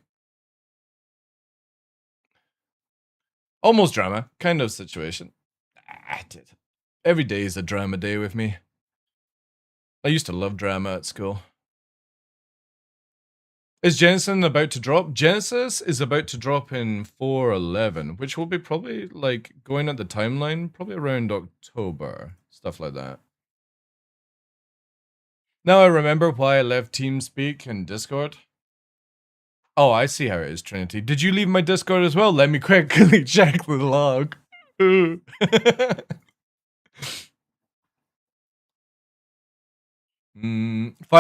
Almost drama, kind of situation. I did. Every day is a drama day with me. I used to love drama at school. Is Genesis about to drop? Genesis is about to drop in 4.11, which will be probably like going at the timeline, probably around October, stuff like that. Now I remember why I left TeamSpeak and Discord. Oh, I see how it is, Trinity. Did you leave my Discord as well? Let me quickly check the log. Fire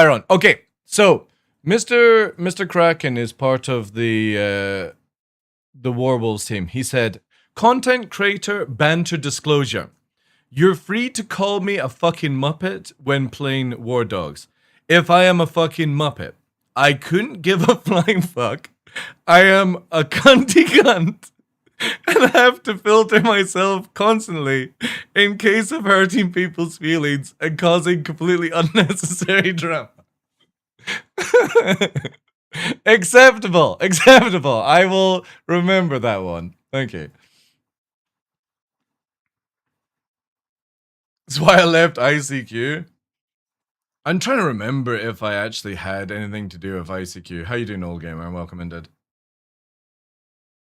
on. Okay, so Mr. Kraken is part of the Warwolves team. He said, "Content creator banter disclosure. You're free to call me a fucking muppet when playing War Dogs. If I am a fucking muppet, I couldn't give a flying fuck. I am a cunty cunt." And have to filter myself constantly in case of hurting people's feelings and causing completely unnecessary drama. Acceptable. I will remember that one. Thank you. That's why I left ICQ. I'm trying to remember if I actually had anything to do with ICQ. How you doing, old gamer? Welcome, Indeed.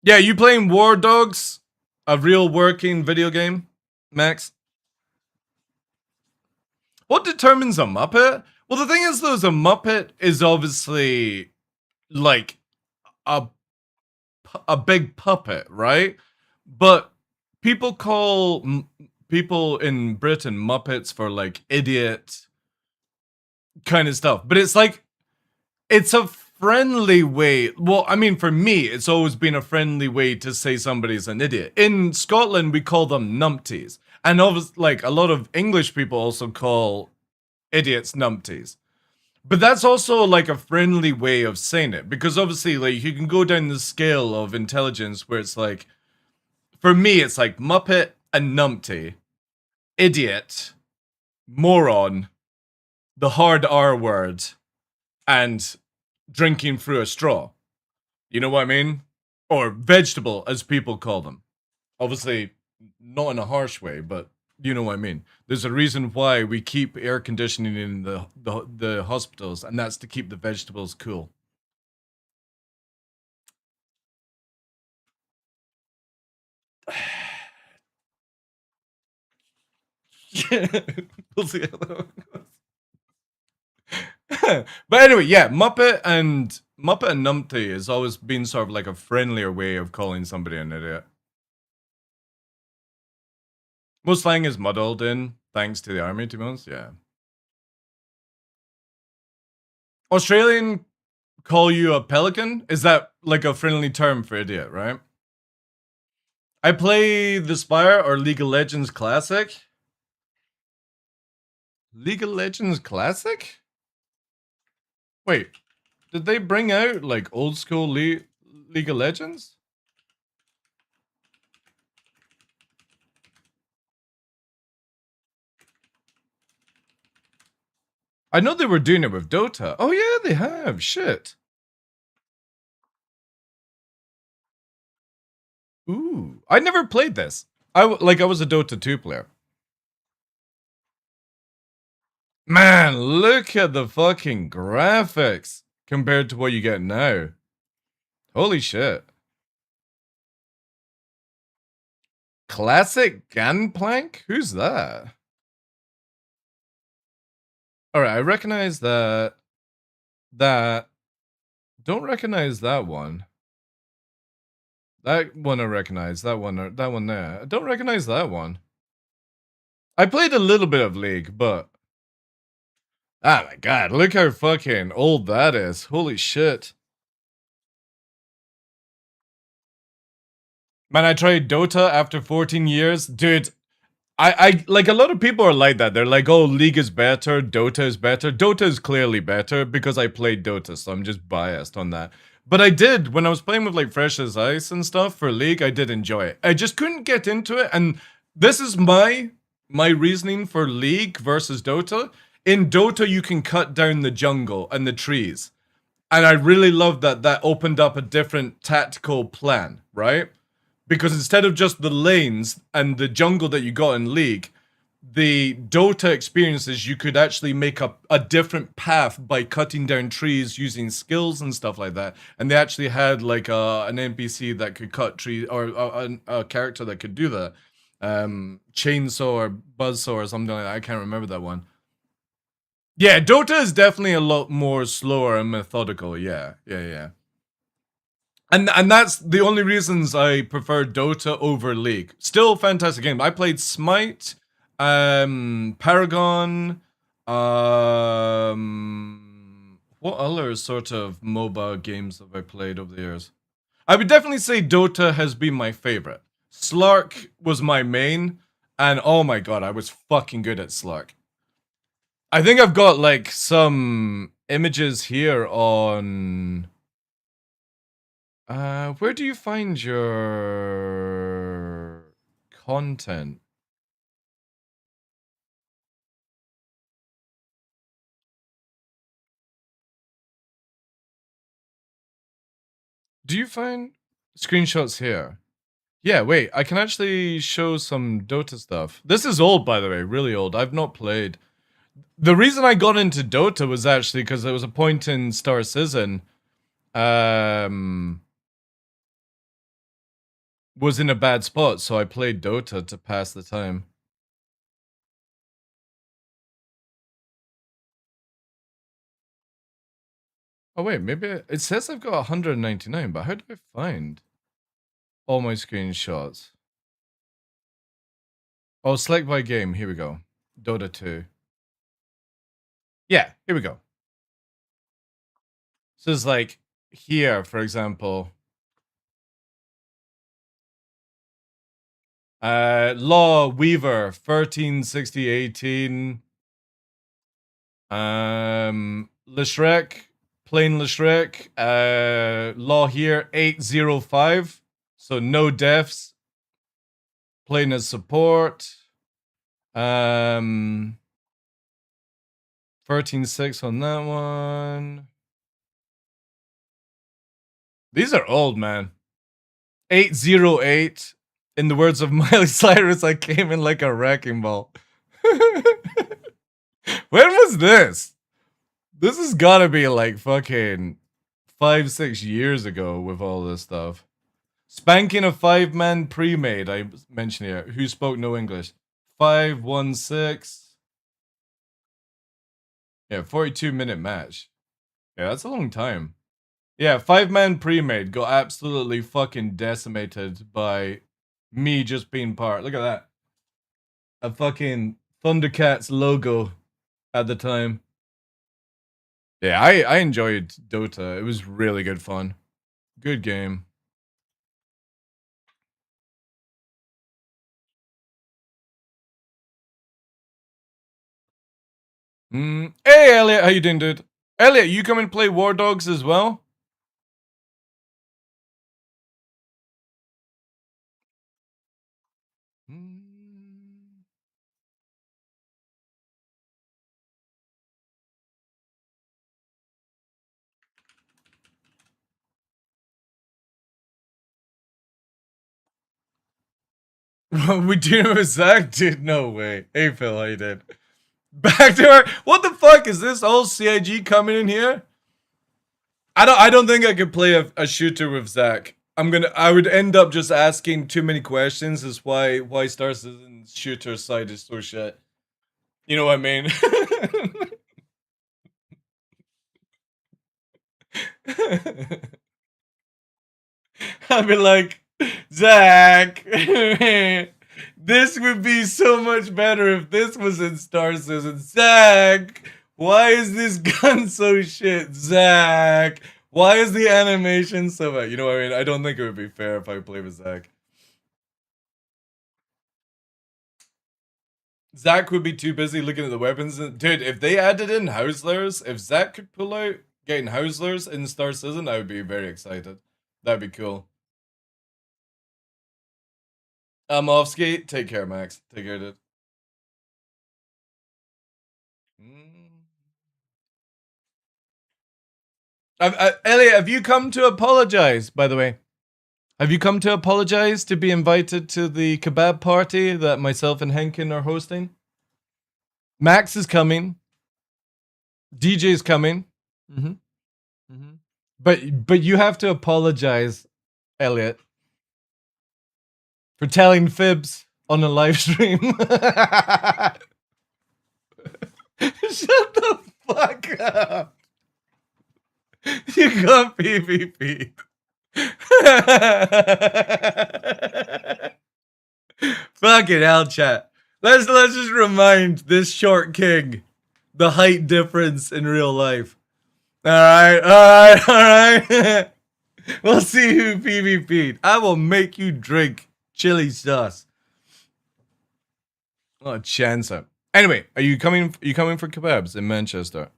Yeah, you playing War Dogs? A real working video game, Max? What determines a Muppet? Well, the thing is, though, a Muppet is obviously like a big puppet, right? But people call people in Britain Muppets for like idiot kind of stuff. But it's like, it's a friendly way. Well, I mean, for me, it's always been a friendly way to say somebody's an idiot. In Scotland, we call them numpties. And obviously, like, a lot of English people also call idiots numpties. But that's also like a friendly way of saying it. Because obviously, like, you can go down the scale of intelligence where it's like, for me, it's like Muppet and numpty, idiot, moron, the hard R word, and drinking through a straw. You know what I mean? Or vegetable, as people call them. Obviously, not in a harsh way, but you know what I mean. There's a reason why we keep air conditioning in the hospitals, and that's to keep the vegetables cool. We'll see how that one goes. But anyway, yeah, Muppet and Numpty has always been sort of like a friendlier way of calling somebody an idiot. Most slang is muddled in, thanks to the army, to be honest, yeah. Australian call you a pelican? Is that like a friendly term for idiot, right? I play The Spire or League of Legends Classic. League of Legends Classic? Wait, did they bring out like old school League of Legends? I know they were doing it with Dota. Oh yeah, they have. Shit. Ooh, I never played this. I was a Dota 2 player. Man, look at the fucking graphics compared to what you get now. Holy shit. Classic Gunplank? Who's that? Alright, I recognize that. Don't recognize that one. That one I recognize. That one there. I don't recognize that one. I played a little bit of League, but... Oh my god, look how fucking old that is. Holy shit. Man, I tried Dota after 14 years. Dude, I like, a lot of people are like that. They're like, oh, League is better, Dota is better. Dota is clearly better because I played Dota, so I'm just biased on that. But I did, when I was playing with like Fresh as Ice and stuff for League, I did enjoy it. I just couldn't get into it, and this is my reasoning for League versus Dota. In Dota, you can cut down the jungle and the trees. And I really loved that opened up a different tactical plan, right? Because instead of just the lanes and the jungle that you got in League, the Dota experiences, you could actually make a different path by cutting down trees using skills and stuff like that. And they actually had like an NPC that could cut trees, or a character that could do that. Chainsaw or Buzzsaw or something like that. I can't remember that one. Yeah, Dota is definitely a lot more slower and methodical. Yeah. And that's the only reasons I prefer Dota over League. Still fantastic game. I played Smite, Paragon, what other sort of MOBA games have I played over the years? I would definitely say Dota has been my favorite. Slark was my main, and oh my god, I was fucking good at Slark. I think I've got like some images here on... where do you find your content? Do you find screenshots here? Yeah, wait, I can actually show some Dota stuff. This is old, by the way, really old. I've not played. The reason I got into Dota was actually because there was a point in Star Citizen, was in a bad spot, so I played Dota to pass the time. Oh wait, maybe it says I've got 199, but how do I find all my screenshots? Oh, select by game. Here we go. Dota 2. Yeah, here we go. So it's like here, for example. Law Weaver 136018. Lishrek, plain Lishrek. Law here 805. So no deaths. Playing as support. 13.6 on that one. These are old, man. 808. In the words of Miley Cyrus, I came in like a wrecking ball. When was this? This has gotta be like fucking 5-6 years ago with all this stuff. Spanking a 5-man pre-made, I mentioned here. Who spoke no English? 5-1-6. Yeah, 42-minute match. Yeah, that's a long time. Yeah, 5-man pre-made got absolutely fucking decimated by me just being part. Look at that. A fucking Thundercats logo at the time. Yeah, I enjoyed Dota. It was really good fun. Good game. Hey, Elliot, how you doing, dude? Elliot, you come and play War Dogs as well? We do with Zach? Dude, no way. Hey, Phil, how you doing? Backdoor? What the fuck is this? All CIG coming in here? I don't think I could play a shooter with Zach. I would end up just asking too many questions. Is why Star Citizen's shooter side is so shit. You know what I mean? I'd be like, Zach, this would be so much better if this was in Star Citizen. Zach, why is this gun so shit? Zach, why is the animation so bad? You know what I mean? I don't think it would be fair if I play with Zach. Zach would be too busy looking at the weapons. Dude, if they added in Hauslers, if Zach could pull out getting Hauslers in Star Citizen, I would be very excited. That'd be cool. I'm off skate. Take care, Max. Take care, dude. Elliot, have you come to apologize, by the way? Have you come to apologize to be invited to the kebab party that myself and Henkin are hosting? Max is coming. DJ's coming. But you have to apologize, Elliot, for telling fibs on a live stream. Shut the fuck up. You got PvP. Fucking hell, chat. Let's just remind this short king the height difference in real life. Alright. We'll see who PvP'd. I will make you drink chili sauce. Oh, chance up. Anyway, are you coming for kebabs in Manchester?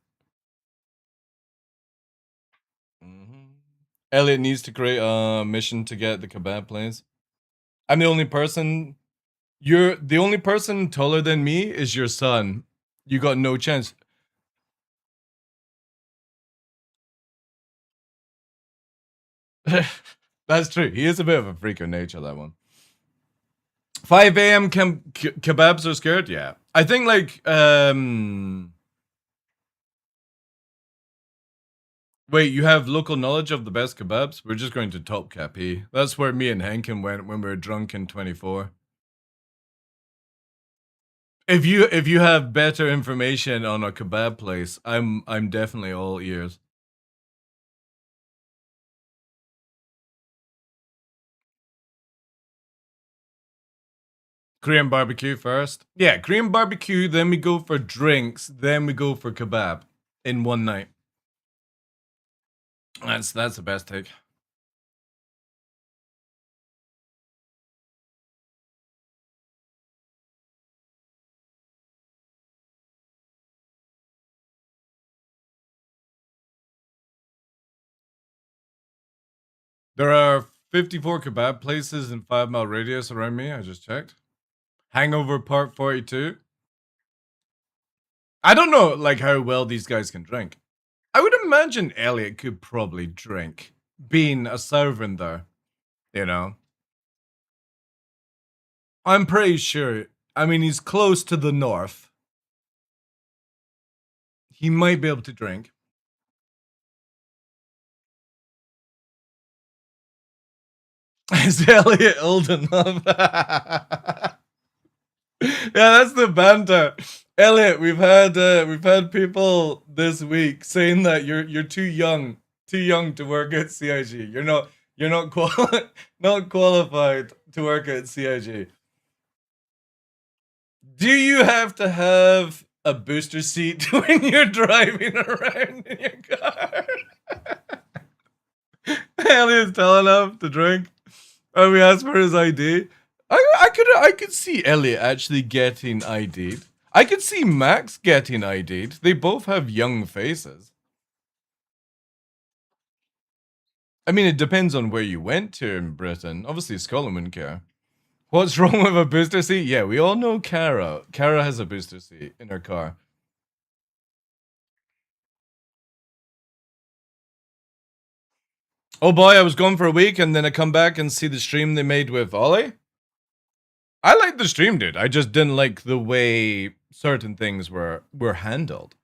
Elliot needs to create a mission to get the kebab place. I'm the only person. You're the only person taller than me is your son. You got no chance. That's true. He is a bit of a freak of nature, that one. 5 a.m. Kebabs are scared? Yeah. I think, like, wait, you have local knowledge of the best kebabs? We're just going to Top Capi. That's where me and Henkin went when we were drunk in 24. If you have better information on a kebab place, I'm definitely all ears. Korean barbecue first. Yeah, Korean barbecue, then we go for drinks, then we go for kebab in one night. That's the best take. There are 54 kebab places in 5 mile radius around me. I just checked. Hangover Part 42. I don't know, like, how well these guys can drink. I would imagine Elliot could probably drink, being a sovereign there, you know? I'm pretty sure. I mean, he's close to the north. He might be able to drink. Is Elliot old enough? Yeah, that's the banter. Elliot, we've had people this week saying that you're too young to work at CIG. You're not not qualified to work at CIG. Do you have to have a booster seat when you're driving around in your car? Elliot's tall enough to drink. And we asked for his ID. I could see Elliot actually getting ID'd. I could see Max getting ID'd. They both have young faces. I mean, it depends on where you went to in Britain. Obviously, Scotland wouldn't care. What's wrong with a booster seat? Yeah, we all know Kara. Kara has a booster seat in her car. Oh boy, I was gone for a week and then I come back and see the stream they made with Ollie. I liked the stream, dude. I just didn't like the way certain things were handled.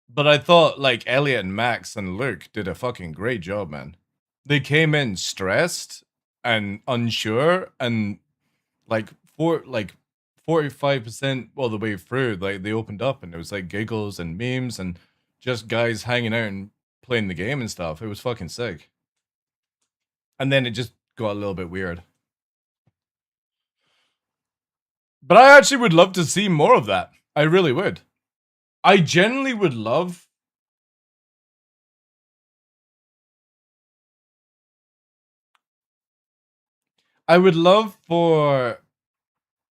But I thought, like, Elliot and Max and Luke did a fucking great job, man. They came in stressed and unsure and, like, 45% all the way through, like, they opened up and it was, like, giggles and memes and just guys hanging out and playing the game and stuff. It was fucking sick. And then it just got a little bit weird. But I actually would love to see more of that. I really would. I genuinely would love... I would love for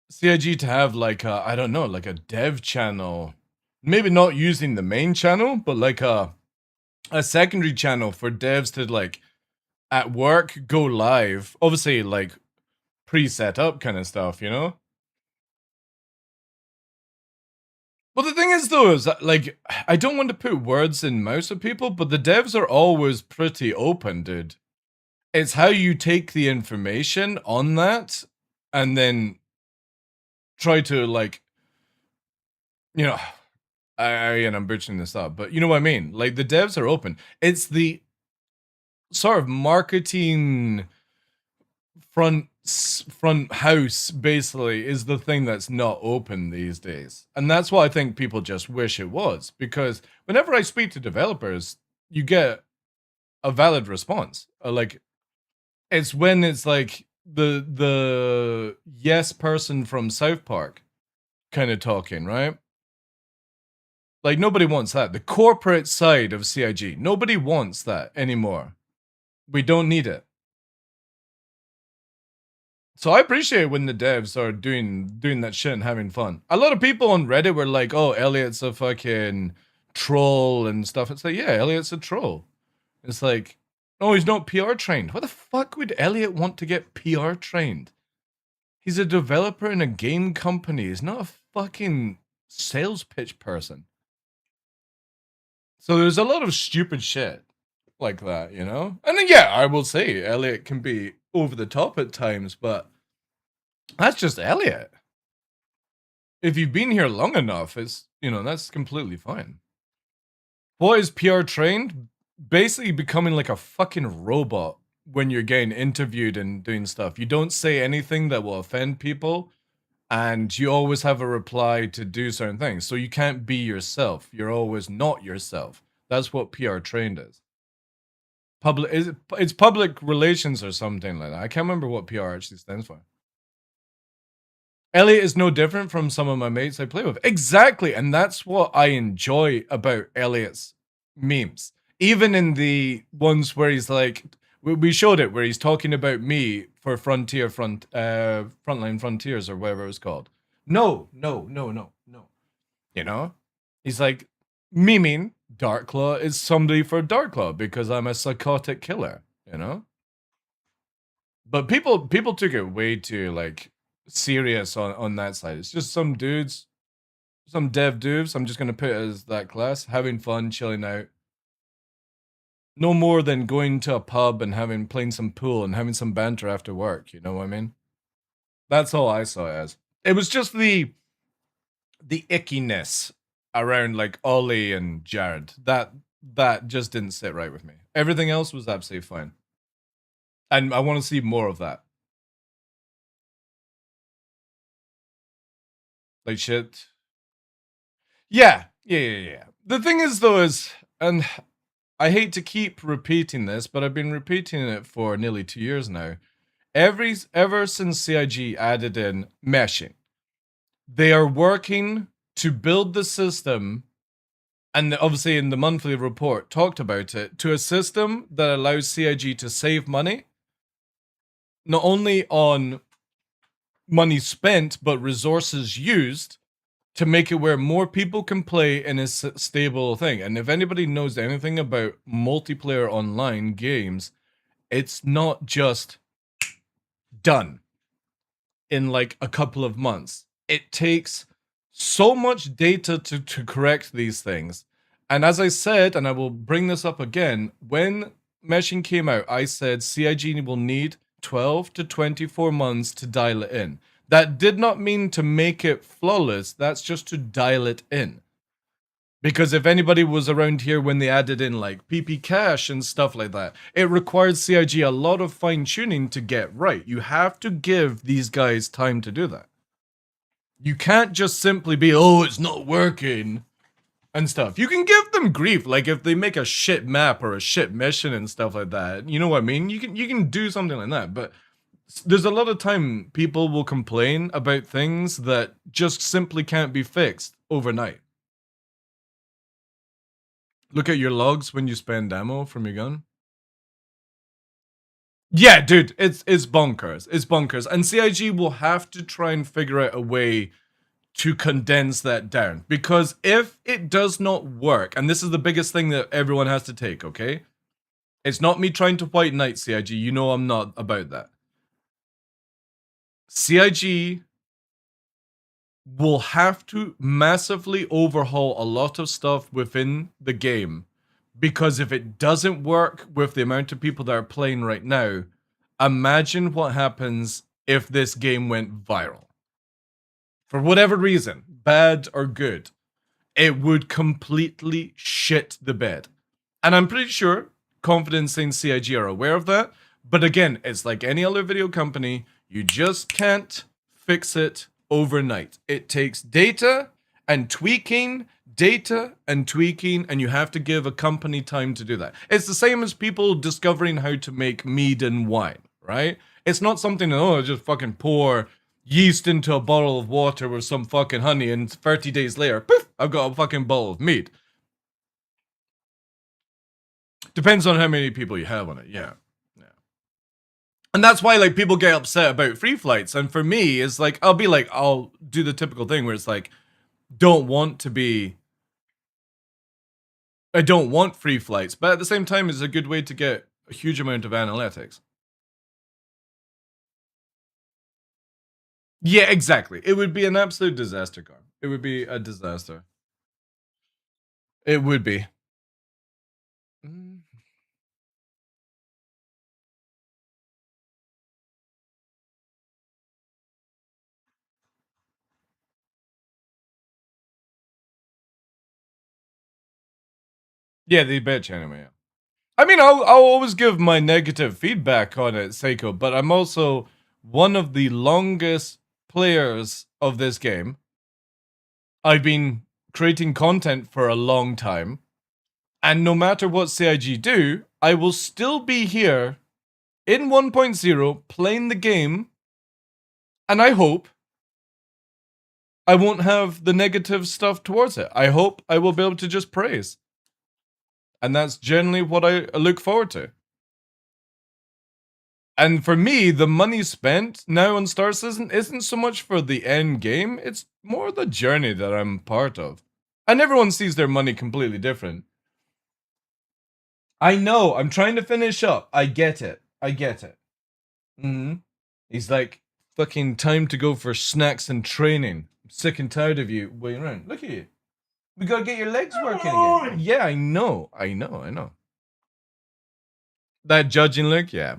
CIG to have like a, I don't know, like a dev channel. Maybe not using the main channel, but like a secondary channel for devs to like at work go live. Obviously like pre-set up kind of stuff, you know? Well, the thing is, though, is that, like, I don't want to put words in mouths of people, but the devs are always pretty open, dude. It's how you take the information on that and then try to, like, you know, and I'm butchering this up, but you know what I mean? Like, the devs are open. It's the sort of marketing front house basically is the thing that's not open these days, and that's what I think people just wish it was, because whenever I speak to developers, you get a valid response. Like, it's when it's like the yes person from South Park kind of talking, right? Like, nobody wants that. The corporate side of CIG, nobody wants that anymore. We don't need it. So I appreciate when the devs are doing that shit and having fun. A lot of people on Reddit were like, "Oh, Elliot's a fucking troll and stuff." It's like, yeah, Elliot's a troll. It's like, oh, he's not PR trained. What the fuck would Elliot want to get PR trained? He's a developer in a game company. He's not a fucking sales pitch person. So there's a lot of stupid shit like that, you know? And then, yeah, I will say Elliot can be over the top at times, but that's just Elliot. If you've been here long enough, it's, you know, that's completely fine. What is PR trained? Basically becoming like a fucking robot when you're getting interviewed and doing stuff. You don't say anything that will offend people, and you always have a reply to do certain things. So you can't be yourself. You're always not yourself. That's what PR trained is. It's public relations or something like that. I can't remember what PR actually stands for. Elliot is no different from some of my mates I play with. Exactly, and that's what I enjoy about Elliot's memes. Even in the ones where he's like, we showed it, where he's talking about me for Frontline Frontiers or whatever it was called. No. You know? He's like, memeing Darklaw is somebody for Darklaw because I'm a psychotic killer, you know? But people took it way too, like, serious on that side. It's just some dudes, some dev dudes, I'm just gonna put it as that class, having fun, chilling out. No more than going to a pub and playing some pool and having some banter after work, you know what I mean? That's all I saw it as. It was just the ickiness around like Ollie and Jared. That just didn't sit right with me. Everything else was absolutely fine. And I want to see more of that. Like shit. Yeah. The thing is though is, and I hate to keep repeating this, but I've been repeating it for nearly 2 years now. Ever since CIG added in meshing, they are working to build the system, and obviously in the monthly report talked about it, to a system that allows CIG to save money, not only on money spent, but resources used, to make it where more people can play in a stable thing. And if anybody knows anything about multiplayer online games, it's not just done in like a couple of months. It takes so much data to correct these things. And as I said, and I will bring this up again, when meshing came out, I said CIG will need 12 to 24 months to dial it in. That did not mean to make it flawless, that's just to dial it in. Because if anybody was around here when they added in like PP cache and stuff like that, it required CIG a lot of fine tuning to get right. You have to give these guys time to do that. You can't just simply be, oh, it's not working and stuff. You can give them grief, like if they make a shit map or a shit mission and stuff like that. You know what I mean? You can do something like that, but there's a lot of time people will complain about things that just simply can't be fixed overnight. Look at your logs when you spend ammo from your gun. Yeah, dude, it's bonkers. It's bonkers. And CIG will have to try and figure out a way to condense that down. Because if it does not work, and this is the biggest thing that everyone has to take, okay? It's not me trying to white knight CIG. You know I'm not about that. CIG will have to massively overhaul a lot of stuff within the game, because if it doesn't work with the amount of people that are playing right now, imagine what happens if this game went viral. For whatever reason, bad or good, it would completely shit the bed. And I'm pretty sure Confidence in CIG are aware of that, but again, it's like any other video company, you just can't fix it overnight. It takes data and tweaking data and tweaking, and you have to give a company time to do that. It's the same as people discovering how to make mead and wine, right? It's not something that, oh, just fucking pour yeast into a bottle of water with some fucking honey, and 30 days later, poof, I've got a fucking bottle of mead. Depends on how many people you have on it, yeah. And that's why, like, people get upset about free flights. And for me, it's like, I'll do the typical thing where it's like, I don't want free flights, but at the same time, it's a good way to get a huge amount of analytics. Yeah, exactly. It would be an absolute disaster, Carm. It would be a disaster. It would be. Yeah, the bitch anime. Yeah. I mean, I'll always give my negative feedback on it, Seiko, but I'm also one of the longest players of this game. I've been creating content for a long time, and no matter what CIG do, I will still be here in 1.0 playing the game, and I hope I won't have the negative stuff towards it. I hope I will be able to just praise. And that's generally what I look forward to. And for me, the money spent now on Star Citizen isn't so much for the end game, it's more the journey that I'm part of. And everyone sees their money completely different. I know, I'm trying to finish up. I get it. He's like, fucking time to go for snacks and training. I'm sick and tired of you waiting around. Look at you. We gotta get your legs working again. Yeah, I know. That judging look, yeah.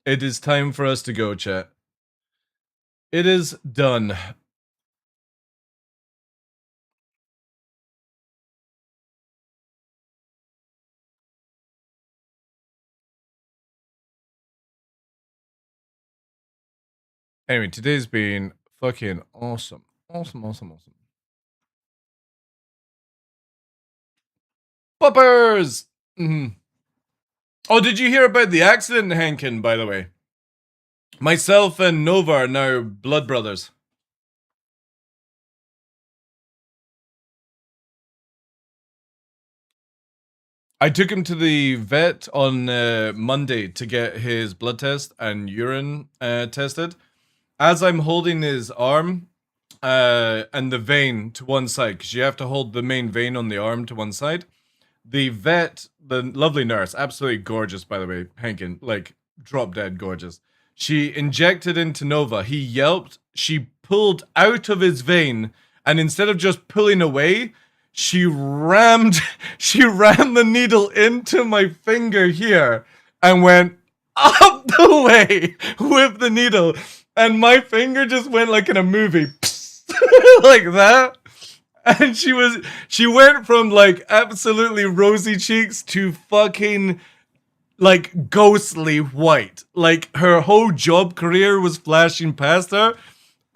It is time for us to go, chat. It is done. Anyway, today's been fucking awesome. Awesome. Poppers! Oh, did you hear about the accident, Hankin, by the way? Myself and Nova are now blood brothers. I took him to the vet on Monday to get his blood test and urine tested. As I'm holding his arm and the vein to one side, because you have to hold the main vein on the arm to one side, the vet, the lovely nurse, absolutely gorgeous, by the way, Hankin, like drop dead gorgeous. She injected into Nova. He yelped. She pulled out of his vein, and instead of just pulling away, she rammed the needle into my finger here and went up the way with the needle, and my finger just went like in a movie, like that. And she went from like absolutely rosy cheeks to fucking like ghostly white. Like her whole job career was flashing past her.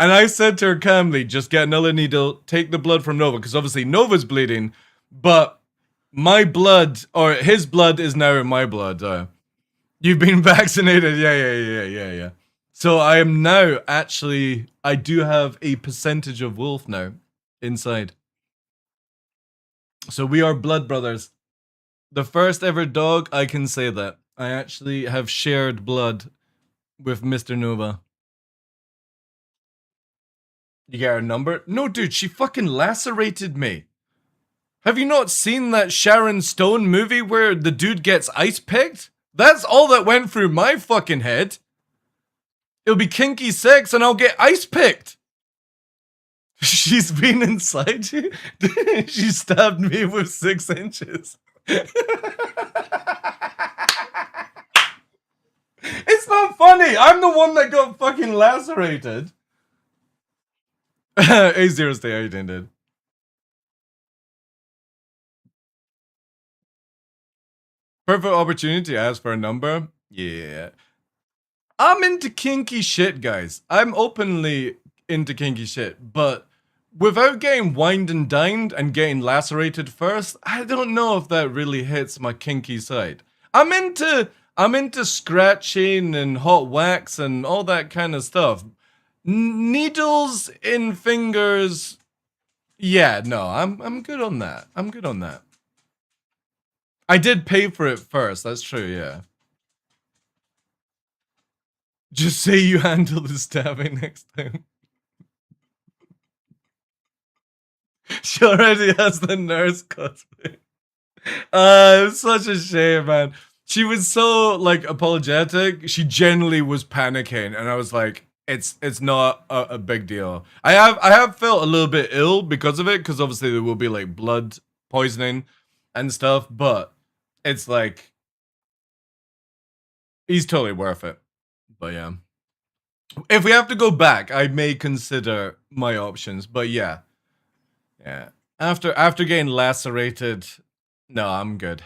And I said to her calmly, just get another needle, take the blood from Nova, because obviously Nova's bleeding, but my blood, or his blood, is now in my blood. You've been vaccinated. Yeah. So I am now actually, I do have a percentage of wolf now inside. So we are blood brothers. The first ever dog, I can say that. I actually have shared blood with Mr. Nova. You get her number? No, dude, she fucking lacerated me. Have you not seen that Sharon Stone movie where the dude gets ice picked? That's all that went through my fucking head. It'll be kinky sex and I'll get ice picked. She's been inside you? She stabbed me with 6 inches. It's not funny. I'm the one that got fucking lacerated. A0 stay, how you doing, dude? Perfect opportunity to ask for a number? Yeah. I'm into kinky shit, guys. I'm openly into kinky shit, but without getting wined and dined and getting lacerated first, I don't know if that really hits my kinky side. I'm into scratching and hot wax and all that kind of stuff. Needles in fingers. Yeah, no, I'm good on that. I'm good on that. I did pay for it first. That's true, yeah. Just say you handle the stabbing next time. She already has the nurse cosplay. It's such a shame, man. She was so like apologetic. She genuinely was panicking, and I was like, "It's not a big deal." I have felt a little bit ill because of it, because obviously there will be like blood poisoning and stuff. But it's like he's totally worth it. But yeah, if we have to go back, I may consider my options. But yeah, yeah. After getting lacerated, no, I'm good.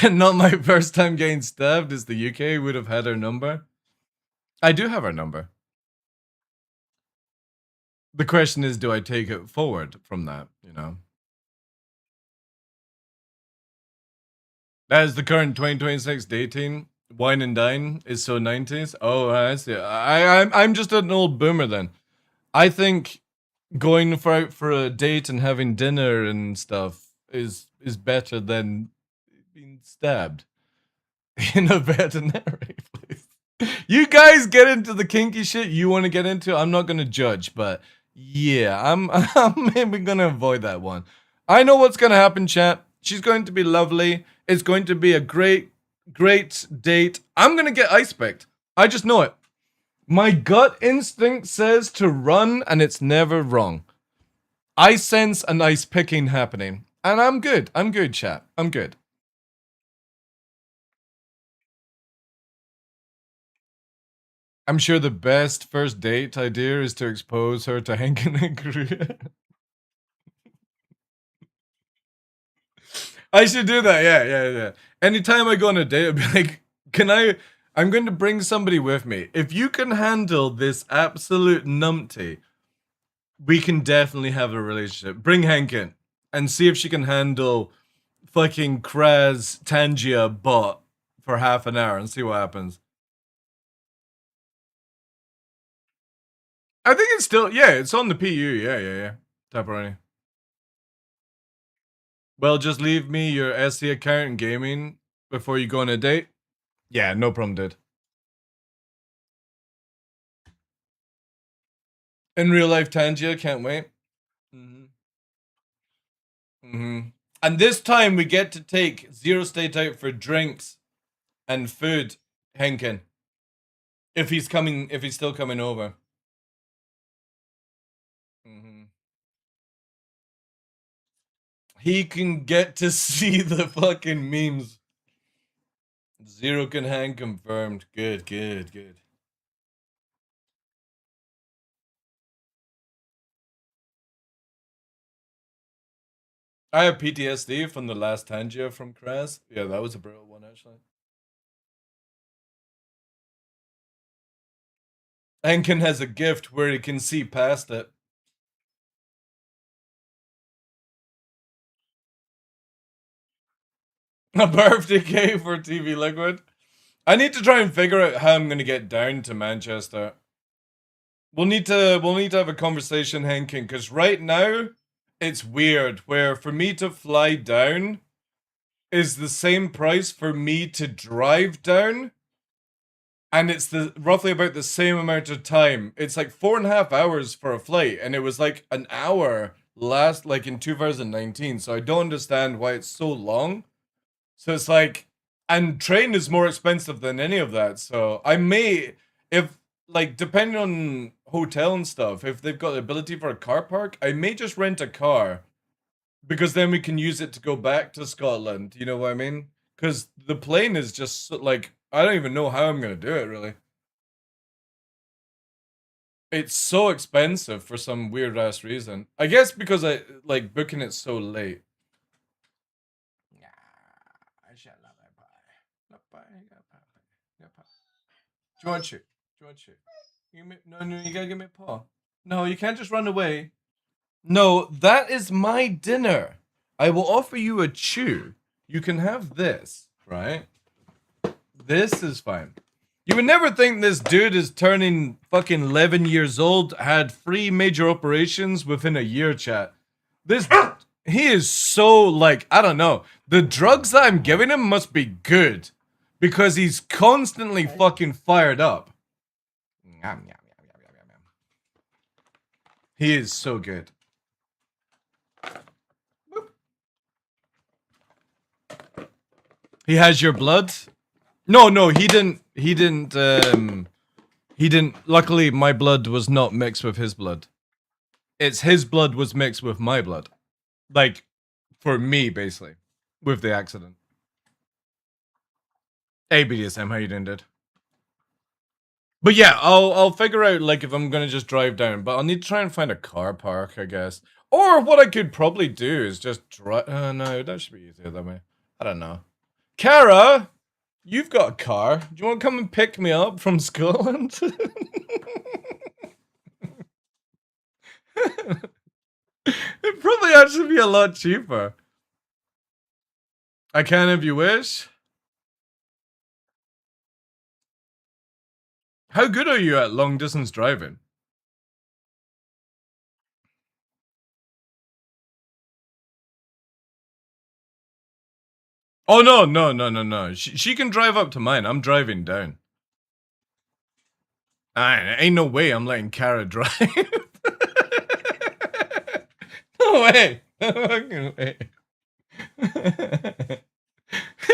Not my first time getting stabbed. Is the UK would have had her number. I do have her number. The question is, do I take it forward from that? You know, that is the current 2026 dating. Wine and dine is so 90s. Oh, I see. I'm just an old boomer then. I think going for a date and having dinner and stuff is better than being stabbed in a veterinary place. You guys get into the kinky shit you want to get into. I'm not gonna judge, but yeah, I'm maybe gonna avoid that one. I know what's gonna happen, chat. She's going to be lovely. It's going to be a great date. I'm gonna get ice picked. I just know it. My gut instinct says to run, and it's never wrong. I sense a nice picking happening, and I'm good. I'm good, chat. I'm good. I'm sure the best first date idea is to expose her to Henken and Korea. I should do that. Yeah. Anytime I go on a date, I'd be like, I'm going to bring somebody with me. If you can handle this absolute numpty, we can definitely have a relationship. Bring Henken and see if she can handle fucking Kraz Tangia bot for half an hour and see what happens. I think it's still, yeah, it's on the PU. Yeah. Taparoni. Well, just leave me your SC account in gaming before you go on a date. Yeah, no problem, dude. In real life, Tangia, can't wait. And this time we get to take Zero State out for drinks and food, Henken. If he's still coming over. He can get to see the fucking memes. Zero can hang confirmed. Good. I have PTSD from the last Tangia from Kraz. Yeah, that was a brutal one, actually. Henken has a gift where he can see past it. A birthday cake for TV Liquid. I need to try and figure out how I'm gonna get down to Manchester. We'll need to have a conversation, Henkin, because right now it's weird. Where for me to fly down is the same price for me to drive down, and it's roughly about the same amount of time. It's like 4.5 hours for a flight, and it was like an hour last in 2019. So I don't understand why it's so long. So it's like, and train is more expensive than any of that. So I may, if depending on hotel and stuff, if they've got the ability for a car park, I may just rent a car, because then we can use it to go back to Scotland. You know what I mean? Because the plane is just I don't even know how I'm gonna do it really. It's so expensive for some weird ass reason. I guess because I like booking it so late. Do you want to? You gotta give me a paw. No, you can't just run away. No, that is my dinner. I will offer you a chew. You can have this, right? This is fine. You would never think this dude is turning fucking 11 years old, had 3 major operations within a year, chat. This, he is so, like, I don't know. The drugs that I'm giving him must be good. Because he's constantly fucking fired up. He is so good. He has your blood? No, he didn't. He didn't. Luckily, my blood was not mixed with his blood. It's his blood was mixed with my blood. Like, for me, basically. With the accident. Hey, BDSM, how you doing, dude? But yeah, I'll figure out, like, if I'm gonna just drive down. But I'll need to try and find a car park, I guess. Or what I could probably do is just drive. No, that should be easier that way. I don't know. Kara! You've got a car. Do you want to come and pick me up from Scotland? It'd probably actually be a lot cheaper. I can if you wish. How good are you at long distance driving? Oh, no. She can drive up to mine. I'm driving down. Ain't no way I'm letting Kara drive. No way. No fucking way.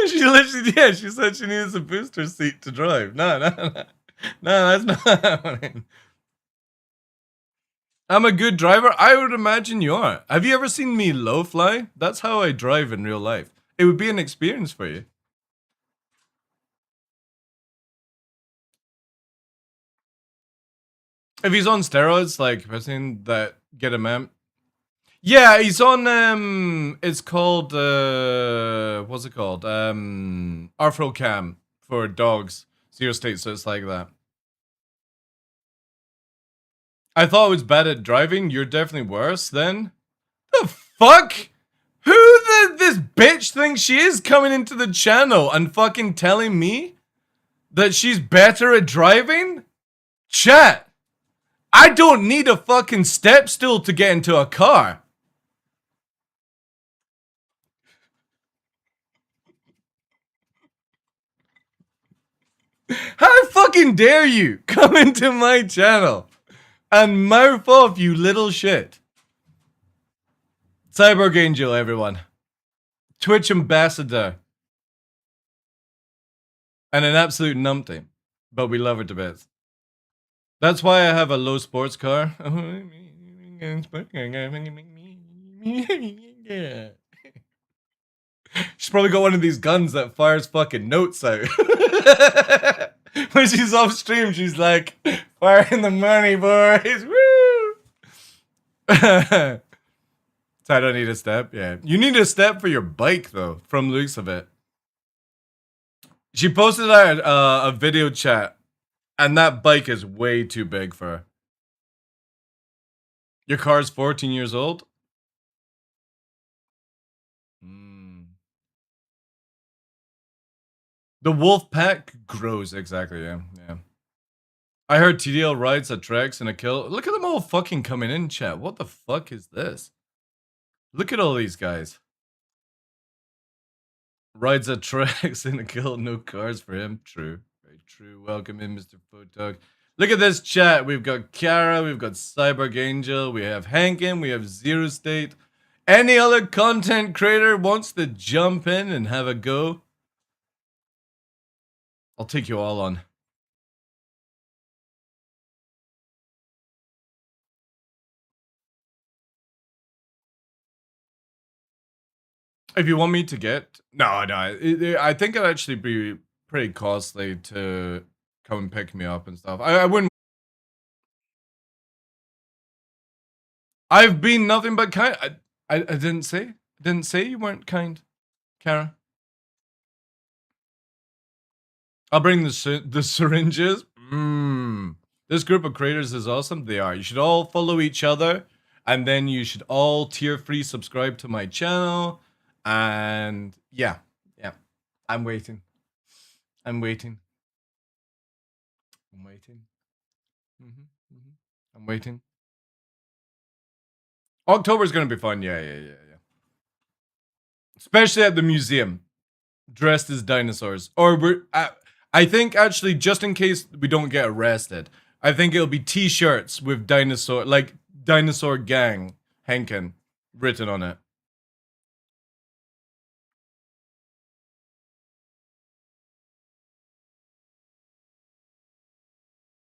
She literally, yeah, she said she needs a booster seat to drive. No, that's not happening. I'm a good driver? I would imagine you are. Have you ever seen me low fly? That's how I drive in real life. It would be an experience for you. If he's on steroids, like, person that get him out. Yeah, he's on, it's called, what's it called? Arthrocam for dogs. 0 state, so it's like that. I thought I was bad at driving. You're definitely worse then. The fuck? Who this bitch thinks she is coming into the channel and fucking telling me that she's better at driving? Chat. I don't need a fucking step stool to get into a car. How fucking dare you come into my channel and mouth off, you little shit. Cyborg Angel, everyone. Twitch ambassador. And an absolute numpty. But we love her to bits. That's why I have a low sports car. She's probably got one of these guns that fires fucking notes out. When she's off stream, she's like, firing the money, boys. Woo! So I don't need a step. Yeah. You need a step for your bike, though, from the looks of it. She posted out a video chat, and that bike is way too big for her. Your car's 14 years old? The wolf pack grows, exactly, yeah. I heard TDL rides at Trex and a kill. Look at them all fucking coming in, chat. What the fuck is this? Look at all these guys. Rides at Trex and a kill, no cars for him. True, very true. Welcome in, Mr. Photog. Look at this chat. We've got Kara, we've got Cyborg Angel, we have Hankin, we have Zero State. Any other content creator wants to jump in and have a go? I'll take you all on. If you want me to get... No. I think it'd actually be pretty costly to come and pick me up and stuff. I wouldn't... I've been nothing but kind. I didn't say. Didn't say you weren't kind, Kara. I'll bring the syringes. This group of creators is awesome. They are. You should all follow each other, and then you should all tier free subscribe to my channel. And yeah. I'm waiting. I'm waiting. I'm waiting. I'm waiting. October's gonna be fun. Yeah. Especially at the museum, dressed as dinosaurs. Or I think actually, just in case we don't get arrested, I think it'll be T-shirts with dinosaur gang Henken written on it.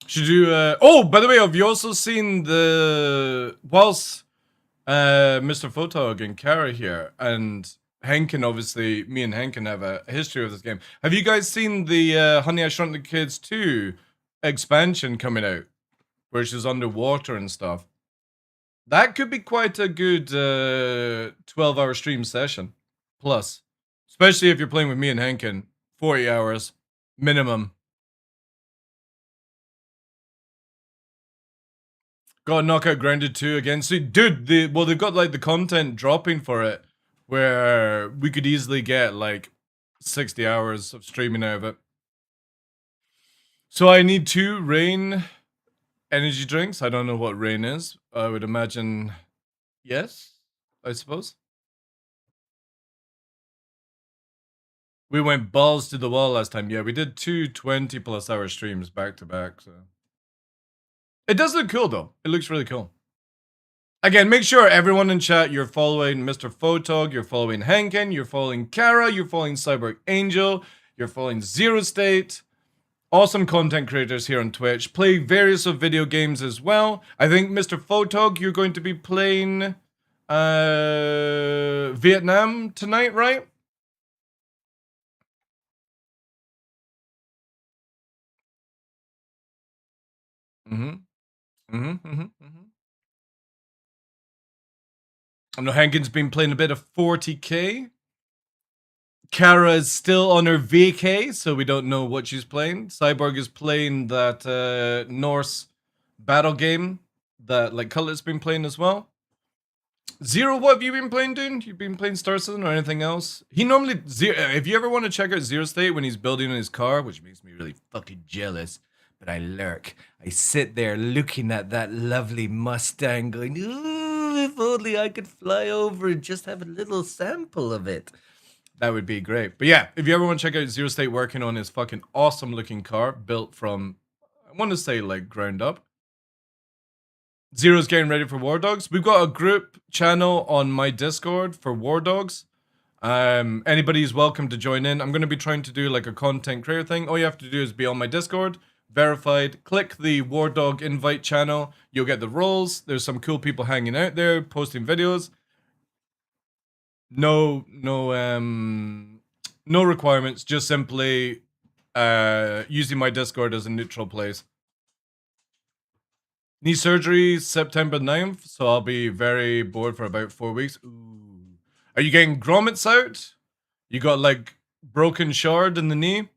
Should you? Oh, by the way, have you also seen whilst Mr. Photog and Kara here and Henken? Obviously, me and Henken have a history of this game. Have you guys seen the Honey I Shrunk the Kids 2 expansion coming out, where she's underwater and stuff? That could be quite a good 12-hour stream session. Plus, especially if you're playing with me and Henken, 40 hours minimum. Got Knockout Grounded 2 again. So, dude, they've got like the content dropping for it, where we could easily get like 60 hours of streaming out of it. So I need 2 Rain energy drinks. I don't know what Rain is. I would imagine yes, I suppose. We went balls to the wall last time. Yeah, we did 2 20+ hour streams back to back. So it does look cool though. It looks really cool. Again, make sure everyone in chat, you're following Mr. Photog, you're following Henken, you're following Kara, you're following Cyborg Angel, you're following Zero State. Awesome content creators here on Twitch. Play various of video games as well. I think, Mr. Photog, you're going to be playing Vietnam tonight, right? I know Henken's been playing a bit of 40k. Kara is still on her VK, so we don't know what she's playing. Cyborg is playing that Norse battle game that like Cutlet's been playing as well. Zero, what have you been playing, dude? You've been playing Star Citizen or anything else? He normally if you ever want to check out Zero State when he's building his car, which makes me really fucking jealous, but I lurk. I sit there looking at that lovely Mustang going, ooh, if only I could fly over and just have a little sample of it. That would be great. But yeah, if you ever want to check out Zero State working on his fucking awesome looking car built from, I want to say like ground up. Zero's getting ready for War Dogs. We've got a group channel on my Discord for War Dogs. Anybody's welcome to join in. I'm going to be trying to do like a content creator thing. All you have to do is be on my Discord, verified, click the War Dog invite channel. You'll get the roles. There's some cool people hanging out there, posting videos. No requirements, just simply using my Discord as a neutral place. Knee surgery September 9th, so I'll be very bored for about 4 weeks. Ooh. Are you getting grommets out? You got like broken shard in the knee?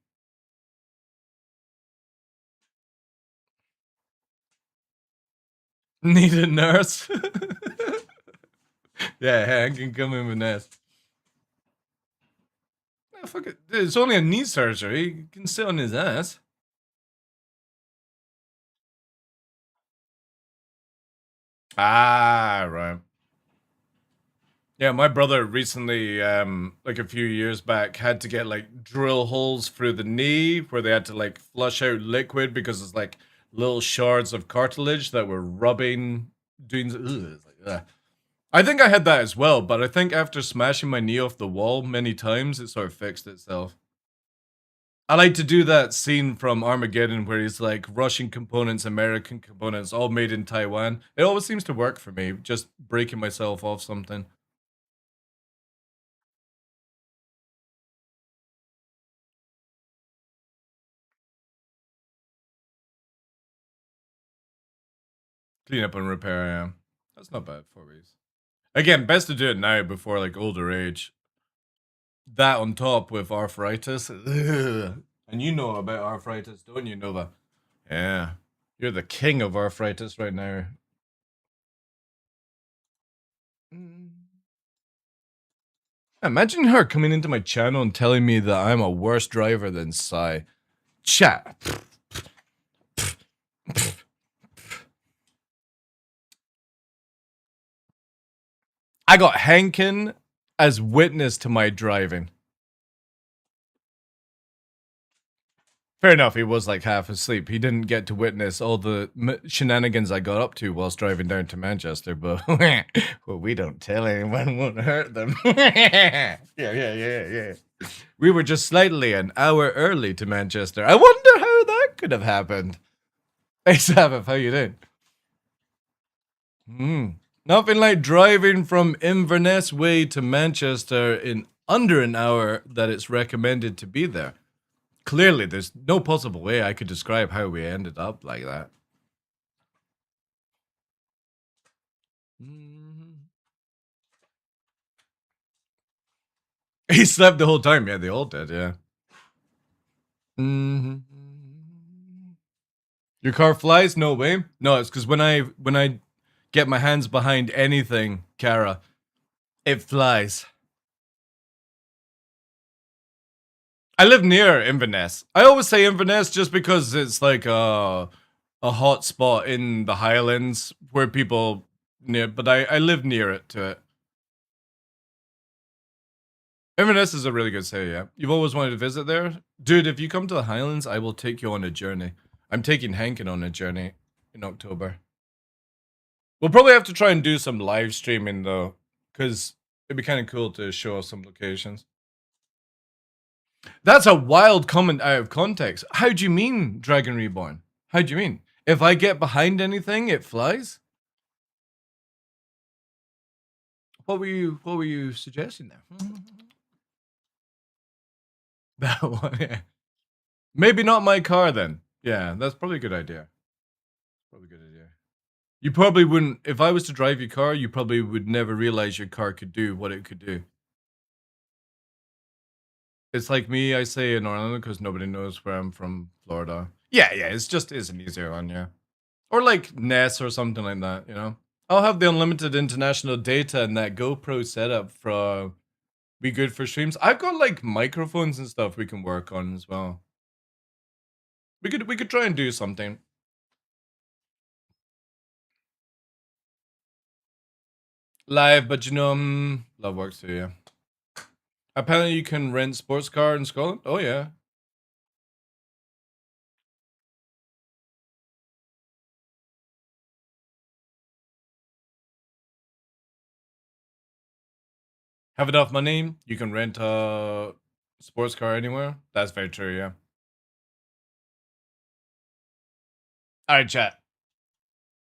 Need a nurse? Yeah, Hank can come in with nurse. Oh, fuck it. It's only a knee surgery. He can sit on his ass. Ah, right. Yeah, my brother recently, like a few years back, had to get like drill holes through the knee where they had to like flush out liquid because it's like little shards of cartilage that were rubbing, doing. Ugh, like, ugh. I think I had that as well, but I think after smashing my knee off the wall many times, it sort of fixed itself. I like to do that scene from Armageddon where he's like Russian components, American components, all made in Taiwan. It always seems to work for me, just breaking myself off something. Clean up and repair, yeah. That's not bad, 4 weeks. Again, best to do it now before like older age. That on top with arthritis. Ugh. And you know about arthritis, don't you, Nova? Yeah. You're the king of arthritis right now. Imagine her coming into my channel and telling me that I'm a worse driver than Sai. Chat. I got Hankin as witness to my driving. Fair enough, he was like half asleep. He didn't get to witness all the shenanigans I got up to whilst driving down to Manchester, but well, we don't tell anyone, won't hurt them. Yeah. We were just slightly an hour early to Manchester. I wonder how that could have happened. Hey, Sabbath, how you doing? Nothing like driving from Inverness Way to Manchester in under an hour that it's recommended to be there. Clearly, there's no possible way I could describe how we ended up like that. He slept the whole time. Yeah, they all did, yeah. Your car flies? No way. No, it's because when I get my hands behind anything, Kara, it flies. I live near Inverness. I always say Inverness just because it's like a hot spot in the Highlands where people near, but I live near it to it. Inverness is a really good city, yeah. You've always wanted to visit there? Dude, if you come to the Highlands, I will take you on a journey. I'm taking Hankin on a journey in October. We'll probably have to try and do some live streaming though, because it'd be kind of cool to show us some locations. That's a wild comment out of context. How do you mean, Dragon Reborn? How do you mean? If I get behind anything, it flies? What were you suggesting there? That one, yeah. Maybe not my car then. Yeah, that's probably a good idea. Probably a good idea. You probably wouldn't, if I was to drive your car, you probably would never realize your car could do what it could do. It's like me, I say in Orlando because nobody knows where I'm from, Florida. Yeah, it's an easier one, yeah. Or like Ness or something like that, you know? I'll have the unlimited international data and that GoPro setup for be good for streams. I've got like microphones and stuff we can work on as well. We could try and do something. Live, but you know, love works too, yeah. Apparently you can rent sports car in Scotland. Oh yeah. Have enough money, you can rent a sports car anywhere. That's very true, yeah. Alright, chat.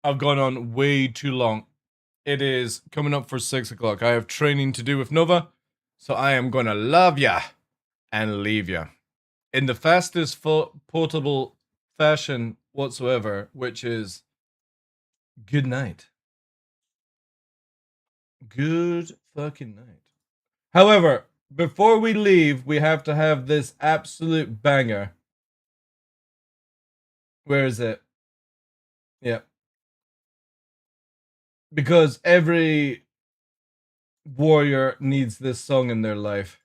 I've gone on way too long. It is coming up for 6 o'clock. I have training to do with Nova, so I am gonna love ya and leave ya in the fastest portable fashion whatsoever, which is good night. Good fucking night. However, before we leave, we have to have this absolute banger. Where is it? Yeah. Because every warrior needs this song in their life.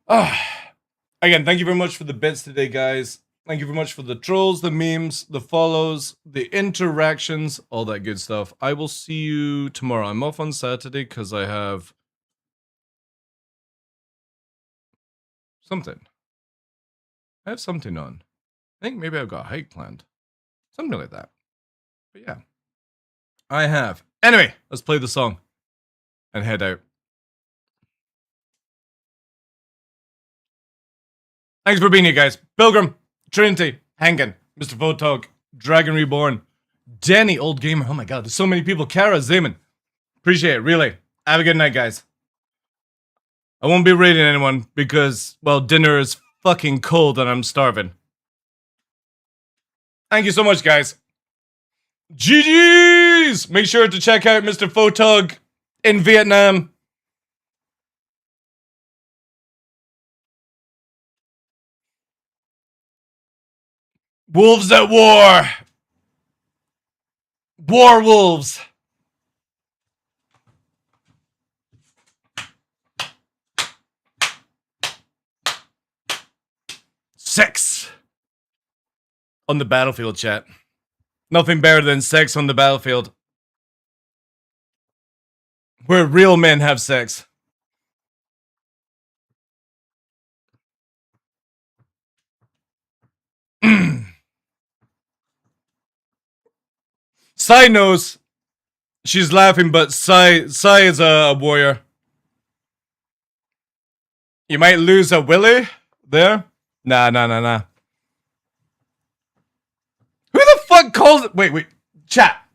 Again, thank you very much for the bits today, guys. Thank you very much for the trolls, the memes, the follows, the interactions, all that good stuff. I will see you tomorrow. I'm off on Saturday because I have something. I have something on. I think maybe I've got a hike planned. Something like that. But yeah. I have. Anyway, let's play the song and head out. Thanks for being here, guys. Pilgrim, Trinity, Hankin, Mr. Photog, Dragon Reborn, Danny, Old Gamer. Oh my god, there's so many people. Kara, Zeman. Appreciate it, really. Have a good night, guys. I won't be raiding anyone because, well, dinner is fucking cold and I'm starving. Thank you so much, guys. GG's! Make sure to check out Mr. Photog in Vietnam. Wolves at war. War wolves. Sex on the battlefield, chat. Nothing better than sex on the battlefield. Where real men have sex. Sai knows. She's laughing, but Sai is a warrior. You might lose a Willy there. Nah. Who the fuck calls it? Wait. Chat.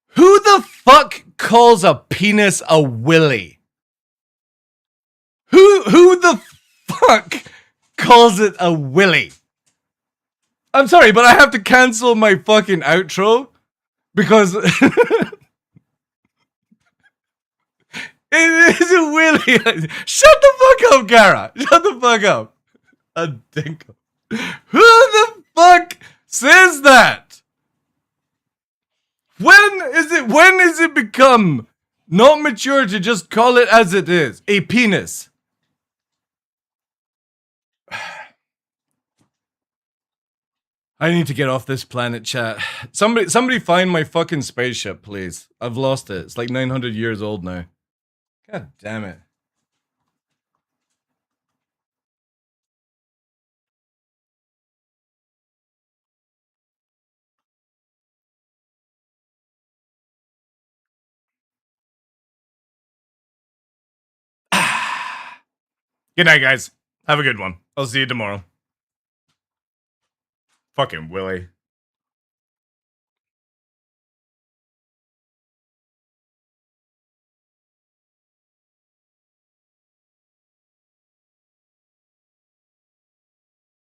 Who the fuck calls a penis a willy? Who the fuck calls it a willy? I'm sorry, but I have to cancel my fucking outro because it is a willy. Shut the fuck up, Gara. Shut the fuck up. A dinko. Who the fuck says that? When is it become not mature to just call it as it is? A penis. I need to get off this planet, chat. Somebody find my fucking spaceship, please. I've lost it. It's like 900 years old now. God damn it. Good night, guys. Have a good one. I'll see you tomorrow. Fucking Willy.